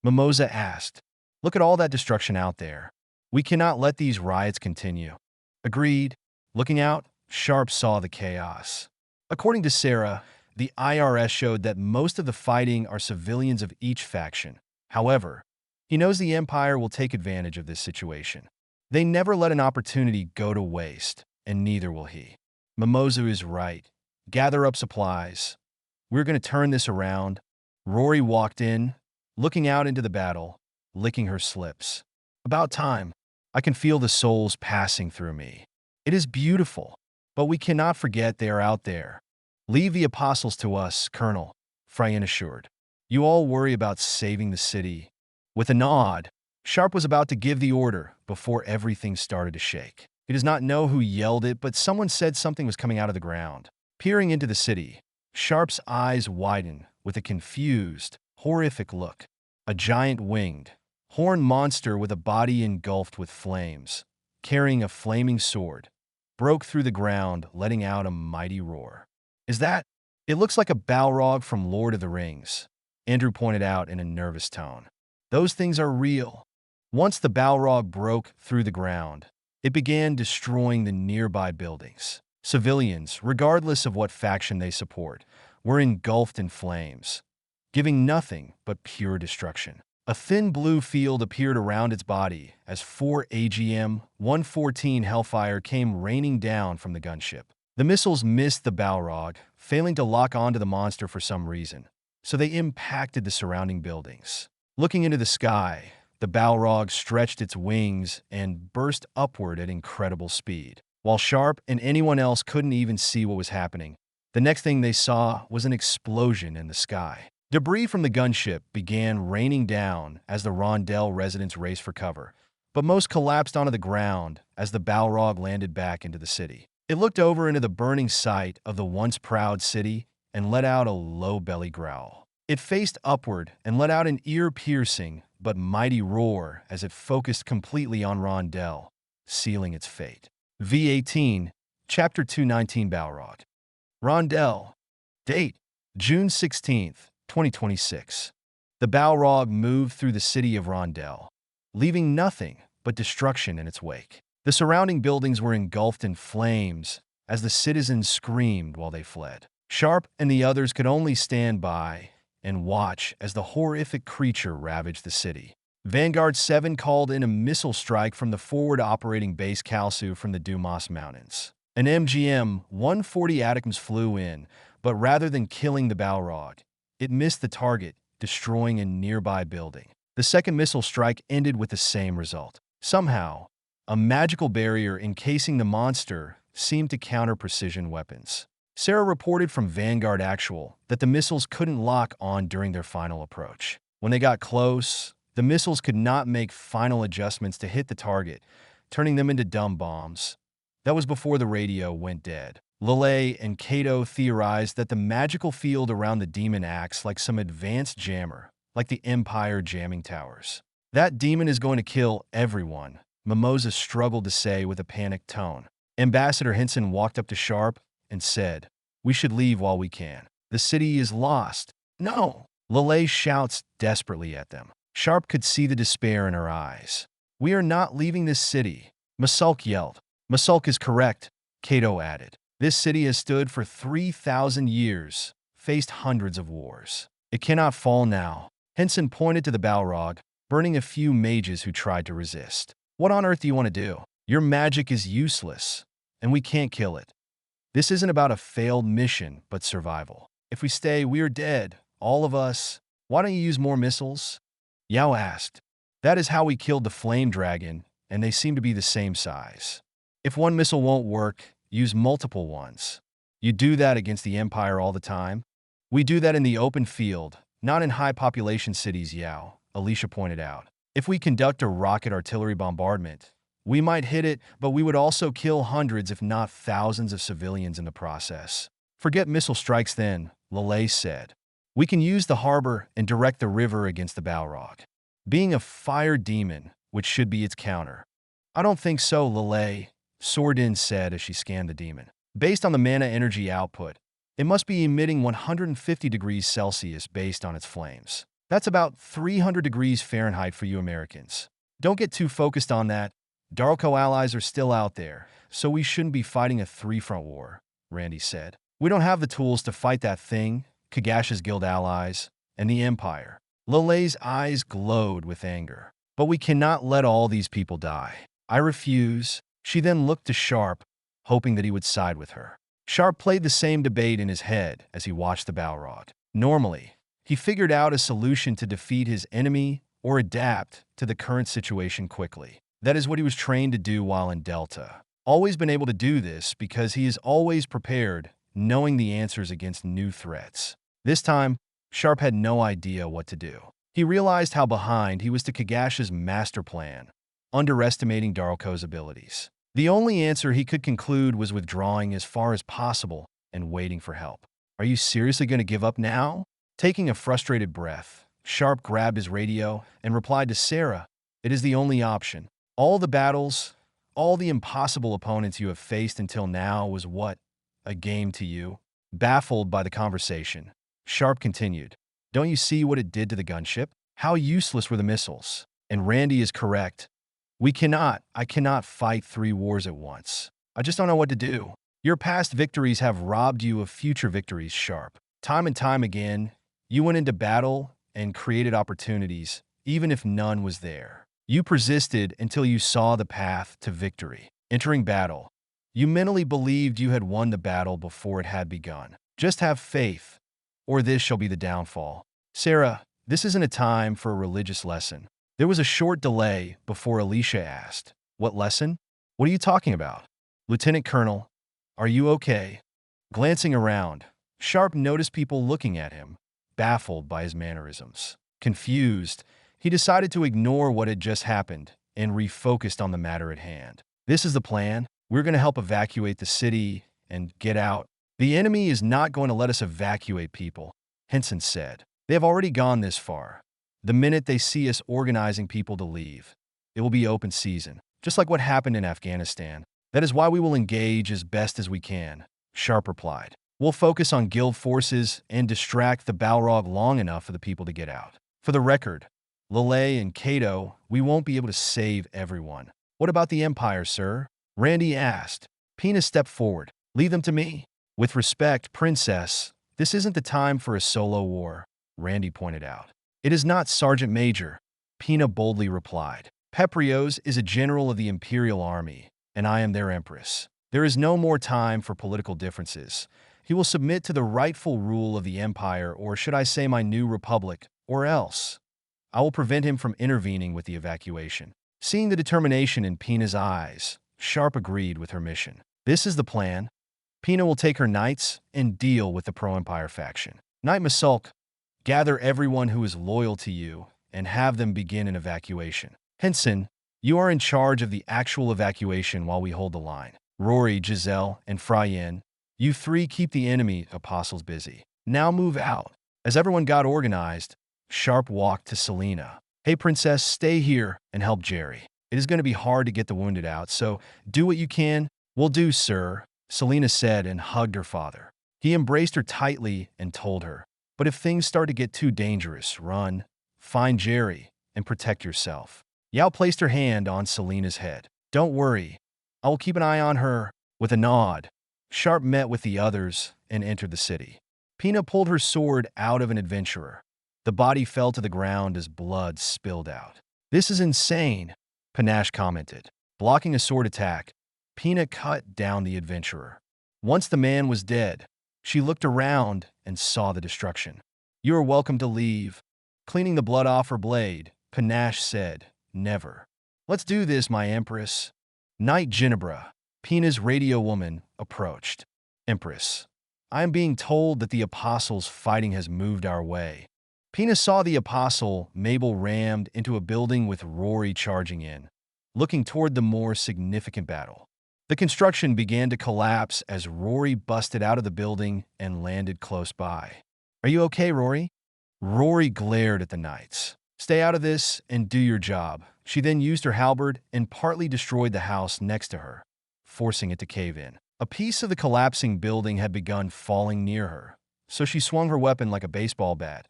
Mimosa asked. "Look at all that destruction out there. We cannot let these riots continue." "Agreed." Looking out, Sharpe saw the chaos. According to Sarah, the IRS showed that most of the fighting are civilians of each faction. However, he knows the Empire will take advantage of this situation. They never let an opportunity go to waste, and neither will he. Mimosa is right. Gather up supplies. We're going to turn this around. Rory walked in, looking out into the battle, licking her slips. "About time. I can feel the souls passing through me. It is beautiful, but we cannot forget they are out there." "Leave the apostles to us, Colonel," Fryan assured. "You all worry about saving the city." With a nod, Sharpe was about to give the order before everything started to shake. He does not know who yelled it, but someone said something was coming out of the ground. Peering into the city, Sharpe's eyes widened with a confused, horrific look. A giant winged, horned monster with a body engulfed with flames, carrying a flaming sword, broke through the ground, letting out a mighty roar. "Is that? It looks like a Balrog from Lord of the Rings," Andrew pointed out in a nervous tone. "Those things are real." Once the Balrog broke through the ground, it began destroying the nearby buildings. Civilians, regardless of what faction they support, were engulfed in flames, giving nothing but pure destruction. A thin blue field appeared around its body as 4 AGM-114 Hellfire came raining down from the gunship. The missiles missed the Balrog, failing to lock onto the monster for some reason, so they impacted the surrounding buildings. Looking into the sky, the Balrog stretched its wings and burst upward at incredible speed. While Sharpe and anyone else couldn't even see what was happening, the next thing they saw was an explosion in the sky. Debris from the gunship began raining down as the Rondell residents raced for cover, but most collapsed onto the ground as the Balrog landed back into the city. It looked over into the burning site of the once proud city and let out a low belly growl. It faced upward and let out an ear-piercing but mighty roar as it focused completely on Rondell, sealing its fate. V18, Chapter 219 Balrog. Rondell. Date: June 16th, 2026. The Balrog moved through the city of Rondell, leaving nothing but destruction in its wake. The surrounding buildings were engulfed in flames as the citizens screamed while they fled. Sharpe and the others could only stand by and watch as the horrific creature ravaged the city. Vanguard 7 called in a missile strike from the forward operating base Kalsu from the Dumas Mountains. An MGM-140 Atacms flew in, but rather than killing the Balrog, it missed the target, destroying a nearby building. The second missile strike ended with the same result. Somehow, a magical barrier encasing the monster seemed to counter precision weapons. Sarah reported from Vanguard Actual that the missiles couldn't lock on during their final approach. When they got close, the missiles could not make final adjustments to hit the target, turning them into dumb bombs. That was before the radio went dead. Lelei and Cato theorized that the magical field around the demon acts like some advanced jammer, like the Empire jamming towers. "That demon is going to kill everyone," Mimosa struggled to say with a panicked tone. Ambassador Henson walked up to Sharpe and said, "We should leave while we can. The city is lost." "No!" Lelei shouts desperately at them. Sharpe could see the despair in her eyes. "We are not leaving this city," Masulk yelled. "Masulk is correct," Cato added. "This city has stood for 3,000 years, faced hundreds of wars. It cannot fall now." Henson pointed to the Balrog, burning a few mages who tried to resist. "What on earth do you want to do? Your magic is useless, and we can't kill it. This isn't about a failed mission, but survival. If we stay, we are dead, all of us. Why don't you use more missiles?" Yao asked. That is how we killed the flame dragon, and they seem to be the same size. If one missile won't work, use multiple ones. You do that against the Empire all the time? We do that in the open field, not in high-population cities, Yao, Alicia pointed out. If we conduct a rocket artillery bombardment, we might hit it, but we would also kill hundreds if not thousands of civilians in the process. Forget missile strikes then, Lelei said. We can use the harbor and direct the river against the Balrog. Being a fire demon, which should be its counter. I don't think so, Lelei, Sordin said as she scanned the demon. Based on the mana energy output, it must be emitting 150 degrees Celsius based on its flames. That's about 300 degrees Fahrenheit for you Americans. Don't get too focused on that. Darko allies are still out there, so we shouldn't be fighting a three-front war, Randy said. We don't have the tools to fight that thing, Kagash's guild allies, and the Empire. Lelei's eyes glowed with anger. But we cannot let all these people die. I refuse. She then looked to Sharpe, hoping that he would side with her. Sharpe played the same debate in his head as he watched the Balrog. Normally, he figured out a solution to defeat his enemy or adapt to the current situation quickly. That is what he was trained to do while in Delta. Always been able to do this because he is always prepared, knowing the answers against new threats. This time, Sharpe had no idea what to do. He realized how behind he was to Kagash's master plan, underestimating Darko's abilities. The only answer he could conclude was withdrawing as far as possible and waiting for help. Are you seriously going to give up now? Taking a frustrated breath, Sharpe grabbed his radio and replied to Sarah, "It is the only option. All the battles, all the impossible opponents you have faced until now was what? A game to you?" Baffled by the conversation, Sharpe continued, "Don't you see what it did to the gunship? How useless were the missiles? And Randy is correct. I cannot fight 3 wars at once. I just don't know what to do. Your past victories have robbed you of future victories, Sharpe. Time and time again, you went into battle and created opportunities, even if none was there. You persisted until you saw the path to victory. Entering battle, you mentally believed you had won the battle before it had begun. Just have faith, or this shall be the downfall." Sarah, this isn't a time for a religious lesson. There was a short delay before Alicia asked, "What lesson? What are you talking about? Lieutenant Colonel, are you okay?" Glancing around, Sharpe noticed people looking at him, baffled by his mannerisms. Confused, he decided to ignore what had just happened and refocused on the matter at hand. "This is the plan. We're going to help evacuate the city and get out." "The enemy is not going to let us evacuate people," Henson said. "They have already gone this far. The minute they see us organizing people to leave, it will be open season, just like what happened in Afghanistan. That is why we will engage as best as we can," Sharpe replied. "We'll focus on guild forces and distract the Balrog long enough for the people to get out. For the record, Lelei and Kato, we won't be able to save everyone." "What about the Empire, sir?" Randy asked. Pina stepped forward. "Leave them to me." "With respect, Princess, this isn't the time for a solo war," Randy pointed out. "It is not, Sergeant Major," Pina boldly replied. "Peprios is a general of the Imperial Army, and I am their Empress. There is no more time for political differences. He will submit to the rightful rule of the Empire, or should I say my new republic, or else. I will prevent him from intervening with the evacuation." Seeing the determination in Pina's eyes, Sharpe agreed with her mission. "This is the plan. Pina will take her knights and deal with the pro-Empire faction. Knight Masulk, gather everyone who is loyal to you and have them begin an evacuation. Henson, you are in charge of the actual evacuation while we hold the line. Rory, Giselle, and Fryen, you 3 keep the enemy apostles busy. Now move out." As everyone got organized, Sharpe walked to Selena. "Hey, Princess, stay here and help Jerry. It is going to be hard to get the wounded out, so do what you can." "Will do, sir," Selena said and hugged her father. He embraced her tightly and told her, "But if things start to get too dangerous, run, find Jerry, and protect yourself." Yao placed her hand on Selena's head. "Don't worry, I will keep an eye on her." With a nod, Sharpe met with the others and entered the city. Pina pulled her sword out of an adventurer. The body fell to the ground as blood spilled out. "This is insane," Panache commented. Blocking a sword attack, Pina cut down the adventurer. Once the man was dead, she looked around and saw the destruction. "You are welcome to leave." Cleaning the blood off her blade, Panache said, Never. Let's do this, my Empress. Knight Ginebra, Pina's radio woman, approached. Empress, I am being told that the Apostle's fighting has moved our way. Pina saw the Apostle, Mabel, rammed into a building with Rory charging in, looking toward the more significant battle. The construction began to collapse as Rory busted out of the building and landed close by. Are you okay, Rory? Rory glared at the knights. Stay out of this and do your job. She then used her halberd and partly destroyed the house next to her, forcing it to cave in. A piece of the collapsing building had begun falling near her, so she swung her weapon like a baseball bat,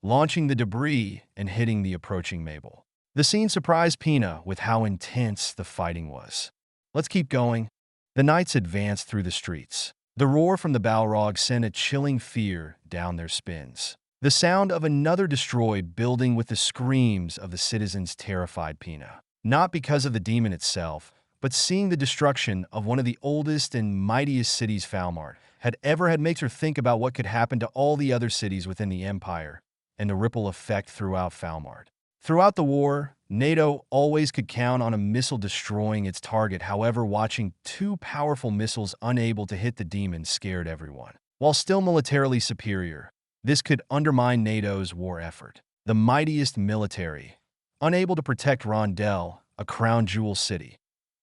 launching the debris and hitting the approaching Mabel. The scene surprised Pina with how intense the fighting was. Let's keep going. The knights advanced through the streets. The roar from the Balrog sent a chilling fear down their spines. The sound of another destroyed building with the screams of the citizens terrified Pina. Not because of the demon itself, but seeing the destruction of one of the oldest and mightiest cities Falmart had ever had makes her think about what could happen to all the other cities within the Empire and the ripple effect throughout Falmart. Throughout the war, NATO always could count on a missile destroying its target. However, watching two powerful missiles unable to hit the demon scared everyone. While still militarily superior, this could undermine NATO's war effort. The mightiest military, unable to protect Rondell, a crown jewel city.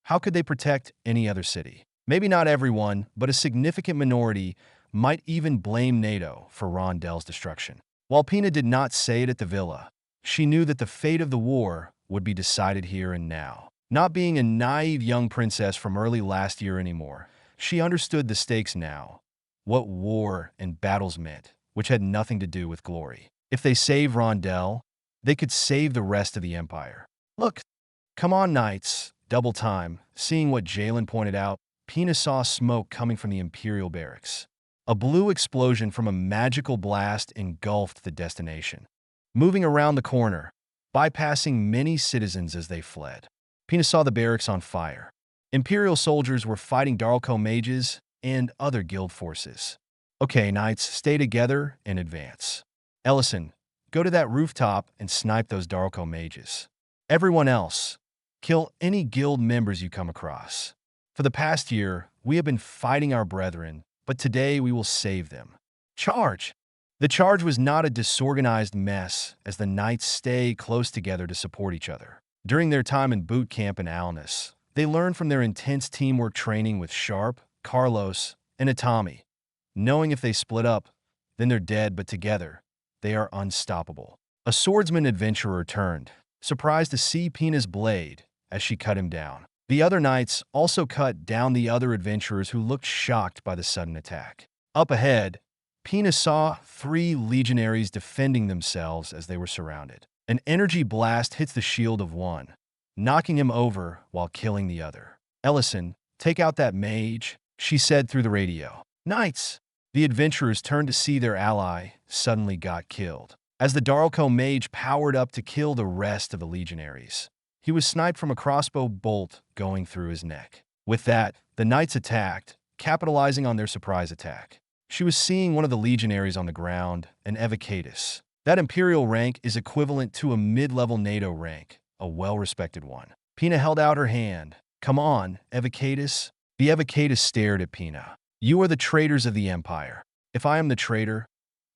How could they protect any other city? Maybe not everyone, but a significant minority might even blame NATO for Rondell's destruction. While Pina did not say it at the villa, she knew that the fate of the war would be decided here and now. Not being a naive young princess from early last year anymore, she understood the stakes now, what war and battles meant, which had nothing to do with glory. If they saved Rondell, they could save the rest of the Empire. Look, come on, knights, double time. Seeing what Jalen pointed out, Pina saw smoke coming from the Imperial barracks. A blue explosion from a magical blast engulfed the destination, moving around the corner, bypassing many citizens as they fled. Pina saw the barracks on fire. Imperial soldiers were fighting Darko mages and other guild forces. Okay, knights, stay together and advance. Ellison, go to that rooftop and snipe those Darko mages. Everyone else, kill any guild members you come across. For the past year, we have been fighting our brethren, but today we will save them. Charge! The charge was not a disorganized mess, as the knights stay close together to support each other. During their time in boot camp in Alnus, they learned from their intense teamwork training with Sharpe, Carlos, and Atami, knowing if they split up, then they're dead, but together, they are unstoppable. A swordsman adventurer turned, surprised to see Pina's blade as she cut him down. The other knights also cut down the other adventurers who looked shocked by the sudden attack. Up ahead, Pina saw 3 legionaries defending themselves as they were surrounded. An energy blast hits the shield of one, knocking him over while killing the other. Ellison, take out that mage, she said through the radio. Knights! The adventurers turned to see their ally suddenly got killed. As the Darko mage powered up to kill the rest of the legionaries, he was sniped from a crossbow bolt going through his neck. With that, the knights attacked, capitalizing on their surprise attack. She was seeing one of the legionaries on the ground, an Evocatus. That imperial rank is equivalent to a mid-level NATO rank, a well-respected one. Pina held out her hand. Come on, Evocatus. The Evocatus stared at Pina. You are the traitors of the Empire. If I am the traitor,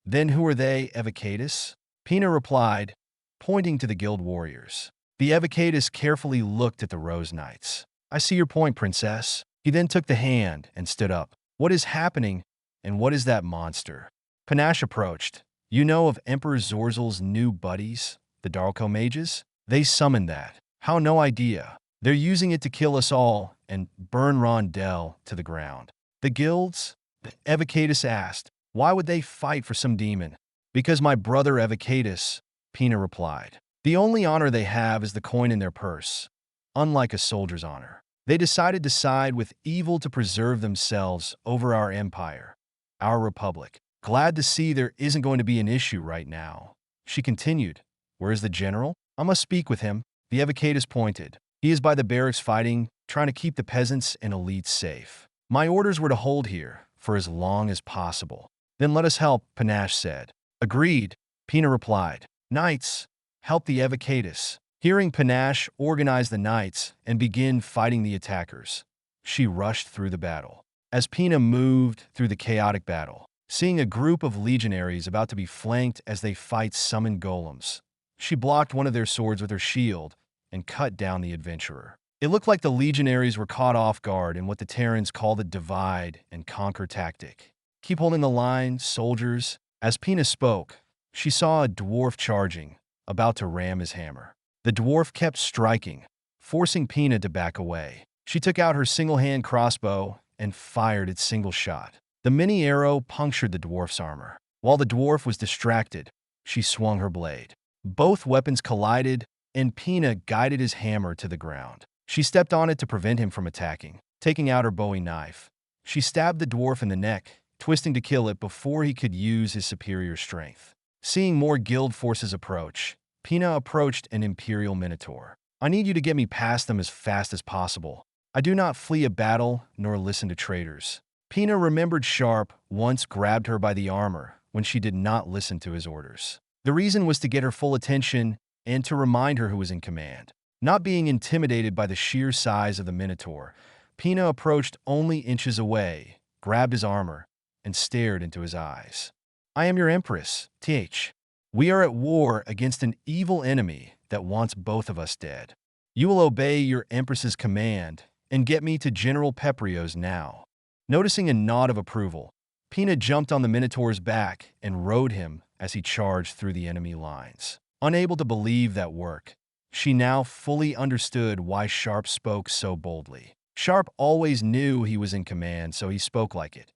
then who are they, Evocatus? Pina replied, pointing to the guild warriors. The Evocatus carefully looked at the Rose Knights. I see your point, princess. He then took the hand and stood up. What is happening, and what is that monster? Panache approached. You know of Emperor Zorzal's new buddies, the Darko mages? They summoned that. How no idea. They're using it to kill us all and burn Rondell to the ground. The guilds? The Evocatus asked. Why would they fight for some demon? Because my brother Evocatus, Pina replied. The only honor they have is the coin in their purse, unlike a soldier's honor. They decided to side with evil to preserve themselves over our empire, our republic. Glad to see there isn't going to be an issue right now. She continued. Where is the general? I must speak with him. The Evocatus pointed. He is by the barracks fighting, trying to keep the peasants and elites safe. My orders were to hold here for as long as possible. Then let us help, Panache said. Agreed, Pina replied. Knights, help the Evocatus. Hearing Panache organize the knights and begin fighting the attackers, she rushed through the battle. As Pina moved through the chaotic battle, seeing a group of legionaries about to be flanked as they fight summoned golems, she blocked one of their swords with her shield and cut down the adventurer. It looked like the legionaries were caught off guard in what the Terrans call the divide and conquer tactic. Keep holding the line, soldiers. As Pina spoke, she saw a dwarf charging, about to ram his hammer. The dwarf kept striking, forcing Pina to back away. She took out her single-hand crossbow and fired its single shot. The mini arrow punctured the dwarf's armor. While the dwarf was distracted, she swung her blade. Both weapons collided, and Pina guided his hammer to the ground. She stepped on it to prevent him from attacking. Taking out her bowie knife, she stabbed the dwarf in the neck, twisting to kill it before he could use his superior strength. Seeing more guild forces approach, Pina approached an Imperial Minotaur. I need you to get me past them as fast as possible. I do not flee a battle nor listen to traitors. Pina remembered Sharpe once grabbed her by the armor when she did not listen to his orders. The reason was to get her full attention and to remind her who was in command. Not being intimidated by the sheer size of the Minotaur, Pina approached only inches away, grabbed his armor, and stared into his eyes. I am your Empress, Th. We are at war against an evil enemy that wants both of us dead. You will obey your Empress's command and get me to General Peprios now. Noticing a nod of approval, Pina jumped on the Minotaur's back and rode him as he charged through the enemy lines. Unable to believe that work, she now fully understood why Sharpe spoke so boldly. Sharpe always knew he was in command, so he spoke like it.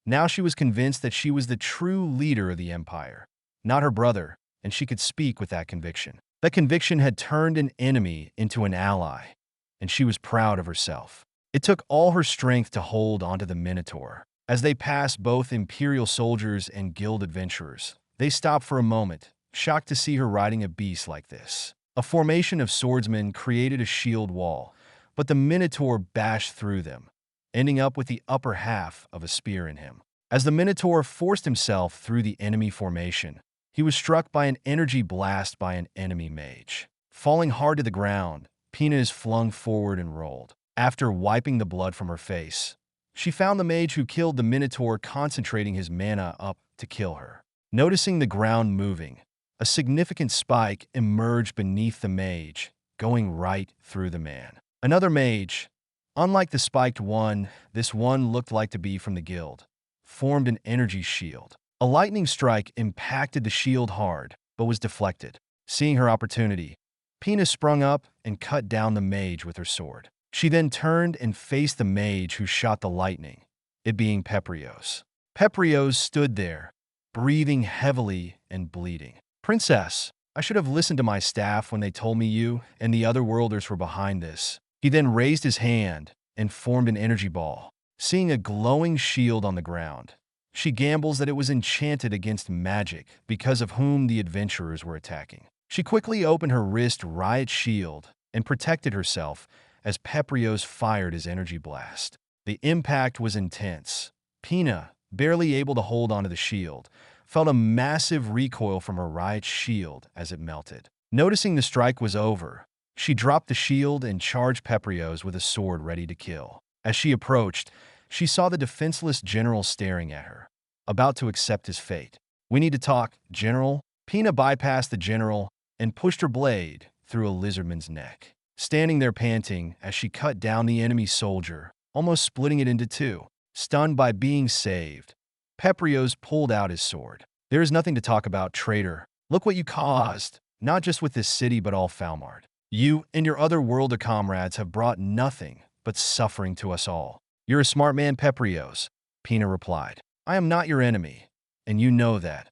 Now she was convinced that she was the true leader of the Empire, not her brother, and she could speak with that conviction. That conviction had turned an enemy into an ally, and she was proud of herself. It took all her strength to hold onto the Minotaur. As they passed both Imperial soldiers and guild adventurers, they stopped for a moment, shocked to see her riding a beast like this. A formation of swordsmen created a shield wall, but the Minotaur bashed through them, ending up with the upper half of a spear in him. As the Minotaur forced himself through the enemy formation, he was struck by an energy blast by an enemy mage. Falling hard to the ground, Pina is flung forward and rolled. After wiping the blood from her face, she found the mage who killed the Minotaur concentrating his mana up to kill her. Noticing the ground moving, a significant spike emerged beneath the mage, going right through the man. Another mage, unlike the spiked one, this one looked like to be from the guild, formed an energy shield. A lightning strike impacted the shield hard, but was deflected. Seeing her opportunity, Pina sprung up and cut down the mage with her sword. She then turned and faced the mage who shot the lightning, it being Peprios. Peprios stood there, breathing heavily and bleeding. Princess, I should have listened to my staff when they told me you and the other worlders were behind this. He then raised his hand and formed an energy ball. Seeing a glowing shield on the ground, she gambles that it was enchanted against magic because of whom the adventurers were attacking. She quickly opened her wrist riot shield and protected herself as Peprios fired his energy blast. The impact was intense. Pina, barely able to hold onto the shield, felt a massive recoil from her riot shield as it melted. Noticing the strike was over, she dropped the shield and charged Peprios with a sword ready to kill. As she approached, she saw the defenseless general staring at her, about to accept his fate. We need to talk, General. Pina bypassed the general and pushed her blade through a lizardman's neck. Standing there panting as she cut down the enemy soldier, almost splitting it into two. Stunned by being saved, Peprios pulled out his sword. There is nothing to talk about, traitor. Look what you caused, not just with this city but all Falmart. You and your other worlder comrades have brought nothing but suffering to us all. You're a smart man, Peprios, Pina replied. I am not your enemy, and you know that.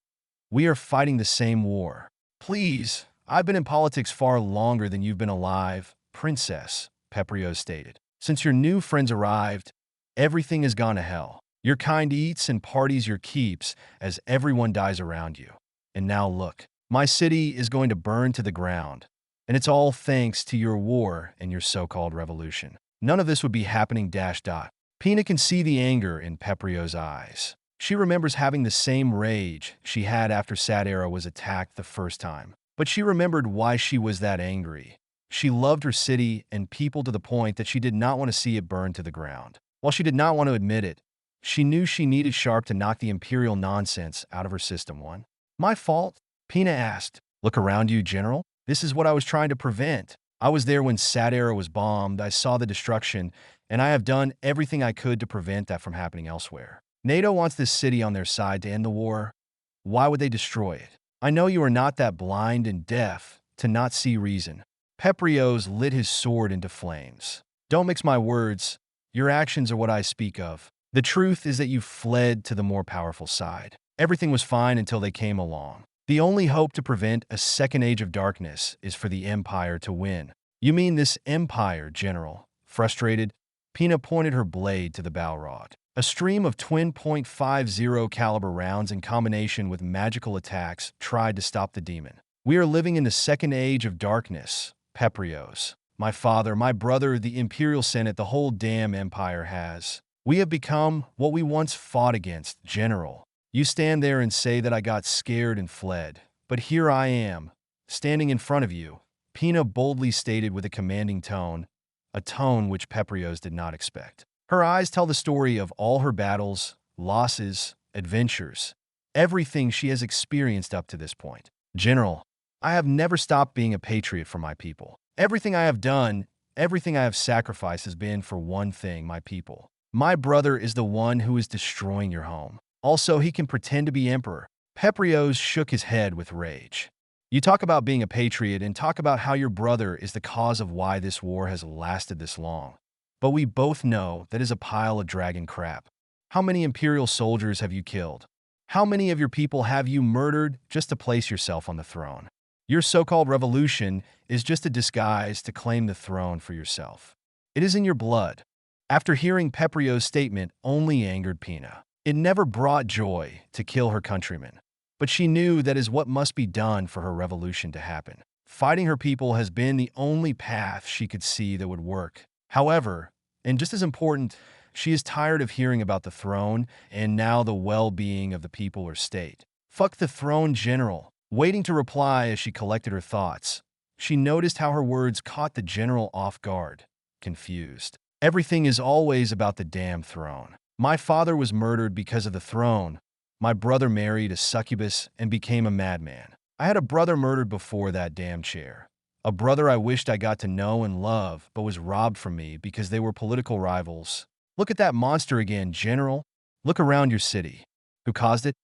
We are fighting the same war. Please, I've been in politics far longer than you've been alive, Princess, Peprios stated. Since your new friends arrived, everything has gone to hell. Your kind eats and parties your keeps as everyone dies around you. And now look, my city is going to burn to the ground, and it's all thanks to your war and your so-called revolution. None of this would be happening. Pina can see the anger in Peprios' eyes. She remembers having the same rage she had after Sad Era was attacked the first time. But she remembered why she was that angry. She loved her city and people to the point that she did not want to see it burn to the ground. While she did not want to admit it, she knew she needed Sharpe to knock the Imperial nonsense out of her system. One. My fault? Pina asked. Look around you, General. This is what I was trying to prevent. I was there when Sadera was bombed, I saw the destruction, and I have done everything I could to prevent that from happening elsewhere. NATO wants this city on their side to end the war. Why would they destroy it? I know you are not that blind and deaf to not see reason. Peprios lit his sword into flames. Don't mix my words. Your actions are what I speak of. The truth is that you fled to the more powerful side. Everything was fine until they came along. The only hope to prevent a second age of darkness is for the Empire to win. You mean this Empire, General? Frustrated, Pina pointed her blade to the bow rod. A stream of twin .50 caliber rounds in combination with magical attacks tried to stop the demon. We are living in the second age of darkness, Peprios. My father, my brother, the Imperial Senate, the whole damn Empire has. We have become what we once fought against, General. You stand there and say that I got scared and fled. But here I am, standing in front of you, Pina boldly stated with a commanding tone, a tone which Peprios did not expect. Her eyes tell the story of all her battles, losses, adventures, everything she has experienced up to this point. General, I have never stopped being a patriot for my people. Everything I have done, everything I have sacrificed has been for one thing, my people. My brother is the one who is destroying your home. Also, he can pretend to be emperor. Peprios shook his head with rage. You talk about being a patriot and talk about how your brother is the cause of why this war has lasted this long. But we both know that is a pile of dragon crap. How many Imperial soldiers have you killed? How many of your people have you murdered just to place yourself on the throne? Your so-called revolution is just a disguise to claim the throne for yourself. It is in your blood. After hearing Peprios' statement only angered Pina. It never brought joy to kill her countrymen, but she knew that is what must be done for her revolution to happen. Fighting her people has been the only path she could see that would work. However, and just as important, she is tired of hearing about the throne and now the well-being of the people or state. Fuck the throne, General. Waiting to reply as she collected her thoughts, she noticed how her words caught the General off guard, confused. Everything is always about the damn throne. My father was murdered because of the throne. My brother married a succubus and became a madman. I had a brother murdered before that damn chair. A brother I wished I got to know and love, but was robbed from me because they were political rivals. Look at that monster again, General. Look around your city. Who caused it?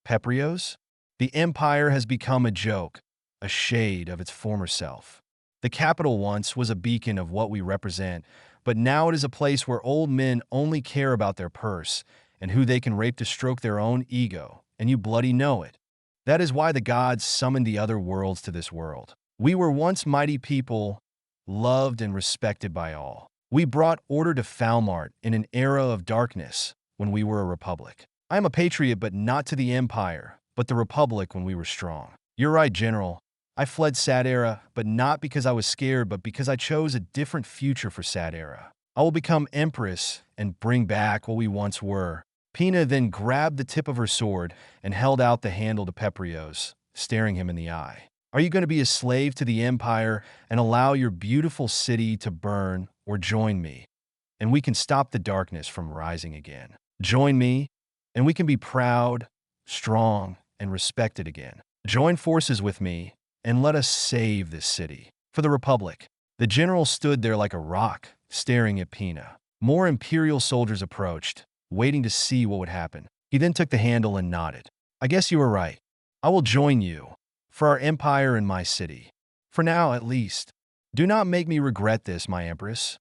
Peprios? The Empire has become a joke, a shade of its former self. The capital once was a beacon of what we represent, but now it is a place where old men only care about their purse and who they can rape to stroke their own ego, and you bloody know it. That is why the gods summoned the other worlds to this world. We were once mighty people, loved and respected by all. We brought order to Falmart in an era of darkness when we were a republic. I am a patriot, but not to the Empire, but the republic when we were strong. You're right, General. I fled Sadera, but not because I was scared, but because I chose a different future for Sadera. I will become Empress and bring back what we once were. Pina then grabbed the tip of her sword and held out the handle to Peprios, staring him in the eye. Are you going to be a slave to the Empire and allow your beautiful city to burn, or join me, and we can stop the darkness from rising again? Join me, and we can be proud, strong, and respected again. Join forces with me, and let us save this city. For the Republic. The General stood there like a rock, staring at Pina. More Imperial soldiers approached, waiting to see what would happen. He then took the handle and nodded. I guess you were right. I will join you, for our empire and my city. For now, at least. Do not make me regret this, my Empress.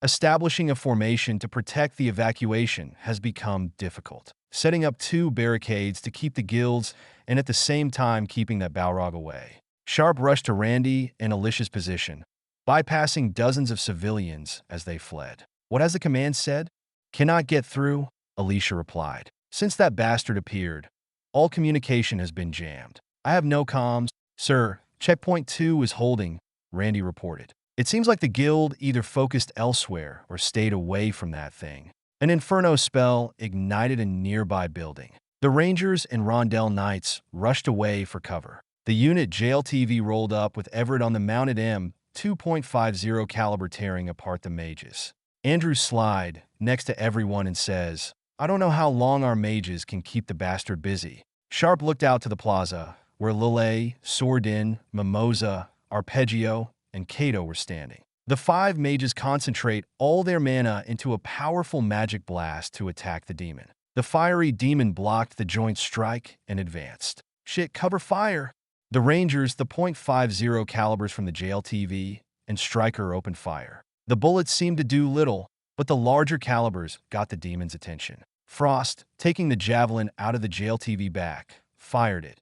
Establishing a formation to protect the evacuation has become difficult. Setting up 2 barricades to keep the guilds and at the same time keeping that Balrog away. Sharpe rushed to Randy and Alicia's position, bypassing dozens of civilians as they fled. What has the command said? Cannot get through, Alicia replied. Since that bastard appeared, all communication has been jammed. I have no comms. Sir, checkpoint 2 is holding, Randy reported. It seems like the guild either focused elsewhere or stayed away from that thing. An inferno spell ignited a nearby building. The Rangers and Rondell Knights rushed away for cover. The unit JLTV rolled up with Everett on the mounted M2.50 caliber tearing apart the mages. Andrew slide next to everyone and says, "I don't know how long our mages can keep the bastard busy." Sharpe looked out to the plaza, where Lelei, Sordin, Mimosa, Arpeggio, and Cato were standing. The 5 mages concentrate all their mana into a powerful magic blast to attack the demon. The fiery demon blocked the joint strike and advanced. "Shit, cover fire!" The Rangers, the .50 calibers from the JLTV, and Striker opened fire. The bullets seemed to do little, but the larger calibers got the demon's attention. Frost, taking the javelin out of the JLTV back, fired it.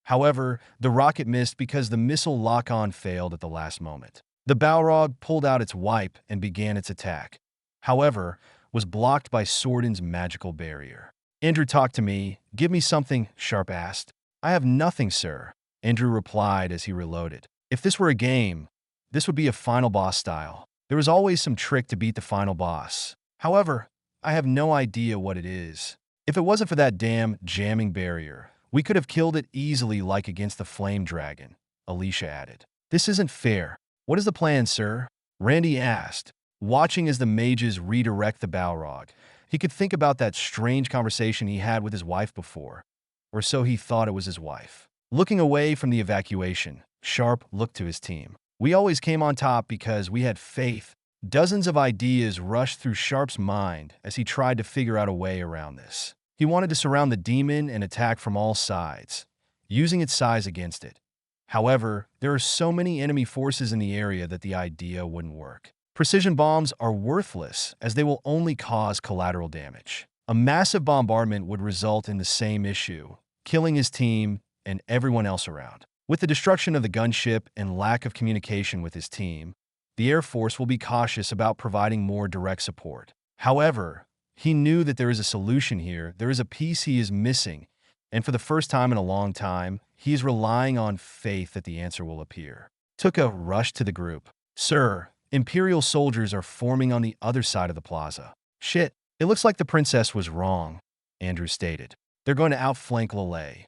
However, the rocket missed because the missile lock-on failed at the last moment. The Balrog pulled out its wipe and began its attack. However, was blocked by Sordin's magical barrier. "Andrew, talk to me. Give me something," Sharpe asked. "I have nothing, sir," Andrew replied as he reloaded. "If this were a game, this would be a final boss style. There is always some trick to beat the final boss. However, I have no idea what it is. If it wasn't for that damn jamming barrier, we could have killed it easily like against the Flame Dragon," Alicia added. "This isn't fair. What is the plan, sir?" Randy asked, watching as the mages redirect the Balrog. He could think about that strange conversation he had with his wife before, or so he thought it was his wife. Looking away from the evacuation, Sharpe looked to his team. "We always came on top because we had faith." Dozens of ideas rushed through Sharpe's mind as he tried to figure out a way around this. He wanted to surround the demon and attack from all sides, using its size against it. However, there are so many enemy forces in the area that the idea wouldn't work. Precision bombs are worthless as they will only cause collateral damage. A massive bombardment would result in the same issue, killing his team and everyone else around. With the destruction of the gunship and lack of communication with his team, the Air Force will be cautious about providing more direct support. However, he knew that there is a solution here. There is a piece he is missing, and for the first time in a long time, he is relying on faith that the answer will appear. Tuke rushed to the group. "Sir, Imperial soldiers are forming on the other side of the plaza." "Shit, it looks like the princess was wrong," Andrew stated. "They're going to outflank Lelei."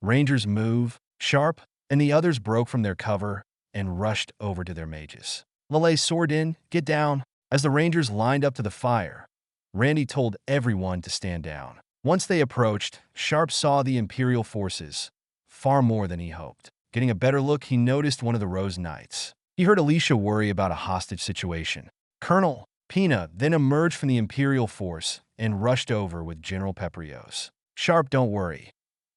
Rangers move, Sharpe, and the others broke from their cover and rushed over to their mages. "Lelei, Sordin, get down." As the Rangers lined up to the fire, Randy told everyone to stand down. Once they approached, Sharpe saw the Imperial forces, far more than he hoped. Getting a better look, he noticed one of the Rose Knights. He heard Alicia worry about a hostage situation. Colonel Pina then emerged from the Imperial force and rushed over with General Peprios. "Sharpe, don't worry.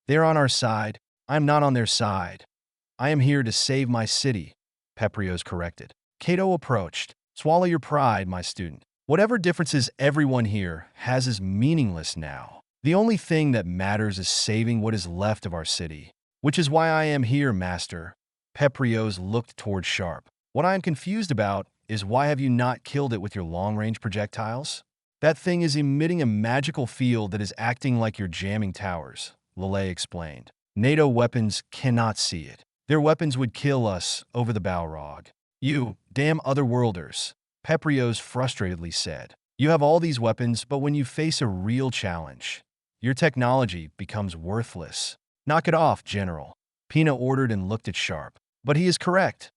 They're on our side. I'm not on their side. I am here to save my city," Peprios corrected. Cato approached. "Swallow your pride, my student. Whatever differences everyone here has is meaningless now. The only thing that matters is saving what is left of our city, which is why I am here, master." Peprios looked toward Sharpe. "What I am confused about is why have you not killed it with your long-range projectiles? That thing is emitting a magical field that is acting like your jamming towers," Lelei explained. "NATO weapons cannot see it. Their weapons would kill us over the Balrog." "You damn otherworlders," Peprios frustratedly said. "You have all these weapons, but when you face a real challenge, your technology becomes worthless." "Knock it off, General," Pina ordered and looked at Sharpe. "But he is correct.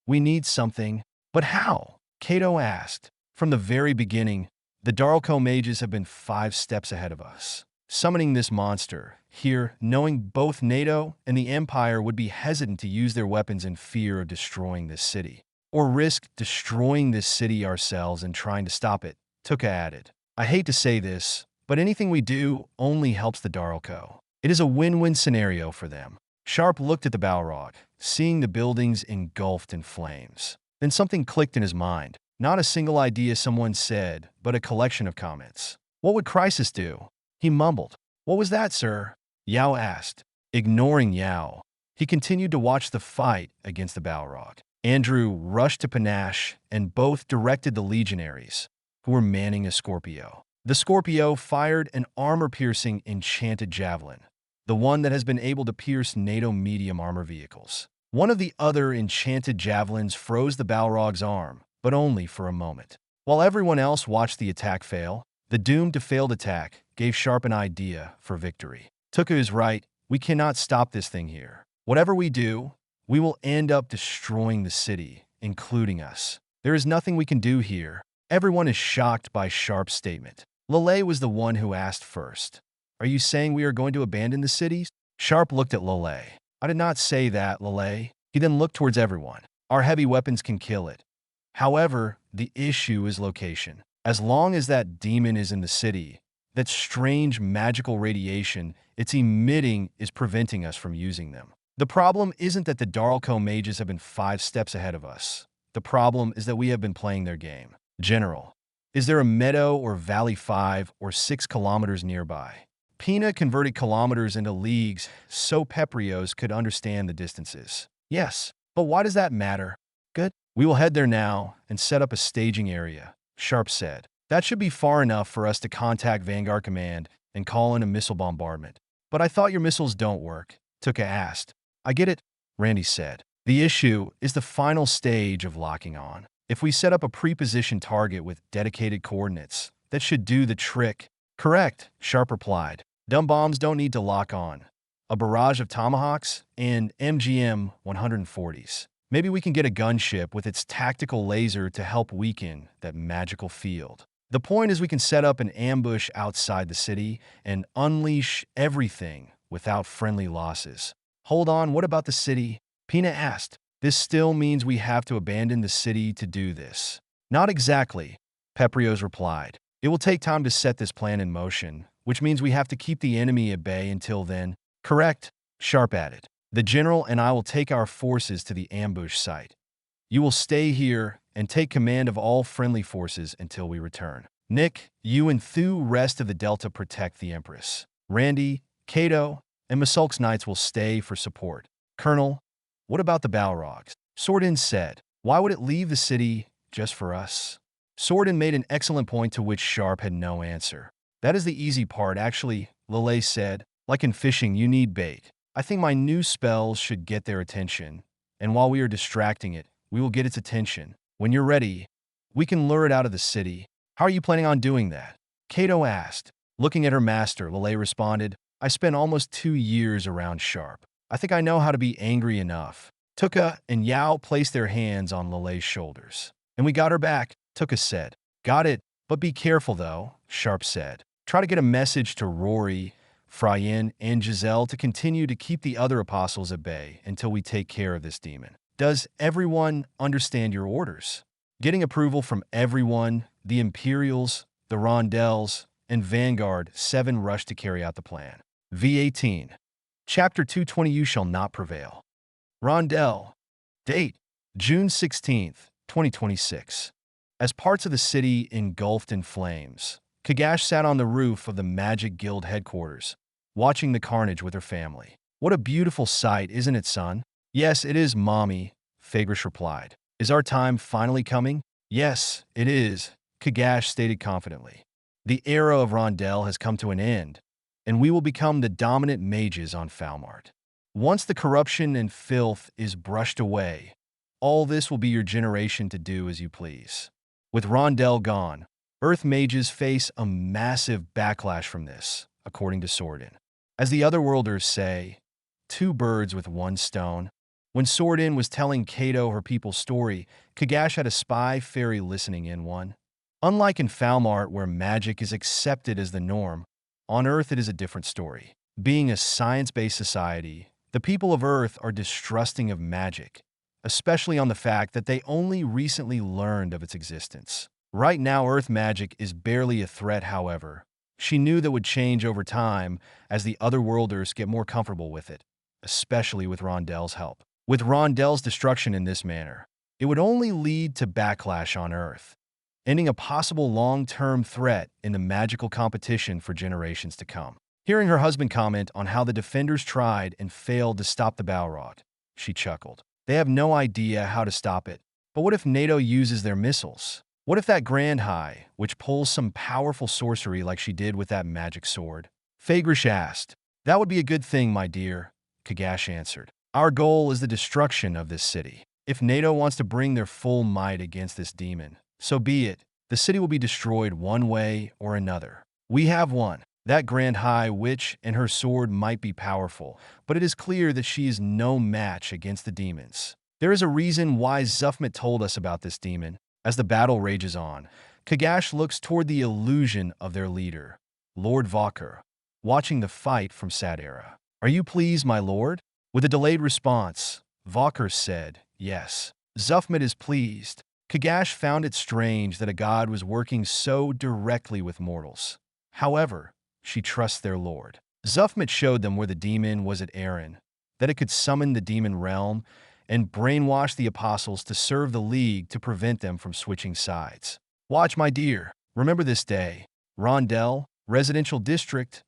We need something." "But how?" Cato asked. "From the very beginning, the Darlco mages have been 5 steps ahead of us. Summoning this monster here, knowing both NATO and the Empire would be hesitant to use their weapons in fear of destroying this city. Or risk destroying this city ourselves and trying to stop it," Tuke added. "I hate to say this, but anything we do only helps the Darlco. It is a win-win scenario for them." Sharpe looked at the Balrog, seeing the buildings engulfed in flames. Then something clicked in his mind. Not a single idea someone said, but a collection of comments. "What would Crisis do?" He mumbled. "What was that, sir?" Yao asked. Ignoring Yao, he continued to watch the fight against the Balrog. Andrew rushed to Panache and both directed the legionaries, who were manning a Scorpio. The Scorpio fired an armor-piercing enchanted javelin, the one that has been able to pierce NATO medium armor vehicles. One of the other enchanted javelins froze the Balrog's arm, but only for a moment. While everyone else watched the attack fail, the doomed to failed attack gave Sharpe an idea for victory. "Tuke is right. We cannot stop this thing here. Whatever we do, we will end up destroying the city, including us. There is nothing we can do here. Everyone is shocked by Sharpe's statement. Lelei was the one who asked first. Are you saying we are going to abandon the cities? Sharpe looked at Lelei. I did not say that, Lelei. He then looked towards everyone. Our heavy weapons can kill it. However, the issue is location. As long as that demon is in the city, that strange magical radiation it's emitting is preventing us from using them. The problem isn't that the Darlco mages have been 5 steps ahead of us. The problem is that we have been playing their game. General, is there a meadow or valley 5 or 6 kilometers nearby? Pina converted kilometers into leagues so Peprios could understand the distances. Yes, but why does that matter? Good. We will head there now and set up a staging area, Sharpe said. That should be far enough for us to contact Vanguard Command and call in a missile bombardment. But I thought your missiles don't work, Tuke asked. I get it, Randy said. The issue is the final stage of locking on. If we set up a pre-positioned target with dedicated coordinates, that should do the trick. Correct, Sharpe replied. Dumb bombs don't need to lock on. A barrage of tomahawks and MGM 140s. Maybe we can get a gunship with its tactical laser to help weaken that magical field. The point is we can set up an ambush outside the city and unleash everything without friendly losses. Hold on, what about the city? Pina asked. This still means we have to abandon the city to do this. Not exactly, Peprios replied. It will take time to set this plan in motion, which means we have to keep the enemy at bay until then. Correct, Sharpe added. The general and I will take our forces to the ambush site. You will stay here and take command of all friendly forces until we return. Nick, you and the rest of the Delta protect the Empress. Randy, Cato, and Legrath Knights will stay for support. Colonel, what about the Balrogs? Sordin said. Why would it leave the city just for us? Sordin made an excellent point to which Sharpe had no answer. That is the easy part, actually, Lelei said. Like in fishing, you need bait. I think my new spells should get their attention, and while we are distracting it, we will get its attention. When you're ready, we can lure it out of the city. How are you planning on doing that? Cato asked. Looking at her master, Lelei responded, I spent almost 2 years around Sharpe. I think I know how to be angry enough. Tuke and Yao placed their hands on Lelei's shoulders. And we got her back, Tuke said. Got it, but be careful though, Sharpe said. Try to get a message to Rory, Fryen, and Giselle to continue to keep the other apostles at bay until we take care of this demon. Does everyone understand your orders? Getting approval from everyone, the Imperials, the Rondells, and Vanguard 7 rushed to carry out the plan. V18. Chapter 220 You Shall Not Prevail. Rondell. Date, June 16th, 2026. As parts of the city engulfed in flames, Kash sat on the roof of the Magic Guild headquarters, watching the carnage with her family. What a beautiful sight, isn't it, son? Yes, it is, Mommy, Fagrish replied. Is our time finally coming? Yes, it is, Kash stated confidently. The era of Rondell has come to an end, and we will become the dominant mages on Falmart. Once the corruption and filth is brushed away, all this will be your generation to do as you please. With Rondell gone, Earth mages face a massive backlash from this, according to Sordin. As the Otherworlders say, 2 birds with 1 stone. When Sordin was telling Cato her people's story, Kash had a spy fairy listening in one. Unlike in Falmart, where magic is accepted as the norm, on Earth it is a different story. Being a science-based society, the people of Earth are distrusting of magic, especially on the fact that they only recently learned of its existence. Right now, Earth magic is barely a threat, however. She knew that would change over time as the Otherworlders get more comfortable with it, especially with Rondell's help. With Rondell's destruction in this manner, it would only lead to backlash on Earth, ending a possible long-term threat in the magical competition for generations to come. Hearing her husband comment on how the defenders tried and failed to stop the Balrog, she chuckled. They have no idea how to stop it. But what if NATO uses their missiles? What if that Grand High, which pulls some powerful sorcery like she did with that magic sword? Fagrish asked. That would be a good thing, my dear, Kash answered. Our goal is the destruction of this city. If NATO wants to bring their full might against this demon, so be it. The city will be destroyed one way or another. We have won. That Grand High Witch and her sword might be powerful, but it is clear that she is no match against the demons. There is a reason why Zuffmet told us about this demon. As the battle rages on, Kagash looks toward the illusion of their leader, Lord Vokar, watching the fight from Sadera. "Are you pleased, my lord?" With a delayed response, Vokar said, "Yes." Zuffmet is pleased. Kagash found it strange that a god was working so directly with mortals. However, she trusts their lord. Zuffmet showed them where the demon was at Aaron, that it could summon the demon realm and brainwash the apostles to serve the League to prevent them from switching sides. "Watch, my dear. Remember this day. Rondell, residential district."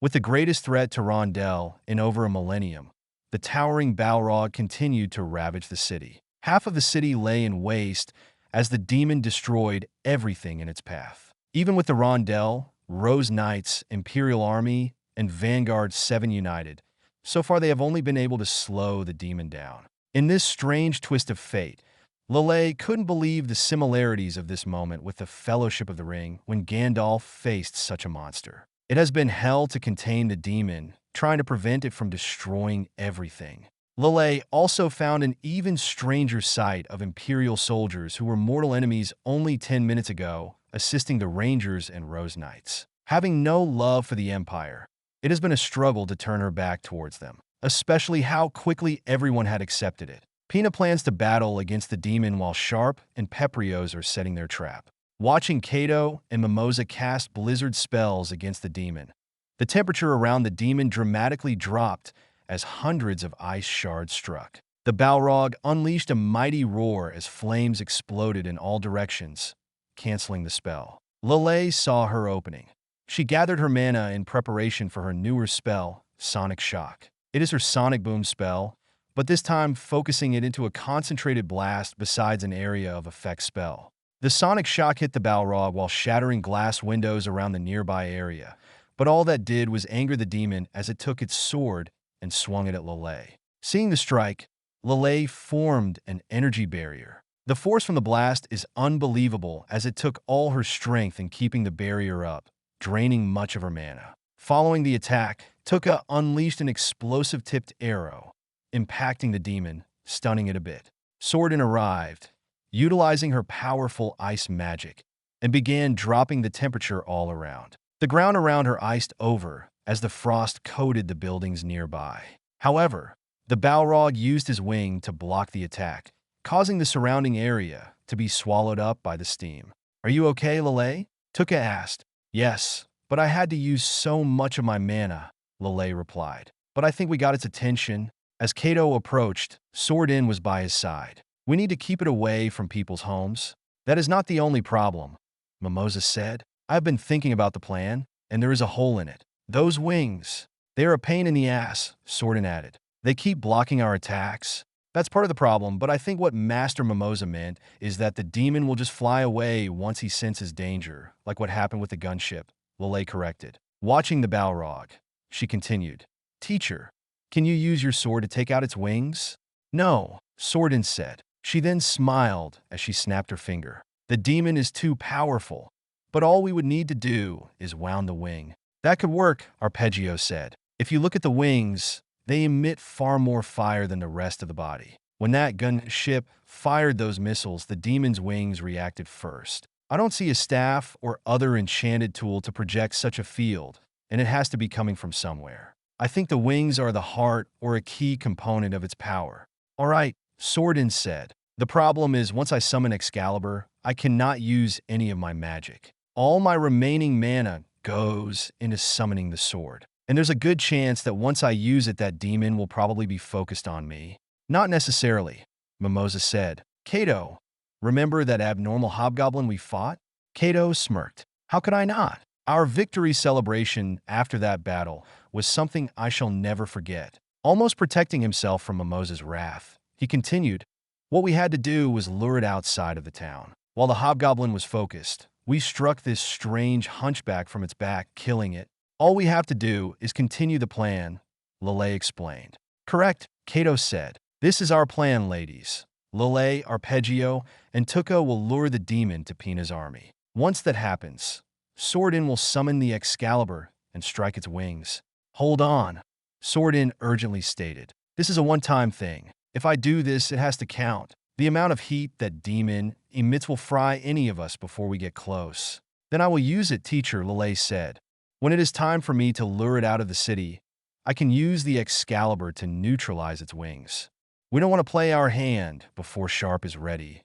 With the greatest threat to Rondell in over a millennium, the towering Balrog continued to ravage the city. Half of the city lay in waste as the demon destroyed everything in its path. Even with the Rondell, Rose Knights, Imperial Army, and Vanguard 7 united, so far they have only been able to slow the demon down. In this strange twist of fate, Lelei couldn't believe the similarities of this moment with the Fellowship of the Ring when Gandalf faced such a monster. It has been hell to contain the demon, trying to prevent it from destroying everything. Lelei also found an even stranger sight of Imperial soldiers who were mortal enemies only 10 minutes ago, assisting the Rangers and Rose Knights. Having no love for the Empire, it has been a struggle to turn her back towards them, especially how quickly everyone had accepted it. Pina plans to battle against the demon while Sharpe and Peprios are setting their trap. Watching Kato and Mimosa cast blizzard spells against the demon, the temperature around the demon dramatically dropped as hundreds of ice shards struck. The Balrog unleashed a mighty roar as flames exploded in all directions, canceling the spell. Lelei saw her opening. She gathered her mana in preparation for her newer spell, Sonic Shock. It is her Sonic Boom spell, but this time focusing it into a concentrated blast besides an area of effect spell. The Sonic Shock hit the Balrog while shattering glass windows around the nearby area, but all that did was anger the demon as it took its sword and swung it at Lelei. Seeing the strike, Lelei formed an energy barrier. The force from the blast is unbelievable as it took all her strength in keeping the barrier up, draining much of her mana. Following the attack, Tuke unleashed an explosive-tipped arrow, impacting the demon, stunning it a bit. Sordin arrived, utilizing her powerful ice magic, and began dropping the temperature all around. The ground around her iced over as the frost coated the buildings nearby. However, the Balrog used his wing to block the attack, causing the surrounding area to be swallowed up by the steam. "Are you okay, Lelei?" Tuke asked. "Yes, but I had to use so much of my mana," Lelei replied. "But I think we got its attention." As Kato approached, Sordin was by his side. "We need to keep it away from people's homes." "That is not the only problem," Mimosa said. "I've been thinking about the plan, and there is a hole in it. Those wings, they are a pain in the ass," Sordin added. "They keep blocking our attacks." "That's part of the problem, but I think what Master Mimosa meant is that the demon will just fly away once he senses danger, like what happened with the gunship," Lelei corrected. Watching the Balrog, she continued, "Teacher, can you use your sword to take out its wings?" "No," Sordin said. She then smiled as she snapped her finger. "The demon is too powerful, but all we would need to do is wound the wing." "That could work," Arpeggio said. "If you look at the wings, they emit far more fire than the rest of the body. When that gunship fired those missiles, the demon's wings reacted first. I don't see a staff or other enchanted tool to project such a field, and it has to be coming from somewhere. I think the wings are the heart or a key component of its power." "All right," Sordin said. "The problem is once I summon Excalibur, I cannot use any of my magic. All my remaining mana goes into summoning the sword. And there's a good chance that once I use it, that demon will probably be focused on me." "Not necessarily," Mimosa said. "Kato, remember that abnormal hobgoblin we fought?" Kato smirked. "How could I not? Our victory celebration after that battle was something I shall never forget." Almost protecting himself from Mimosa's wrath, he continued, "What we had to do was lure it outside of the town. While the hobgoblin was focused, we struck this strange hunchback from its back, killing it. All we have to do is continue the plan," Lelei explained. "Correct," Kato said. "This is our plan, ladies. Lelei, Arpeggio, and Tuke will lure the demon to Pina's army. Once that happens, Sordin will summon the Excalibur and strike its wings. Hold on, Sordin urgently stated. This is a one-time thing. If I do this, it has to count. The amount of heat that demon emits will fry any of us before we get close. Then I will use it, teacher, Lelei said. When it is time for me to lure it out of the city, I can use the Excalibur to neutralize its wings. We don't want to play our hand before Sharpe is ready.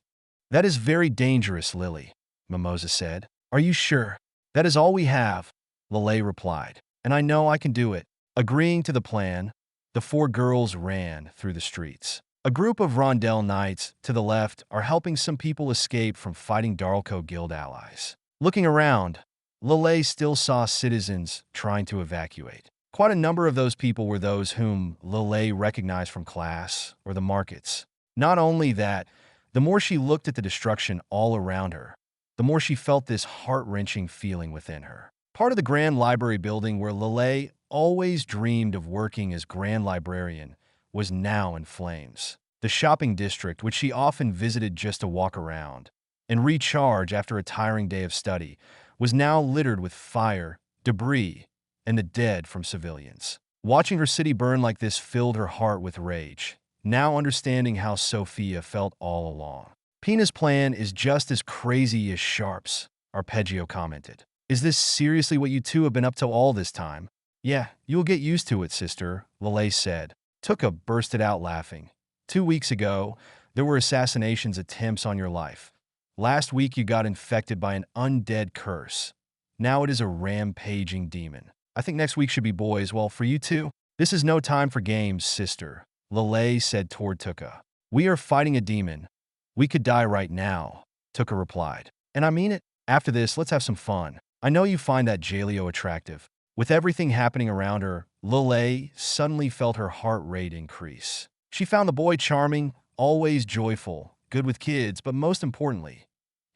That is very dangerous, Lily, Mimosa said. Are you sure? That is all we have, Lelei replied. And I know I can do it. Agreeing to the plan, the four girls ran through the streets. A group of Rondell Knights to the left are helping some people escape from fighting Darlco Guild allies. Looking around, Lelei still saw citizens trying to evacuate. Quite a number of those people were those whom Lelei recognized from class or the markets. Not only that, the more she looked at the destruction all around her, the more she felt this heart-wrenching feeling within her. Part of the Grand Library building where Lelei always dreamed of working as Grand Librarian was now in flames. The shopping district, which she often visited just to walk around and recharge after a tiring day of study, was now littered with fire, debris, and the dead from civilians. Watching her city burn like this filled her heart with rage, now understanding how Sophia felt all along. Pina's plan is just as crazy as Sharpe's, Arpeggio commented. Is this seriously what you two have been up to all this time? Yeah, you'll get used to it, sister, Lelei said. Tuke bursted out laughing. 2 weeks ago, there were assassination attempts on your life. Last week you got infected by an undead curse. Now it is a rampaging demon. I think next week should be boys. Well, for you two, this is no time for games, sister, Lelei said toward Tuke. We are fighting a demon. We could die right now, Tuke replied. And I mean it. After this, let's have some fun. I know you find that Jaleo attractive. With everything happening around her, Lelei suddenly felt her heart rate increase. She found the boy charming, always joyful, good with kids, but most importantly,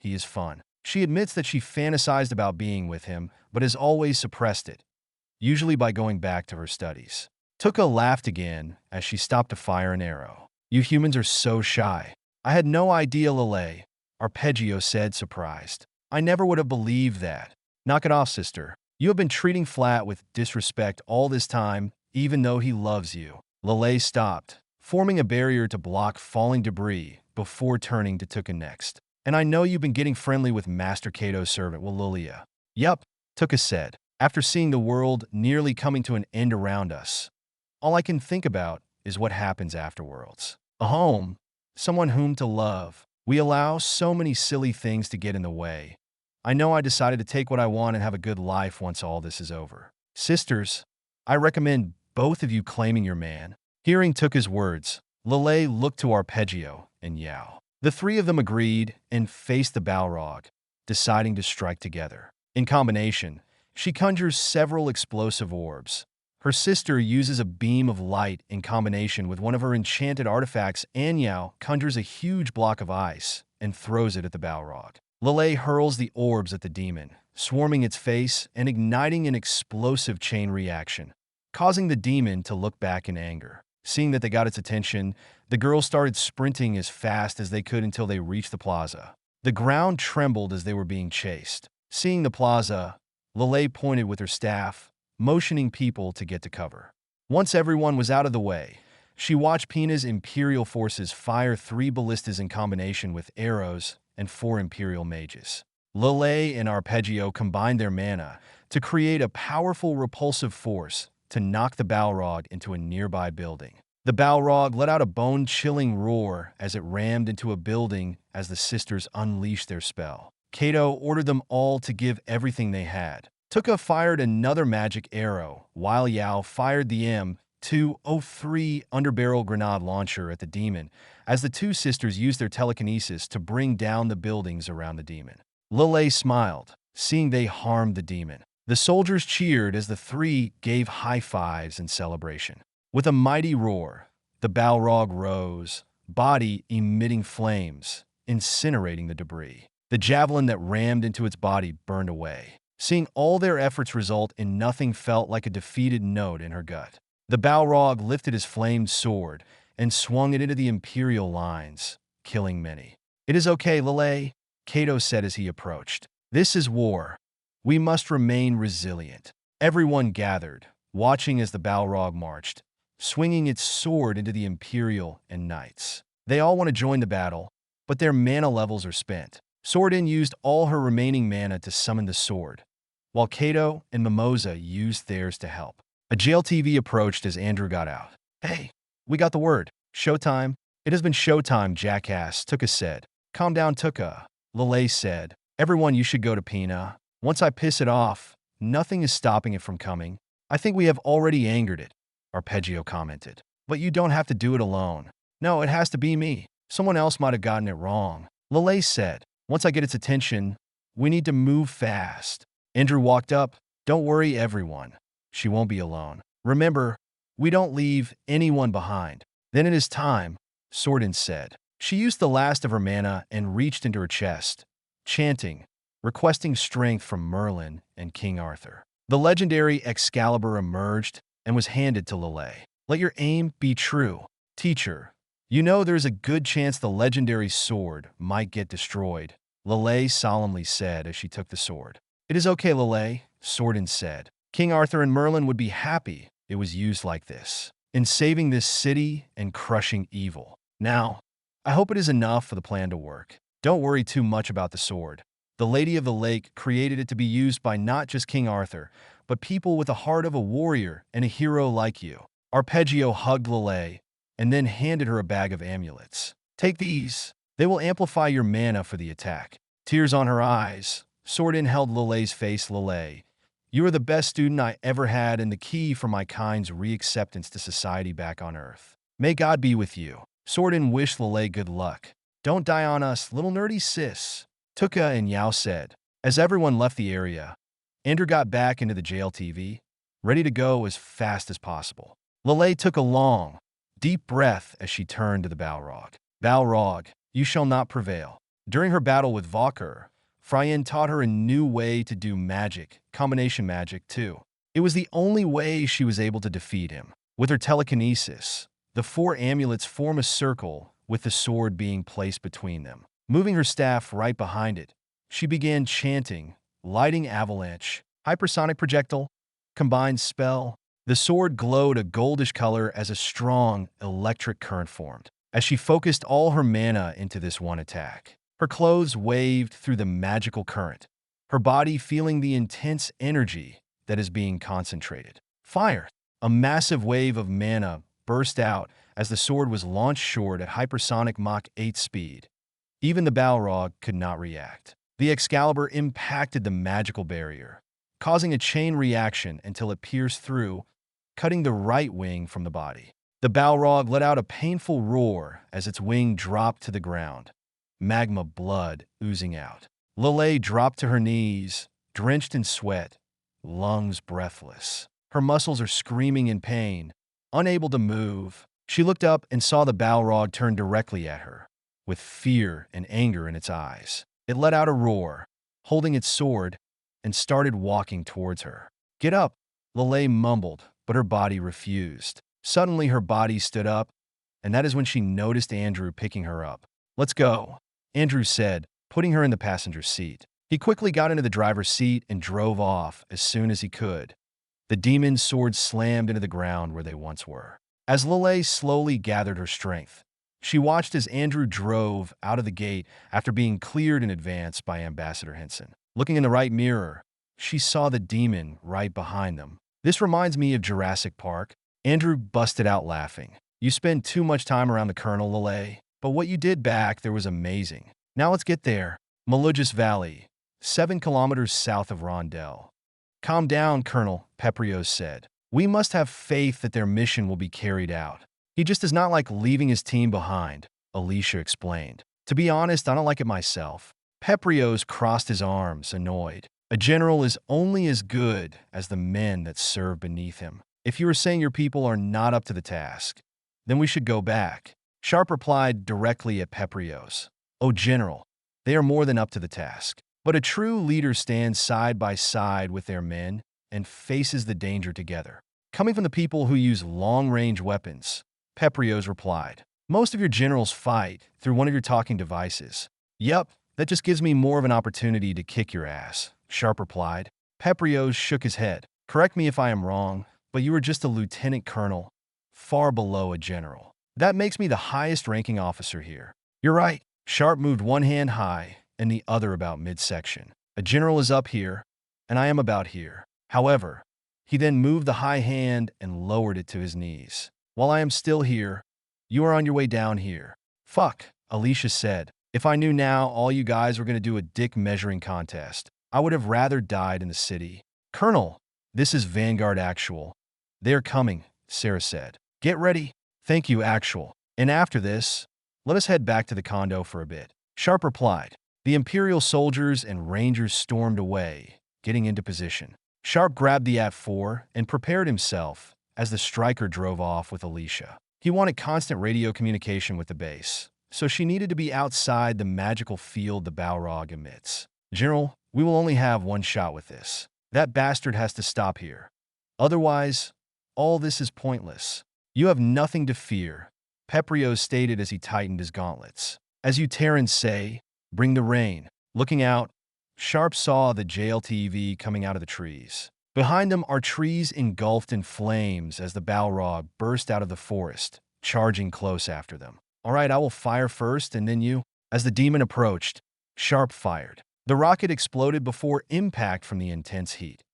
he is fun. She admits that she fantasized about being with him, but has always suppressed it, usually by going back to her studies. Tuke laughed again as she stopped to fire an arrow. You humans are so shy. I had no idea, Lelei, Arpeggio said, surprised. I never would have believed that. Knock it off, sister. You have been treating Flat with disrespect all this time, even though he loves you. Lelei stopped, forming a barrier to block falling debris before turning to Tuke next. And I know you've been getting friendly with Master Cato's servant, Lilia. Yup, Tuke said, after seeing the world nearly coming to an end around us. All I can think about is what happens afterwards. A home, someone whom to love. We allow so many silly things to get in the way. I know I decided to take what I want and have a good life once all this is over. Sisters, I recommend both of you claiming your man. Hearing Tuke's words, Lelei looked to Arpeggio and Yao. The three of them agreed and faced the Balrog, deciding to strike together. In combination, she conjures several explosive orbs. Her sister uses a beam of light in combination with one of her enchanted artifacts, and Yao conjures a huge block of ice and throws it at the Balrog. Lelei hurls the orbs at the demon, swarming its face and igniting an explosive chain reaction, causing the demon to look back in anger. Seeing that they got its attention, the girls started sprinting as fast as they could until they reached the plaza. The ground trembled as they were being chased. Seeing the plaza, Lelei pointed with her staff, motioning people to get to cover. Once everyone was out of the way, she watched Pina's Imperial forces fire 3 ballistas in combination with arrows and 4 Imperial mages. Lelei and Arpeggio combined their mana to create a powerful repulsive force to knock the Balrog into a nearby building. The Balrog let out a bone-chilling roar as it rammed into a building as the sisters unleashed their spell. Cato ordered them all to give everything they had. Tuke fired another magic arrow, while Yao fired the M203 underbarrel grenade launcher at the demon, as the two sisters used their telekinesis to bring down the buildings around the demon. Lelei smiled, seeing they harmed the demon. The soldiers cheered as the three gave high fives in celebration. With a mighty roar, the Balrog rose, body emitting flames, incinerating the debris. The javelin that rammed into its body burned away. Seeing all their efforts result in nothing felt like a defeated note in her gut. The Balrog lifted his flamed sword and swung it into the Imperial lines, killing many. It is okay, Lelei, Cato said as he approached. This is war. We must remain resilient. Everyone gathered, watching as the Balrog marched, swinging its sword into the Imperial and Knights. They all want to join the battle, but their mana levels are spent. Sordin used all her remaining mana to summon the sword, while Kato and Mimosa used theirs to help. A jail TV approached as Andrew got out. "Hey, we got the word. Showtime." "It has been showtime, jackass," Tuke said. "Calm down, Tuke," Lelei said. "Everyone, you should go to Pina. Once I piss it off, nothing is stopping it from coming." "I think we have already angered it," Arpeggio commented. "But you don't have to do it alone." "No, it has to be me. Someone else might have gotten it wrong," Lelei said. "Once I get its attention, we need to move fast." Andrew walked up. "Don't worry, everyone. She won't be alone. Remember, we don't leave anyone behind." "Then it is time," Sordin said. She used the last of her mana and reached into her chest, chanting, requesting strength from Merlin and King Arthur. The legendary Excalibur emerged and was handed to Lelei. "Let your aim be true, teacher. You know there's a good chance the legendary sword might get destroyed," Lelei solemnly said as she took the sword. "It is okay, Lelei," Sordin said. "King Arthur and Merlin would be happy it was used like this, in saving this city and crushing evil. Now, I hope it is enough for the plan to work. Don't worry too much about the sword. The Lady of the Lake created it to be used by not just King Arthur, but people with the heart of a warrior and a hero like you." Arpeggio hugged Lelei and then handed her a bag of amulets. "Take these. They will amplify your mana for the attack." Tears on her eyes, Sordin held Lelei's face. "Lelei, you are the best student I ever had and the key for my kind's re-acceptance to society back on Earth. May God be with you." Sordin wished Lelei good luck. "Don't die on us, little nerdy sis," Tuke and Yao said. As everyone left the area, Andrew got back into the jail TV, ready to go as fast as possible. Lelei took a long, deep breath as she turned to the Balrog. "Balrog, you shall not prevail." During her battle with Valkyr, Fryen taught her a new way to do magic, combination magic too. It was the only way she was able to defeat him. With her telekinesis, the 4 amulets form a circle with the sword being placed between them. Moving her staff right behind it, she began chanting, lighting avalanche, hypersonic projectile, combined spell. The sword glowed a goldish color as a strong electric current formed. As she focused all her mana into this one attack, her clothes waved through the magical current, her body feeling the intense energy that is being concentrated. Fire! A massive wave of mana burst out as the sword was launched short at hypersonic Mach 8 speed. Even the Balrog could not react. The Excalibur impacted the magical barrier, causing a chain reaction until it pierced through, cutting the right wing from the body. The Balrog let out a painful roar as its wing dropped to the ground, magma blood oozing out. Lelei dropped to her knees, drenched in sweat, lungs breathless. Her muscles are screaming in pain, unable to move. She looked up and saw the Balrog turn directly at her, with fear and anger in its eyes. It let out a roar, holding its sword, and started walking towards her. "Get up," Lelei mumbled, but her body refused. Suddenly her body stood up, and that is when she noticed Andrew picking her up. "Let's go," Andrew said, putting her in the passenger seat. He quickly got into the driver's seat and drove off as soon as he could. The demon's sword slammed into the ground where they once were. As Lelei slowly gathered her strength, she watched as Andrew drove out of the gate after being cleared in advance by Ambassador Henson. Looking in the right mirror, she saw the demon right behind them. "This reminds me of Jurassic Park." Andrew busted out laughing. "You spend too much time around the Colonel, Lelei, but what you did back there was amazing. Now let's get there." Melugis Valley, 7 kilometers south of Rondell. "Calm down, Colonel," Peprios said. "We must have faith that their mission will be carried out." "He just does not like leaving his team behind," Alicia explained. "To be honest, I don't like it myself." Peprios crossed his arms, annoyed. "A general is only as good as the men that serve beneath him. If you are saying your people are not up to the task, then we should go back." Sharpe replied directly at Peprios. "Oh, General, they are more than up to the task. But a true leader stands side by side with their men and faces the danger together." "Coming from the people who use long-range weapons," Peprios replied. "Most of your generals fight through one of your talking devices." "Yup, that just gives me more of an opportunity to kick your ass," Sharpe replied. Peprios shook his head. Correct me if I am wrong, but you are just a lieutenant colonel, far below a general. That makes me the highest ranking officer here. You're right. Sharpe moved one hand high and the other about midsection. A general is up here, and I am about here. However, he then moved the high hand and lowered it to his knees. While I am still here, you are on your way down here. Fuck, Alicia said. If I knew now all you guys were going to do a dick measuring contest, I would have rather died in the city. Colonel, this is Vanguard Actual. They are coming, Sarah said. Get ready. Thank you, Actual. And after this, let us head back to the condo for a bit. Sharpe replied. The Imperial soldiers and Rangers stormed away, getting into position. Sharpe grabbed the AT-4 and prepared himself as the striker drove off with Alicia. He wanted constant radio communication with the base, so she needed to be outside the magical field the Balrog emits. General, we will only have one shot with this. That bastard has to stop here. Otherwise, all this is pointless. You have nothing to fear, Peprios stated as he tightened his gauntlets. As you Terrans say, bring the rain. Looking out, Sharpe saw the JLTV coming out of the trees. Behind them are trees engulfed in flames as the Balrog burst out of the forest, charging close after them. All right, I will fire first and then you. As the demon approached, Sharpe fired. The rocket exploded before impact from the intense heat.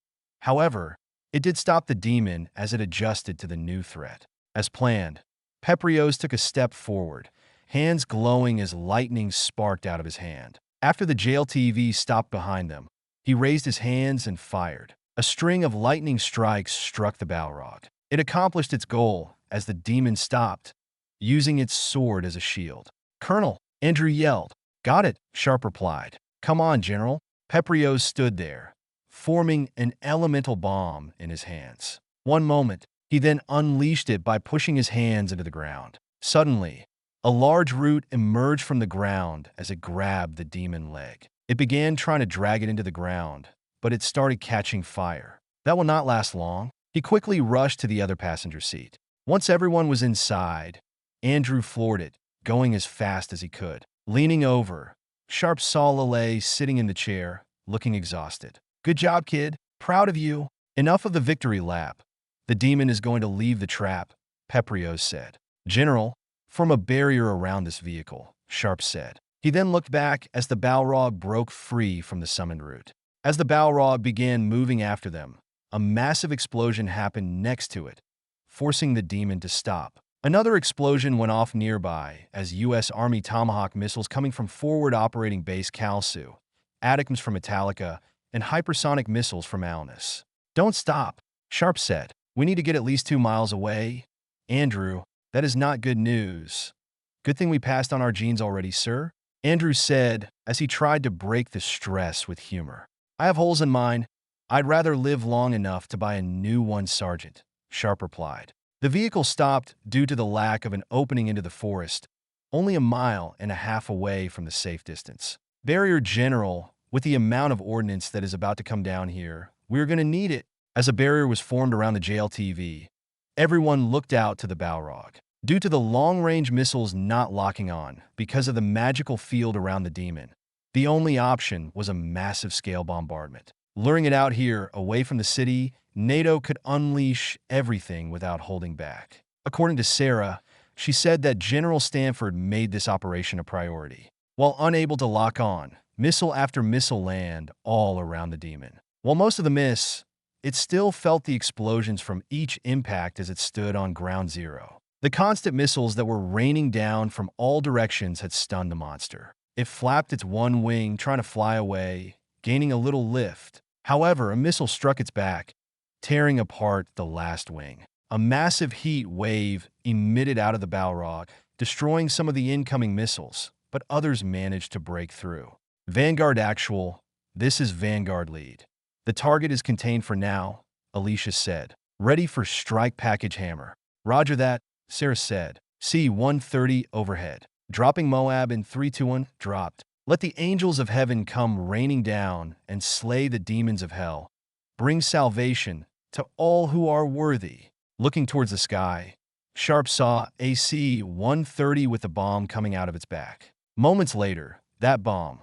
However, it did stop the demon as it adjusted to the new threat. As planned, Peprios took a step forward, hands glowing as lightning sparked out of his hand. After the JLTV stopped behind them, he raised his hands and fired. A string of lightning strikes struck the Balrog. It accomplished its goal as the demon stopped, using its sword as a shield. Colonel, Andrew yelled. Got it, Sharpe replied. Come on, General. Peprios stood there, forming an elemental bomb in his hands. One moment, he then unleashed it by pushing his hands into the ground. Suddenly, a large root emerged from the ground as it grabbed the demon leg. It began trying to drag it into the ground, but it started catching fire. That will not last long. He quickly rushed to the other passenger seat. Once everyone was inside, Andrew floored it, going as fast as he could. Leaning over, Sharpe saw Lelei sitting in the chair, looking exhausted. Good job, kid. Proud of you. Enough of the victory lap. The demon is going to leave the trap, Peprios said. General, form a barrier around this vehicle, Sharpe said. He then looked back as the Balrog broke free from the summoned root. As the Balrog began moving after them, a massive explosion happened next to it, forcing the demon to stop. Another explosion went off nearby as U.S. Army Tomahawk missiles coming from Forward Operating Base Kalsu, atoms from Italica, and hypersonic missiles from Alnus. Don't stop, Sharpe said. We need to get at least 2 miles away. Andrew, that is not good news. Good thing we passed on our genes already, sir, Andrew said as he tried to break the stress with humor. I have holes in mine. I'd rather live long enough to buy a new one, Sergeant, Sharpe replied. The vehicle stopped due to the lack of an opening into the forest, only 1.5 miles away from the safe distance. Barrier General, with the amount of ordnance that is about to come down here, we're going to need it. As a barrier was formed around the JLTV, everyone looked out to the Balrog. Due to the long-range missiles not locking on because of the magical field around the demon, the only option was a massive scale bombardment. Luring it out here, away from the city, NATO could unleash everything without holding back. According to Sarah, she said that General Stanford made this operation a priority. While unable to lock on, missile after missile land all around the demon. While most of them miss, it still felt the explosions from each impact as it stood on ground zero. The constant missiles that were raining down from all directions had stunned the monster. It flapped its one wing, trying to fly away, gaining a little lift. However, a missile struck its back, tearing apart the last wing. A massive heat wave emitted out of the Balrog, destroying some of the incoming missiles, but others managed to break through. Vanguard Actual, this is Vanguard Lead. The target is contained for now, Alicia said. Ready for strike package hammer. Roger that, Sarah said. C-130 overhead. Dropping Moab in 3-2-1, dropped. Let the angels of heaven come raining down and slay the demons of hell. Bring salvation to all who are worthy. Looking towards the sky, Sharpe saw a C-130 with a bomb coming out of its back. Moments later, that bomb,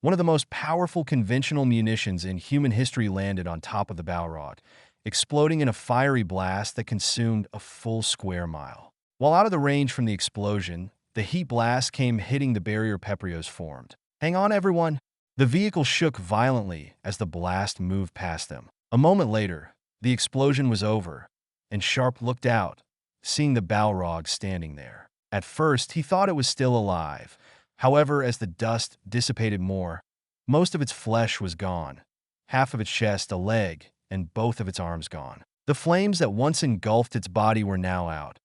one of the most powerful conventional munitions in human history, landed on top of the Balrog, exploding in a fiery blast that consumed a full square mile. While out of the range from the explosion, the heat blast came hitting the barrier Peprios formed. "Hang on, everyone!" The vehicle shook violently as the blast moved past them. A moment later, the explosion was over, and Sharpe looked out, seeing the Balrog standing there. At first, he thought it was still alive. However, as the dust dissipated more, most of its flesh was gone, half of its chest, a leg, and both of its arms gone. The flames that once engulfed its body were now out,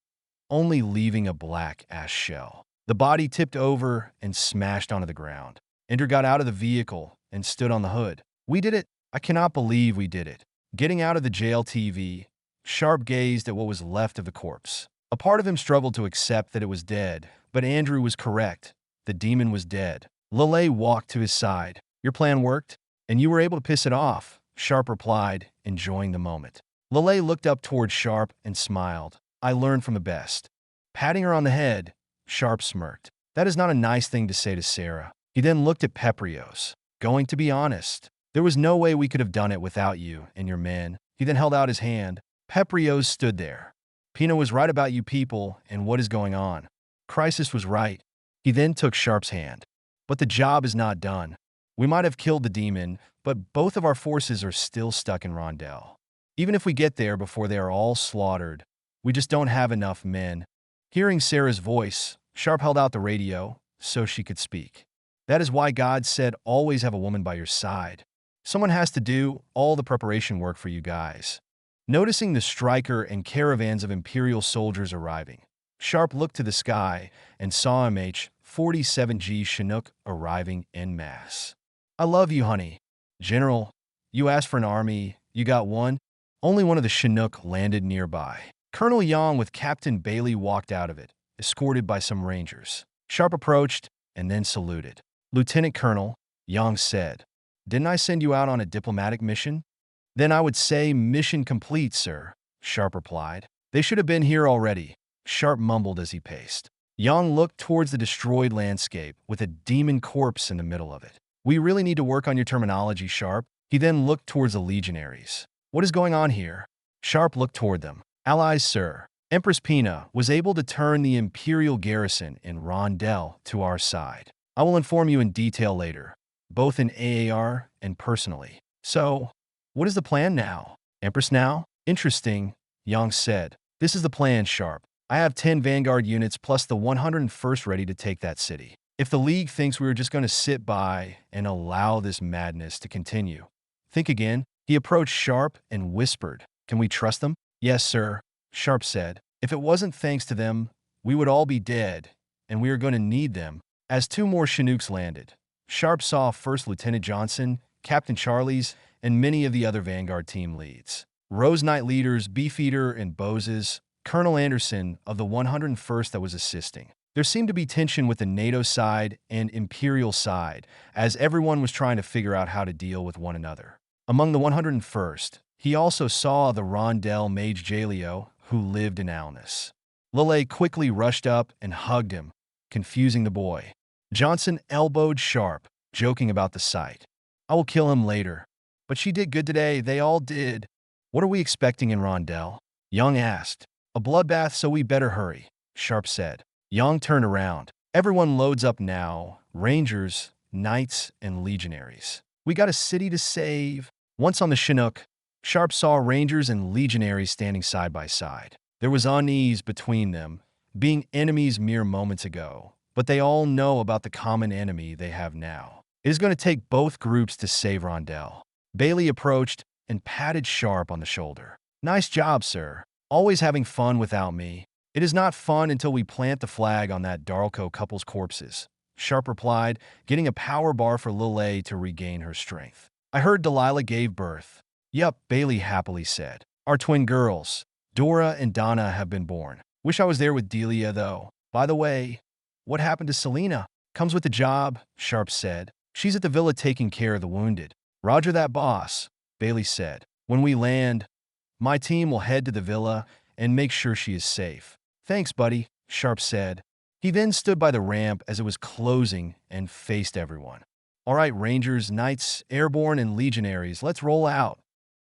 only leaving a black ash shell. The body tipped over and smashed onto the ground. Ender got out of the vehicle and stood on the hood. "We did it! I cannot believe we did it." Getting out of the jail TV, Sharpe gazed at what was left of the corpse. A part of him struggled to accept that it was dead, but Andrew was correct. The demon was dead. Lelei walked to his side. "Your plan worked, and you were able to piss it off," Sharpe replied, enjoying the moment. Lelei looked up toward Sharpe and smiled. "I learned from the best." Patting her on the head, Sharpe smirked. "That is not a nice thing to say to Sarah." He then looked at Peprios. "Going to be honest, there was no way we could have done it without you and your men." He then held out his hand. Peprios stood there. "Pina was right about you people and what is going on. Crisis was right." He then took Sharpe's hand. "But the job is not done. We might have killed the demon, but both of our forces are still stuck in Rondell. Even if we get there before they are all slaughtered, we just don't have enough men." Hearing Sarah's voice, Sharpe held out the radio so she could speak. "That is why God said always have a woman by your side. Someone has to do all the preparation work for you guys." Noticing the striker and caravans of Imperial soldiers arriving, Sharpe looked to the sky and saw MH-47G Chinook arriving en masse. "I love you, honey." "General, you asked for an army, you got one." Only one of the Chinook landed nearby. Colonel Young with Captain Bailey walked out of it, escorted by some rangers. Sharpe approached and then saluted. "Lieutenant Colonel," Young said, "didn't I send you out on a diplomatic mission?" "Then I would say mission complete, sir," Sharpe replied. "They should have been here already," Sharpe mumbled as he paced. Young looked towards the destroyed landscape with a demon corpse in the middle of it. "We really need to work on your terminology, Sharpe." He then looked towards the legionaries. "What is going on here?" Sharpe looked toward them. "Allies, sir. Empress Pina was able to turn the Imperial garrison in Rondell to our side. I will inform you in detail later, both in AAR and personally." "So, what is the plan now?" "Empress now?" "Interesting," Young said. "This is the plan, Sharpe. I have 10 Vanguard units plus the 101st ready to take that city. If the League thinks we are just going to sit by and allow this madness to continue, think again." He approached Sharpe and whispered, "Can we trust them?" "Yes, sir," Sharpe said. "If it wasn't thanks to them, we would all be dead, and we are going to need them." As 2 more Chinooks landed, Sharpe saw First Lieutenant Johnson, Captain Charlie's, and many of the other Vanguard team leads. Rose Knight leaders Beefeater and Boses, Colonel Anderson of the 101st that was assisting. There seemed to be tension with the NATO side and Imperial side, as everyone was trying to figure out how to deal with one another. Among the 101st, he also saw the Rondell Mage Jaleo, who lived in Alnus. Lelei quickly rushed up and hugged him, confusing the boy. Johnson elbowed Sharpe, joking about the sight. "I will kill him later. But she did good today, they all did." "What are we expecting in Rondell?" Young asked. "A bloodbath, so we better hurry," Sharpe said. Young turned around. "Everyone loads up now, Rangers, Knights, and Legionaries. We got a city to save." Once on the Chinook, Sharpe saw Rangers and Legionaries standing side by side. There was unease between them, being enemies mere moments ago, but they all know about the common enemy they have now. It is going to take both groups to save Rondell. Bailey approached and patted Sharpe on the shoulder. "Nice job, sir. Always having fun without me." "It is not fun until we plant the flag on that Darlco couple's corpses," Sharpe replied, getting a power bar for Lelei to regain her strength. "I heard Delilah gave birth." "Yup," Bailey happily said. "Our twin girls, Dora and Donna, have been born. Wish I was there with Delia, though. By the way, what happened to Selena?" "Comes with the job," Sharpe said. "She's at the villa taking care of the wounded." "Roger that, boss," Bailey said. "When we land, my team will head to the villa and make sure she is safe." "Thanks, buddy," Sharpe said. He then stood by the ramp as it was closing and faced everyone. "All right, Rangers, Knights, Airborne, and Legionaries, let's roll out."